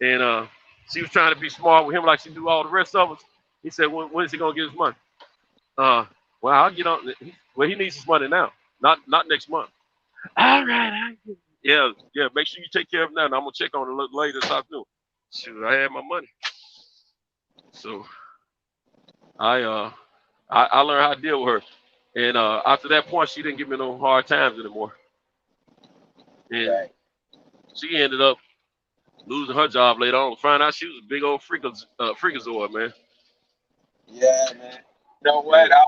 and she was trying to be smart with him like she do all the rest of us. He said, when is he gonna get his money? Well, I'll get on. Well, he needs his money now, not next month. All right, yeah. Make sure you take care of it now. And I'm gonna check on it later this afternoon. Shoot, I had my money, so I learned how to deal with her. And after that point, she didn't give me no hard times anymore. And she ended up losing her job later on. Find out she was a big old freakazoid, man. Yeah, man. You know what? I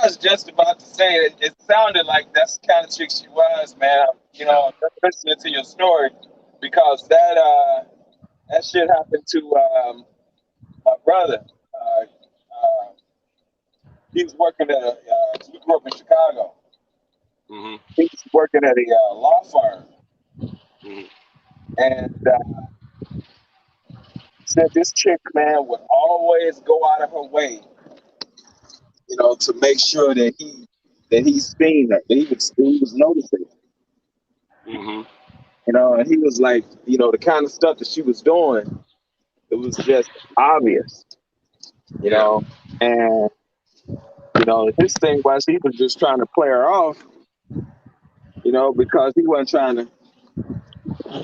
was just about to say it. It sounded like that's the kind of chick she was, man. You know, just listening to your story because that shit happened to my brother. He was working at he grew up in Chicago. Mm-hmm. He was working at a law firm, Mm-hmm. and said this chick, man, would always go out of her way, you know, to make sure that he's seen her, that he was noticing, Mm-hmm. you know, and he was like, you know, the kind of stuff that she was doing, it was just obvious, you Yeah. know, and you know, his thing was he was just trying to play her off, you know, because he wasn't trying to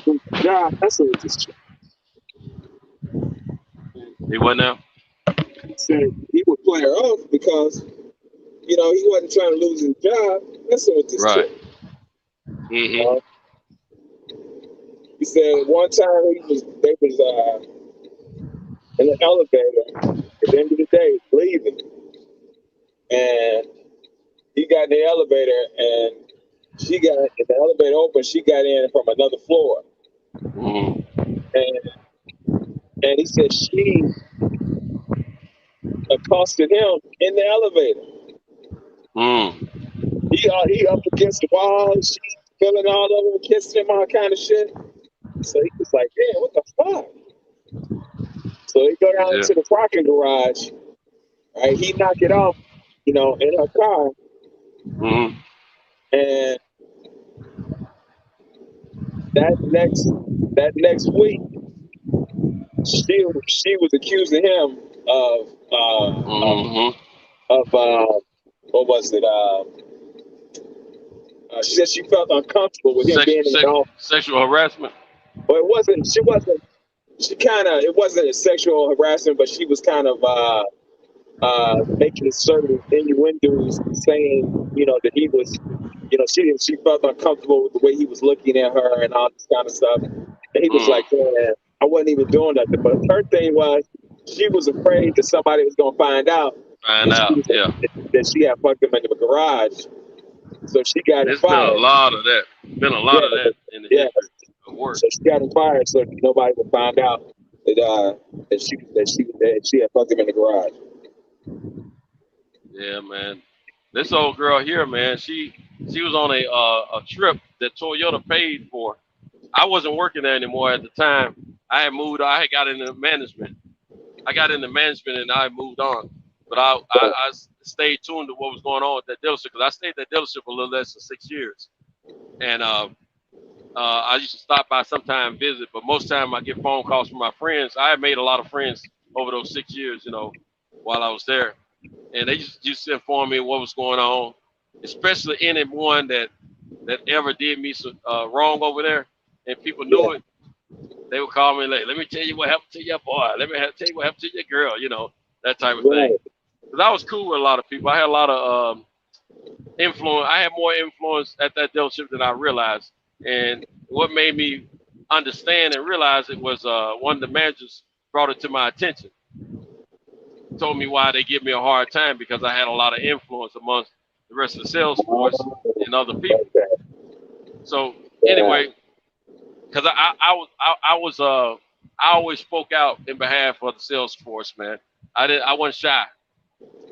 do the job. That's what this chick He went now. said. He would play her off because you know he wasn't trying to lose his job. That's what this Right. chick. You Mm-hmm. know? He said one time they was in the elevator at the end of the day leaving, and he got in the elevator and the elevator opened. She got in from another floor, Mm-hmm. and he said she accosted him in the elevator. Mm. He up against the wall. She feeling all over him, kissing him, all kind of shit. So he was like, "Damn, what the fuck?" So he go down Yeah. to the parking garage. Right, he knock it off, you know, in her car, Mm-hmm. and that next week, she was accusing him of Mm-hmm. what was it? She said she felt uncomfortable with him being in the office. Sexual harassment. But it wasn't. She wasn't. She kind of. It wasn't a sexual harassment, but she was kind of making certain innuendos, saying, you know, that he was, you know, she felt uncomfortable with the way he was looking at her and all this kind of stuff. And he was Mm. like, man, I wasn't even doing nothing. But her thing was, she was afraid that somebody was gonna find out Find out. Yeah. that she had fucked him in the garage. So she got him There's been a fired. lot of that. Been a lot Yeah, of that in the yeah. history of work. So she got him fired so nobody would find out that she had fucked him in the garage. Yeah, man. This old girl here, man, she was on a trip that Toyota paid for. I wasn't working there anymore at the time. I had moved. I had got into management. I got into management and I moved on. But I stayed tuned to what was going on with that dealership because I stayed at that dealership a little less than 6 years. And I used to stop by sometime and visit, but most time I get phone calls from my friends. I had made a lot of friends over those 6 years, you know, while I was there. And they used to inform me what was going on, especially anyone that ever did me wrong over there, and people knew it. They would call me like, "Let me tell you what happened to your boy. Let me tell you what happened to your girl." You know, that type of thing. Right. Because I was cool with a lot of people. I had a lot of influence. I had more influence at that dealership than I realized. And what made me understand and realize it was one of the managers brought it to my attention. Told me why they give me a hard time because I had a lot of influence amongst the rest of the sales force and other people. So anyway, because I always spoke out in behalf of the sales force, man. I wasn't shy.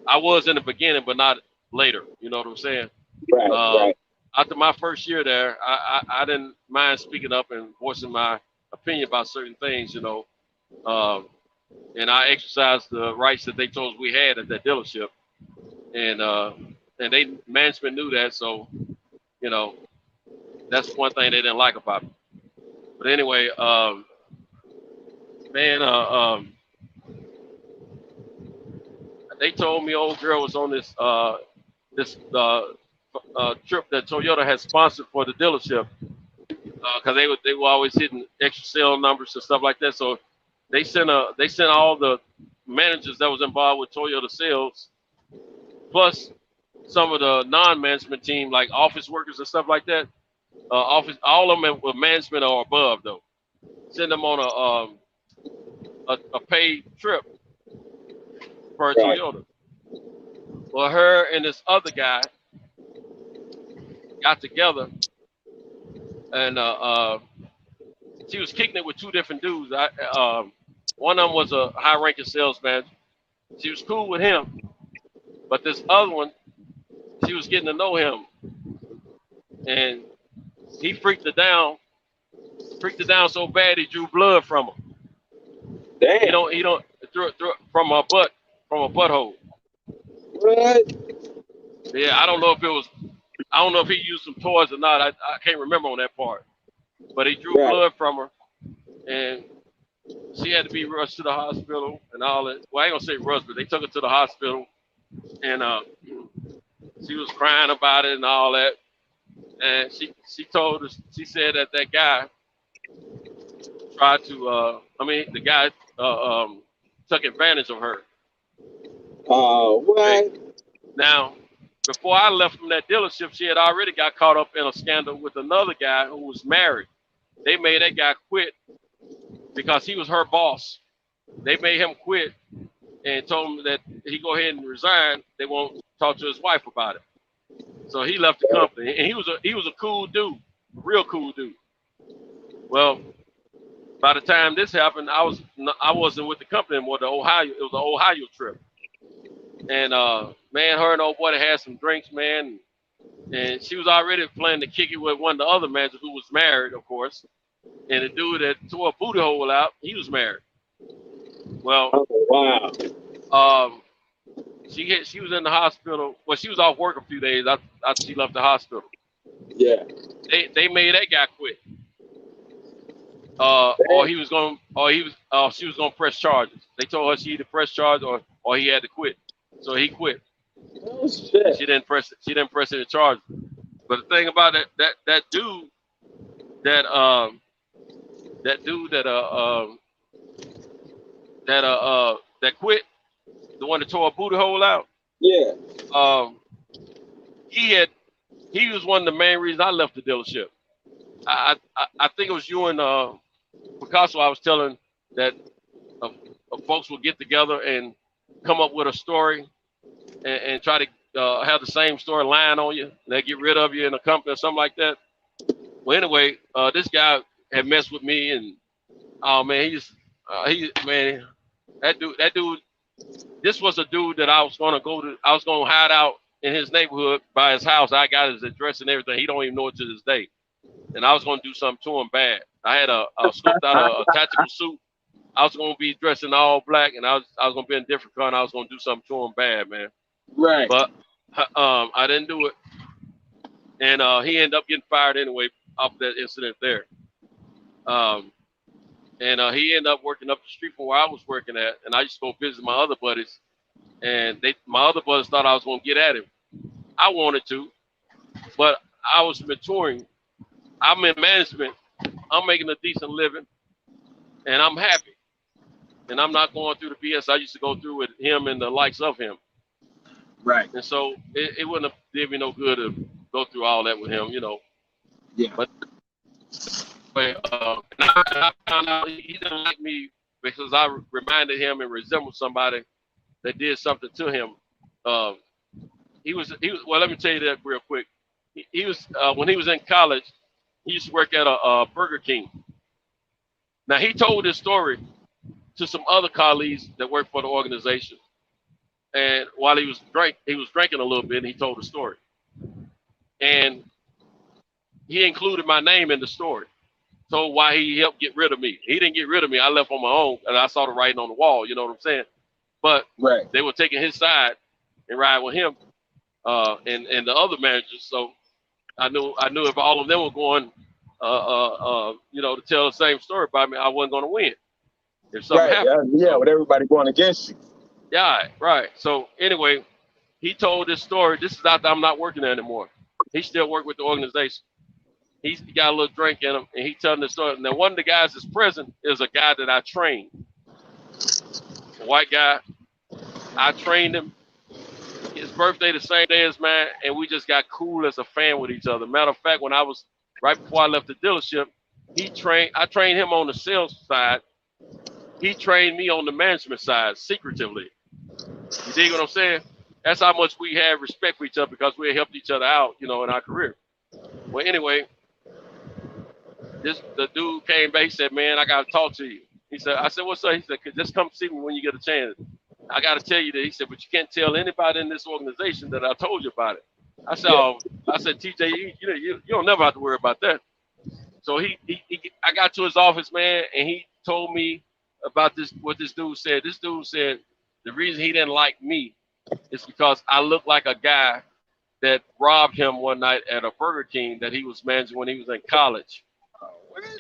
I was in the beginning, but not later. You know what I'm saying? Right. After my first year there, I didn't mind speaking up and voicing my opinion about certain things, you know. And I exercised the rights that they told us we had at that dealership, and they management knew that, so you know that's one thing they didn't like about me. But anyway, man, they told me old girl was on this trip that Toyota had sponsored for the dealership because they were always hitting extra sale numbers and stuff like that. So they sent all the managers that was involved with Toyota sales, plus some of the non-management team like office workers and stuff like that. All of them were management or above though. send them on a paid trip per Right. Toyota. Well, her and this other guy got together, and she was kicking it with two different dudes. One of them was a high-ranking salesman. She was cool with him, but this other one, she was getting to know him, and he freaked her down so bad he drew blood from her. Damn. He don't from a butthole. What? Yeah, I don't know if he used some toys or not. I can't remember on that part. But he drew blood from her, and she had to be rushed to the hospital and all that. Well, I ain't gonna say rushed, but they took her to the hospital, and she was crying about it and all that. And she told us, she said that guy tried to, the guy took advantage of her. What? Okay. Now, before I left from that dealership, she had already got caught up in a scandal with another guy who was married. They made that guy quit because he was her boss. They made him quit and told him that he go ahead and resign. They won't talk to his wife about it. So he left the company, and he was a cool dude, real cool dude. Well, by the time this happened, I wasn't with the company anymore. It was the Ohio trip, and man, her and old boy had some drinks, man, and she was already planning to kick it with one of the other managers who was married, of course, and the dude that tore a booty hole out, he was married. Well, wow. She was in the hospital. Well, she was off work a few days after she left the hospital. Yeah. They made that guy quit. She was gonna press charges. They told her she either press charges or he had to quit. So he quit. Oh shit. She didn't press any charges. But the thing about that dude that quit, the one that tore a booty hole out. Yeah. He was one of the main reasons I left the dealership. I think it was you and Picasso. I was telling that folks will get together and come up with a story and try to have the same story line on you. They get rid of you in a company or something like that. Well, anyway, this guy had messed with me, and oh man, that dude. This was a dude that I was gonna hide out in his neighborhood by his house. I got his address and everything. He don't even know it to this day. And I was gonna do something to him bad. I had scooped out a tactical suit. I was gonna be dressed in all black, and I was gonna be in a different car, and I was gonna do something to him bad, man. Right. But I didn't do it, and he ended up getting fired anyway off that incident there. And he ended up working up the street from where I was working at, and I used to go visit my other buddies, and my other buddies thought I was gonna get at him. I wanted to, but I was maturing. I'm in management. I'm making a decent living, and I'm happy. And I'm not going through the BS I used to go through with him and the likes of him. Right. And so it wouldn't have did me no good to go through all that with him, you know. Yeah. But I found out he didn't like me because I reminded him and resembled somebody that did something to him. He was well. Let me tell you that real quick. He was when he was in college. He used to work at a Burger King. Now he told this story to some other colleagues that worked for the organization. And while he was drinking a little bit, and he told the story. And he included my name in the story. Told why he helped get rid of me. He didn't get rid of me. I left on my own, and I saw the writing on the wall. You know what I'm saying? But they were taking his side and riding with him and the other managers. So I knew if all of them were going, to tell the same story about me, I wasn't going to win. If something happened, with everybody going against you. Yeah, right. So anyway, he told this story. This is after I'm not working there anymore. He still worked with the organization. He got a little drink in him, and he telling the story. Now, one of the guys that's present is a guy that I trained. A white guy. I trained him. His birthday the same day as mine, and we just got cool as a fan with each other. Matter of fact, right before I left the dealership, I trained him on the sales side. He trained me on the management side secretively. You dig what I'm saying? That's how much we have respect for each other because we helped each other out, in our career. Well, anyway, the dude came back. He said, "Man, I gotta talk to you." I said, "What's up?" He said, "Just come see me when you get a chance. I gotta tell you that." He said, "But you can't tell anybody in this organization that I told you about it." I said, "Oh," I said, "TJ, you don't never have to worry about that." So I got to his office, man, and he told me about what this dude said. This dude said the reason he didn't like me is because I looked like a guy that robbed him one night at a Burger King that he was managing when he was in college.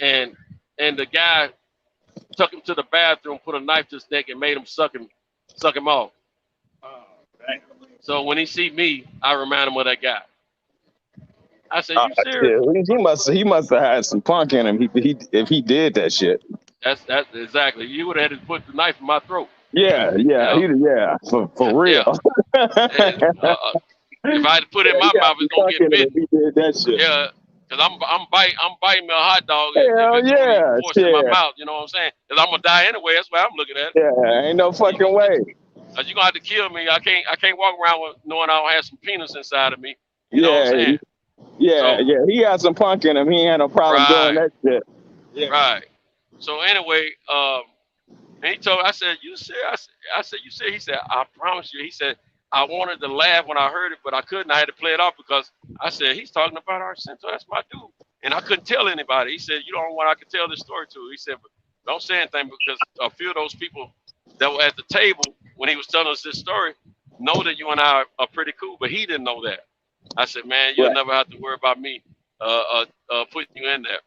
And the guy took him to the bathroom, put a knife to his neck, and made him suck him off. So when he see me, I remind him of that guy. I said, "You serious?" He must have had some punk in him. If he did that shit. That's exactly. You would have had to put the knife in my throat. Yeah, for real. And, if I had to put it in my mouth, it's gonna get bit. He did that shit. Yeah, because I'm biting me a hot dog. Hell if it's yeah, forced in my mouth, you know what I'm saying? Because I'm gonna die anyway. That's why I'm looking at it. Yeah, ain't no fucking way. Cause you're gonna have to kill me. I can't walk around knowing I don't have some penis inside of me. You know what I'm saying? Yeah, he had some punk in him. He ain't had no problem doing that shit. Yeah. Right. So anyway, and he told me, I said, "You serious?" I said, "You serious?" He said, "I promise you." He said, "I wanted to laugh when I heard it, but I couldn't. I had to play it off because I said, he's talking about our center. That's my dude." And I couldn't tell anybody. He said, "You don't want I could tell this story to." He said, "But don't say anything because a few of those people that were at the table when he was telling us this story know that you and I are pretty cool, but he didn't know that." I said, "Man, you'll never have to worry about me putting you in there."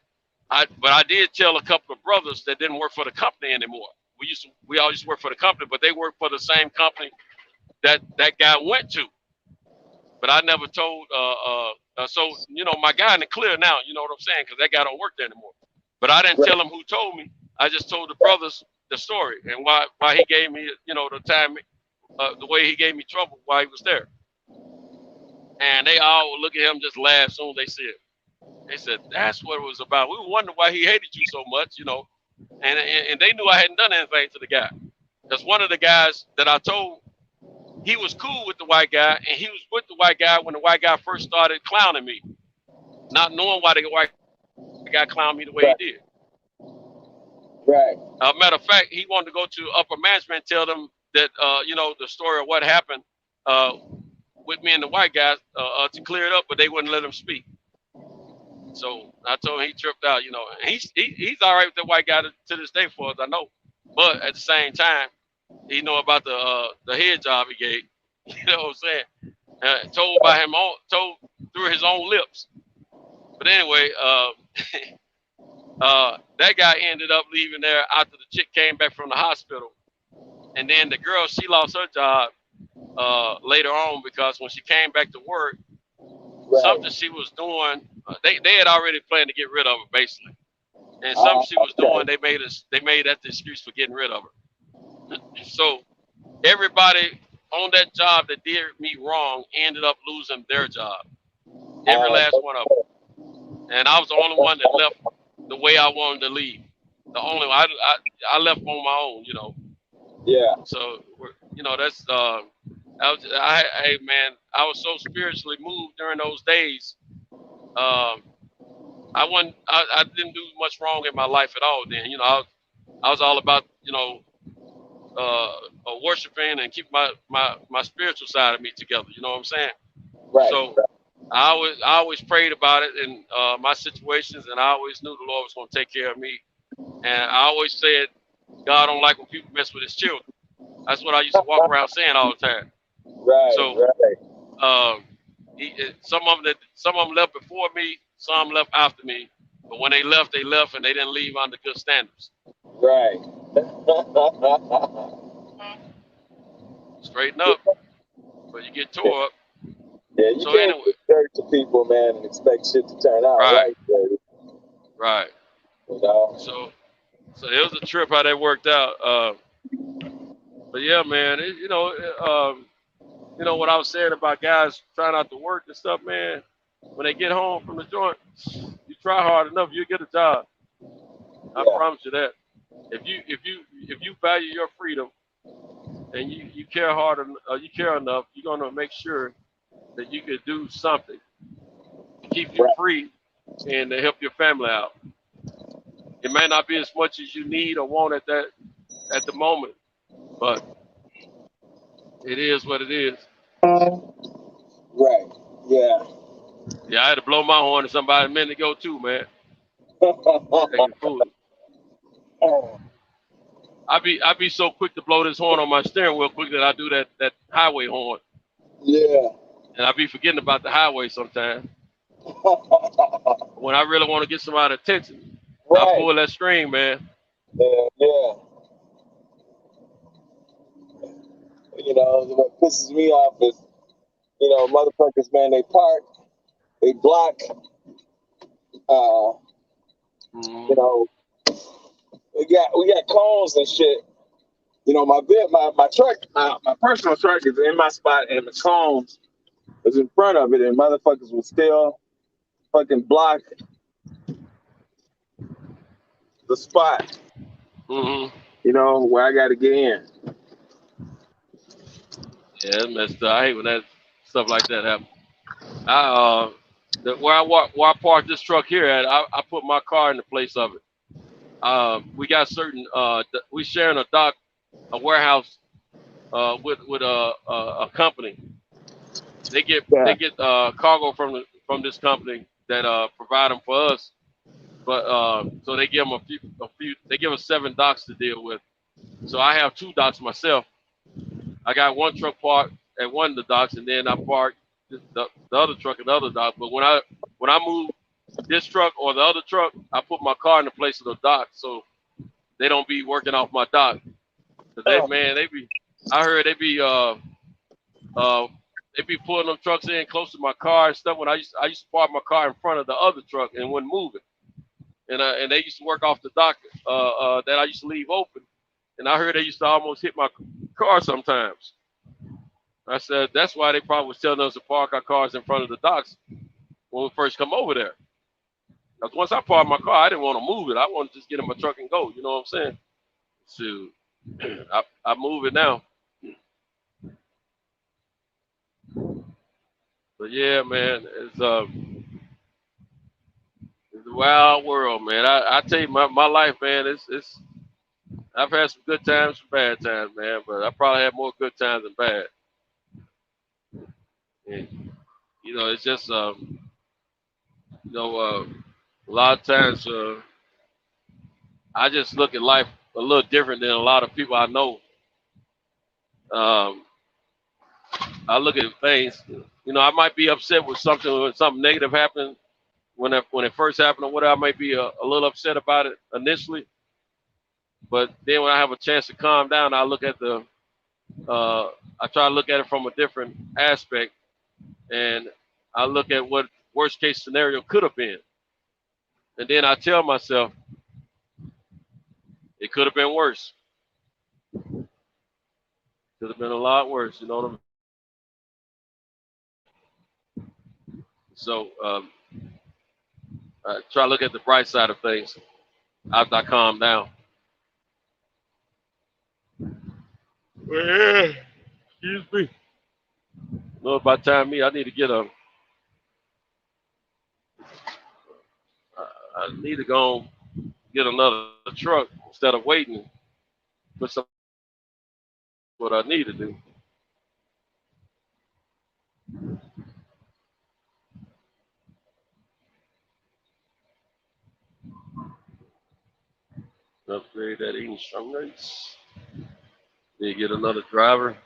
But I did tell a couple of brothers that didn't work for the company anymore. We all used to work for the company, but they worked for the same company that guy went to. But I never told. So my guy in the clear now. You know what I'm saying? Because that guy don't work there anymore. But I didn't tell him who told me. I just told the brothers the story and why he gave me the time, the way he gave me trouble while he was there. And they all would look at him, just laugh as soon as they see it. They said, "That's what it was about." We were wondering why he hated you so much, And they knew I hadn't done anything to the guy. That's one of the guys that I told. He was cool with the white guy, and he was with the white guy when the white guy first started clowning me, not knowing why the white guy clowned me the way he did. Right. Matter of fact, he wanted to go to upper management and tell them that, the story of what happened with me and the white guy to clear it up, but they wouldn't let him speak. So I told him he tripped out, And he's all right with the white guy to this day, for as I know. But at the same time, he know about the head job he gave. You know what I'm saying? Told through his own lips. But anyway, that guy ended up leaving there after the chick came back from the hospital. And then the girl, she lost her job later on because when she came back to work, something she was doing, they had already planned to get rid of her basically. And something she was doing, they made that the excuse for getting rid of her. So everybody on that job that did me wrong ended up losing their job. Every last one of them. And I was the only one that left the way I wanted to leave. The only one. I left on my own, Yeah. So, that's hey man, I was so spiritually moved during those days. I didn't do much wrong in my life at all then. I was all about, worshiping and keep my spiritual side of me together. You know what I'm saying? Right. So I always prayed about it in my situations, and I always knew the Lord was going to take care of me. And I always said, God don't like when people mess with his children. That's what I used to walk around saying all the time. Right. So some of them left before me, some left after me. But when they left, and they didn't leave under good standards. Right. Straighten up, but you get tore up. Yeah, you can't be dirt to people, man, and expect shit to turn out right. Right. So it was a trip how that worked out. But yeah, man, what I was saying about guys trying not to work and stuff, man. When they get home from the joint, you try hard enough, you get a job. I promise you that. If you value your freedom and you care hard you care enough, you're gonna make sure that you can do something to keep you free and to help your family out. It may not be as much as you need or want at the moment, but it is what it is. Right. Yeah. Yeah, I had to blow my horn to somebody a minute ago too, man. Acting foolish. I be so quick to blow this horn on my steering wheel quick that I do that highway horn. Yeah. And I be forgetting about the highway sometimes. When I really want to get somebody's attention, I pull that string, man. Yeah. You know, what pisses me off is, you know, motherfuckers, man, they park, they block, you know, we got cones and shit. You know, my truck, my personal truck is in my spot, and the cones was in front of it, and motherfuckers would still fucking block the spot. Mm-hmm. You know, where I got to get in. Yeah, it's messed up. I hate when that stuff like that happens. Where I parked this truck here at, I put my car in the place of it. We got certain we sharing a warehouse with a company. They get cargo from this company that provide them for us. But so they give them a few. They give us 7 docks to deal with. So I have 2 docks myself. I got one truck parked at one of the docks, and then I parked the other truck at the other dock. But when I move this truck or the other truck, I put my car in the place of the dock, so they don't be working off my dock. I heard they be pulling them trucks in close to my car and stuff. When I used to park my car in front of the other truck and wouldn't move it. And they used to work off the dock that I used to leave open. And I heard they used to almost hit my car sometimes. I said, that's why they probably was telling us to park our cars in front of the docks when we first come over there. Because once I parked my car, I didn't want to move it. I wanted to just get in my truck and go. You know what I'm saying? So I move it now. But yeah, man, it's a wild world, man. I tell you, my life, man, it's I've had some good times, some bad times, man. But I probably had more good times than bad. And, you know, it's just a lot of times I just look at life a little different than a lot of people I know. I look at things, you know, I might be upset with something when something negative happened when it first happened or whatever. I might be a little upset about it initially, but then when I have a chance to calm down, I try to look at it from a different aspect, and I look at what worst case scenario could have been, and then I tell myself it could have been worse. Could have been a lot worse. You know what I mean? So I try to look at the bright side of things after I calm down. Well, excuse me. No, by the time I need to I need to go get another truck instead of waiting for some what I need to do. Upgrade that insurance. Need to get another driver.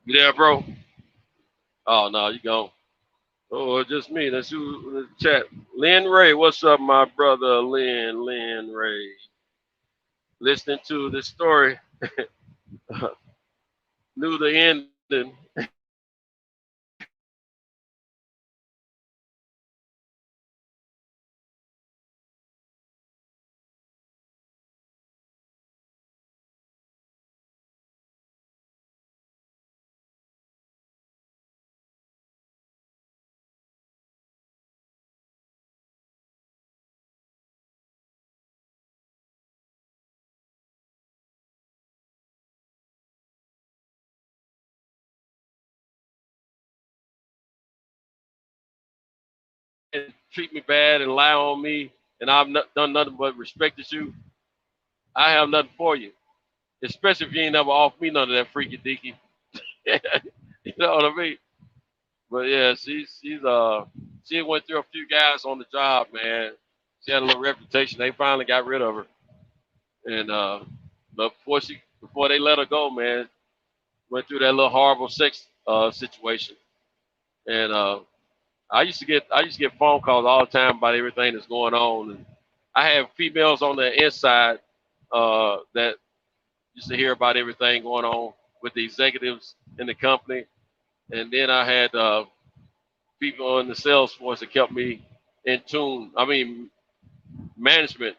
You there, bro? Oh no, you gone. Oh, just me. That's you in the chat. Lynn Ray, what's up, my brother? Lynn Ray. Listening to this story. Knew the ending. treat me bad and lie on me, and I've done nothing but respected you, I have nothing for you. Especially if you ain't never offered me none of that freaky deaky. You know what I mean? But yeah, she went through a few guys on the job, man. She had a little reputation. They finally got rid of her. And but before they let her go, man, went through that little horrible sex situation. And I used to get phone calls all the time about everything that's going on. And I have females on the inside that used to hear about everything going on with the executives in the company. And then I had people in the sales force that kept me in tune. I mean, management.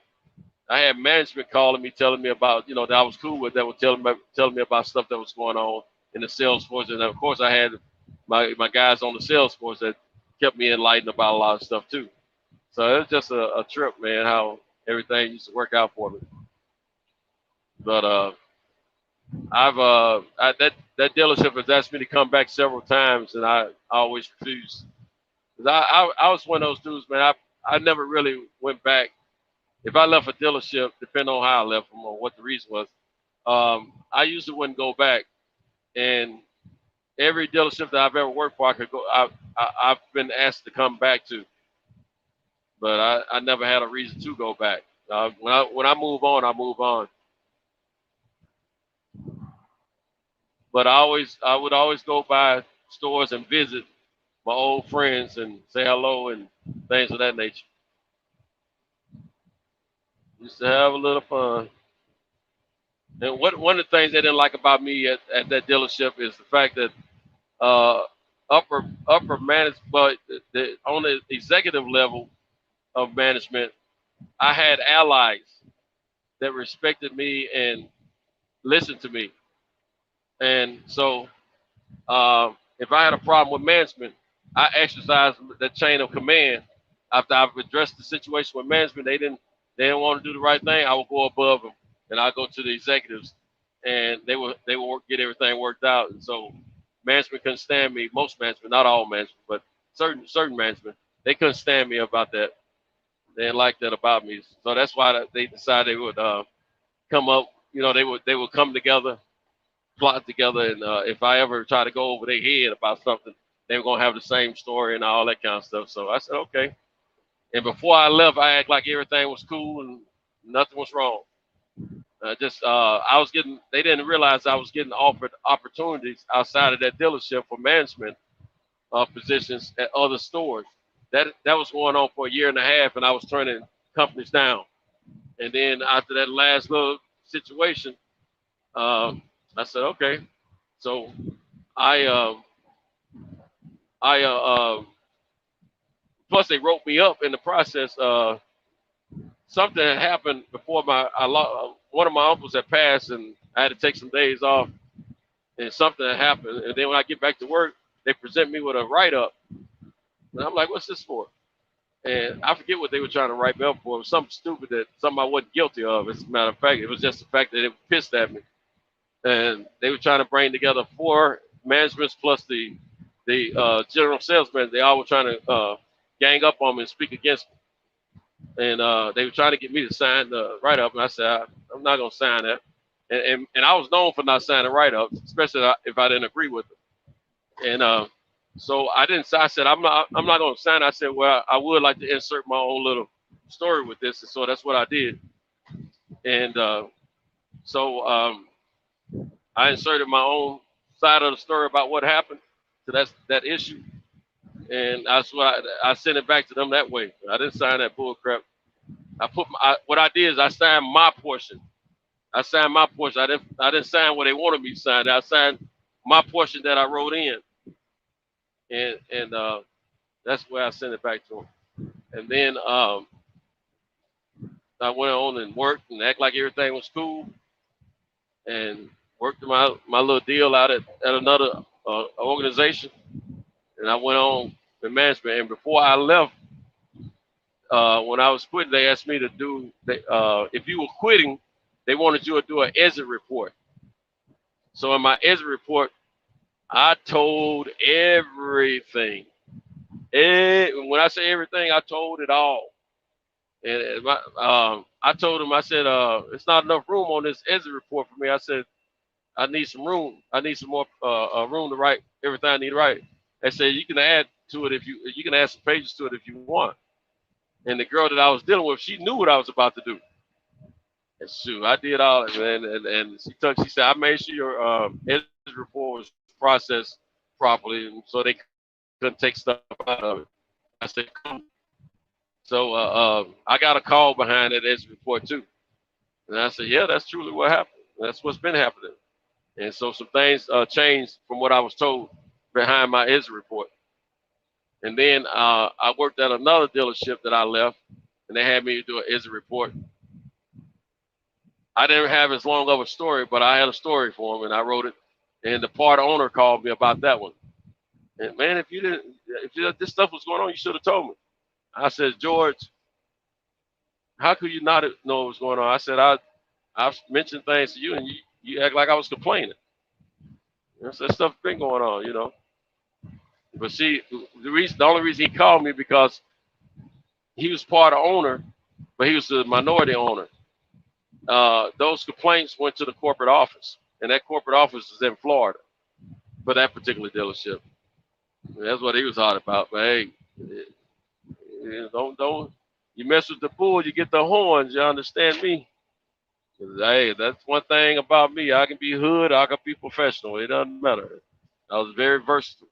I had management calling me, telling me about, that I was cool with, that were telling me about stuff that was going on in the sales force. And of course, I had my guys on the sales force that kept me enlightened about a lot of stuff too. So it was just a trip, man, how everything used to work out for me. But that dealership has asked me to come back several times, and I always refused. Cause I was one of those dudes, man. I never really went back. If I left a dealership, depending on how I left them or what the reason was, I usually wouldn't go back. And every dealership that I've ever worked for, I could go. I've been asked to come back to, but I never had a reason to go back. When I move on, I move on. But I would always go by stores and visit my old friends and say hello and things of that nature. Used to have a little fun. And one of the things they didn't like about me at that dealership is the fact that upper management, but on the executive level of management, I had allies that respected me and listened to me. And so if I had a problem with management, I exercised the chain of command. After I've addressed the situation with management, they didn't want to do the right thing, I would go above them and I go to the executives, and they would get everything worked out. And so management couldn't stand me. Most management, not all management, but certain management, they couldn't stand me about that. They didn't like that about me. So that's why they decided they would come up. They would come together, plot together, and if I ever try to go over their head about something, they were gonna have the same story and all that kind of stuff. So I said, okay. And before I left, I act like everything was cool and nothing was wrong. They didn't realize I was getting offered opportunities outside of that dealership for management positions at other stores. That was going on for a year and a half, and I was turning companies down. And then after that last little situation, I said, okay. So plus they wrote me up in the process. Something had happened before one of my uncles had passed, and I had to take some days off, and something had happened. And then when I get back to work, they present me with a write-up. And I'm like, what's this for? And I forget what they were trying to write me up for. It was something stupid, something I wasn't guilty of. As a matter of fact, it was just the fact that they were pissed at me. And they were trying to bring together 4 managements plus the general salesman. They all were trying to gang up on me and speak against me. And they were trying to get me to sign the write-up. And I said, I'm not going to sign that. And I was known for not signing write-ups, especially if I didn't agree with them. And so I didn't. I said, I'm not going to sign. I said, well, I would like to insert my own little story with this. And so that's what I did. And so I inserted my own side of the story about what happened to that issue. And that's why I sent it back to them that way. I didn't sign that bull crap. What I did is I signed my portion. I didn't sign what they wanted me to sign. I signed my portion that I wrote in. And that's where I sent it back to them. And then I went on and worked and act like everything was cool, and worked my little deal out at another organization. And I went on with management. And before I left, when I was quitting, they asked me to do, if you were quitting, they wanted you to do an exit report. So in my exit report, I told everything. When I say everything, I told it all. And I told him, I said, it's not enough room on this exit report for me. I said, I need some room. I need some more room to write everything I need to write. They said you can add to it if you can add some pages to it if you want. And the girl that I was dealing with, she knew what I was about to do. And shoot, I did all it, man. And she said, I made sure your exit report was processed properly, so they couldn't take stuff out of it. I said, cool. So I got a call behind that exit report too. And I said, yeah, that's truly what happened. That's what's been happening. And so some things changed from what I was told behind my exit report. And then I worked at another dealership that I left, and they had me do an exit report. I didn't have as long of a story, but I had a story for him, and I wrote it. And the part owner called me about that one. And man, if this stuff was going on, you should have told me. I said, George, how could you not know what was going on? I said, I've mentioned things to you, and you act like I was complaining. That stuff's been going on, you know. But see, the only reason he called me because he was part of owner, but he was the minority owner. Those complaints went to the corporate office, and that corporate office is in Florida for that particular dealership. And that's what he was hot about. But hey, don't you mess with the bull, you get the horns. You understand me? Hey, that's one thing about me. I can be hood, I can be professional. It doesn't matter. I was very versatile,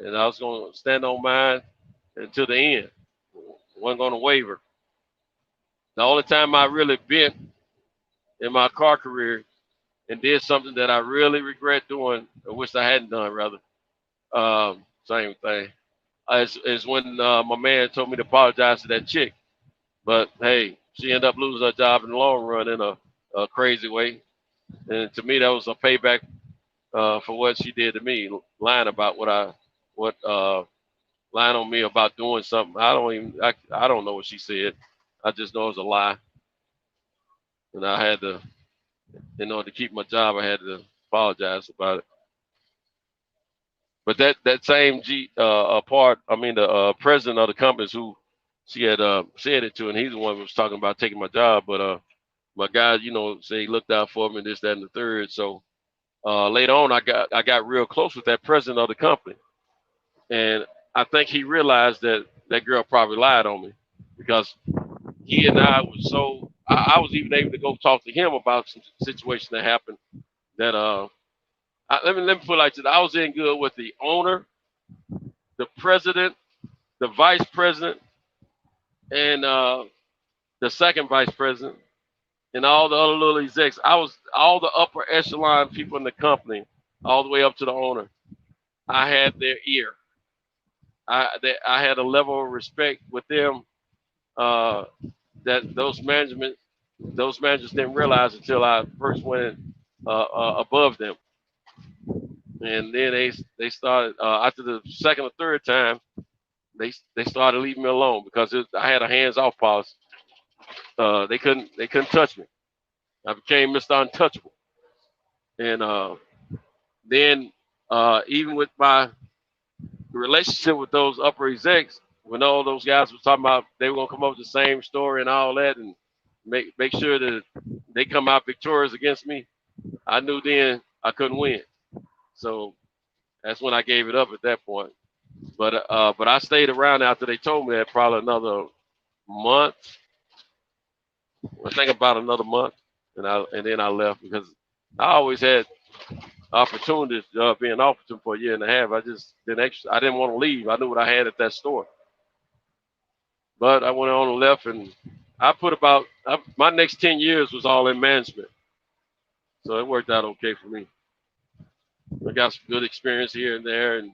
and I was going to stand on mine until the end. Wasn't going to waver. The only time I really bent in my car career and did something that I really regret doing, or wish I hadn't done, rather, same thing, is when my man told me to apologize to that chick. But hey, she ended up losing her job in the long run in a crazy way. And to me, that was a payback for what she did to me, lying about lying on me about doing something. I don't know what she said. I just know it was a lie. And I had to, in order to keep my job, I had to apologize about it. But that same the president of the company who she had said it to, and he's the one who was talking about taking my job. But my guy, say he looked out for me, this, that, and the third. So later on, I got real close with that president of the company, and I think he realized that that girl probably lied on me, because he and I was so. I was even able to go talk to him about some situation that happened. That let me put it like this: I was in good with the owner, the president, the vice president, and the second vice president, and all the other little execs. I was all the upper echelon people in the company, all the way up to the owner. I had their ear. I had a level of respect with them that those managers didn't realize until I first went above them. And then they started after the second or third time, they started leaving me alone because I had a hands-off policy. They couldn't touch me. I became Mr. Untouchable. And then even with my relationship with those upper execs, when all those guys were talking about they were gonna come up with the same story and all that, and make sure that they come out victorious against me, I knew then I couldn't win. So that's when I gave it up at that point. But I stayed around after they told me that probably another month. I think about another month, and then I left because I always had opportunities being offered to for a year and a half. I just I didn't want to leave. I knew what I had at that store. But I went on and left, and I put my next 10 years was all in management. So it worked out okay for me. I got some good experience here and there, and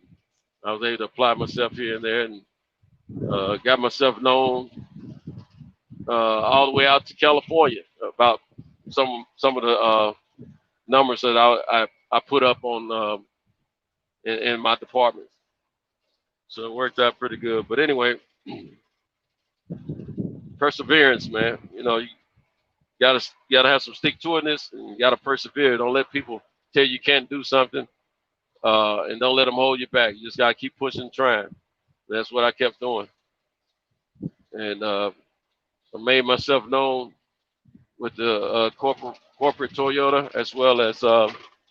I was able to apply myself here and there, and got myself known all the way out to California about some of the numbers that I put up on in my department. So it worked out pretty good. But anyway, perseverance, man. You gotta have some stick-to-itness, and you gotta persevere. Don't let people tell you can't do something, and don't let them hold you back. You just gotta keep pushing and trying. That's what I kept doing. And I made myself known with the corporate Toyota, as well as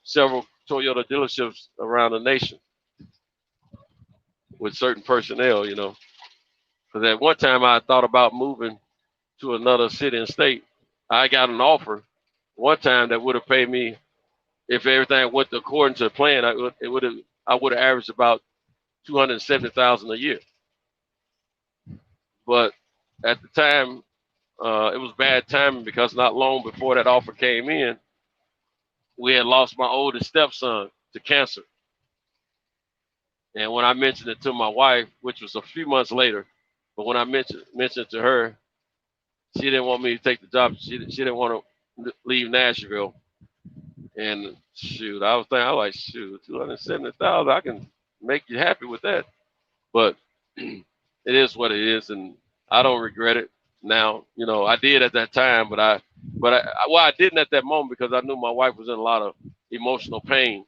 several Toyota dealerships around the nation with certain personnel, you know. Because at one time I thought about moving to another city and state. I got an offer one time that would have paid me, if everything went according to plan, I would have averaged about $270,000 a year. But at the time, it was bad timing because not long before that offer came in, we had lost my oldest stepson to cancer. And when I mentioned it to my wife, which was a few months later, but when I mentioned it to her, she didn't want me to take the job. She didn't want to leave Nashville. And shoot, I was like, shoot, 270,000, I can make you happy with that. But it is what it is, and I don't regret it now. You know, I did at that time, but I didn't at that moment because I knew my wife was in a lot of emotional pain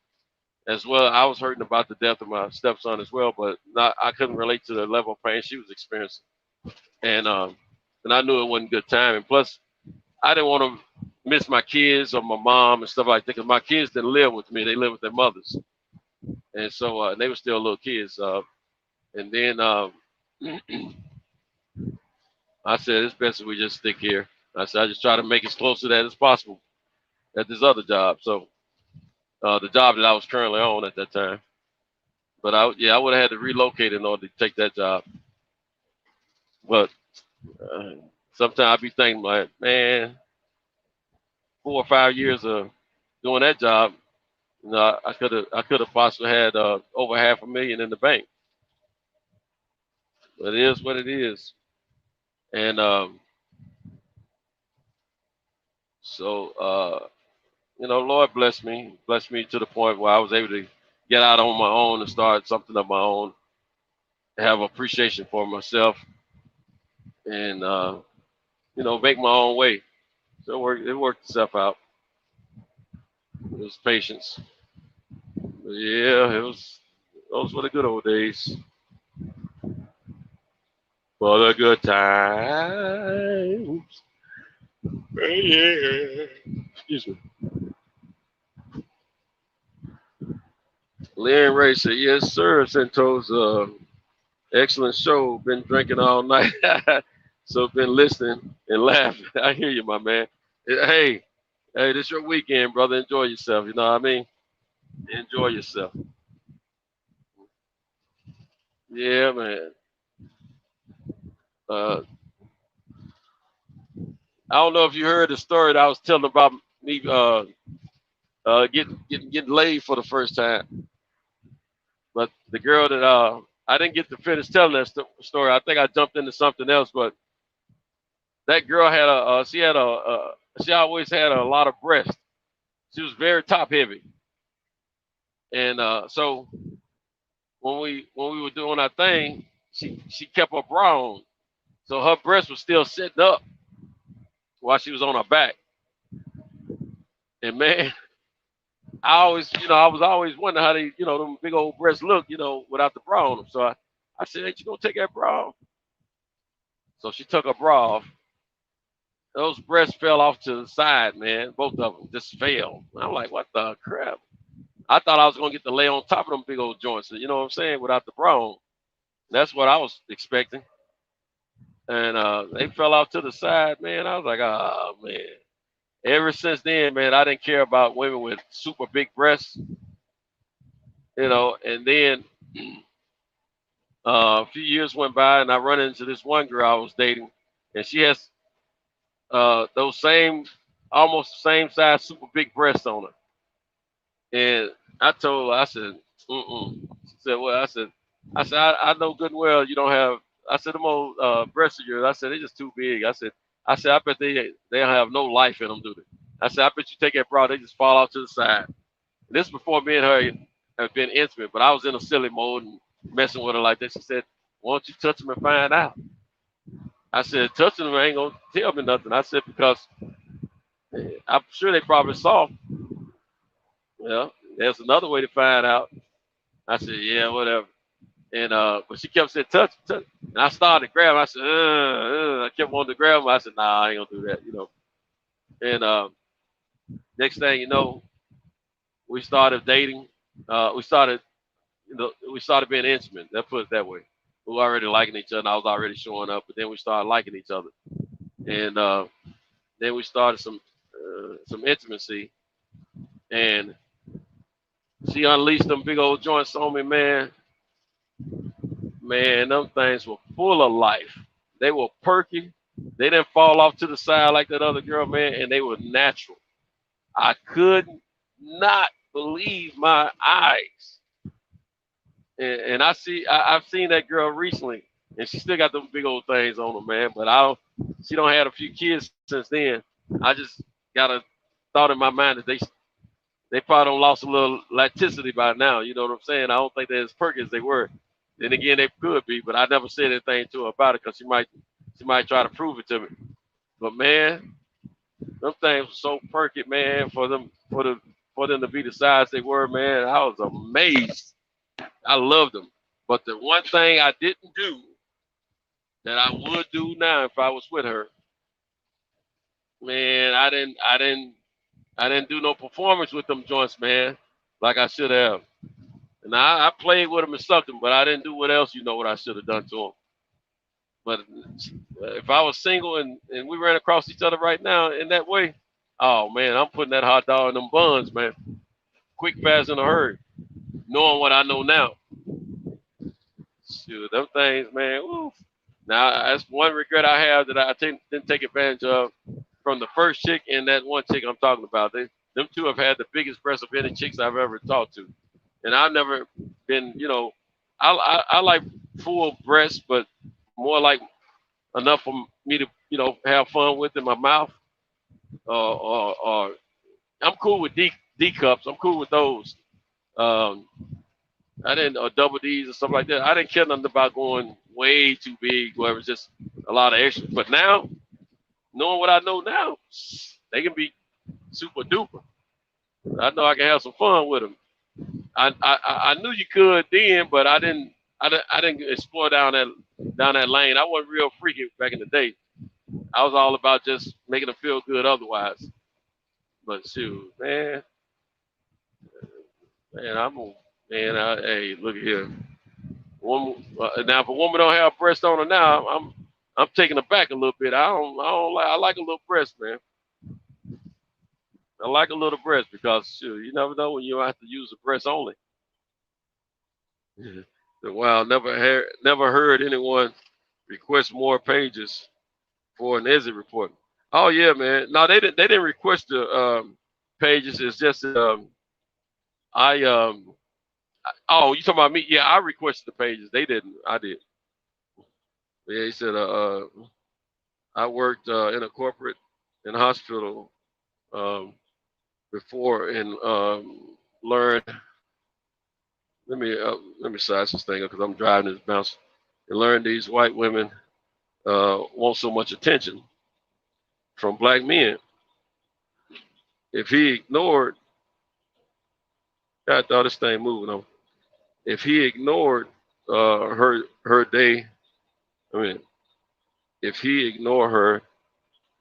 as well. I was hurting about the death of my stepson as well, but I couldn't relate to the level of pain she was experiencing. And I knew it wasn't good time. And plus, I didn't want to miss my kids or my mom and stuff like that because my kids didn't live with me. They lived with their mothers. And so they were still little kids. And then I said, it's best if we just stick here. I said, I just try to make as close to that as possible at this other job. So the job that I was currently on at that time. But I would have had to relocate in order to take that job. But sometimes I be thinking, like, man, 4 or 5 years of doing that job, you know, I could have possibly had over $500,000 in the bank. But it is what it is. And so you know, Lord bless me to the point where I was able to get out on my own and start something of my own, have appreciation for myself, and you know, make my own way. So it worked itself out. It was patience. But yeah, those were the good old days. For the good times. Yeah. Excuse me. Lynn Ray said, yes, sir. Santos, excellent show. Been drinking all night. So been listening and laughing. I hear you, my man. Hey, this your weekend, brother. Enjoy yourself. You know what I mean? Enjoy yourself. Yeah, man. I don't know if you heard the story that I was telling about me getting laid for the first time. But the girl that I didn't get to finish telling that story. I think I jumped into something else. But that girl had she always had a lot of breasts. She was very top heavy. And so when we were doing our thing, she kept her bra on, so her breast was still sitting up while she was on her back. And man, I was always wondering how they, them big old breasts look, without the bra on them. So I said, ain't you gonna take that bra off? So she took her bra off. Those breasts fell off to the side, man. Both of them just fell. I'm like, what the crap? I thought I was gonna get to lay on top of them big old joints, you know what I'm saying, without the bra on. That's what I was expecting. And they fell off to the side, man. I was like, oh man. Ever since then, man, I didn't care about women with super big breasts, and then a few years went by and I run into this one girl I was dating, and she has those almost the same size super big breasts on her. And I told her, I said, She said, well, I know good and well you don't have, I said, them old breasts of yours, I said, they're just too big. I said, I bet they don't have no life in them, do they? I said, I bet you take that bra, they just fall off to the side. And this is before me and her have been intimate, but I was in a silly mode and messing with her like that. She said, why don't you touch them and find out? I said, touching them ain't gonna tell me nothing. I said, because I'm sure they probably soft. Well, there's another way to find out. I said, yeah, whatever. And but she kept saying touch, touch. And I started to grab him. I said, I kept wanting to grab him. I said, nah, I ain't gonna do that, you know. And next thing you know, we started dating. We started, we started being intimate. Let's put it that way. We were already liking each other. And I was already showing up, but then we started liking each other, and then we started some intimacy, and she unleashed them big old joints on me, man. Man, them things were full of life. They were perky. They didn't fall off to the side like that other girl, man, and they were natural. I could not believe my eyes. And I've seen that girl recently, and she still got them big old things on her, man. But she don't had a few kids since then. I just got a thought in my mind that they probably don't lost a little elasticity by now. You know what I'm saying? I don't think they're as perky as they were. Then again, they could be, but I never said anything to her about it because she might try to prove it to me. But man, them things were so perky, man, for them to be the size they were, man. I was amazed. I loved them. But the one thing I didn't do that I would do now if I was with her, man, I didn't do no performance with them joints, man, like I should have. And I played with them and sucked them, but I didn't do what else, what I should have done to them. But if I was single and we ran across each other right now in that way, oh man, I'm putting that hot dog in them buns, man. Quick, fast, in a hurry. Knowing what I know now. Shoot, them things, man. Woo. Now that's one regret I have that I didn't take advantage of from the first chick and that one chick I'm talking about. Them two have had the biggest breasts of any chicks I've ever talked to, and I've never been, I like full breasts, but more like enough for me to, have fun with in my mouth. Or I'm cool with D cups. I'm cool with those. I didn't, or double D's or something like that. I didn't care nothing about going way too big where it was just a lot of extra. But now, knowing what I know now, they can be super duper. I know I can have some fun with them. I knew you could then, but I didn't explore down that lane. I wasn't real freaky back in the day. I was all about just making them feel good otherwise. But shoot, man, hey, look at here. Now, if a woman don't have breast on her now, I'm taking her back a little bit. I like a little breast, man. I like a little breast because shoot, you never know when you have to use a breast only. Wow, never heard anyone request more pages for an exit report. Oh yeah, man. No, they didn't request the pages. It's just oh, you talking about me? Yeah, I requested the pages. They didn't. I did. Yeah, he said I worked in a corporate and hospital before and learned. Let me size this thing up because I'm driving this bounce. And learned these white women want so much attention from black men. If he ignored, God, thought this thing moving on. If he ignored her day, if he ignored her,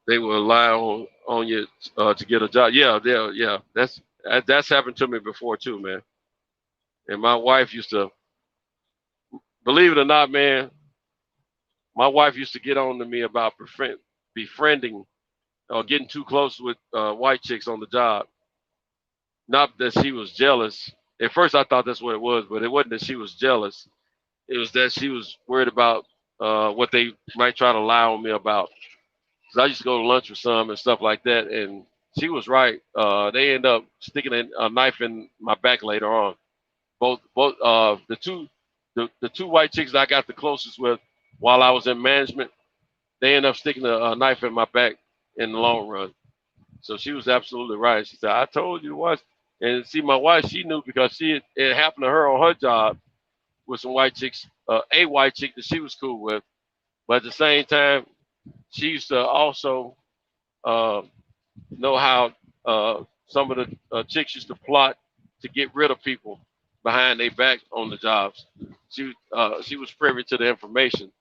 they will rely on you to get a job. Yeah. That's happened to me before too, man. And my wife used to, believe it or not, man, my wife used to get on to me about befriending or getting too close with white chicks on the job. Not that she was jealous. At first, I thought that's what it was, but it wasn't that she was jealous. It was that she was worried about what they might try to lie on me about. Because I used to go to lunch with some and stuff like that, and she was right. They end up sticking a knife in my back later on. Both the two white chicks that I got the closest with while I was in management, they ended up sticking a knife in my back in the long run. So she was absolutely right. She said, "I told you once." And see, my wife, she knew because it happened to her on her job with some white chicks, a white chick that she was cool with. But at the same time, she used to also know how some of the chicks used to plot to get rid of people behind their back on the jobs. She was privy to the information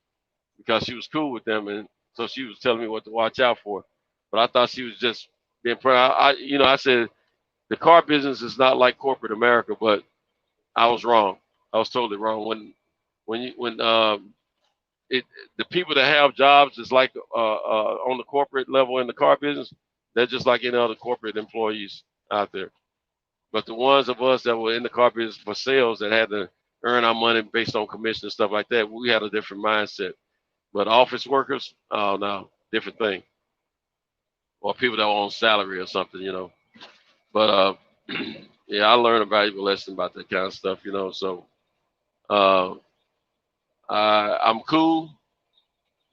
because she was cool with them, and so she was telling me what to watch out for. But I thought she was just being I said the car business is not like corporate America, but I was wrong. I was totally wrong. When it the people that have jobs is like on the corporate level in the car business, they're just like any other corporate employees out there. But the ones of us that were in the car business for sales that had to earn our money based on commission and stuff like that, we had a different mindset. But office workers, oh no, different thing. Or people that were on salary or something, But yeah, I learned a valuable lesson about that kind of stuff, So I'm cool,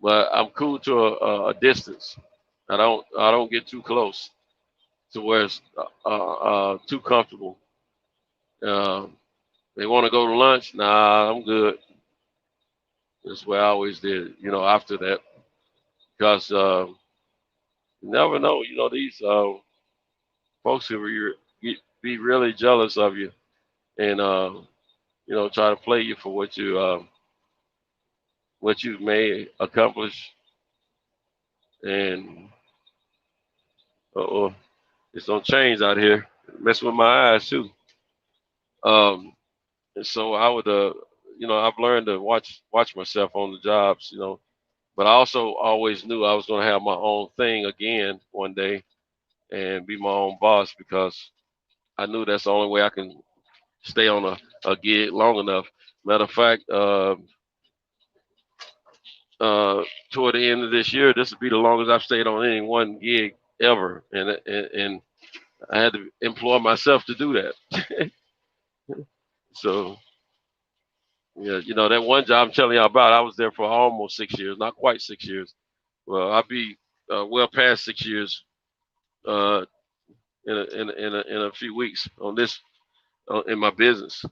but I'm cool to a distance. I don't get too close to where it's too comfortable. They want to go to lunch? Nah, I'm good. That's what I always did, after that. Because you never know, these folks who be really jealous of you and, try to play you for what you may accomplish. And, it's gonna change out here. Mess with my eyes too. And so I would, I've learned to watch myself on the jobs, But I also always knew I was gonna have my own thing again one day and be my own boss because I knew that's the only way I can stay on a gig long enough. Matter of fact, toward the end of this year, this will be the longest I've stayed on any one gig ever, and I had to employ myself to do that. So, yeah, that one job I'm telling y'all about, I was there for almost 6 years, not quite 6 years. Well, I'll be well past 6 years in a few weeks on this in my business.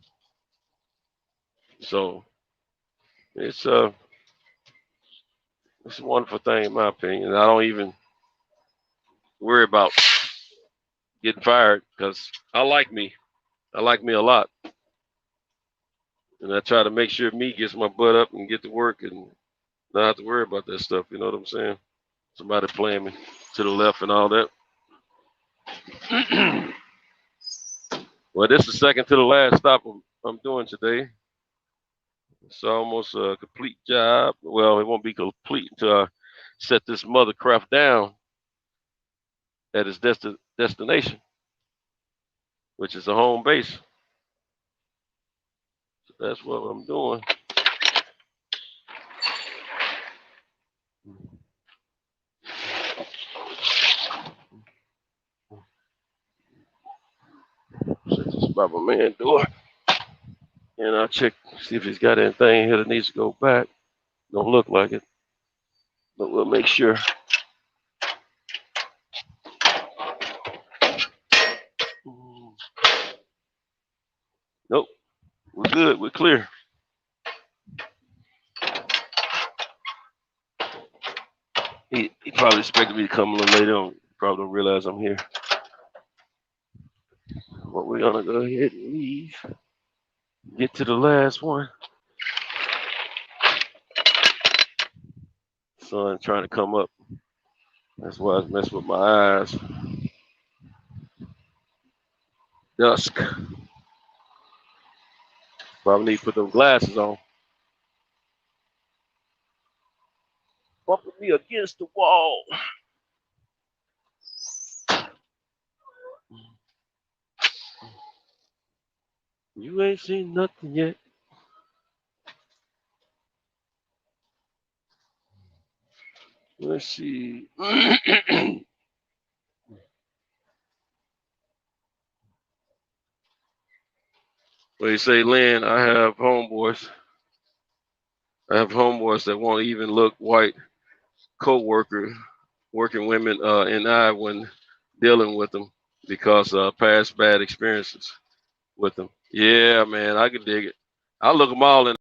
So it's a wonderful thing in my opinion. I don't even worry about getting fired because I like me. I like me a lot. And I try to make sure me gets my butt up and get to work and not have to worry about that stuff. You know what I'm saying? Somebody playing me to the left and all that. Well, this is the second to the last stop I'm doing today. It's almost a complete job. Well, it won't be complete until I set this mothercraft down at its destination, which is a home base. So that's what I'm doing. Set this by my man door. And I'll check, see if he's got anything here that needs to go back. Don't look like it, but we'll make sure. Nope, we're good, we're clear. He probably expected me to come a little later on. Probably don't realize I'm here. But we're gonna go ahead and leave. Get to the last one. Sun trying to come up. That's why I was messing with my eyes. Dusk. Probably need to put those glasses on. Bumping me against the wall. You ain't seen nothing yet. Let's see. What do you say, Lynn? I have homeboys that won't even look white co-worker, working women in eye when dealing with them because past bad experiences with them. Yeah, man, I can dig it. I look them all in